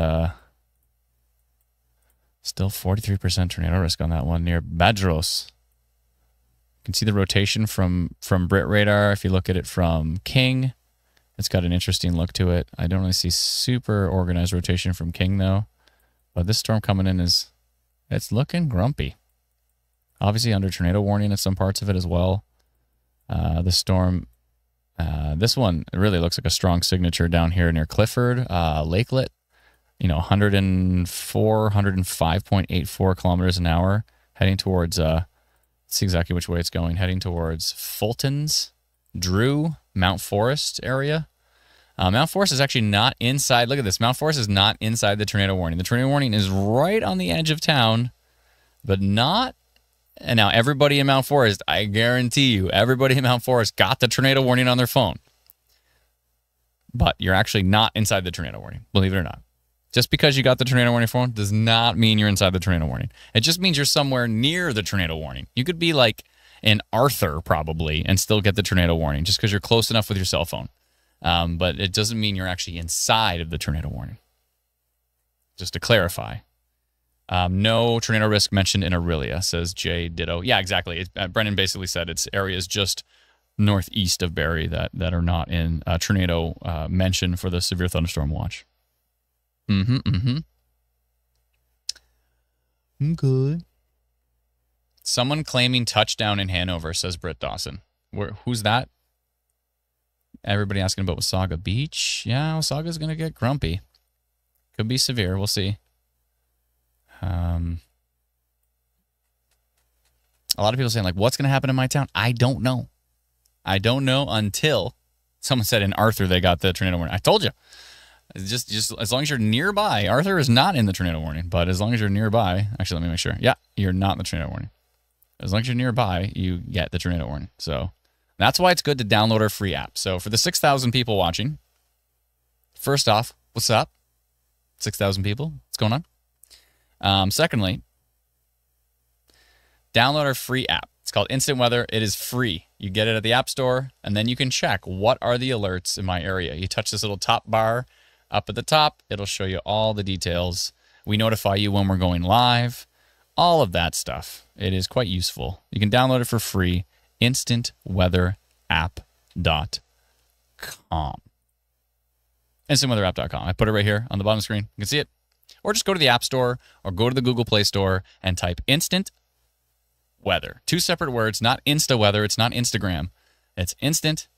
still 43% tornado risk on that one near Badros. You can see the rotation from Brit radar. If you look at it from King, it's got an interesting look to it. I don't really see super organized rotation from King though. But this storm coming in it's looking grumpy. Obviously under tornado warning in some parts of it as well. The storm, this one really looks like a strong signature down here near Clifford, Lakelet. 104, 105.84 kilometers an hour, heading towards, let's see exactly which way it's going, heading towards Fulton's, Drew, Mount Forest area. Mount Forest is actually not inside. Look at this. Mount Forest is not inside the tornado warning. The tornado warning is right on the edge of town, but not. And now everybody in Mount Forest, I guarantee you, everybody in Mount Forest got the tornado warning on their phone. But you're actually not inside the tornado warning, believe it or not. Just because you got the tornado warning phone does not mean you're inside the tornado warning. It just means you're somewhere near the tornado warning. You could be like in Arthur probably and still get the tornado warning just because you're close enough with your cell phone. But it doesn't mean you're actually inside of the tornado warning. Just to clarify. No tornado risk mentioned in Aurelia, says Jay Ditto. Yeah, exactly. Brennan basically said it's areas just northeast of Barrie that are not in tornado mention for the severe thunderstorm watch. Good. Someone claiming touchdown in Hanover, says Britt Dawson. Who's that? Everybody asking about Wasaga Beach. Yeah, Wasaga's going to get grumpy. Could be severe. We'll see. A lot of people saying, like, what's going to happen in my town? I don't know. I don't know until someone said in Arthur they got the tornado warning. I told you. Just as long as you're nearby. Arthur is not in the tornado warning, but as long as you're nearby. Actually, let me make sure. Yeah, you're not in the tornado warning. As long as you're nearby, you get the tornado warning. So that's why it's good to download our free app. So for the 6,000 people watching, first off, what's up? 6,000 people? What's going on? Secondly, download our free app. It's called Instant Weather. It is free. You get it at the App Store, and then you can check what are the alerts in my area. You touch this little top bar up at the top. It'll show you all the details. We notify you when we're going live. All of that stuff. It is quite useful. You can download it for free. InstantWeatherApp.com. InstantWeatherApp.com. I put it right here on the bottom of the screen. You can see it. Or just go to the App Store or go to the Google Play Store and type Instant Weather. Two separate words, not Insta Weather. It's not Instagram. It's Instant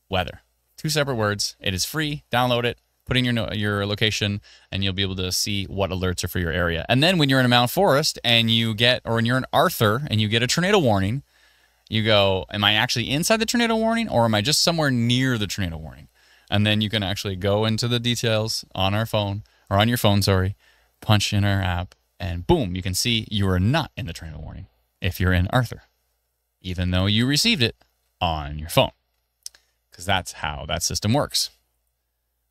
Weather. Two separate words. It is free. Download it. Put in your location, and you'll be able to see what alerts are for your area. And then when you're in a Mount Forest and you get, or when you're in Arthur and you get a tornado warning, you go, am I actually inside the tornado warning, or am I just somewhere near the tornado warning? And then you can actually go into the details on our phone, or on your phone, sorry, punch in our app, and boom, you can see you are not in the tornado warning if you're in Arthur, even though you received it on your phone, because that's how that system works.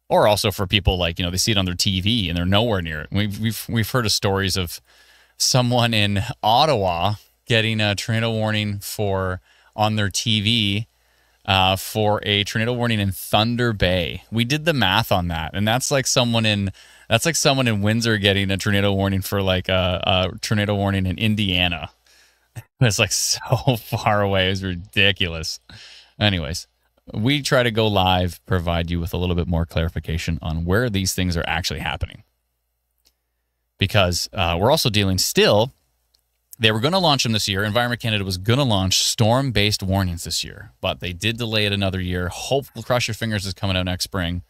Or also for people like, they see it on their TV and they're nowhere near it. We've heard of stories of someone in Ottawa getting a tornado warning on their TV for a tornado warning in Thunder Bay. We did the math on that, and that's like someone in Windsor getting a tornado warning for like a tornado warning in Indiana. It's like so far away. It was ridiculous. Anyways, we try to go live, provide you with a little bit more clarification on where these things are actually happening. Because we're also dealing still, they were going to launch them this year. Environment Canada was going to launch storm-based warnings this year, but they did delay it another year. Hopefully, cross your fingers, is coming out next spring.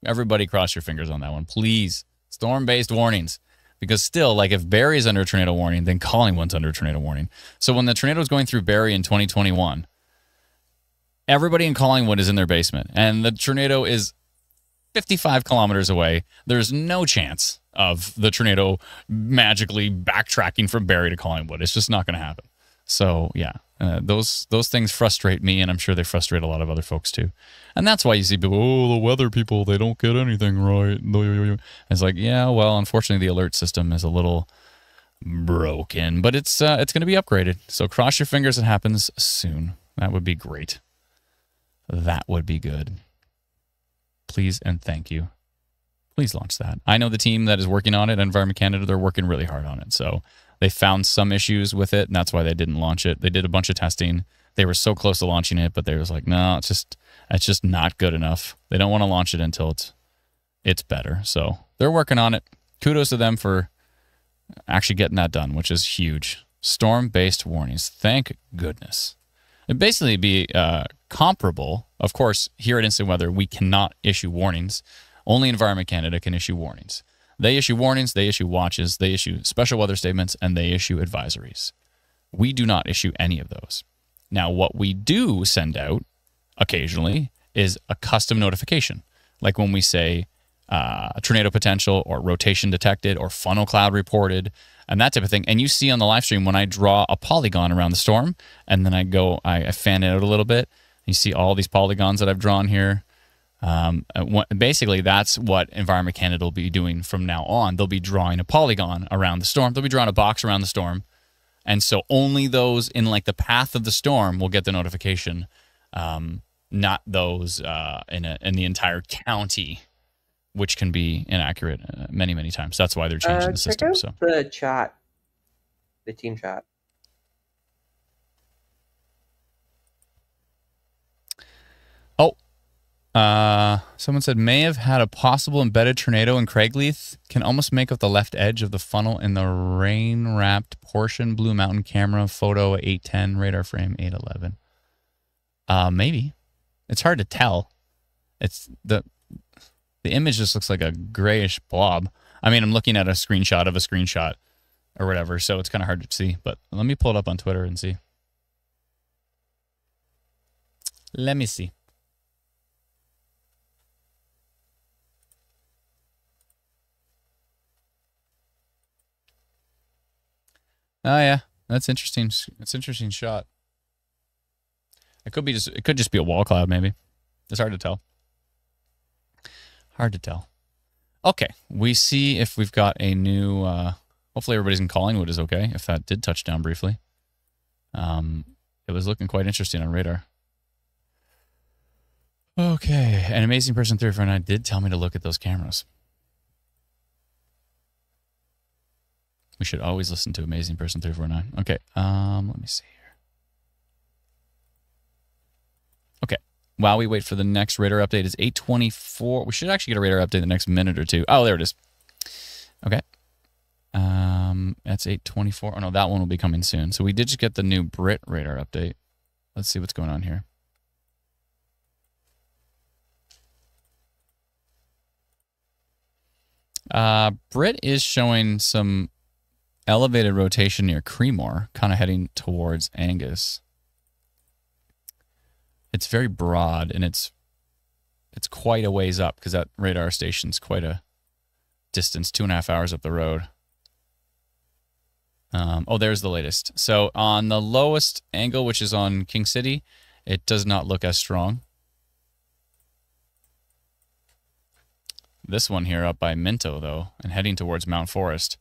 Everybody cross your fingers on that one, please. Storm-based warnings. Because still, like if Barrie's under a tornado warning, then Collingwood's under a tornado warning. So when the tornado was going through Barrie in 2021, everybody in Collingwood is in their basement, and the tornado is 55 kilometers away. There's no chance of the tornado magically backtracking from Barrie to Collingwood. It's just not going to happen. So yeah, those things frustrate me, and I'm sure they frustrate a lot of other folks too. And that's why you see people, oh, the weather people, they don't get anything right. It's like, yeah, well, unfortunately, the alert system is a little broken, but it's going to be upgraded. So cross your fingers it happens soon. That would be great. That would be good. Please and thank you. Please launch that. I know the team that is working on it, Environment Canada, they're working really hard on it. So they found some issues with it, and that's why they didn't launch it. They did a bunch of testing. They were so close to launching it, but they was like, no, it's just not good enough. They don't want to launch it until it's better. So they're working on it. Kudos to them for actually getting that done, which is huge. Storm-based warnings. Thank goodness. It'd basically be comparable. Of course, here at Instant Weather, we cannot issue warnings. Only Environment Canada can issue warnings. They issue warnings, they issue watches, they issue special weather statements, and they issue advisories. We do not issue any of those. Now, what we do send out occasionally is a custom notification. Like when we say tornado potential or rotation detected or funnel cloud reported and that type of thing. And you see on the live stream when I draw a polygon around the storm and then I fan it out a little bit. You see all these polygons that I've drawn here. Basically, that's what Environment Canada will be doing from now on. They'll be drawing a polygon around the storm. They'll be drawing a box around the storm. And so only those in like the path of the storm will get the notification, not those in the entire county, which can be inaccurate many, many times. That's why they're changing the system. Check out the chat, the team chat. Someone said may have had a possible embedded tornado in Craigleith. Can almost make up the left edge of the funnel in the rain-wrapped portion. Blue Mountain camera photo 810 radar frame 811. Maybe. It's hard to tell. It's the image just looks like a grayish blob. I mean, I'm looking at a screenshot of a screenshot or whatever, so it's kind of hard to see. But let me pull it up on Twitter and see. Let me see. Oh yeah, that's interesting. It's an interesting shot. It could just be a wall cloud maybe. It's hard to tell. Hard to tell. Okay, we see if we've got a new. Hopefully everybody's in Collingwood is okay. If that did touch down briefly, it was looking quite interesting on radar. Okay, an amazing person 349 did tell me to look at those cameras. We should always listen to Amazing Person 349. Okay, let me see here. Okay, while we wait for the next radar update, it's 8:24. We should actually get a radar update in the next minute or two. Oh, there it is. Okay. That's 8:24. Oh, no, that one will be coming soon. So we did just get the new Brit radar update. Let's see what's going on here. Brit is showing some elevated rotation near Creemore, kind of heading towards Angus. It's very broad, and it's quite a ways up because that radar station's quite a distance, 2.5 hours up the road. Oh, there's the latest. So on the lowest angle, which is on King City, it does not look as strong. This one here up by Minto, though, and heading towards Mount Forest.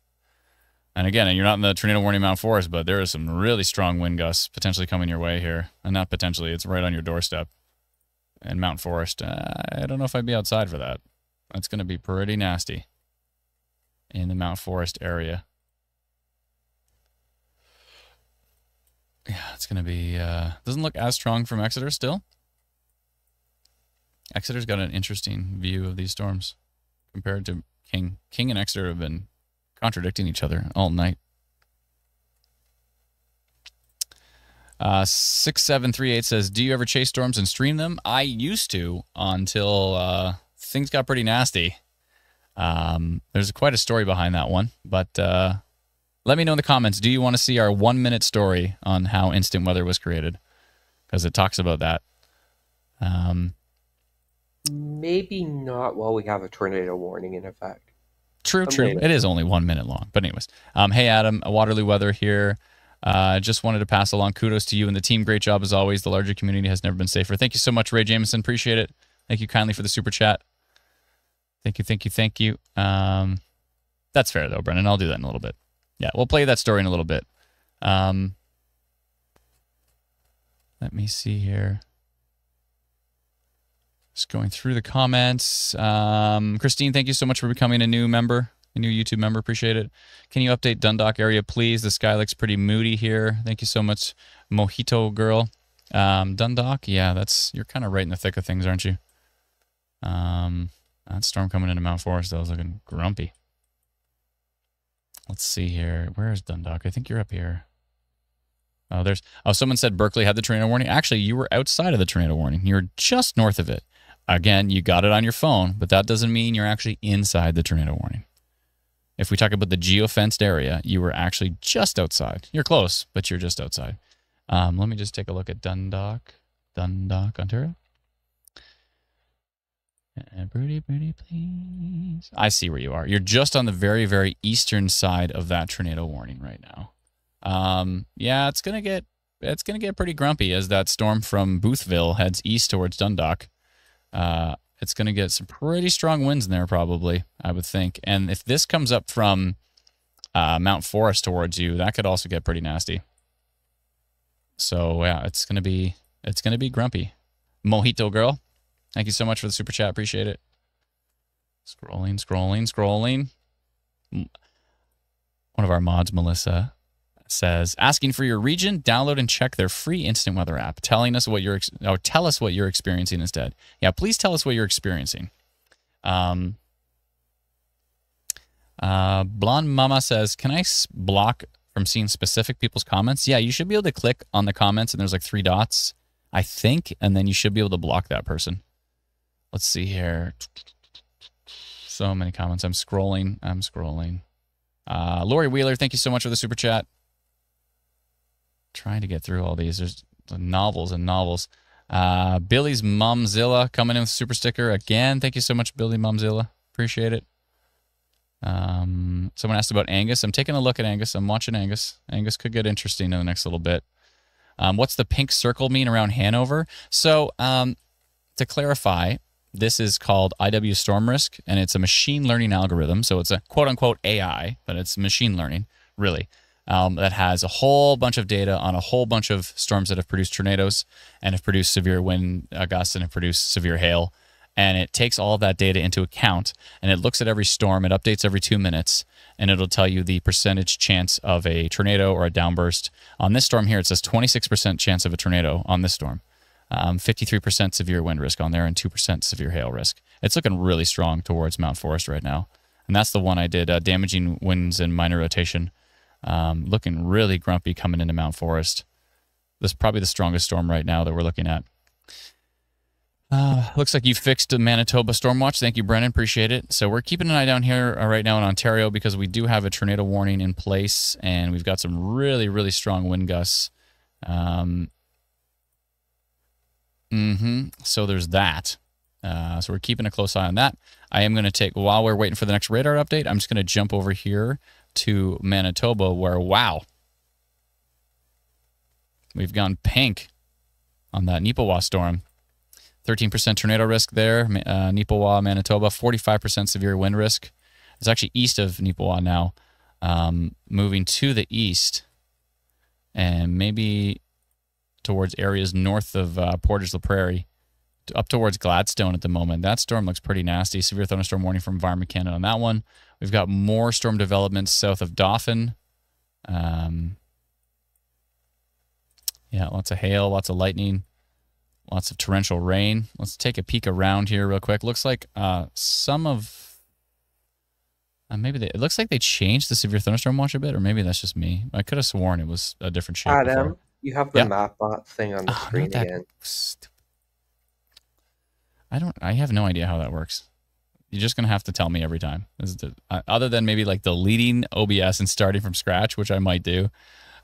And again, you're not in the tornado warning Mount Forest, but there is some really strong wind gusts potentially coming your way here. And not potentially, it's right on your doorstep. And Mount Forest, I don't know if I'd be outside for that. That's going to be pretty nasty in the Mount Forest area. Yeah, it's going to be, doesn't look as strong from Exeter still. Exeter's got an interesting view of these storms compared to King. King and Exeter have been contradicting each other all night. 6738 says, do you ever chase storms and stream them? I used to until things got pretty nasty. There's quite a story behind that one, but let me know in the comments. Do you want to see our 1-minute story on how instant weather was created? Because it talks about that. Maybe not while we have a tornado warning in effect. True. It is only 1 minute long. But anyways, hey, Adam, Waterloo Weather here. Just wanted to pass along kudos to you and the team. Great job as always. The larger community has never been safer. Thank you so much, Ray Jameson. Appreciate it. Thank you kindly for the super chat. Thank you. That's fair, though, Brennan. I'll do that in a little bit. Yeah, we'll play that story in a little bit. Let me see here. Just going through the comments. Christine, thank you so much for becoming a new member, a new YouTube member. Appreciate it. Can you update Dundalk area, please? The sky looks pretty moody here. Thank you so much, Mojito Girl. Dundalk, yeah, you're kind of right in the thick of things, aren't you? That storm coming into Mount Forest, though, is looking grumpy. Let's see here. Where is Dundalk? I think you're up here. Someone said Berkeley had the tornado warning. Actually, you were outside of the tornado warning. You're just north of it. Again, you got it on your phone, but that doesn't mean you're actually inside the tornado warning. If we talk about the geofenced area, you were actually just outside. You're close, but you're just outside. Let me just take a look at Dundalk, Ontario. Pretty, please. I see where you are. You're just on the very, very eastern side of that tornado warning right now. Yeah, it's gonna get pretty grumpy as that storm from Boothville heads east towards Dundalk. It's gonna get some pretty strong winds in there, probably, I would think. And if this comes up from Mount Forest towards you, that could also get pretty nasty. So yeah, it's gonna be grumpy. Mojito Girl, thank you so much for the super chat. Appreciate it. Scrolling. One of our mods, Melissa, says, asking for your region, download and check their free instant weather app, tell us what you're experiencing instead. Yeah, please tell us what you're experiencing. Blonde Mama says, can I block from seeing specific people's comments? Yeah, you should be able to click on the comments and there's like 3 dots, I think, and then you should be able to block that person. Let's see here. So many comments. I'm scrolling. Lori Wheeler, thank you so much for the super chat. Trying to get through all these. There's novels and novels. Billy's Momzilla coming in with super sticker again. Thank you so much, Billy Momzilla. Appreciate it. Someone asked about Angus. I'm taking a look at Angus. I'm watching Angus. Angus could get interesting in the next little bit. What's the pink circle mean around Hanover? So to clarify, this is called IW Storm Risk, and it's a machine learning algorithm. So it's a quote-unquote AI, but it's machine learning, really. That has a whole bunch of data on a whole bunch of storms that have produced tornadoes and have produced severe wind gusts and have produced severe hail. And it takes all of that data into account, and it looks at every storm. It updates every 2 minutes, and it'll tell you the percentage chance of a tornado or a downburst. On this storm here, it says 26% chance of a tornado on this storm, 53% severe wind risk on there, and 2% severe hail risk. It's looking really strong towards Mount Forest right now. And that's the one I did, damaging winds and minor rotation. Looking really grumpy coming into Mount Forest. This is probably the strongest storm right now that we're looking at. Looks like you fixed the Manitoba storm watch. Thank you, Brennan. Appreciate it. So we're keeping an eye down here right now in Ontario because we do have a tornado warning in place, and we've got some really, really strong wind gusts. So there's that. So we're keeping a close eye on that. I am going to take, while we're waiting for the next radar update, I'm just going to jump over here to Manitoba where, wow, we've gone pink on that Nipawa storm. 13% tornado risk there, Nipawa, Manitoba, 45% severe wind risk. It's actually east of Nipawa now, moving to the east and maybe towards areas north of Portage-la Prairie, up towards Gladstone at the moment. That storm looks pretty nasty. Severe thunderstorm warning from Environment Canada on that one. We've got more storm developments south of Dauphin. Yeah, lots of hail, lots of lightning. Lots of torrential rain. Let's take a peek around here real quick. Looks like some of... it looks like they changed the severe thunderstorm watch a bit, or maybe that's just me. I could have sworn it was a different shape Adam, before. you have the map bot thing on the screen again. I have no idea how that works. You're just going to have to tell me every time. Other than maybe like deleting OBS and starting from scratch, which I might do.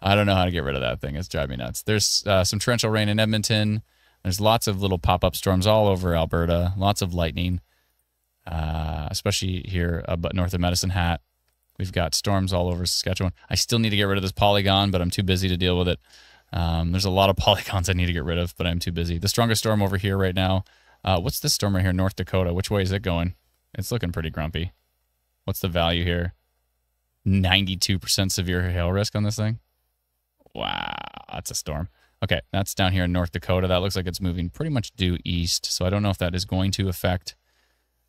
I don't know how to get rid of that thing. It's driving me nuts. There's some torrential rain in Edmonton. There's lots of little pop-up storms all over Alberta, lots of lightning, especially here north of Medicine Hat. We've got storms all over Saskatchewan. I still need to get rid of this polygon, but I'm too busy to deal with it. There's a lot of polygons I need to get rid of, but I'm too busy. The strongest storm over here right now, what's this storm right here, North Dakota? Which way is it going? It's looking pretty grumpy. What's the value here? 92% severe hail risk on this thing. Wow, that's a storm. Okay, that's down here in North Dakota. That looks like it's moving pretty much due east. So I don't know if that is going to affect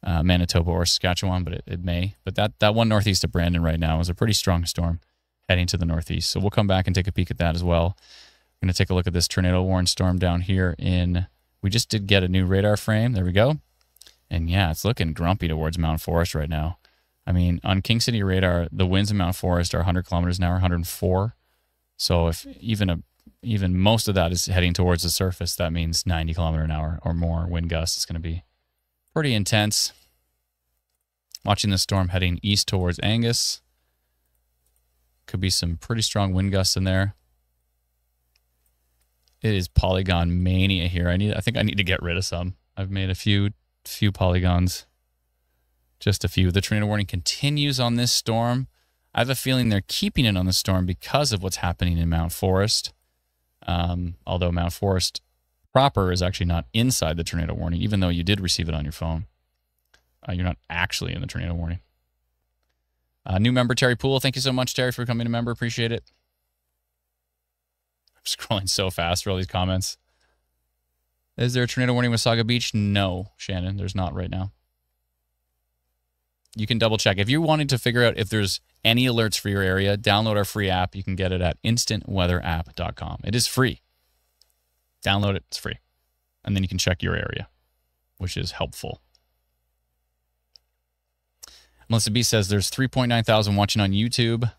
Manitoba or Saskatchewan, but it may. But that one northeast of Brandon right now is a pretty strong storm heading to the northeast. So we'll come back and take a peek at that as well. We're going to take a look at this tornado-warned storm down here in... We just did get a new radar frame. There we go. And yeah, it's looking grumpy towards Mount Forest right now. I mean, on King City radar, the winds in Mount Forest are 100 kilometers an hour, 104. So if even most of that is heading towards the surface, that means 90 kilometer an hour or more wind gusts. It's going to be pretty intense. Watching this storm heading east towards Angus. Could be some pretty strong wind gusts in there. It is polygon mania here. I think I need to get rid of some. I've made a few polygons. Just a few. The tornado warning continues on this storm. I have a feeling they're keeping it on the storm because of what's happening in Mount Forest. Although Mount Forest proper is actually not inside the tornado warning, even though you did receive it on your phone. You're not actually in the tornado warning. New member Terry Poole. Thank you so much, Terry, for becoming a member. Appreciate it. I'm scrolling so fast for all these comments. Is there a tornado warning with Saga Beach? No, Shannon, there's not right now. You can double check. If you're wanting to figure out if there's any alerts for your area, download our free app. You can get it at instantweatherapp.com. It is free. Download it. It's free. And then you can check your area, which is helpful. Melissa B says there's 3.9 thousand watching on YouTube.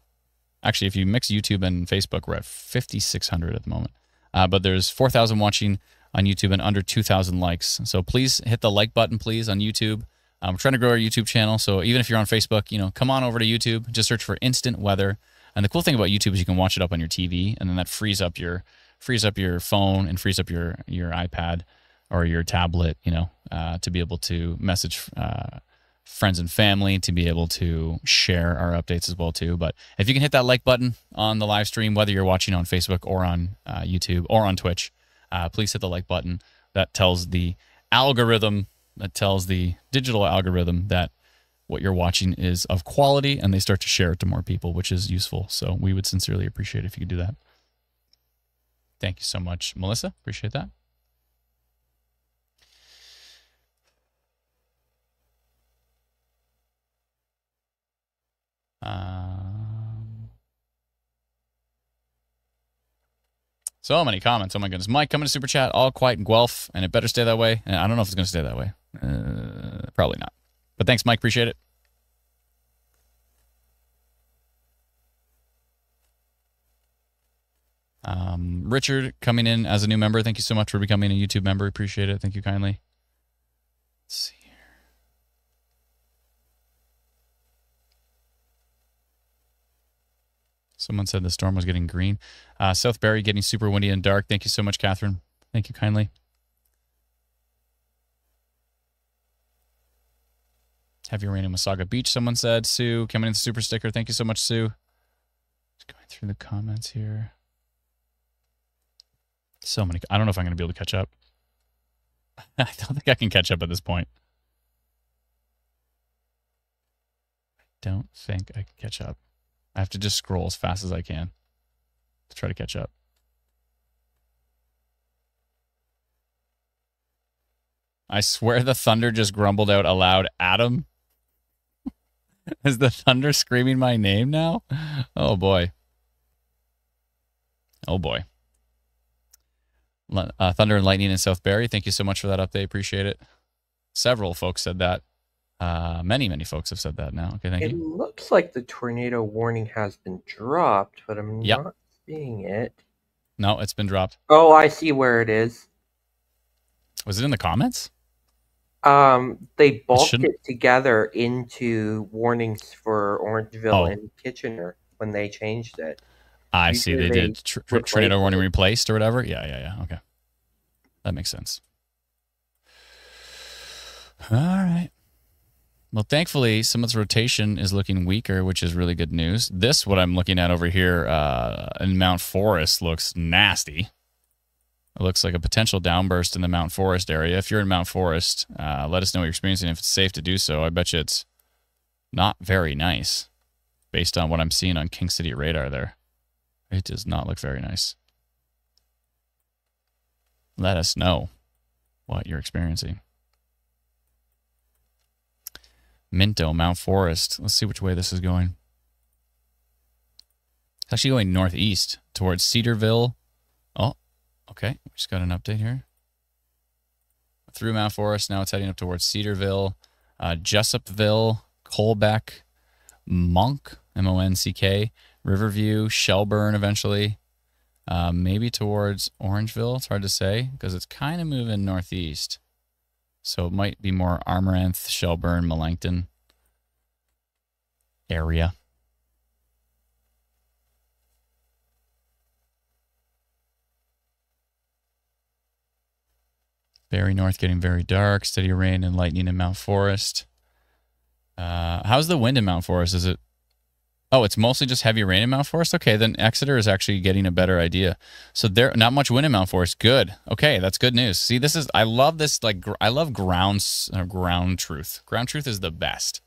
Actually, if you mix YouTube and Facebook, we're at 5,600 at the moment. But there's 4,000 watching on YouTube and under 2,000 likes. So please hit the like button, please, on YouTube. We're trying to grow our YouTube channel. So even if you're on Facebook, come on over to YouTube. Just search for Instant Weather. And the cool thing about YouTube is you can watch it up on your TV, and then that frees up your phone and frees up your iPad or your tablet, to be able to message friends and family, to be able to share our updates as well too. But if you can hit that like button on the live stream, whether you're watching on Facebook or on YouTube or on Twitch, please hit the like button. That tells the algorithm, that tells the digital algorithm that what you're watching is of quality, and they start to share it to more people, which is useful. So we would sincerely appreciate it if you could do that. Thank you so much, Melissa. Appreciate that. So many comments. Oh my goodness. Mike coming to Super Chat, all quiet in Guelph, and it better stay that way. And I don't know if it's going to stay that way. Probably not. But thanks, Mike. Appreciate it. Richard coming in as a new member. Thank you so much for becoming a YouTube member. Appreciate it. Thank you kindly. Let's see here. Someone said the storm was getting green. South Barrie getting super windy and dark. Thank you so much, Catherine. Thank you kindly. Heavy rain in Wasaga Beach, someone said. Sue coming in the super sticker. Thank you so much, Sue. Just going through the comments here. So many. I don't know if I'm going to be able to catch up. I don't think I can catch up at this point. I don't think I can catch up. I have to just scroll as fast as I can to try to catch up. I swear the thunder just grumbled out aloud, Adam. Is the thunder screaming my name now? Oh, boy. Oh, boy. Thunder and lightning in South Barrie. Thank you so much for that update. Appreciate it. Several folks said that. Many folks have said that now. Okay, thank you. It looks like the tornado warning has been dropped, but I'm not seeing it. No, it's been dropped. Oh, I see where it is. Was it in the comments? They bulked it together into warnings for Orangeville and Kitchener when they changed it. I see. They did tornado warning replaced or whatever. Yeah. Okay. That makes sense. All right. Well, thankfully, some of the rotation is looking weaker, which is really good news. This, what I'm looking at over here in Mount Forest, looks nasty. It looks like a potential downburst in the Mount Forest area. If you're in Mount Forest, let us know what you're experiencing. If it's safe to do so, I bet you it's not very nice. based on what I'm seeing on King City radar there. It does not look very nice. Let us know what you're experiencing. Minto, Mount Forest. Let's see which way this is going. It's actually going northeast towards Cedarville. Oh, okay. We just got an update here. Through Mount Forest. Now it's heading up towards Cedarville, Jessupville, Colbeck, Monk, M-O-N-C-K, Riverview, Shelburne eventually. Maybe towards Orangeville. It's hard to say because it's kind of moving northeast. So it might be more Amaranth, Shelburne, Melancton area. Very north, getting very dark. Steady rain and lightning in Mount Forest. How's the wind in Mount Forest? Is it... Oh, it's mostly just heavy rain in Mount Forest? Okay, then Exeter is actually getting a better idea. So there, not much wind in Mount Forest. Good. Okay, that's good news. See, this is... I love this, like, I love ground truth. Ground truth is the best.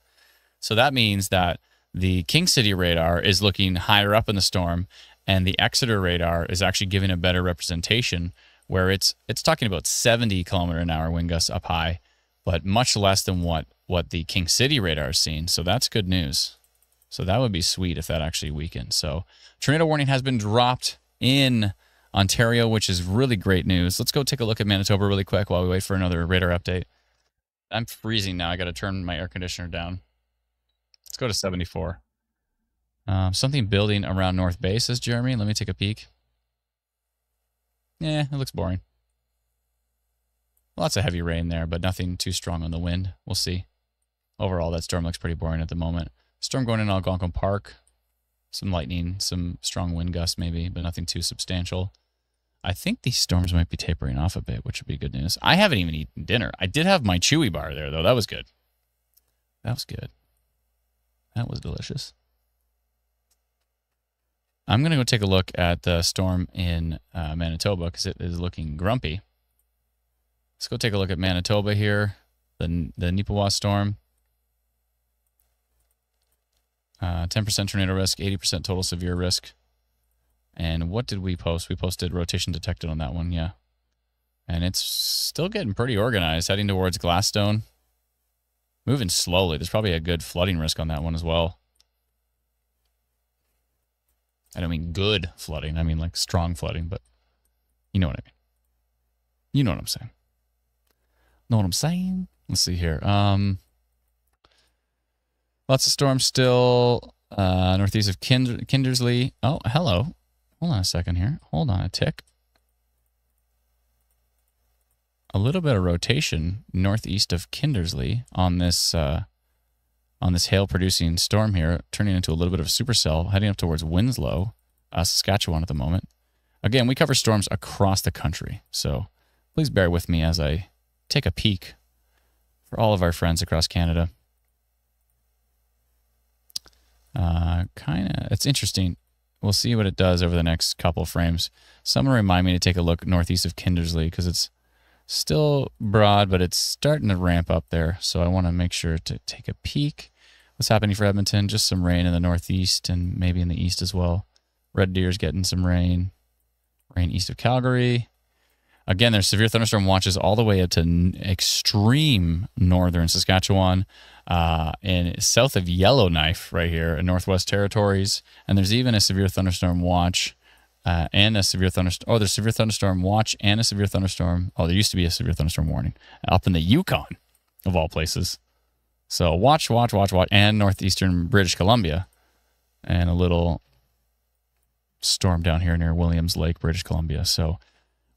So that means that the King City radar is looking higher up in the storm, and the Exeter radar is actually giving a better representation, where it's talking about 70-kilometer-an-hour wind gusts up high, but much less than what the King City radar is seeing. So that's good news. So that would be sweet if that actually weakened. So tornado warning has been dropped in Ontario, which is really great news. Let's go take a look at Manitoba really quick while we wait for another radar update. I'm freezing now. I got to turn my air conditioner down. Let's go to 74. Something building around North Bay, says Jeremy. Let me take a peek. Yeah, it looks boring. Lots of heavy rain there, but nothing too strong on the wind. We'll see. Overall, that storm looks pretty boring at the moment. Storm going in Algonquin Park. Some lightning, some strong wind gusts maybe, but nothing too substantial. I think these storms might be tapering off a bit, which would be good news. I haven't even eaten dinner. I did have my Chewy bar there, though. That was good. That was good. That was delicious. I'm going to go take a look at the storm in Manitoba because it is looking grumpy. Let's go take a look at Manitoba here, the Nipawa storm. 10% tornado risk, 80% total severe risk. And what did we post? We posted rotation detected on that one, yeah. And it's still getting pretty organized, heading towards Glasstone. Moving slowly. There's probably a good flooding risk on that one as well. I don't mean good flooding. I mean like strong flooding, but you know what I mean. You know what I'm saying. Know what I'm saying? Let's see here. Lots of storms still northeast of Kindersley. Oh, hello. Hold on a second here. Hold on a tick. A little bit of rotation northeast of Kindersley on this hail-producing storm here, turning into a little bit of a supercell, heading up towards Winslow, Saskatchewan at the moment. Again, we cover storms across the country, so please bear with me as I take a peek for all of our friends across Canada. It's interesting. We'll see what it does over the next couple frames. Someone remind me to take a look northeast of Kindersley because it's still broad, but it's starting to ramp up there. So I want to make sure to take a peek. What's happening for Edmonton? Just some rain in the northeast and maybe in the east as well. Red Deer's getting some rain. Rain east of Calgary. Again, there's severe thunderstorm watches all the way up to extreme northern Saskatchewan and south of Yellowknife right here in Northwest Territories. And there's even a severe thunderstorm watch and a severe thunderstorm. Oh, there's severe thunderstorm watch and a severe thunderstorm. Oh, there used to be a severe thunderstorm warning up in the Yukon, of all places. So watch, and northeastern British Columbia. And a little storm down here near Williams Lake, British Columbia. So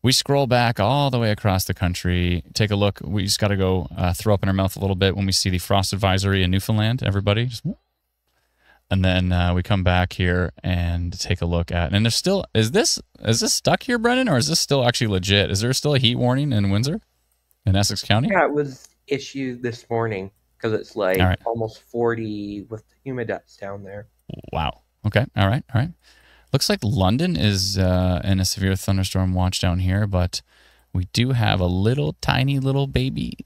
we scroll back all the way across the country. Take a look. We just got to go throw up in our mouth a little bit when we see the frost advisory in Newfoundland, everybody. Just, and then we come back here and take a look at, and there's still, is this stuck here, Brendan, or is this still actually legit? Is there still a heat warning in Windsor, in Essex County? Yeah, it was issued this morning because it's like almost 40 with the humidex down there. Wow. Okay. All right. Looks like London is in a severe thunderstorm watch down here, but we do have a little tiny little baby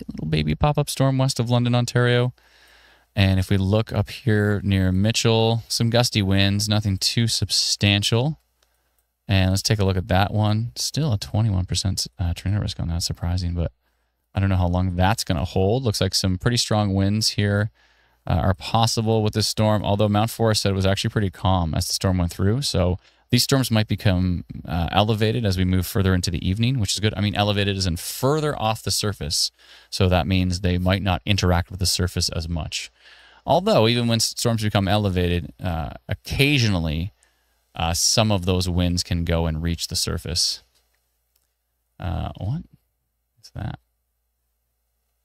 pop-up storm west of London, Ontario. And if we look up here near Mitchell, some gusty winds, nothing too substantial. And let's take a look at that one. Still a 21% tornado risk on that. Surprising, but I don't know how long that's going to hold. Looks like some pretty strong winds here are possible with this storm, although Mount Forest said it was actually pretty calm as the storm went through. So these storms might become elevated as we move further into the evening, which is good. I mean, elevated is in further off the surface. So that means they might not interact with the surface as much. Although, even when storms become elevated, occasionally some of those winds can go and reach the surface. What is that?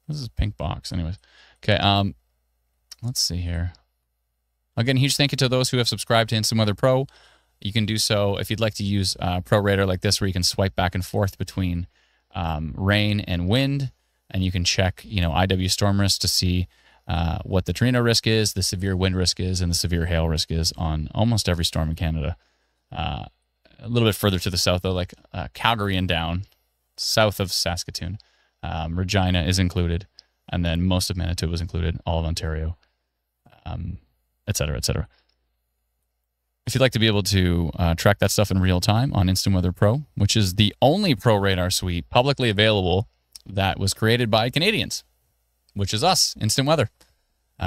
This is a pink box. Anyways. Okay, let's see here. Again, huge thank you to those who have subscribed to Instant Weather Pro. You can do so if you'd like to use Pro Radar like this, where you can swipe back and forth between rain and wind, and you can check, IW storm risk to see what the tornado risk is, the severe wind risk is, and the severe hail risk is on almost every storm in Canada. A little bit further to the south, though, like Calgary and down, south of Saskatoon. Regina is included, and then most of Manitoba is included, all of Ontario, et cetera, et cetera. If you'd like to be able to track that stuff in real time on Instant Weather Pro, which is the only Pro Radar suite publicly available that was created by Canadians, which is us, Instant Weather.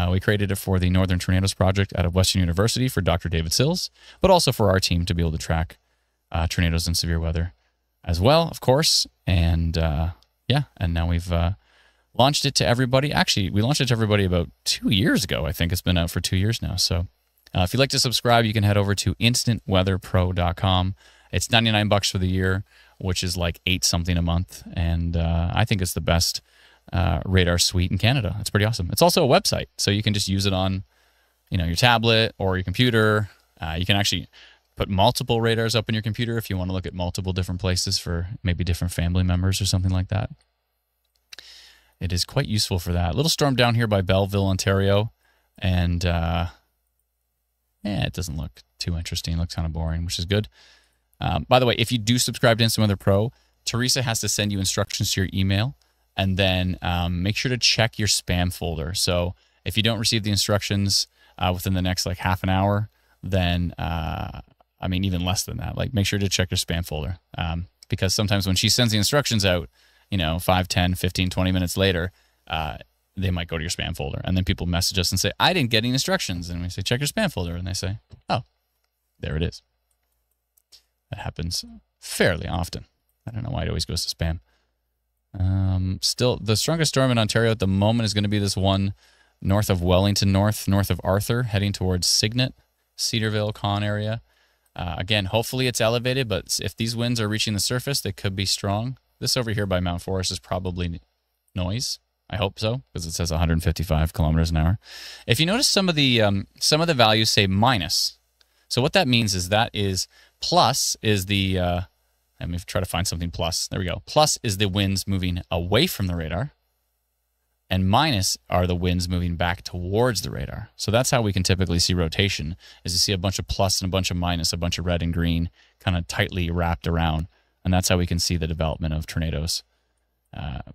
We created it for the Northern Tornadoes Project out of Western University for Dr. David Sills, but also for our team to be able to track tornadoes and severe weather as well, of course. And and now we've launched it to everybody. Actually, we launched it to everybody about 2 years ago. I think it's been out for 2 years now. So if you'd like to subscribe, you can head over to instantweatherpro.com. It's $99 for the year, which is like $8 something a month. And I think it's the best radar suite in Canada. It's pretty awesome. It's also a website, so you can just use it on, your tablet or your computer. You can actually put multiple radars up in your computer if you want to look at multiple different places for maybe different family members or something like that. It is quite useful for that. Little storm down here by Belleville, Ontario, and it doesn't look too interesting. It looks kind of boring, which is good. By the way, if you do subscribe to Instant Weather Pro, Teresa has to send you instructions to your email. And then make sure to check your spam folder. So if you don't receive the instructions within the next half an hour, then even less than that, make sure to check your spam folder. Because sometimes when she sends the instructions out, 5, 10, 15, 20 minutes later, they might go to your spam folder. And then people message us and say, I didn't get any instructions. And we say, check your spam folder. And they say, oh, there it is. That happens fairly often. I don't know why it always goes to spam. Still, the strongest storm in Ontario at the moment is going to be this one north of Wellington, north of Arthur, heading towards Signet, Cedarville, Con area. Again, hopefully it's elevated, but if these winds are reaching the surface, they could be strong. This over here by Mount Forest is probably noise. I hope so, because it says 155 kilometers an hour. If you notice, some of the values say minus. So what that means is plus is the let me try to find something plus. There we go. Plus is the winds moving away from the radar, and minus are the winds moving back towards the radar. So that's how we can typically see rotation, is to see a bunch of plus and a bunch of minus, a bunch of red and green kind of tightly wrapped around. And that's how we can see the development of tornadoes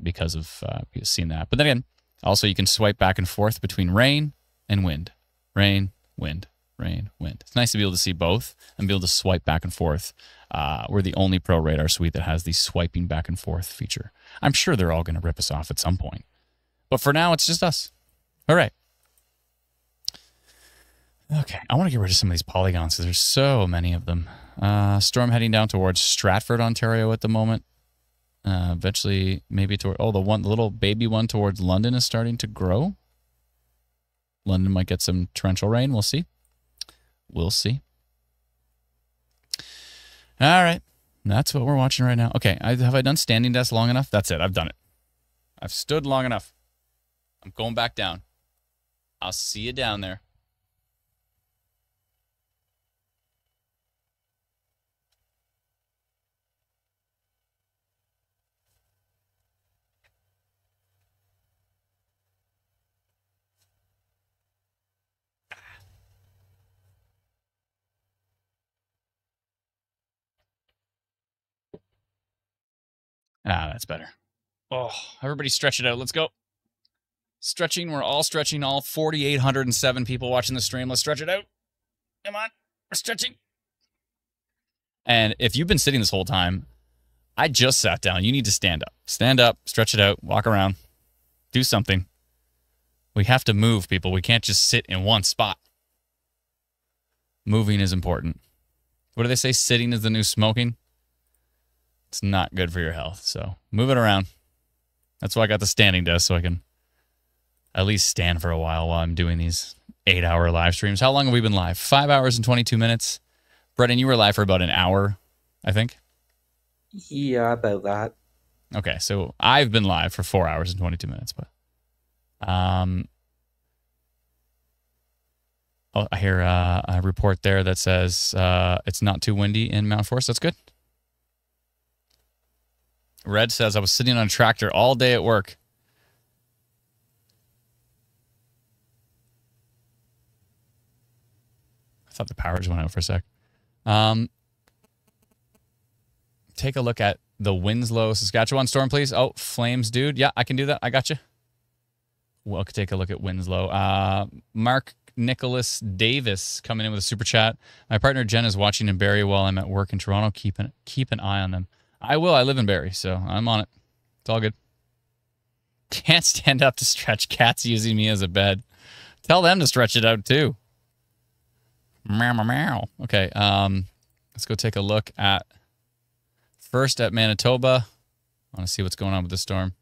because of seeing that. But then again, also you can swipe back and forth between rain and wind. Rain, wind, rain, wind. It's nice to be able to see both and be able to swipe back and forth. We're the only Pro Radar suite that has the swiping back and forth feature. I'm sure they're all going to rip us off at some point. But for now, it's just us. All right. Okay, I want to get rid of some of these polygons because there's so many of them. Storm heading down towards Stratford, Ontario at the moment. Eventually, maybe toward... Oh, the little baby one towards London is starting to grow. London might get some torrential rain. We'll see. We'll see. All right. That's what we're watching right now. Okay, have I done standing desk long enough? That's it. I've done it. I've stood long enough. I'm going back down. I'll see you down there. Ah, that's better. Oh, everybody stretch it out. Let's go. Stretching. We're all stretching. All 4,807 people watching the stream. Let's stretch it out. Come on. We're stretching. And if you've been sitting this whole time, I just sat down. You need to stand up. Stand up, stretch it out, walk around, do something. We have to move, people. We can't just sit in one spot. Moving is important. What do they say? Sitting is the new smoking. It's not good for your health. So move it around. That's why I got the standing desk, so I can at least stand for a while I'm doing these 8-hour live streams. How long have we been live? 5 hours and 22 minutes. Brendan, you were live for about an hour, I think. Yeah, about that. Okay, so I've been live for 4 hours and 22 minutes, but oh, I hear a report there that says it's not too windy in Mount Forest. That's good. Red says, I was sitting on a tractor all day at work. I thought the power just went out for a sec. Take a look at the Winslow, Saskatchewan storm, please. Oh, flames, dude. Yeah, I can do that. I got you. We'll take a look at Winslow. Mark Nicholas Davis coming in with a super chat. My partner Jen is watching in Barrie while I'm at work in Toronto. Keep an eye on them. I will. I live in Barrie, so I'm on it. It's all good. Can't stand up to stretch. Cat's using me as a bed. Tell them to stretch it out too. Meow, meow, meow. Okay, let's go take a look at first at Manitoba. I want to see what's going on with the storm.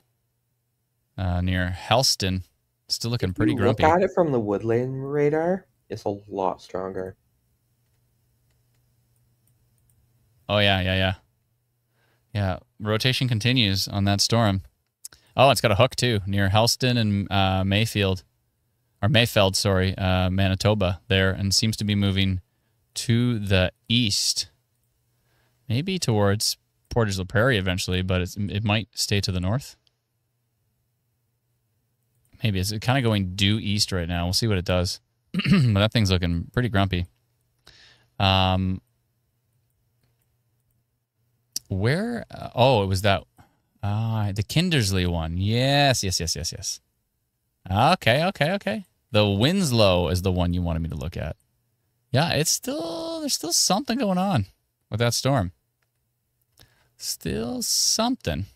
Near Helston. Still looking pretty grumpy. Look at it from the woodland radar. It's a lot stronger. Oh, yeah. Yeah, rotation continues on that storm. Oh, it's got a hook, too, near Helston and Mayfeld, Manitoba there, and seems to be moving to the east. Maybe towards Portage la Prairie eventually, but it might stay to the north. Maybe it's kind of going due east right now. We'll see what it does. But that thing's looking pretty grumpy. Where? Oh, it was that. The Kindersley one. Yes. Okay. The Winslow is the one you wanted me to look at. Yeah, there's still something going on with that storm. Still something.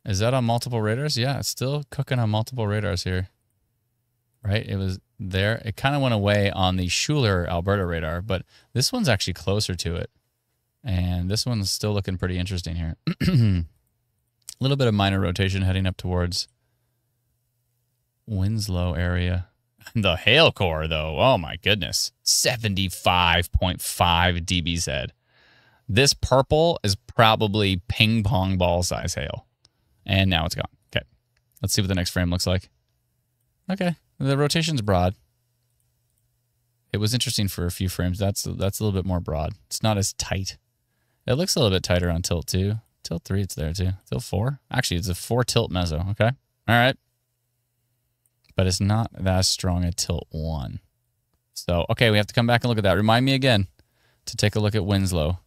Is that on multiple radars? Yeah, it's still cooking on multiple radars here. Right? It was there. It kind of went away on the Schuler, Alberta radar, but this one's actually closer to it. And this one's still looking pretty interesting here. A little bit of minor rotation heading up towards Winslow area. The hail core, though, oh my goodness. 75.5 dBz. This purple is probably ping pong ball size hail. And now it's gone. Okay. Let's see what the next frame looks like. Okay. The rotation's broad. It was interesting for a few frames. That's a little bit more broad. It's not as tight. It looks a little bit tighter on tilt 2. Tilt 3, it's there too. Tilt 4? Actually, it's a 4 tilt meso. Okay. All right. But it's not that strong at tilt 1. So, okay, we have to come back and look at that. Remind me again to take a look at Winslow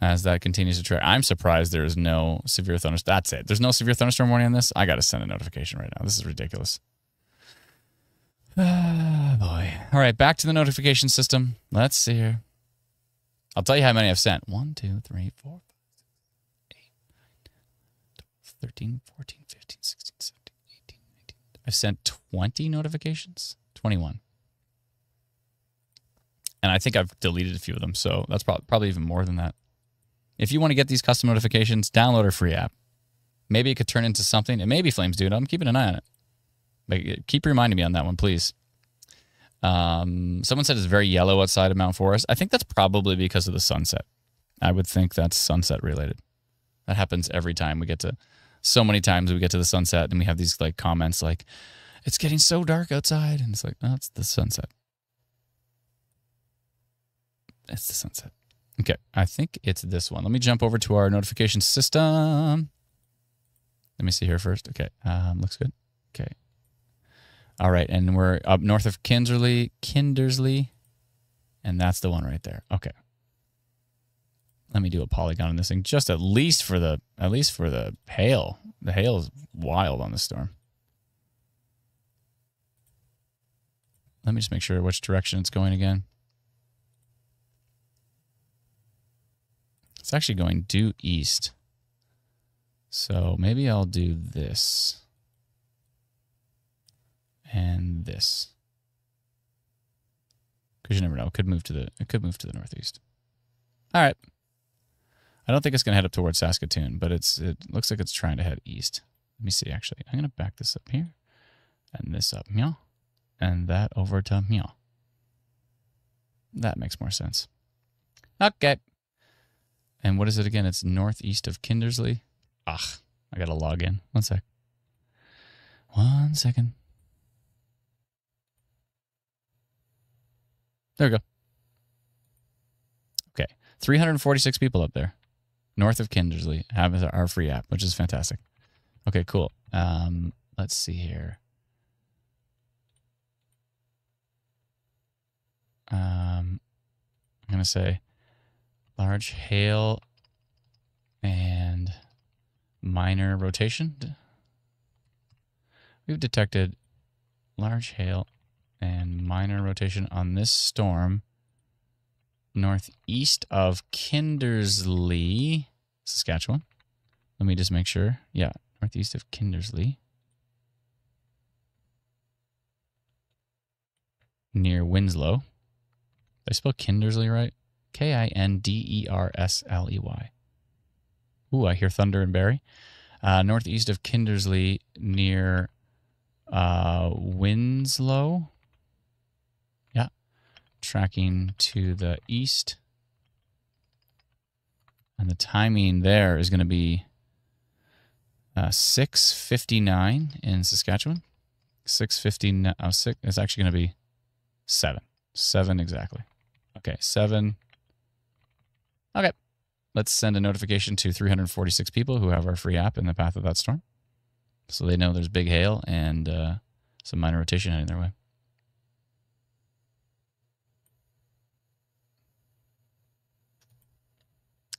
as that continues to track. I'm surprised there is no severe thunderstorm. That's it. There's no severe thunderstorm warning on this. I got to send a notification right now. This is ridiculous. Ah, boy. All right, back to the notification system. Let's see here. I'll tell you how many I've sent. 1, 2, 3, 4, 5, 6, 8, 9, 10, 13, 14, 15, 16, 17, 18, 19. I've sent 20 notifications. 21. And I think I've deleted a few of them, so that's probably even more than that. If you want to get these custom notifications, download our free app. Maybe it could turn into something. It may be Flames, dude. I'm keeping an eye on it. But keep reminding me on that one, please. Someone said it's very yellow outside of Mount Forest. I think that's probably because of the sunset. I would think that's sunset related. That happens every time we get to, so many times we get to the sunset and we have these like comments like, it's getting so dark outside. And it's like, oh, it's the sunset. It's the sunset. Okay, I think it's this one. Let me jump over to our notification system. Let me see here first. Okay, looks good. Okay. All right, and we're up north of Kindersley, and that's the one right there. Okay. Let me do a polygon on this thing, just at least for the hail. The hail is wild on this storm. Let me just make sure which direction it's going again. It's actually going due east. So maybe I'll do this. And this. Because you never know. It could move to the northeast. All right. I don't think it's going to head up towards Saskatoon, but it looks like it's trying to head east. Let me see, actually. I'm going to back this up here. And this up. Meow. And that over to meow. That makes more sense. Okay. And what is it again? It's northeast of Kindersley. I got to log in. 1 sec. 1 second. There we go. Okay. 346 people up there. North of Kindersley have our free app, which is fantastic. Okay, cool. Let's see here. I'm going to say large hail and minor rotation. We've detected large hail and minor rotation on this storm northeast of Kindersley, Saskatchewan. Let me just make sure. Yeah, northeast of Kindersley. Near Winslow. Did I spell Kindersley right? KindersleY. Ooh, I hear thunder and Barrie. Northeast of Kindersley near Winslow. Yeah. Tracking to the east. And the timing there is going to be 6:59 in Saskatchewan. 6:59. It's actually going to be 7. 7 exactly. Okay, 7. Okay. Let's send a notification to 346 people who have our free app in the path of that storm. So they know there's big hail and some minor rotation heading their way.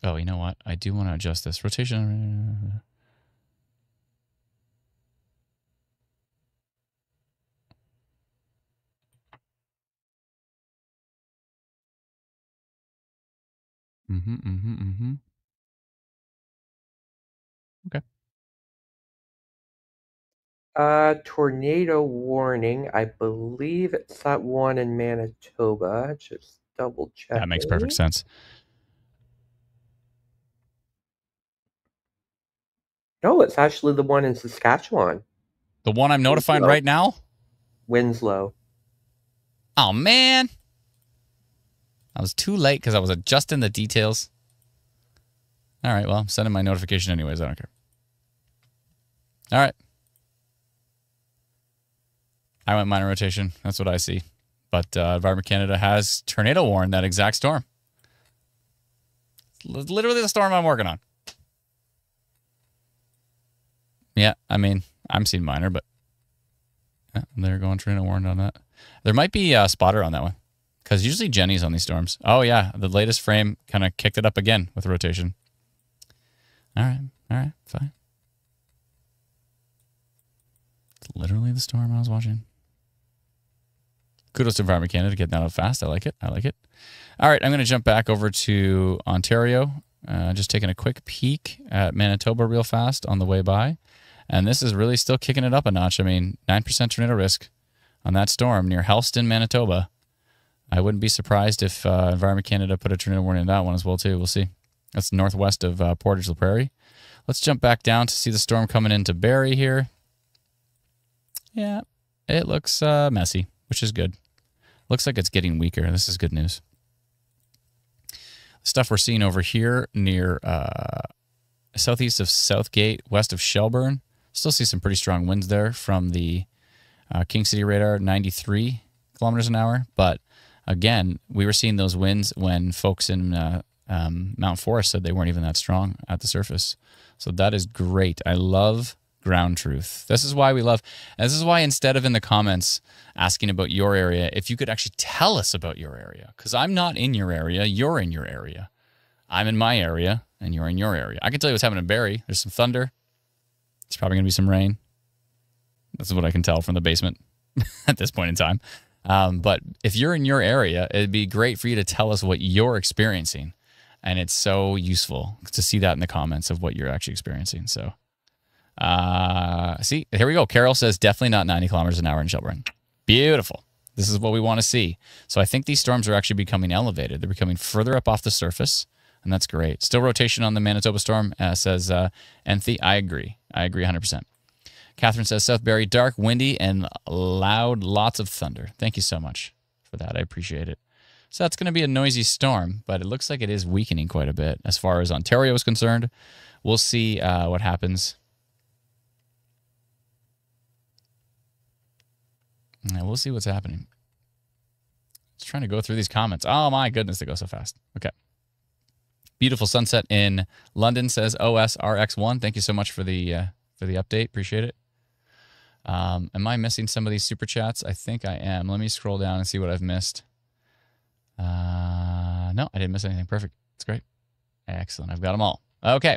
Oh, you know what? I do want to adjust this rotation. Okay. Tornado warning. I believe it's that one in Manitoba. Just double check. That makes perfect sense. No, it's actually the one in Saskatchewan. The one I'm notifying right now? Winslow. Oh, man. I was too late because I was adjusting the details. All right, well, I'm sending my notification anyways. I don't care. All right. I went minor rotation. That's what I see. But Environment Canada has tornado warned that exact storm. It's literally the storm I'm working on. Yeah, I mean, I'm seeing minor, but yeah, they're going tornado warned on that. There might be a spotter on that one because usually Jenny's on these storms. Oh, yeah, the latest frame kind of kicked it up again with rotation. All right, fine. It's literally the storm I was watching. Kudos to Environment Canada getting that out fast. I like it. All right, I'm going to jump back over to Ontario. Just taking a quick peek at Manitoba real fast on the way by. And this is really still kicking it up a notch. I mean, 9% tornado risk on that storm near Helston, Manitoba. I wouldn't be surprised if Environment Canada put a tornado warning in that one as well, too. We'll see. That's northwest of Portage la Prairie. Let's jump back down to see the storm coming into Barrie here. Yeah, it looks messy, which is good. Looks like it's getting weaker. This is good news. Stuff we're seeing over here near southeast of Southgate, west of Shelburne. Still see some pretty strong winds there from the King City radar, 93 kilometers an hour. But again, we were seeing those winds when folks in Mount Forest said they weren't even that strong at the surface. So that is great. I love ground truth. This is why we love, and this is why instead of in the comments asking about your area, if you could actually tell us about your area, because I'm not in your area, you're in your area. I'm in my area and you're in your area. I can tell you what's happening in Barrie. There's some thunder. There's probably going to be some rain. That's what I can tell from the basement at this point in time. But if you're in your area, it'd be great for you to tell us what you're experiencing. And it's so useful to see that in the comments of what you're actually experiencing. So, see, here we go. Carol says definitely not 90 kilometers an hour in Shelburne. Beautiful. This is what we want to see. So I think these storms are actually becoming elevated. They're becoming further up off the surface, and that's great. Still rotation on the Manitoba storm, says Enthi. I agree. I agree 100%. Catherine says South Barrie, dark, windy, and loud, lots of thunder. Thank you so much for that. I appreciate it. So that's going to be a noisy storm, but it looks like it is weakening quite a bit as far as Ontario is concerned. We'll see what happens. And we'll see what's happening. Just trying to go through these comments. Oh my goodness, they go so fast. Okay. Beautiful sunset in London, says OSRX1. Thank you so much for the update. Appreciate it. Am I missing some of these super chats? I think I am. Let me scroll down and see what I've missed. No, I didn't miss anything. Perfect. That's great. Excellent. I've got them all. Okay.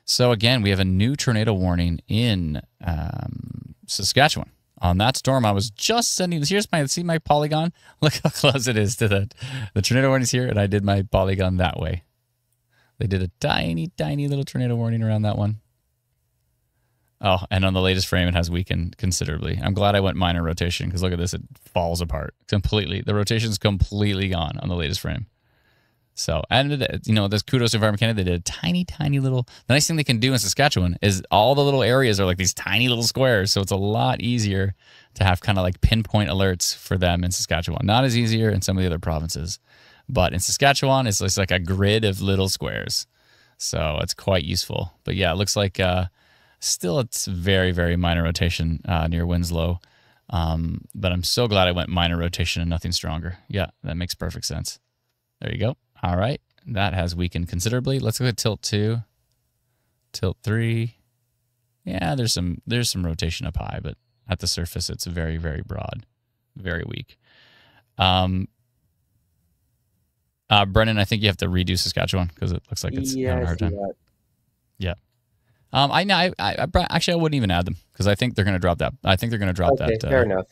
So again, we have a new tornado warning in Saskatchewan. On that storm, I was just sending. Here's my polygon. Look how close it is to the tornado warning's here, and I did my polygon that way. They did a tiny, tiny little tornado warning around that one. Oh, and on the latest frame, it has weakened considerably. I'm glad I went minor rotation because look at this. It falls apart completely. The rotation's completely gone on the latest frame. So, and this kudos to Environment Canada. They did a tiny, tiny little. The nice thing they can do in Saskatchewan is all the little areas are like these tiny little squares. So it's a lot easier to have kind of like pinpoint alerts for them in Saskatchewan. Not as easier in some of the other provinces. But in Saskatchewan, it's just like a grid of little squares. So it's quite useful. But yeah, it looks like still it's very, very minor rotation near Winslow. But I'm so glad I went minor rotation and nothing stronger. Yeah, that makes perfect sense. There you go. All right. That has weakened considerably. Let's go to tilt 2. Tilt 3. Yeah, there's some rotation up high, but at the surface it's very, very broad. Very weak. Brennan, I think you have to redo Saskatchewan because it looks like it's having a hard time. Yeah. Actually, I wouldn't even add them because I think they're going to drop that. I think they're going to drop that. Fair enough.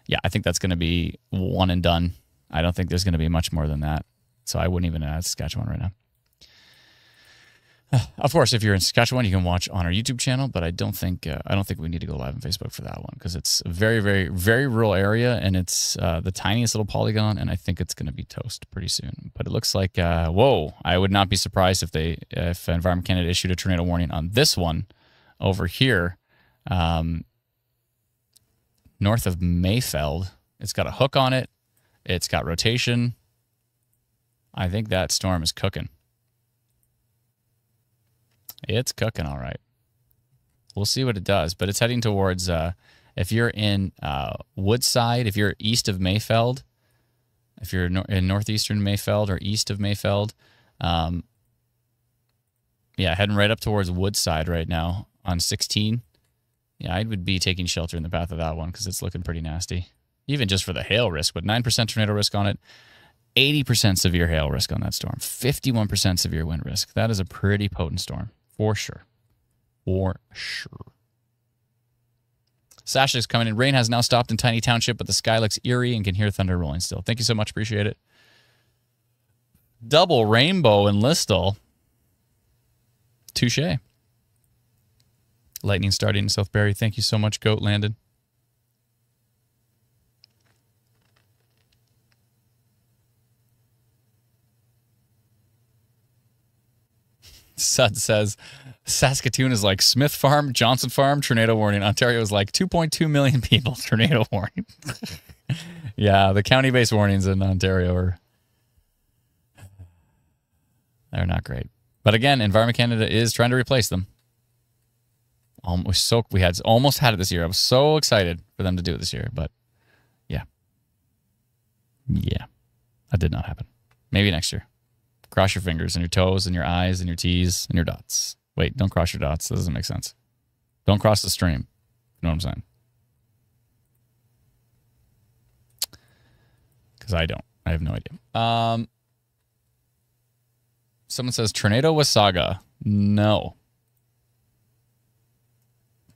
Yeah, I think that's going to be one and done. I don't think there's going to be much more than that. So I wouldn't even add Saskatchewan right now. Of course, if you're in Saskatchewan, you can watch on our YouTube channel, but I don't think we need to go live on Facebook for that one because it's a very, very, very rural area and it's the tiniest little polygon, and I think it's going to be toast pretty soon. But it looks like whoa! I would not be surprised if Environment Canada issued a tornado warning on this one over here, north of Mayfeld. It's got a hook on it. It's got rotation. I think that storm is cooking. It's cooking all right. We'll see what it does, but it's heading towards, if you're in Woodside, if you're east of Mayfeld, if you're in northeastern Mayfeld or east of Mayfeld, yeah, heading right up towards Woodside right now on 16. Yeah, I would be taking shelter in the path of that one because it's looking pretty nasty. Even just for the hail risk, but 9% tornado risk on it. 80% severe hail risk on that storm. 51% severe wind risk. That is a pretty potent storm, for sure. For sure. Sasha is coming in. Rain has now stopped in Tiny Township, but the sky looks eerie and can hear thunder rolling still. Thank you so much. Appreciate it. Double rainbow in Listowel. Touche. Lightning starting in South Barrie. Thank you so much, Goat Landon. Sud says, Saskatoon is like Smith Farm, Johnson Farm, tornado warning. Ontario is like 2.2 million people, tornado warning. Yeah, the county-based warnings in Ontario they're not great. But again, Environment Canada is trying to replace them. We had almost had it this year. I was so excited for them to do it this year, but yeah. Yeah, that did not happen. Maybe next year. Cross your fingers and your toes and your eyes and your T's and your dots. Wait, don't cross your dots. That doesn't make sense. Don't cross the stream. You know what I'm saying? Because I don't. I have no idea. Someone says Tornado Wasaga. No.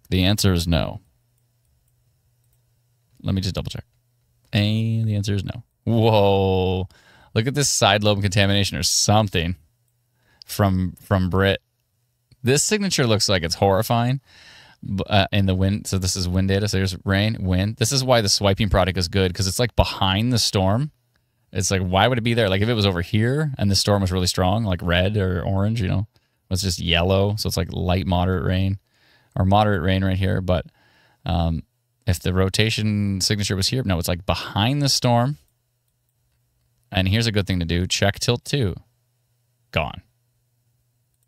The answer is no. Let me just double check. And the answer is no. Whoa. Look at this side lobe contamination or something from Brit. This signature looks like it's horrifying in the wind. So this is wind data. So here's rain, wind. This is why the swiping product is good, because it's like behind the storm. It's like, why would it be there? Like if it was over here and the storm was really strong, like red or orange, it's just yellow. So it's like light, moderate rain or moderate rain right here. But if the rotation signature was here, no, it's like behind the storm. And here's a good thing to do. Check tilt 2. Gone.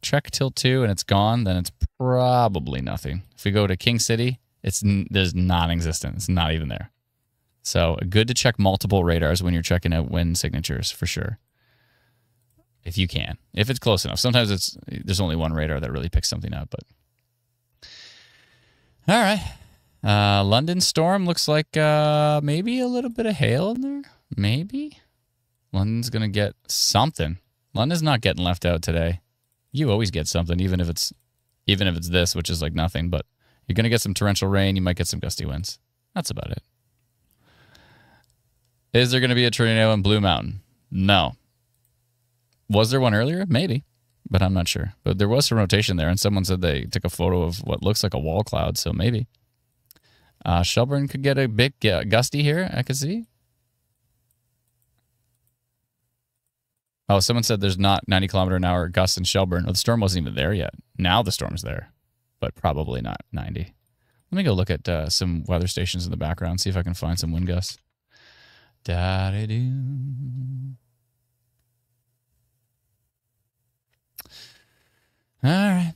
Check tilt 2 and it's gone, then it's probably nothing. If we go to King City, there's non-existent. It's not even there. So good to check multiple radars when you're checking out wind signatures for sure. If you can. If it's close enough. Sometimes there's only one radar that really picks something up. But all right. London storm looks like maybe a little bit of hail in there. Maybe. London's going to get something. London's not getting left out today. You always get something, even if it's this, which is like nothing. But you're going to get some torrential rain. You might get some gusty winds. That's about it. Is there going to be a tornado in Blue Mountain? No. Was there one earlier? Maybe, but I'm not sure. But there was some rotation there, and someone said they took a photo of what looks like a wall cloud, so maybe. Shelburne could get a big gusty here, I could see. Oh, someone said there's not 90-kilometer-an-hour gusts in Shelburne. Oh, the storm wasn't even there yet. Now the storm's there, but probably not 90. Let me go look at some weather stations in the background, see if I can find some wind gusts. Da-da-doo. All right.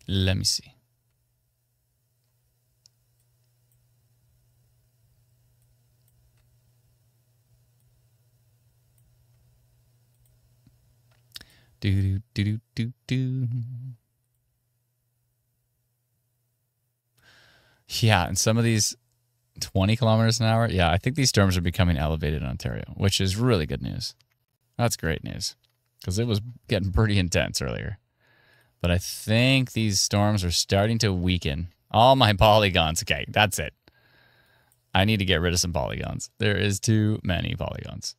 Let me see. Do do do do do. Yeah, and some of these 20 kilometers an hour. Yeah, I think these storms are becoming elevated in Ontario, which is really good news. That's great news because it was getting pretty intense earlier. But I think these storms are starting to weaken. All my polygons. Okay, that's it. I need to get rid of some polygons. There is too many polygons.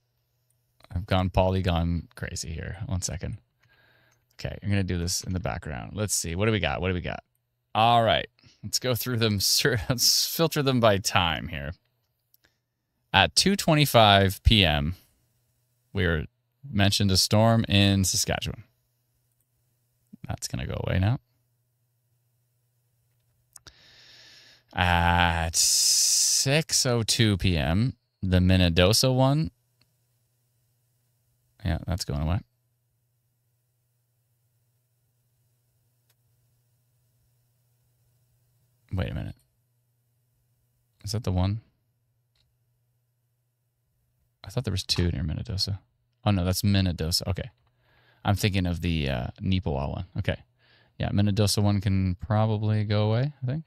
I've gone polygon crazy here. 1 second. Okay, I'm going to do this in the background. Let's see. What do we got? What do we got? All right. Let's go through them. Let's filter them by time here. At 2:25 p.m., we were mentioned a storm in Saskatchewan. That's going to go away now. At 6:02 p.m., the Minnedosa one. Yeah, that's going away. Wait a minute. Is that the one? I thought there was two near Minnedosa. Oh, no, that's Minnedosa. Okay. I'm thinking of the Neepawa one. Okay. Yeah, Minnedosa one can probably go away, I think.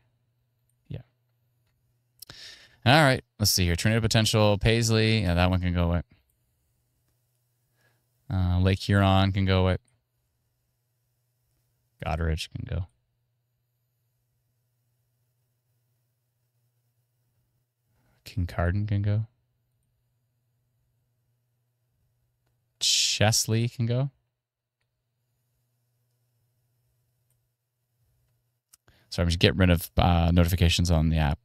Yeah. All right. Let's see here. Tornado potential, Paisley. Yeah, that one can go away. Lake Huron can go away. Goderich can go. Kincardine can go. Chesley can go. So I'm just getting rid of notifications on the app.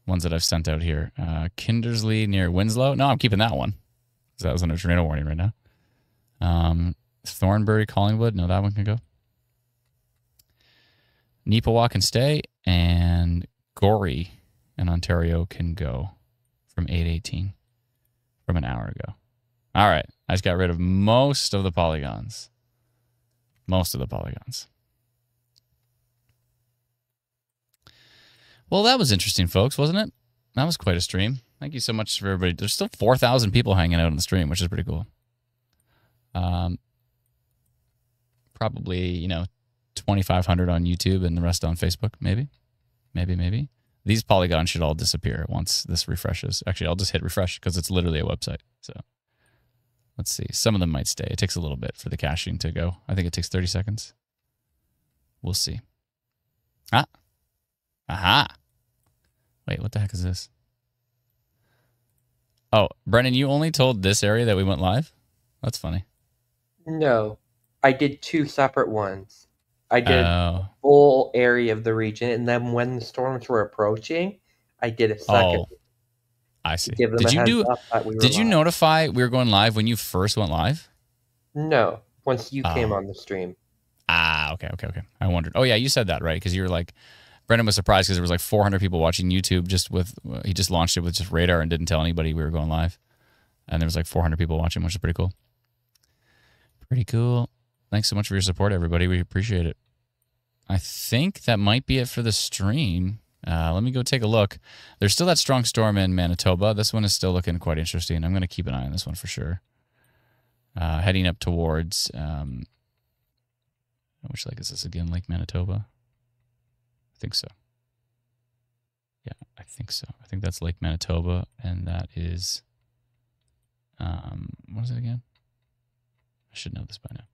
Ones that I've sent out here. Kindersley near Winslow. No, I'm keeping that one. Because that was under tornado warning right now. Thornbury, Collingwood. No, that one can go. Neepawa can stay. And Gorey in Ontario can go from 8:18 from an hour ago. All right. I just got rid of most of the polygons. Most of the polygons. Well, that was interesting, folks, wasn't it? That was quite a stream. Thank you so much for everybody. There's still 4,000 people hanging out on the stream, which is pretty cool. Probably, 2,500 on YouTube and the rest on Facebook, maybe. Maybe. These polygons should all disappear once this refreshes. Actually, I'll just hit refresh because it's literally a website. So let's see. Some of them might stay. It takes a little bit for the caching to go. I think it takes 30 seconds. We'll see. Ah. Aha. Wait, what the heck is this? Oh, Brennan, you only told this area that we went live? That's funny. No, I did 2 separate ones. I did a Oh. full area of the region, and then when the storms were approaching, I did a second Oh, I to see. give them a heads up that we were Did you live. notify we were going live when you first went live? No, once you came Oh. on the stream. Ah, okay. I wondered. Oh, yeah, you said that, right? Because you were like, Brendan was surprised because there was like 400 people watching YouTube just with, he just launched it with just radar and didn't tell anybody we were going live. And there was like 400 people watching, which is pretty cool. Pretty cool. Thanks so much for your support, everybody. We appreciate it. I think that might be it for the stream. Let me go take a look. There's still that strong storm in Manitoba. This one is still looking quite interesting. I'm going to keep an eye on this one for sure. Heading up towards, which lake is this again? Lake Manitoba? I think so. Yeah, I think so. I think that's Lake Manitoba, and that is, what is it again? I should know this by now.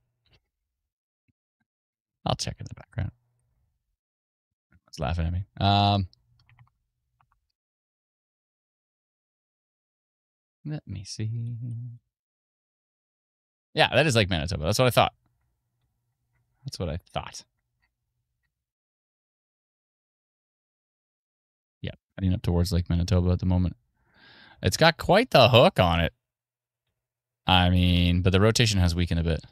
I'll check in the background. It's laughing at me. Let me see. Yeah, that is Lake Manitoba. That's what I thought. Yeah, heading up towards Lake Manitoba at the moment. It's got quite the hook on it. I mean, but the rotation has weakened a bit.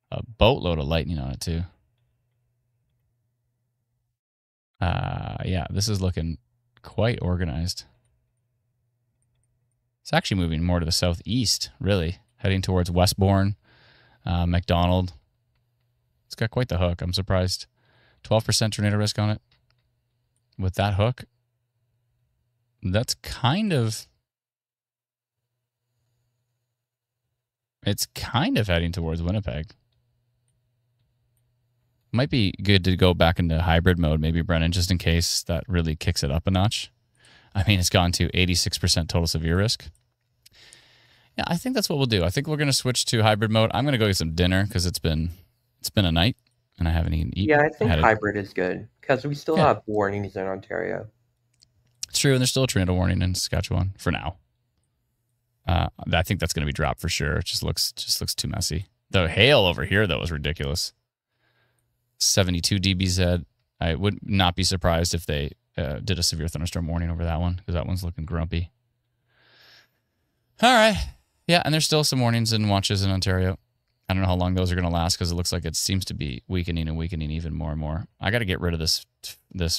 A boatload of lightning on it, too. Yeah, this is looking quite organized. It's actually moving more to the southeast, really. Heading towards Westbourne, McDonald. It's got quite the hook. I'm surprised. 12% tornado risk on it. With that hook, that's kind of... It's kind of heading towards Winnipeg. Might be good to go back into hybrid mode, maybe, Brennan, just in case that really kicks it up a notch. I mean, it's gone to 86% total severe risk. Yeah, I think that's what we'll do. I think we're going to switch to hybrid mode. I'm going to go get some dinner because it's been a night and I haven't even eaten. Yeah, I think hybrid is good because we still have warnings in Ontario. It's true, and there's still a tornado warning in Saskatchewan for now. I think that's going to be dropped for sure. It just looks too messy. The hail over here, though, is ridiculous. 72 dBz. I would not be surprised if they did a severe thunderstorm warning over that one because that one's looking grumpy. All right. Yeah, and there's still some warnings and watches in Ontario. I don't know how long those are going to last because it looks like it seems to be weakening and weakening even more and more. I got to get rid of this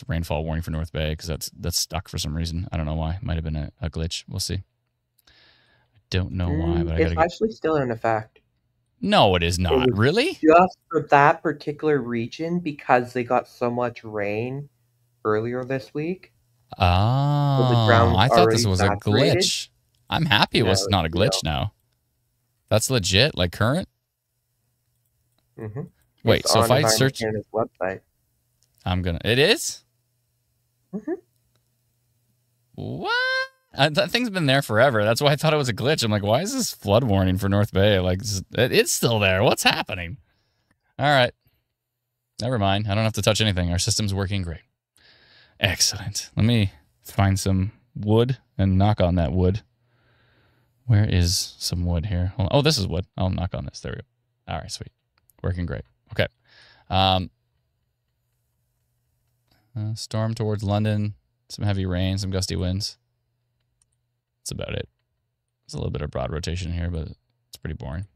rainfall warning for North Bay because that's stuck for some reason. I don't know why. Might have been a glitch. We'll see. I don't know why, but it's actually still in effect. No, it is not. Really? Just for that particular region because they got so much rain earlier this week. Oh, so I thought this was a glitch. I'm happy it was not a glitch now. That's legit, like current? Mm-hmm. Wait, it's so if I search Canada's website, it is? Mm-hmm. What? That thing's been there forever. That's why I thought it was a glitch. I'm like, why is this flood warning for North Bay? Like, it's still there. What's happening? All right. Never mind. I don't have to touch anything. Our system's working great. Excellent. Let me find some wood and knock on that wood. Where is some wood here? Oh, this is wood. I'll knock on this. There we go. All right, sweet. Working great. Okay. Storm towards London. Some heavy rain, some gusty winds. That's about it. There's a little bit of broad rotation here, but it's pretty boring.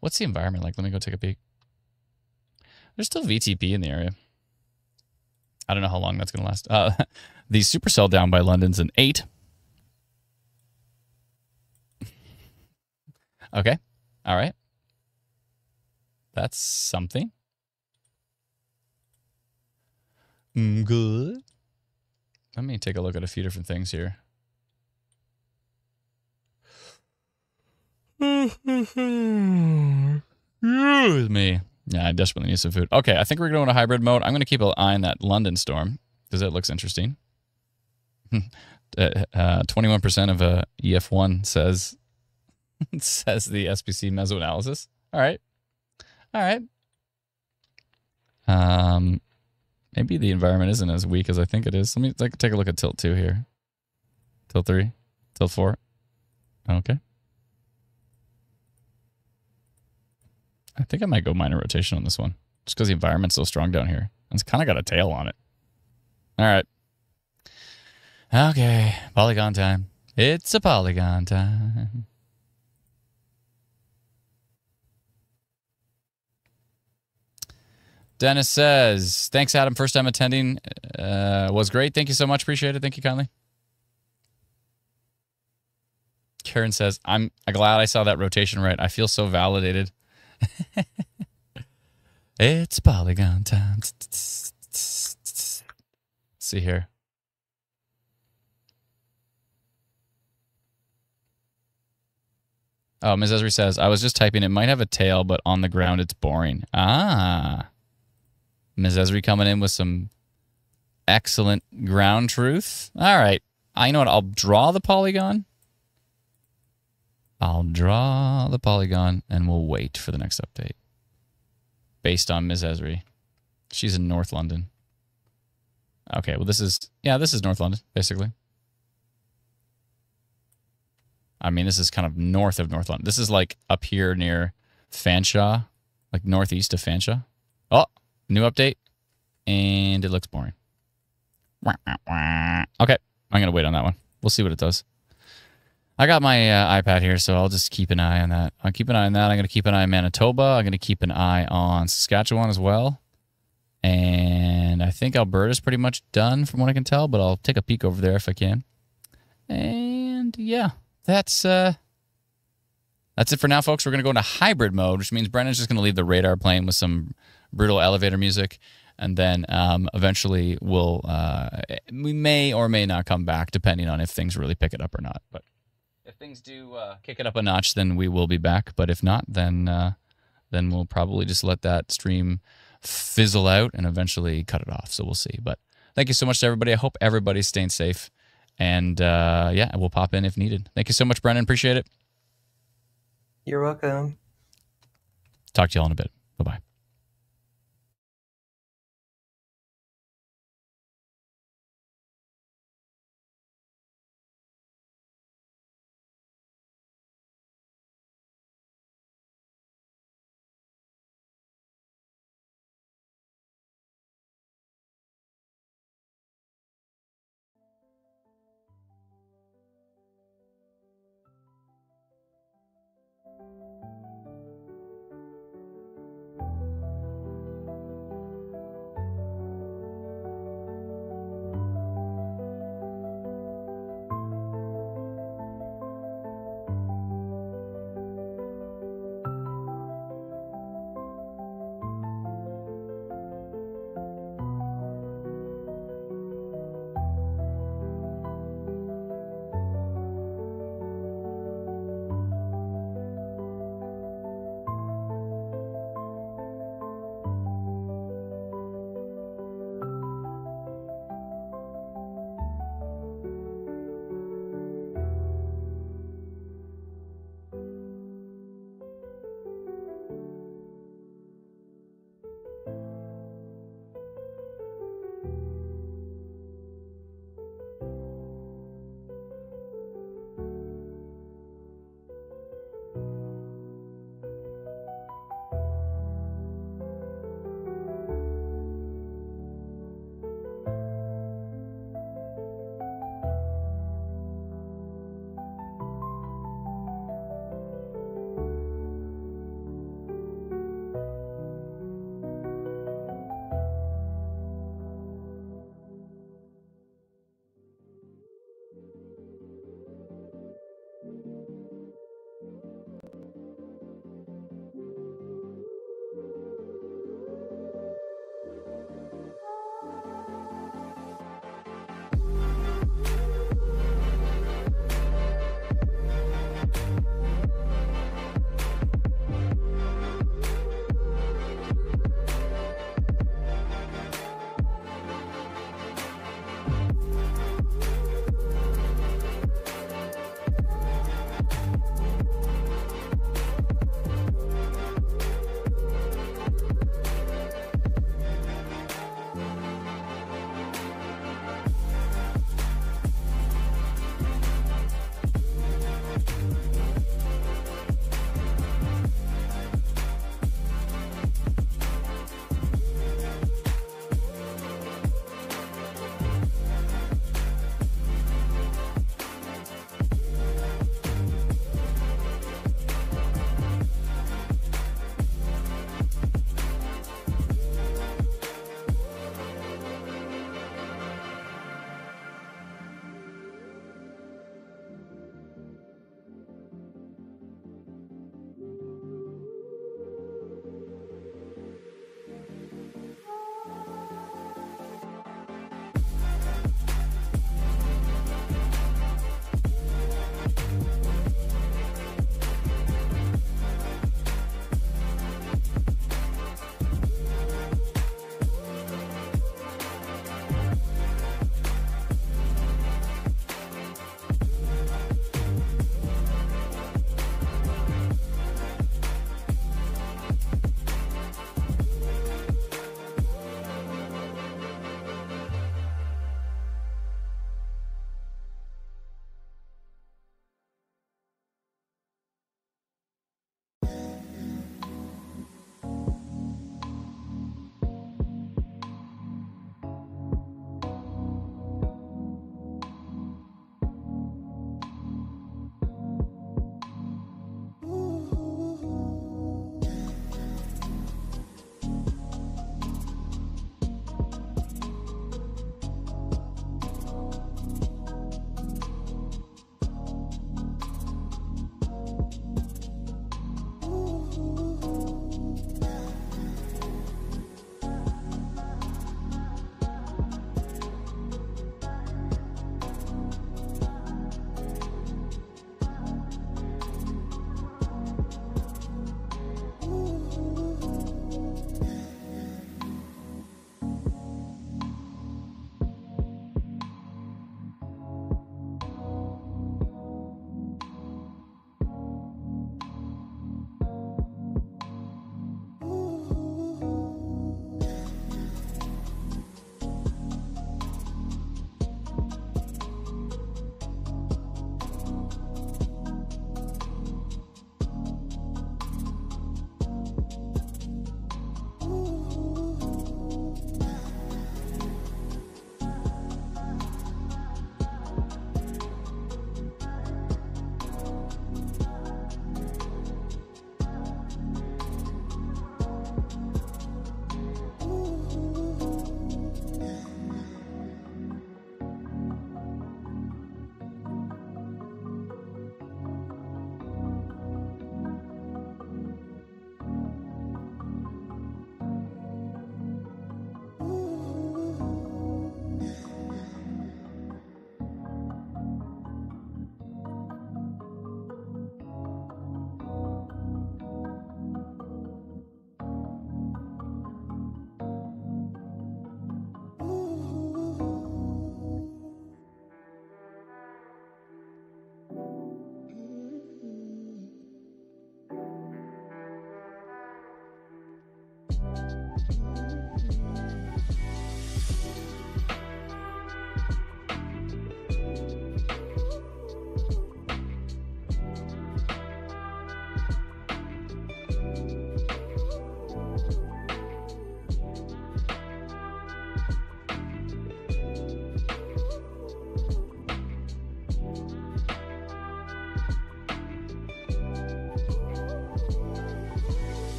What's the environment like? Let me go take a peek. There's still VTP in the area. I don't know how long that's going to last. The supercell down by London's an 8. Okay. All right. That's something. Good. Let me take a look at a few different things here. Excuse me. Yeah, I desperately need some food. Okay, I think we're going to hybrid mode. I'm going to keep an eye on that London storm because it looks interesting. 21% of a EF1 says says the SPC mesoanalysis. All right. All right. Maybe the environment isn't as weak as I think it is. Let me take a look at tilt 2 here. Tilt 3, tilt 4. Okay. I think I might go minor rotation on this one just because the environment's so strong down here. It's kind of got a tail on it. All right. Okay. Polygon time. It's a polygon time. Dennis says, thanks, Adam. First time attending. Was great. Thank you so much. Appreciate it. Thank you kindly. Karen says, I'm glad I saw that rotation right. I feel so validated. It's polygon time. Let's see here. Oh, Ms. Esri says, I was just typing. It might have a tail, but on the ground it's boring. Ah. Ms. Esri coming in with some excellent ground truth. All right. I know what. I'll draw the polygon. I'll draw the polygon, and we'll wait for the next update. Based on Ms. Esri. She's in North London. Okay, well, this is North London, basically. I mean, this is kind of north of North London. This is like up here near Fanshawe, like northeast of Fanshawe. Oh, new update, and it looks boring. Okay, I'm going to wait on that one. We'll see what it does. I got my iPad here, so I'll just keep an eye on that. I'll keep an eye on that. I'm going to keep an eye on Manitoba. I'm going to keep an eye on Saskatchewan as well. And I think Alberta's pretty much done from what I can tell, but I'll take a peek over there if I can. And yeah, that's it for now, folks. We're going to go into hybrid mode, which means Brendan's just going to leave the radar playing with some brutal elevator music. And then eventually we may or may not come back depending on if things really pick it up or not. But if things do kick it up a notch, then we will be back. But if not, then we'll probably just let that stream fizzle out and eventually cut it off. So we'll see. But thank you so much to everybody. I hope everybody's staying safe. And yeah, we'll pop in if needed. Thank you so much, Brendan. Appreciate it. You're welcome. Talk to you all in a bit. Bye-bye.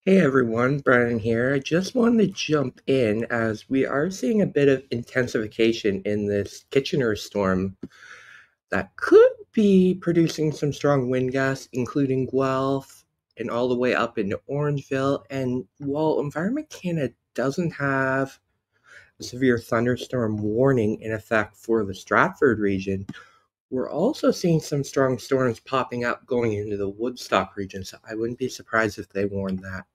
Hey everyone, Brian here. I just wanted to jump in as we are seeing a bit of intensification in this Kitchener storm that could be producing some strong wind gusts, including Guelph and all the way up into Orangeville. And while Environment Canada doesn't have a severe thunderstorm warning in effect for the Stratford region, we're also seeing some strong storms popping up going into the Woodstock region, so I wouldn't be surprised if they warned that.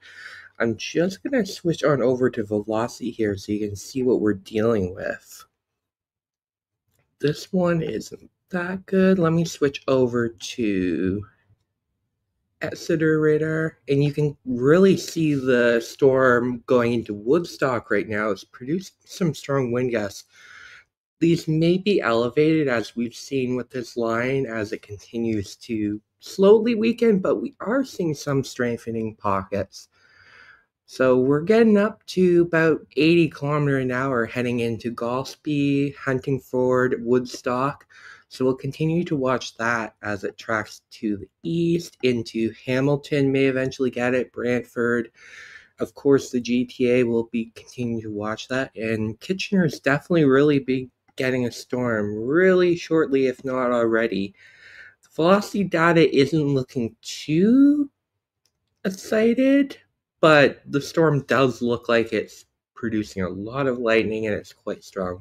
I'm just going to switch on over to velocity here so you can see what we're dealing with. This one isn't that good. Let me switch over to Exeter radar, and you can really see the storm going into Woodstock right now. It's producing some strong wind gusts. These may be elevated as we've seen with this line as it continues to slowly weaken, but we are seeing some strengthening pockets. So we're getting up to about 80 kilometers an hour heading into Gillespie, Huntingford, Woodstock. So we'll continue to watch that as it tracks to the east into Hamilton, may eventually get it, Brantford. Of course, the GTA will be continuing to watch that. And Kitchener is definitely really be getting a storm really shortly, if not already. The velocity data isn't looking too excited, but the storm does look like it's producing a lot of lightning and it's quite strong.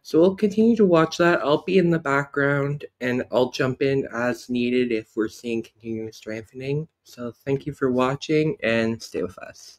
So we'll continue to watch that. I'll be in the background and I'll jump in as needed if we're seeing continuing strengthening. So thank you for watching and stay with us.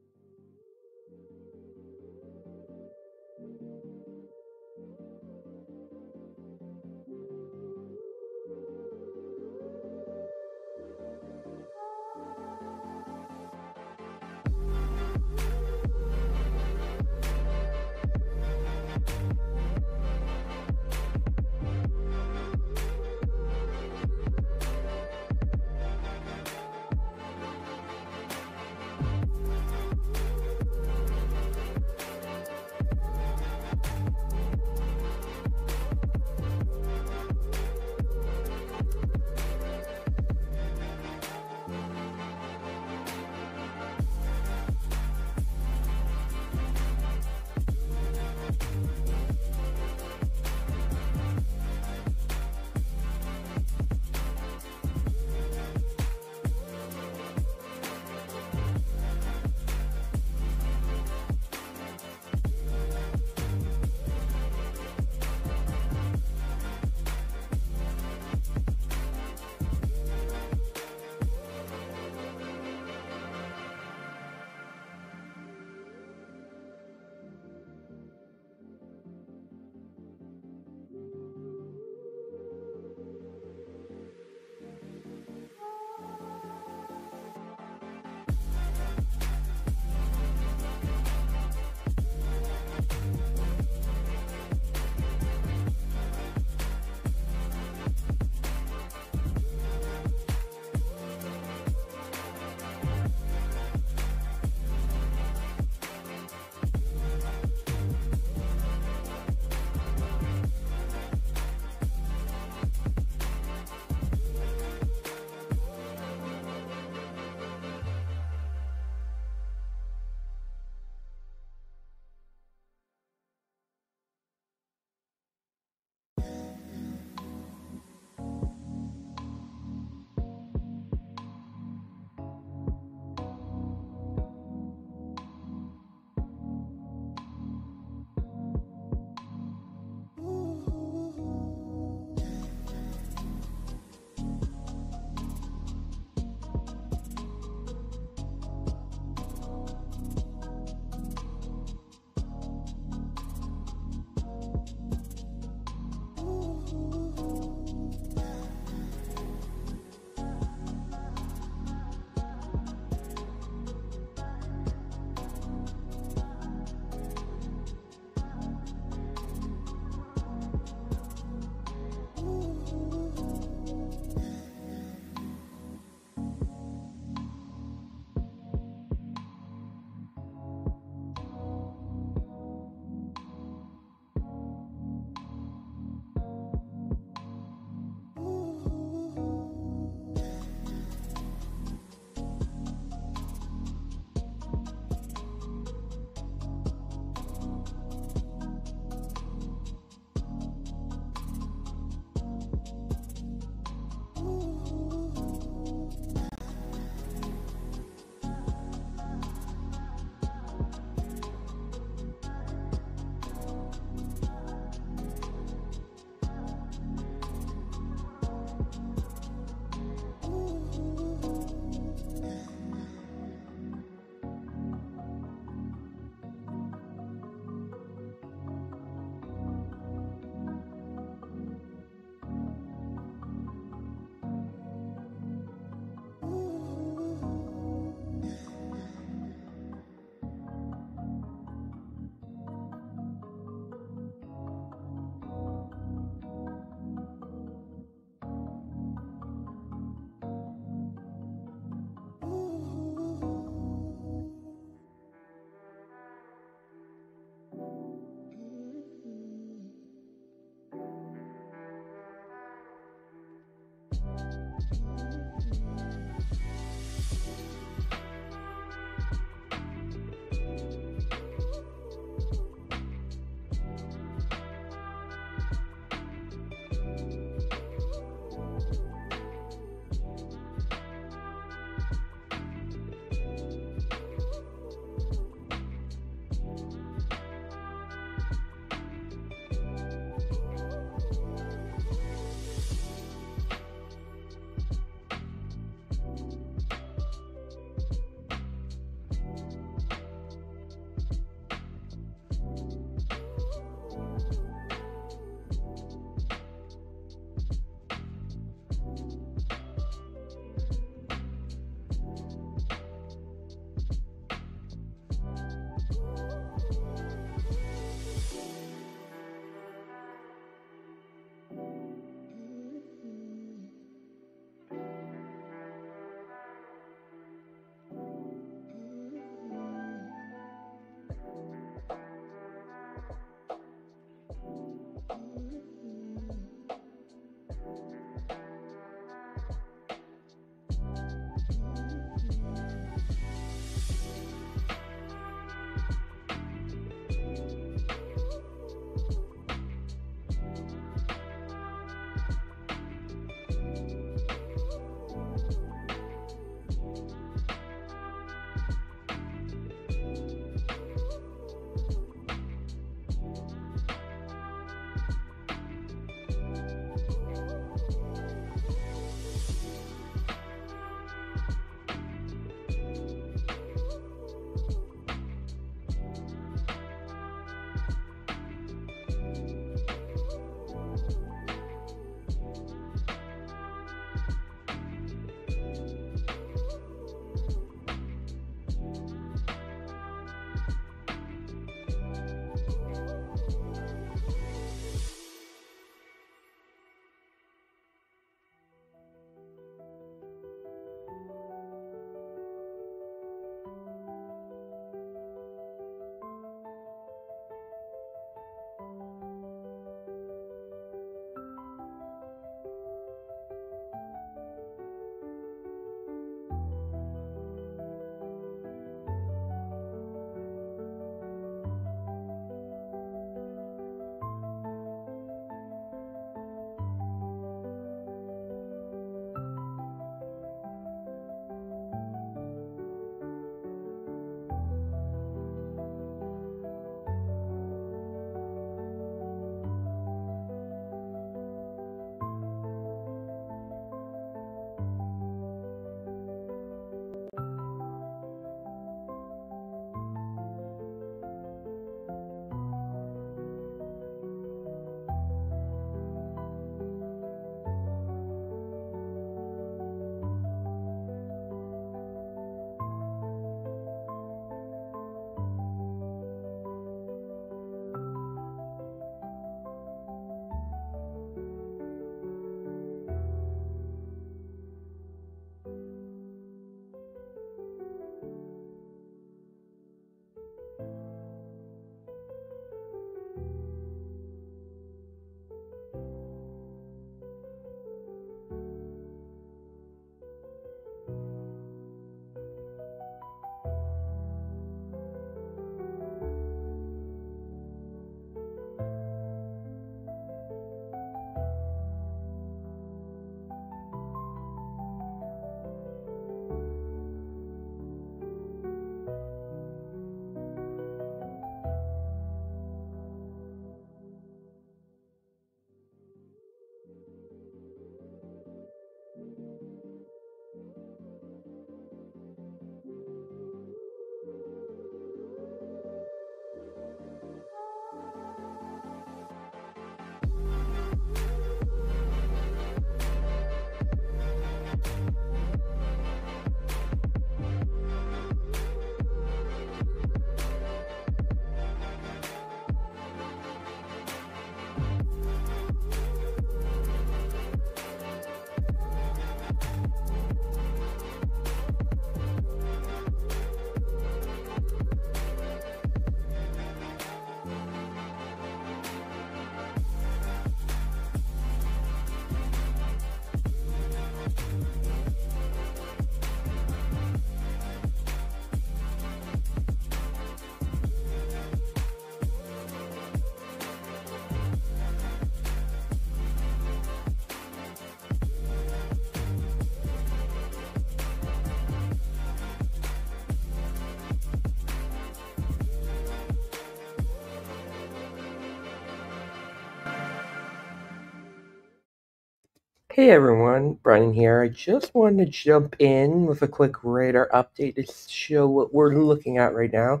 Hey everyone, Brian here. I just wanted to jump in with a quick radar update to show what we're looking at right now.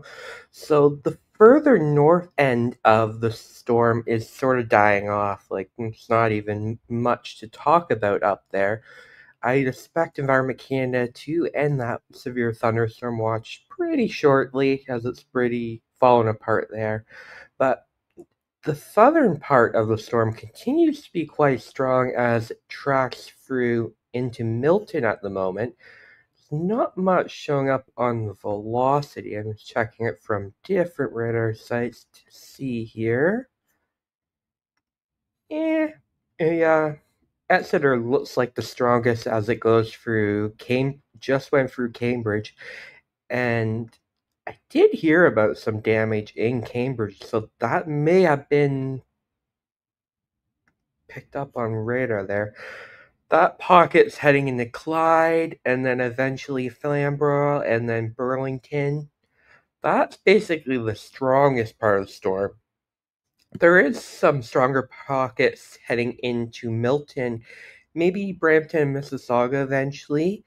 So the further north end of the storm is sort of dying off. Like, it's not even much to talk about up there. I'd expect Environment Canada to end that severe thunderstorm watch pretty shortly, as it's pretty falling apart there. But the southern part of the storm continues to be quite strong as it tracks through into Milton at the moment. There's not much showing up on the velocity. I'm checking it from different radar sites to see here. Yeah, Exeter looks like the strongest as it goes through just went through Cambridge, and I did hear about some damage in Cambridge, so that may have been picked up on radar there. That pocket's heading into Clyde, and then eventually Flamborough, and then Burlington. That's basically the strongest part of the storm. There is some stronger pockets heading into Milton, maybe Brampton, Mississauga eventually,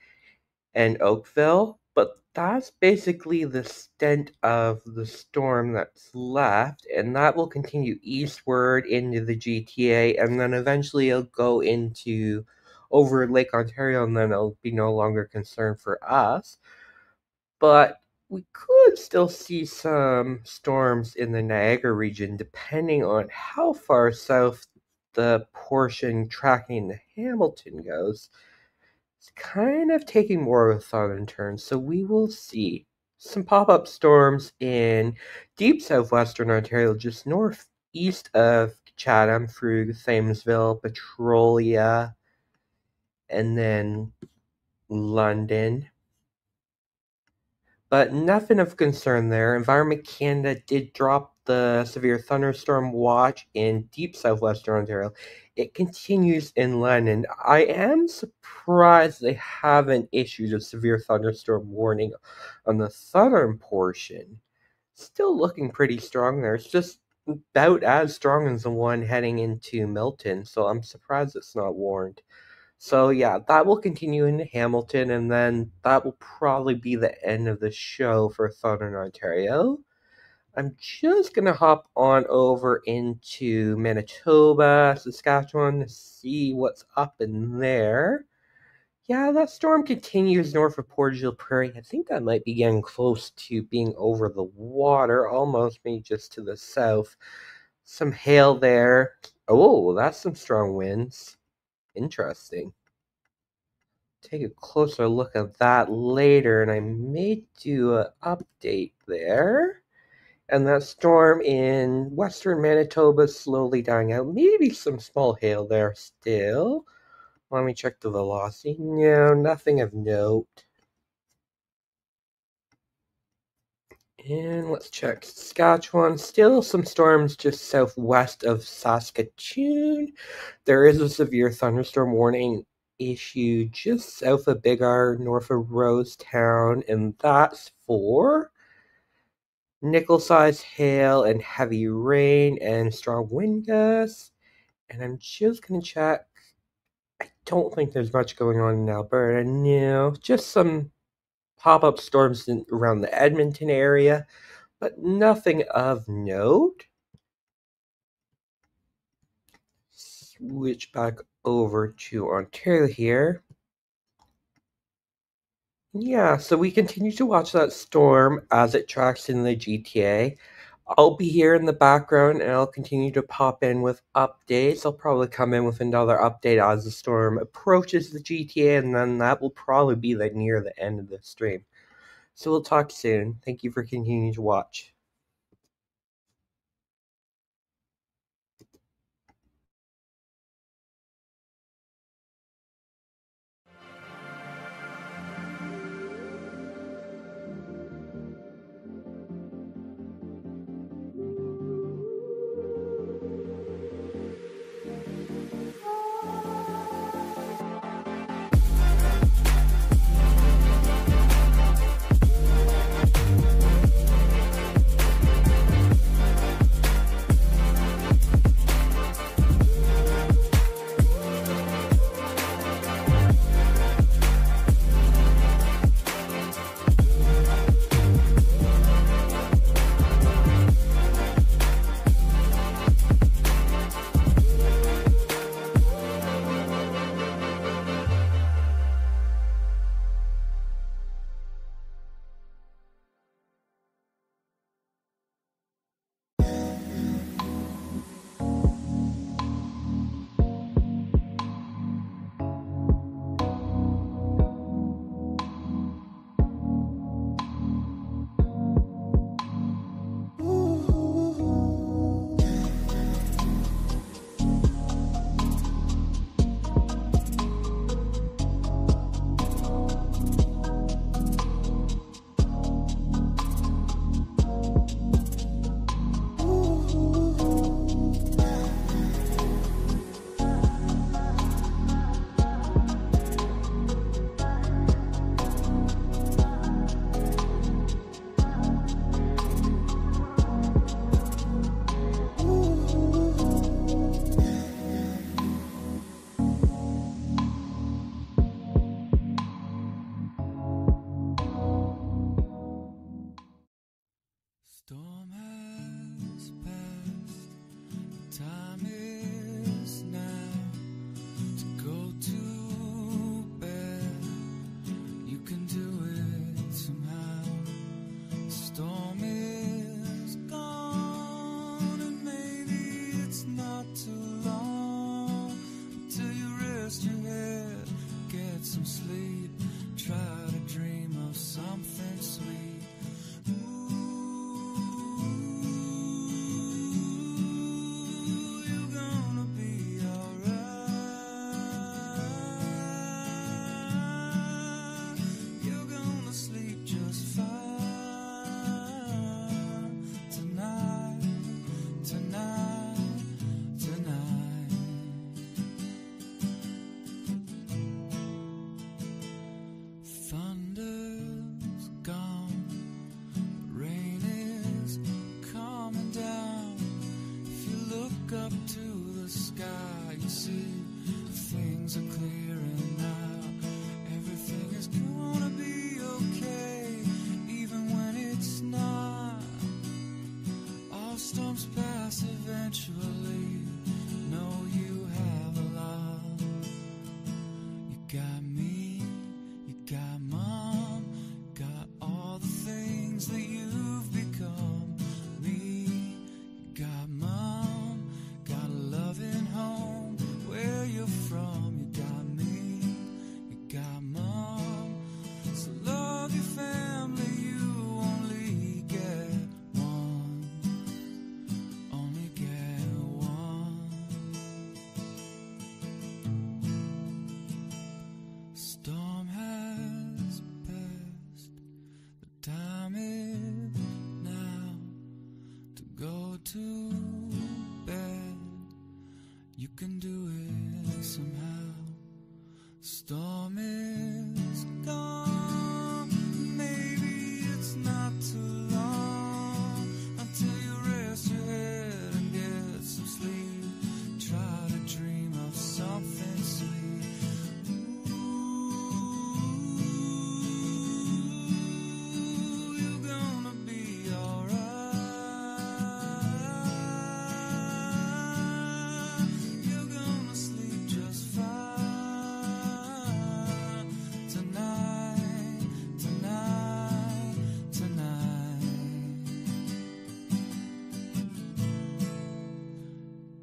and Oakville, but that's basically the extent of the storm that's left, and that will continue eastward into the GTA, and then eventually it'll go into over Lake Ontario, and then it'll be no longer a concern for us. But we could still see some storms in the Niagara region, depending on how far south the portion tracking the Hamilton goes. It's kind of taking more of a southern turn, so we will see some pop-up storms in deep southwestern Ontario, just northeast of Chatham through Thamesville, Petrolia, and then London. But nothing of concern there. Environment Canada did drop the severe thunderstorm watch in deep southwestern Ontario. It continues in London. I am surprised they haven't issued a severe thunderstorm warning on the southern portion. Still looking pretty strong there. It's just about as strong as the one heading into Milton, so I'm surprised it's not warned. So yeah, that will continue into Hamilton, and then that will probably be the end of the show for Southern Ontario. I'm just gonna hop on over into Manitoba, Saskatchewan to see what's up in there. Yeah, that storm continues north of Port Gilles Prairie. I think that might be getting close to being over the water, almost maybe just to the south. Some hail there. Oh, that's some strong winds. Interesting. Take a closer look at that later, and I may do an update there. And that storm in western Manitoba is slowly dying out. Maybe some small hail there still. Let me check the velocity. No, nothing of note. And let's check Saskatchewan. Still some storms just southwest of Saskatoon. There is a severe thunderstorm warning issued just south of Big R, north of Rosetown, and that's for nickel-sized hail and heavy rain and strong wind gusts. And I'm just going to check. I don't think there's much going on in Alberta. No, just some pop-up storms around the Edmonton area, but nothing of note. Switch back over to Ontario here. Yeah, so we continue to watch that storm as it tracks in the GTA. I'll be here in the background and I'll continue to pop in with updates. I'll probably come in with another update as the storm approaches the GTA, and then that will probably be near the end of the stream. So we'll talk soon. Thank you for continuing to watch. Storm is gone. Maybe it's not too long until you rest your head and get some sleep. Try to dream of something sweet. Ooh, you're gonna be alright. You're gonna sleep just fine tonight, tonight, tonight.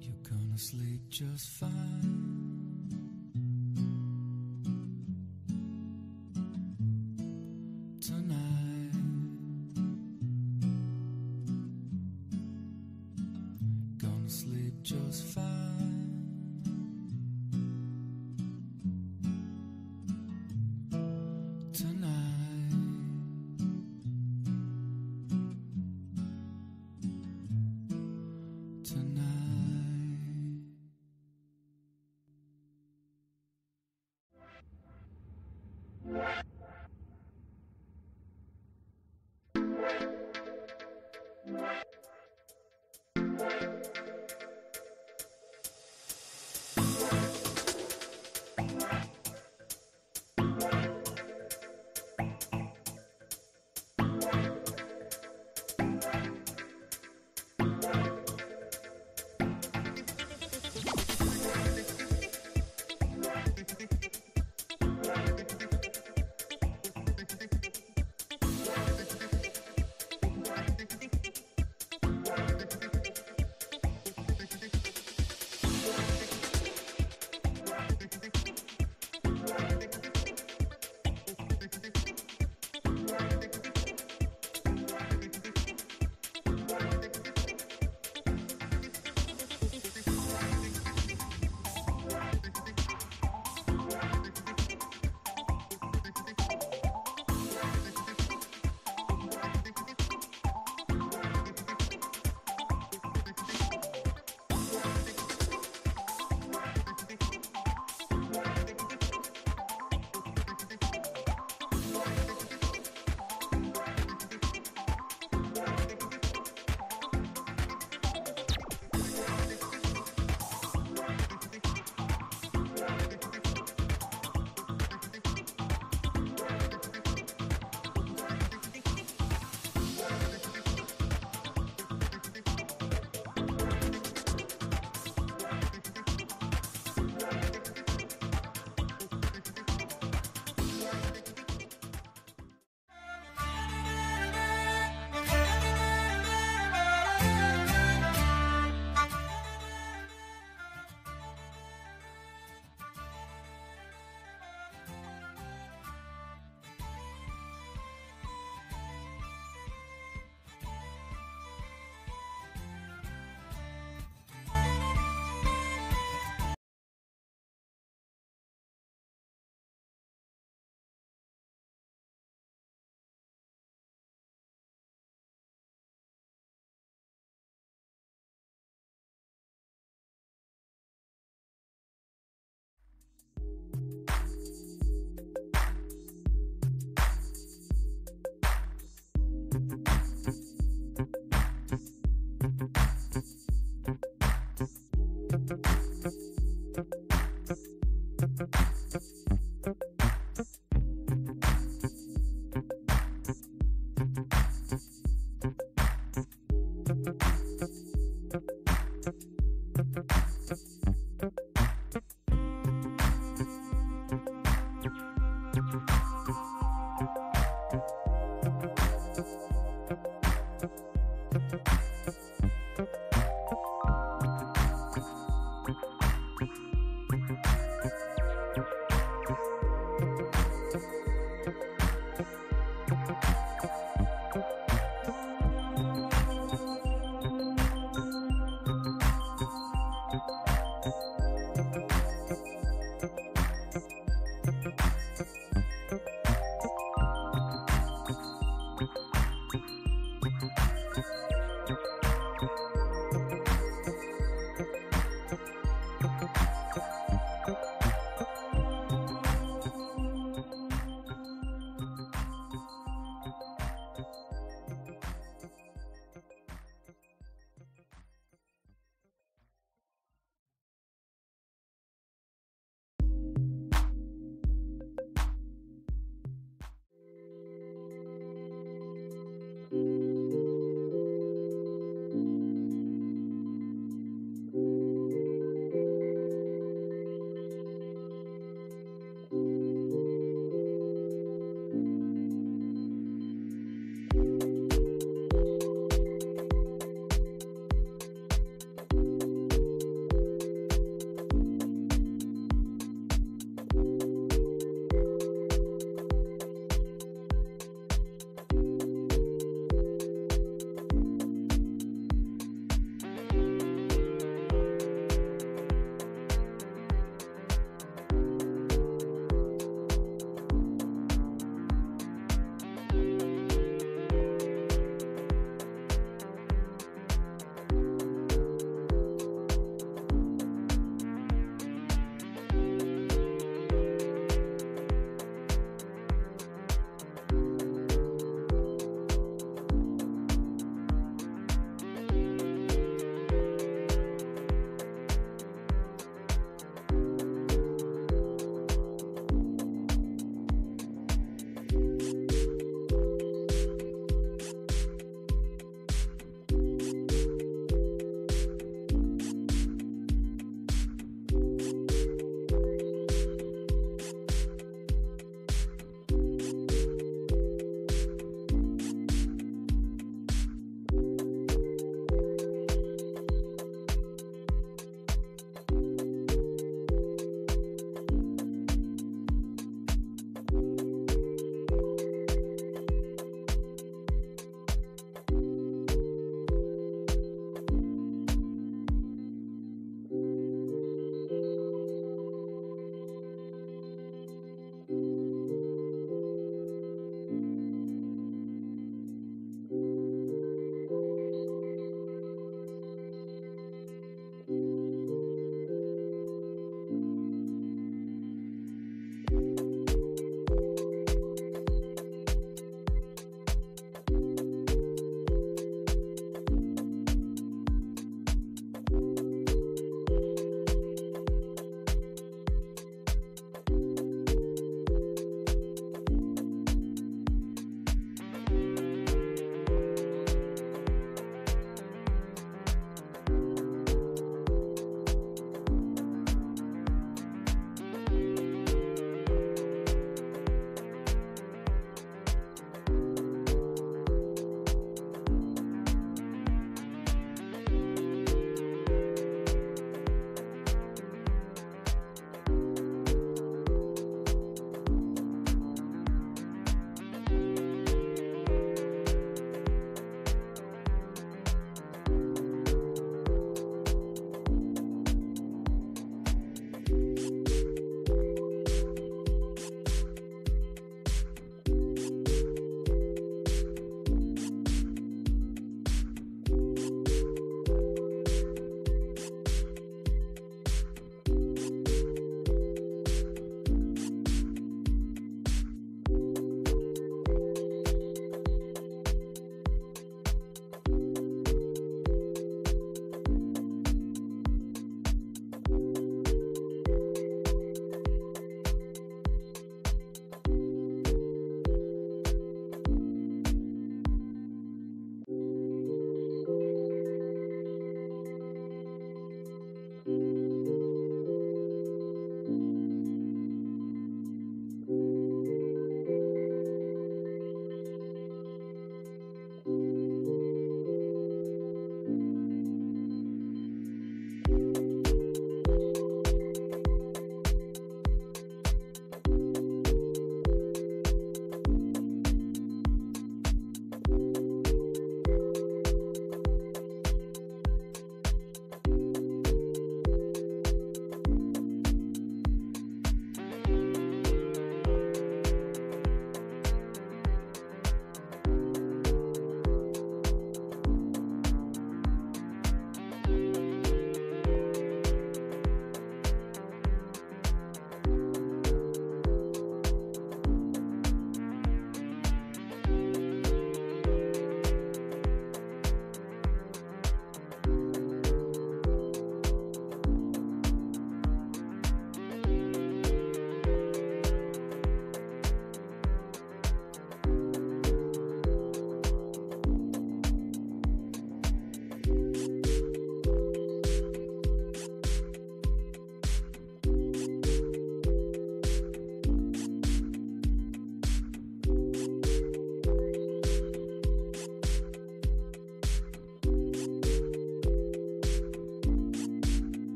You're gonna sleep just fine. Tonight, gonna sleep just fine. Tonight, tonight.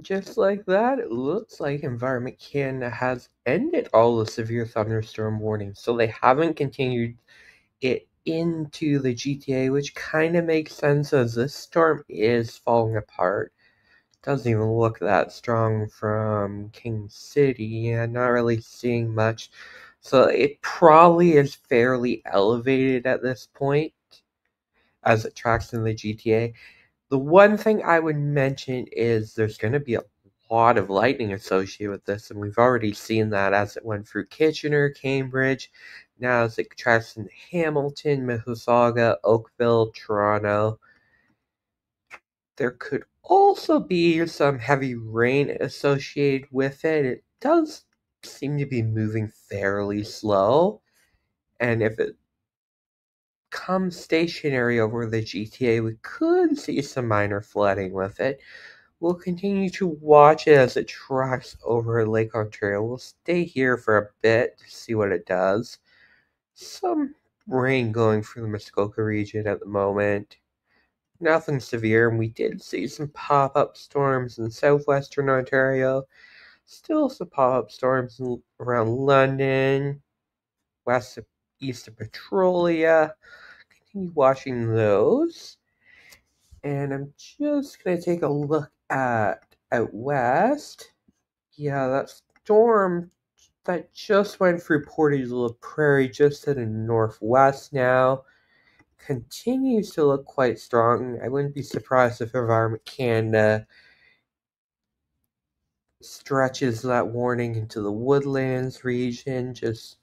just like that, it looks like Environment Canada has ended all the severe thunderstorm warnings, so they haven't continued it into the GTA, which kind of makes sense as this storm is falling apart. Doesn't even look that strong from King City, and not really seeing much. So it probably is fairly elevated at this point as it tracks in the GTA. The one thing I would mention is there's going to be a lot of lightning associated with this, and we've already seen that as it went through Kitchener, Cambridge, now as it tracks in Hamilton, Mississauga, Oakville, Toronto. There could also be some heavy rain associated with it. It does seem to be moving fairly slow, and if it comes stationary over the GTA, we could see some minor flooding with it. We'll continue to watch it as it tracks over Lake Ontario. We'll stay here for a bit to see what it does. Some rain going through the Muskoka region at the moment. Nothing severe, and we did see some pop-up storms in southwestern Ontario. Still some pop-up storms around London, east of Petrolia. Continue watching those. And I'm just going to take a look at out west. Yeah, that storm that just went through Portage la Prairie just to the northwest now continues to look quite strong. I wouldn't be surprised if Environment Canada stretches that warning into the Woodlands region just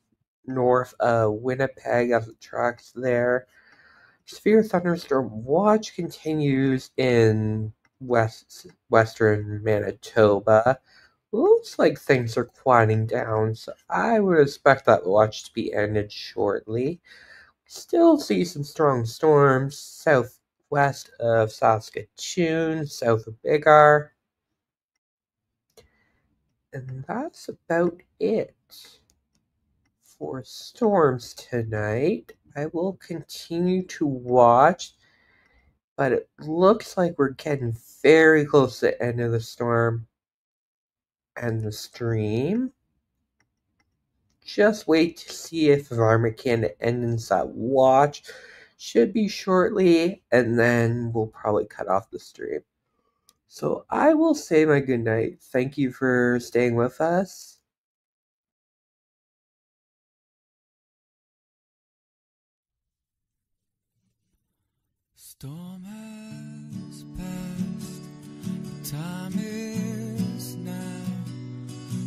north of Winnipeg as it tracks there. Severe thunderstorm watch continues in western Manitoba. Looks like things are quieting down, so I would expect that watch to be ended shortly. Still see some strong storms southwest of Saskatoon, south of Biggar. And that's about it for storms tonight. I will continue to watch, but it looks like we're getting very close to the end of the storm and the stream. Just wait to see if Environment Canada ends that watch. Should be shortly, and then we'll probably cut off the stream. So I will say my good night. Thank you for staying with us. Storm has passed, the time is now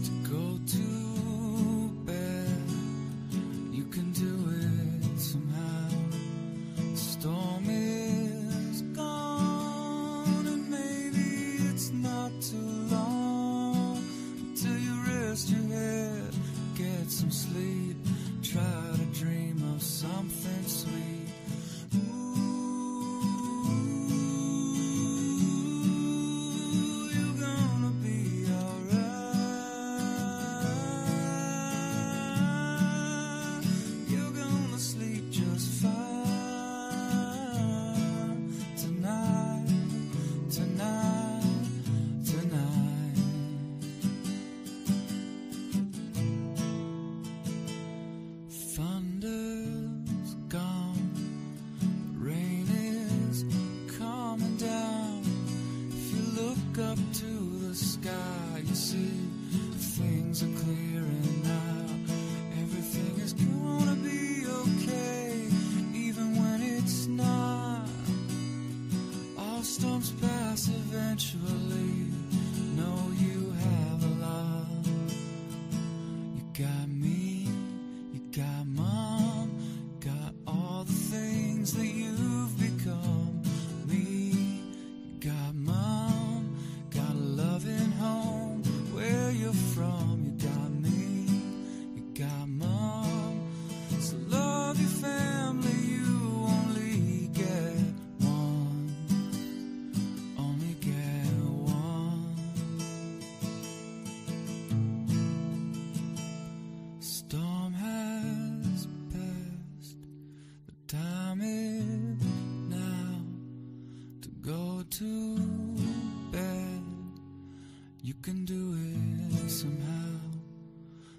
to go to bed. You can do it somehow. The storm is gone, and maybe it's not too long until you rest your head, get some sleep, try to dream of something sweet. Thunder's gone, rain is coming down. If you look up to the sky, you see things are clearing out. Everything is gonna be okay, even when it's not. All storms pass eventually. Know you have a lot. You got me, you got mom. can do it somehow.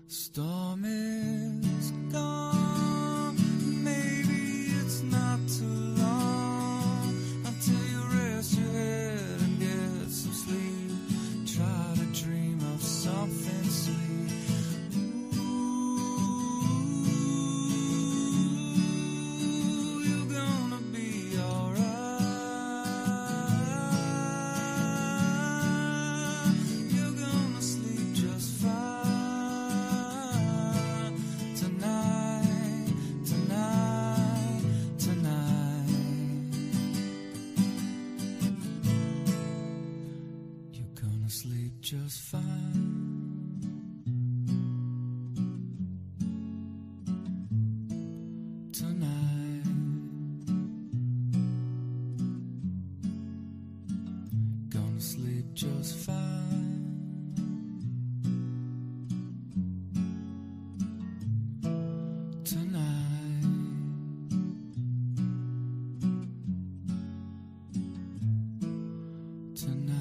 Storm is gone. Maybe it's not too long until you rest your head and get some sleep. Try to dream of something sweet. Ooh, you're gonna be alright. You're gonna sleep just fine tonight, tonight, tonight. You're gonna sleep just fine. Tonight, gonna sleep just fine. Tonight, tonight.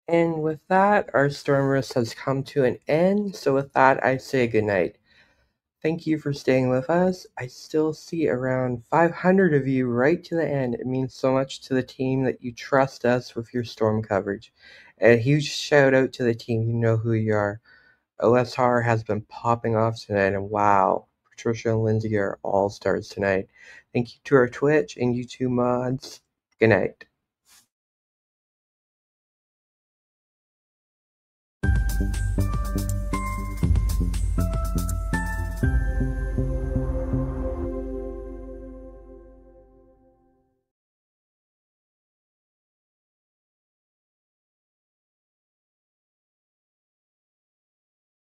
And with that, our storm risk has come to an end. So with that, I say goodnight. Thank you for staying with us. I still see around 500 of you right to the end. It means so much to the team that you trust us with your storm coverage. A huge shout out to the team. You know who you are. OSR has been popping off tonight, and wow, Patricia and Lindsay are all stars tonight. Thank you to our Twitch and YouTube mods. Good night.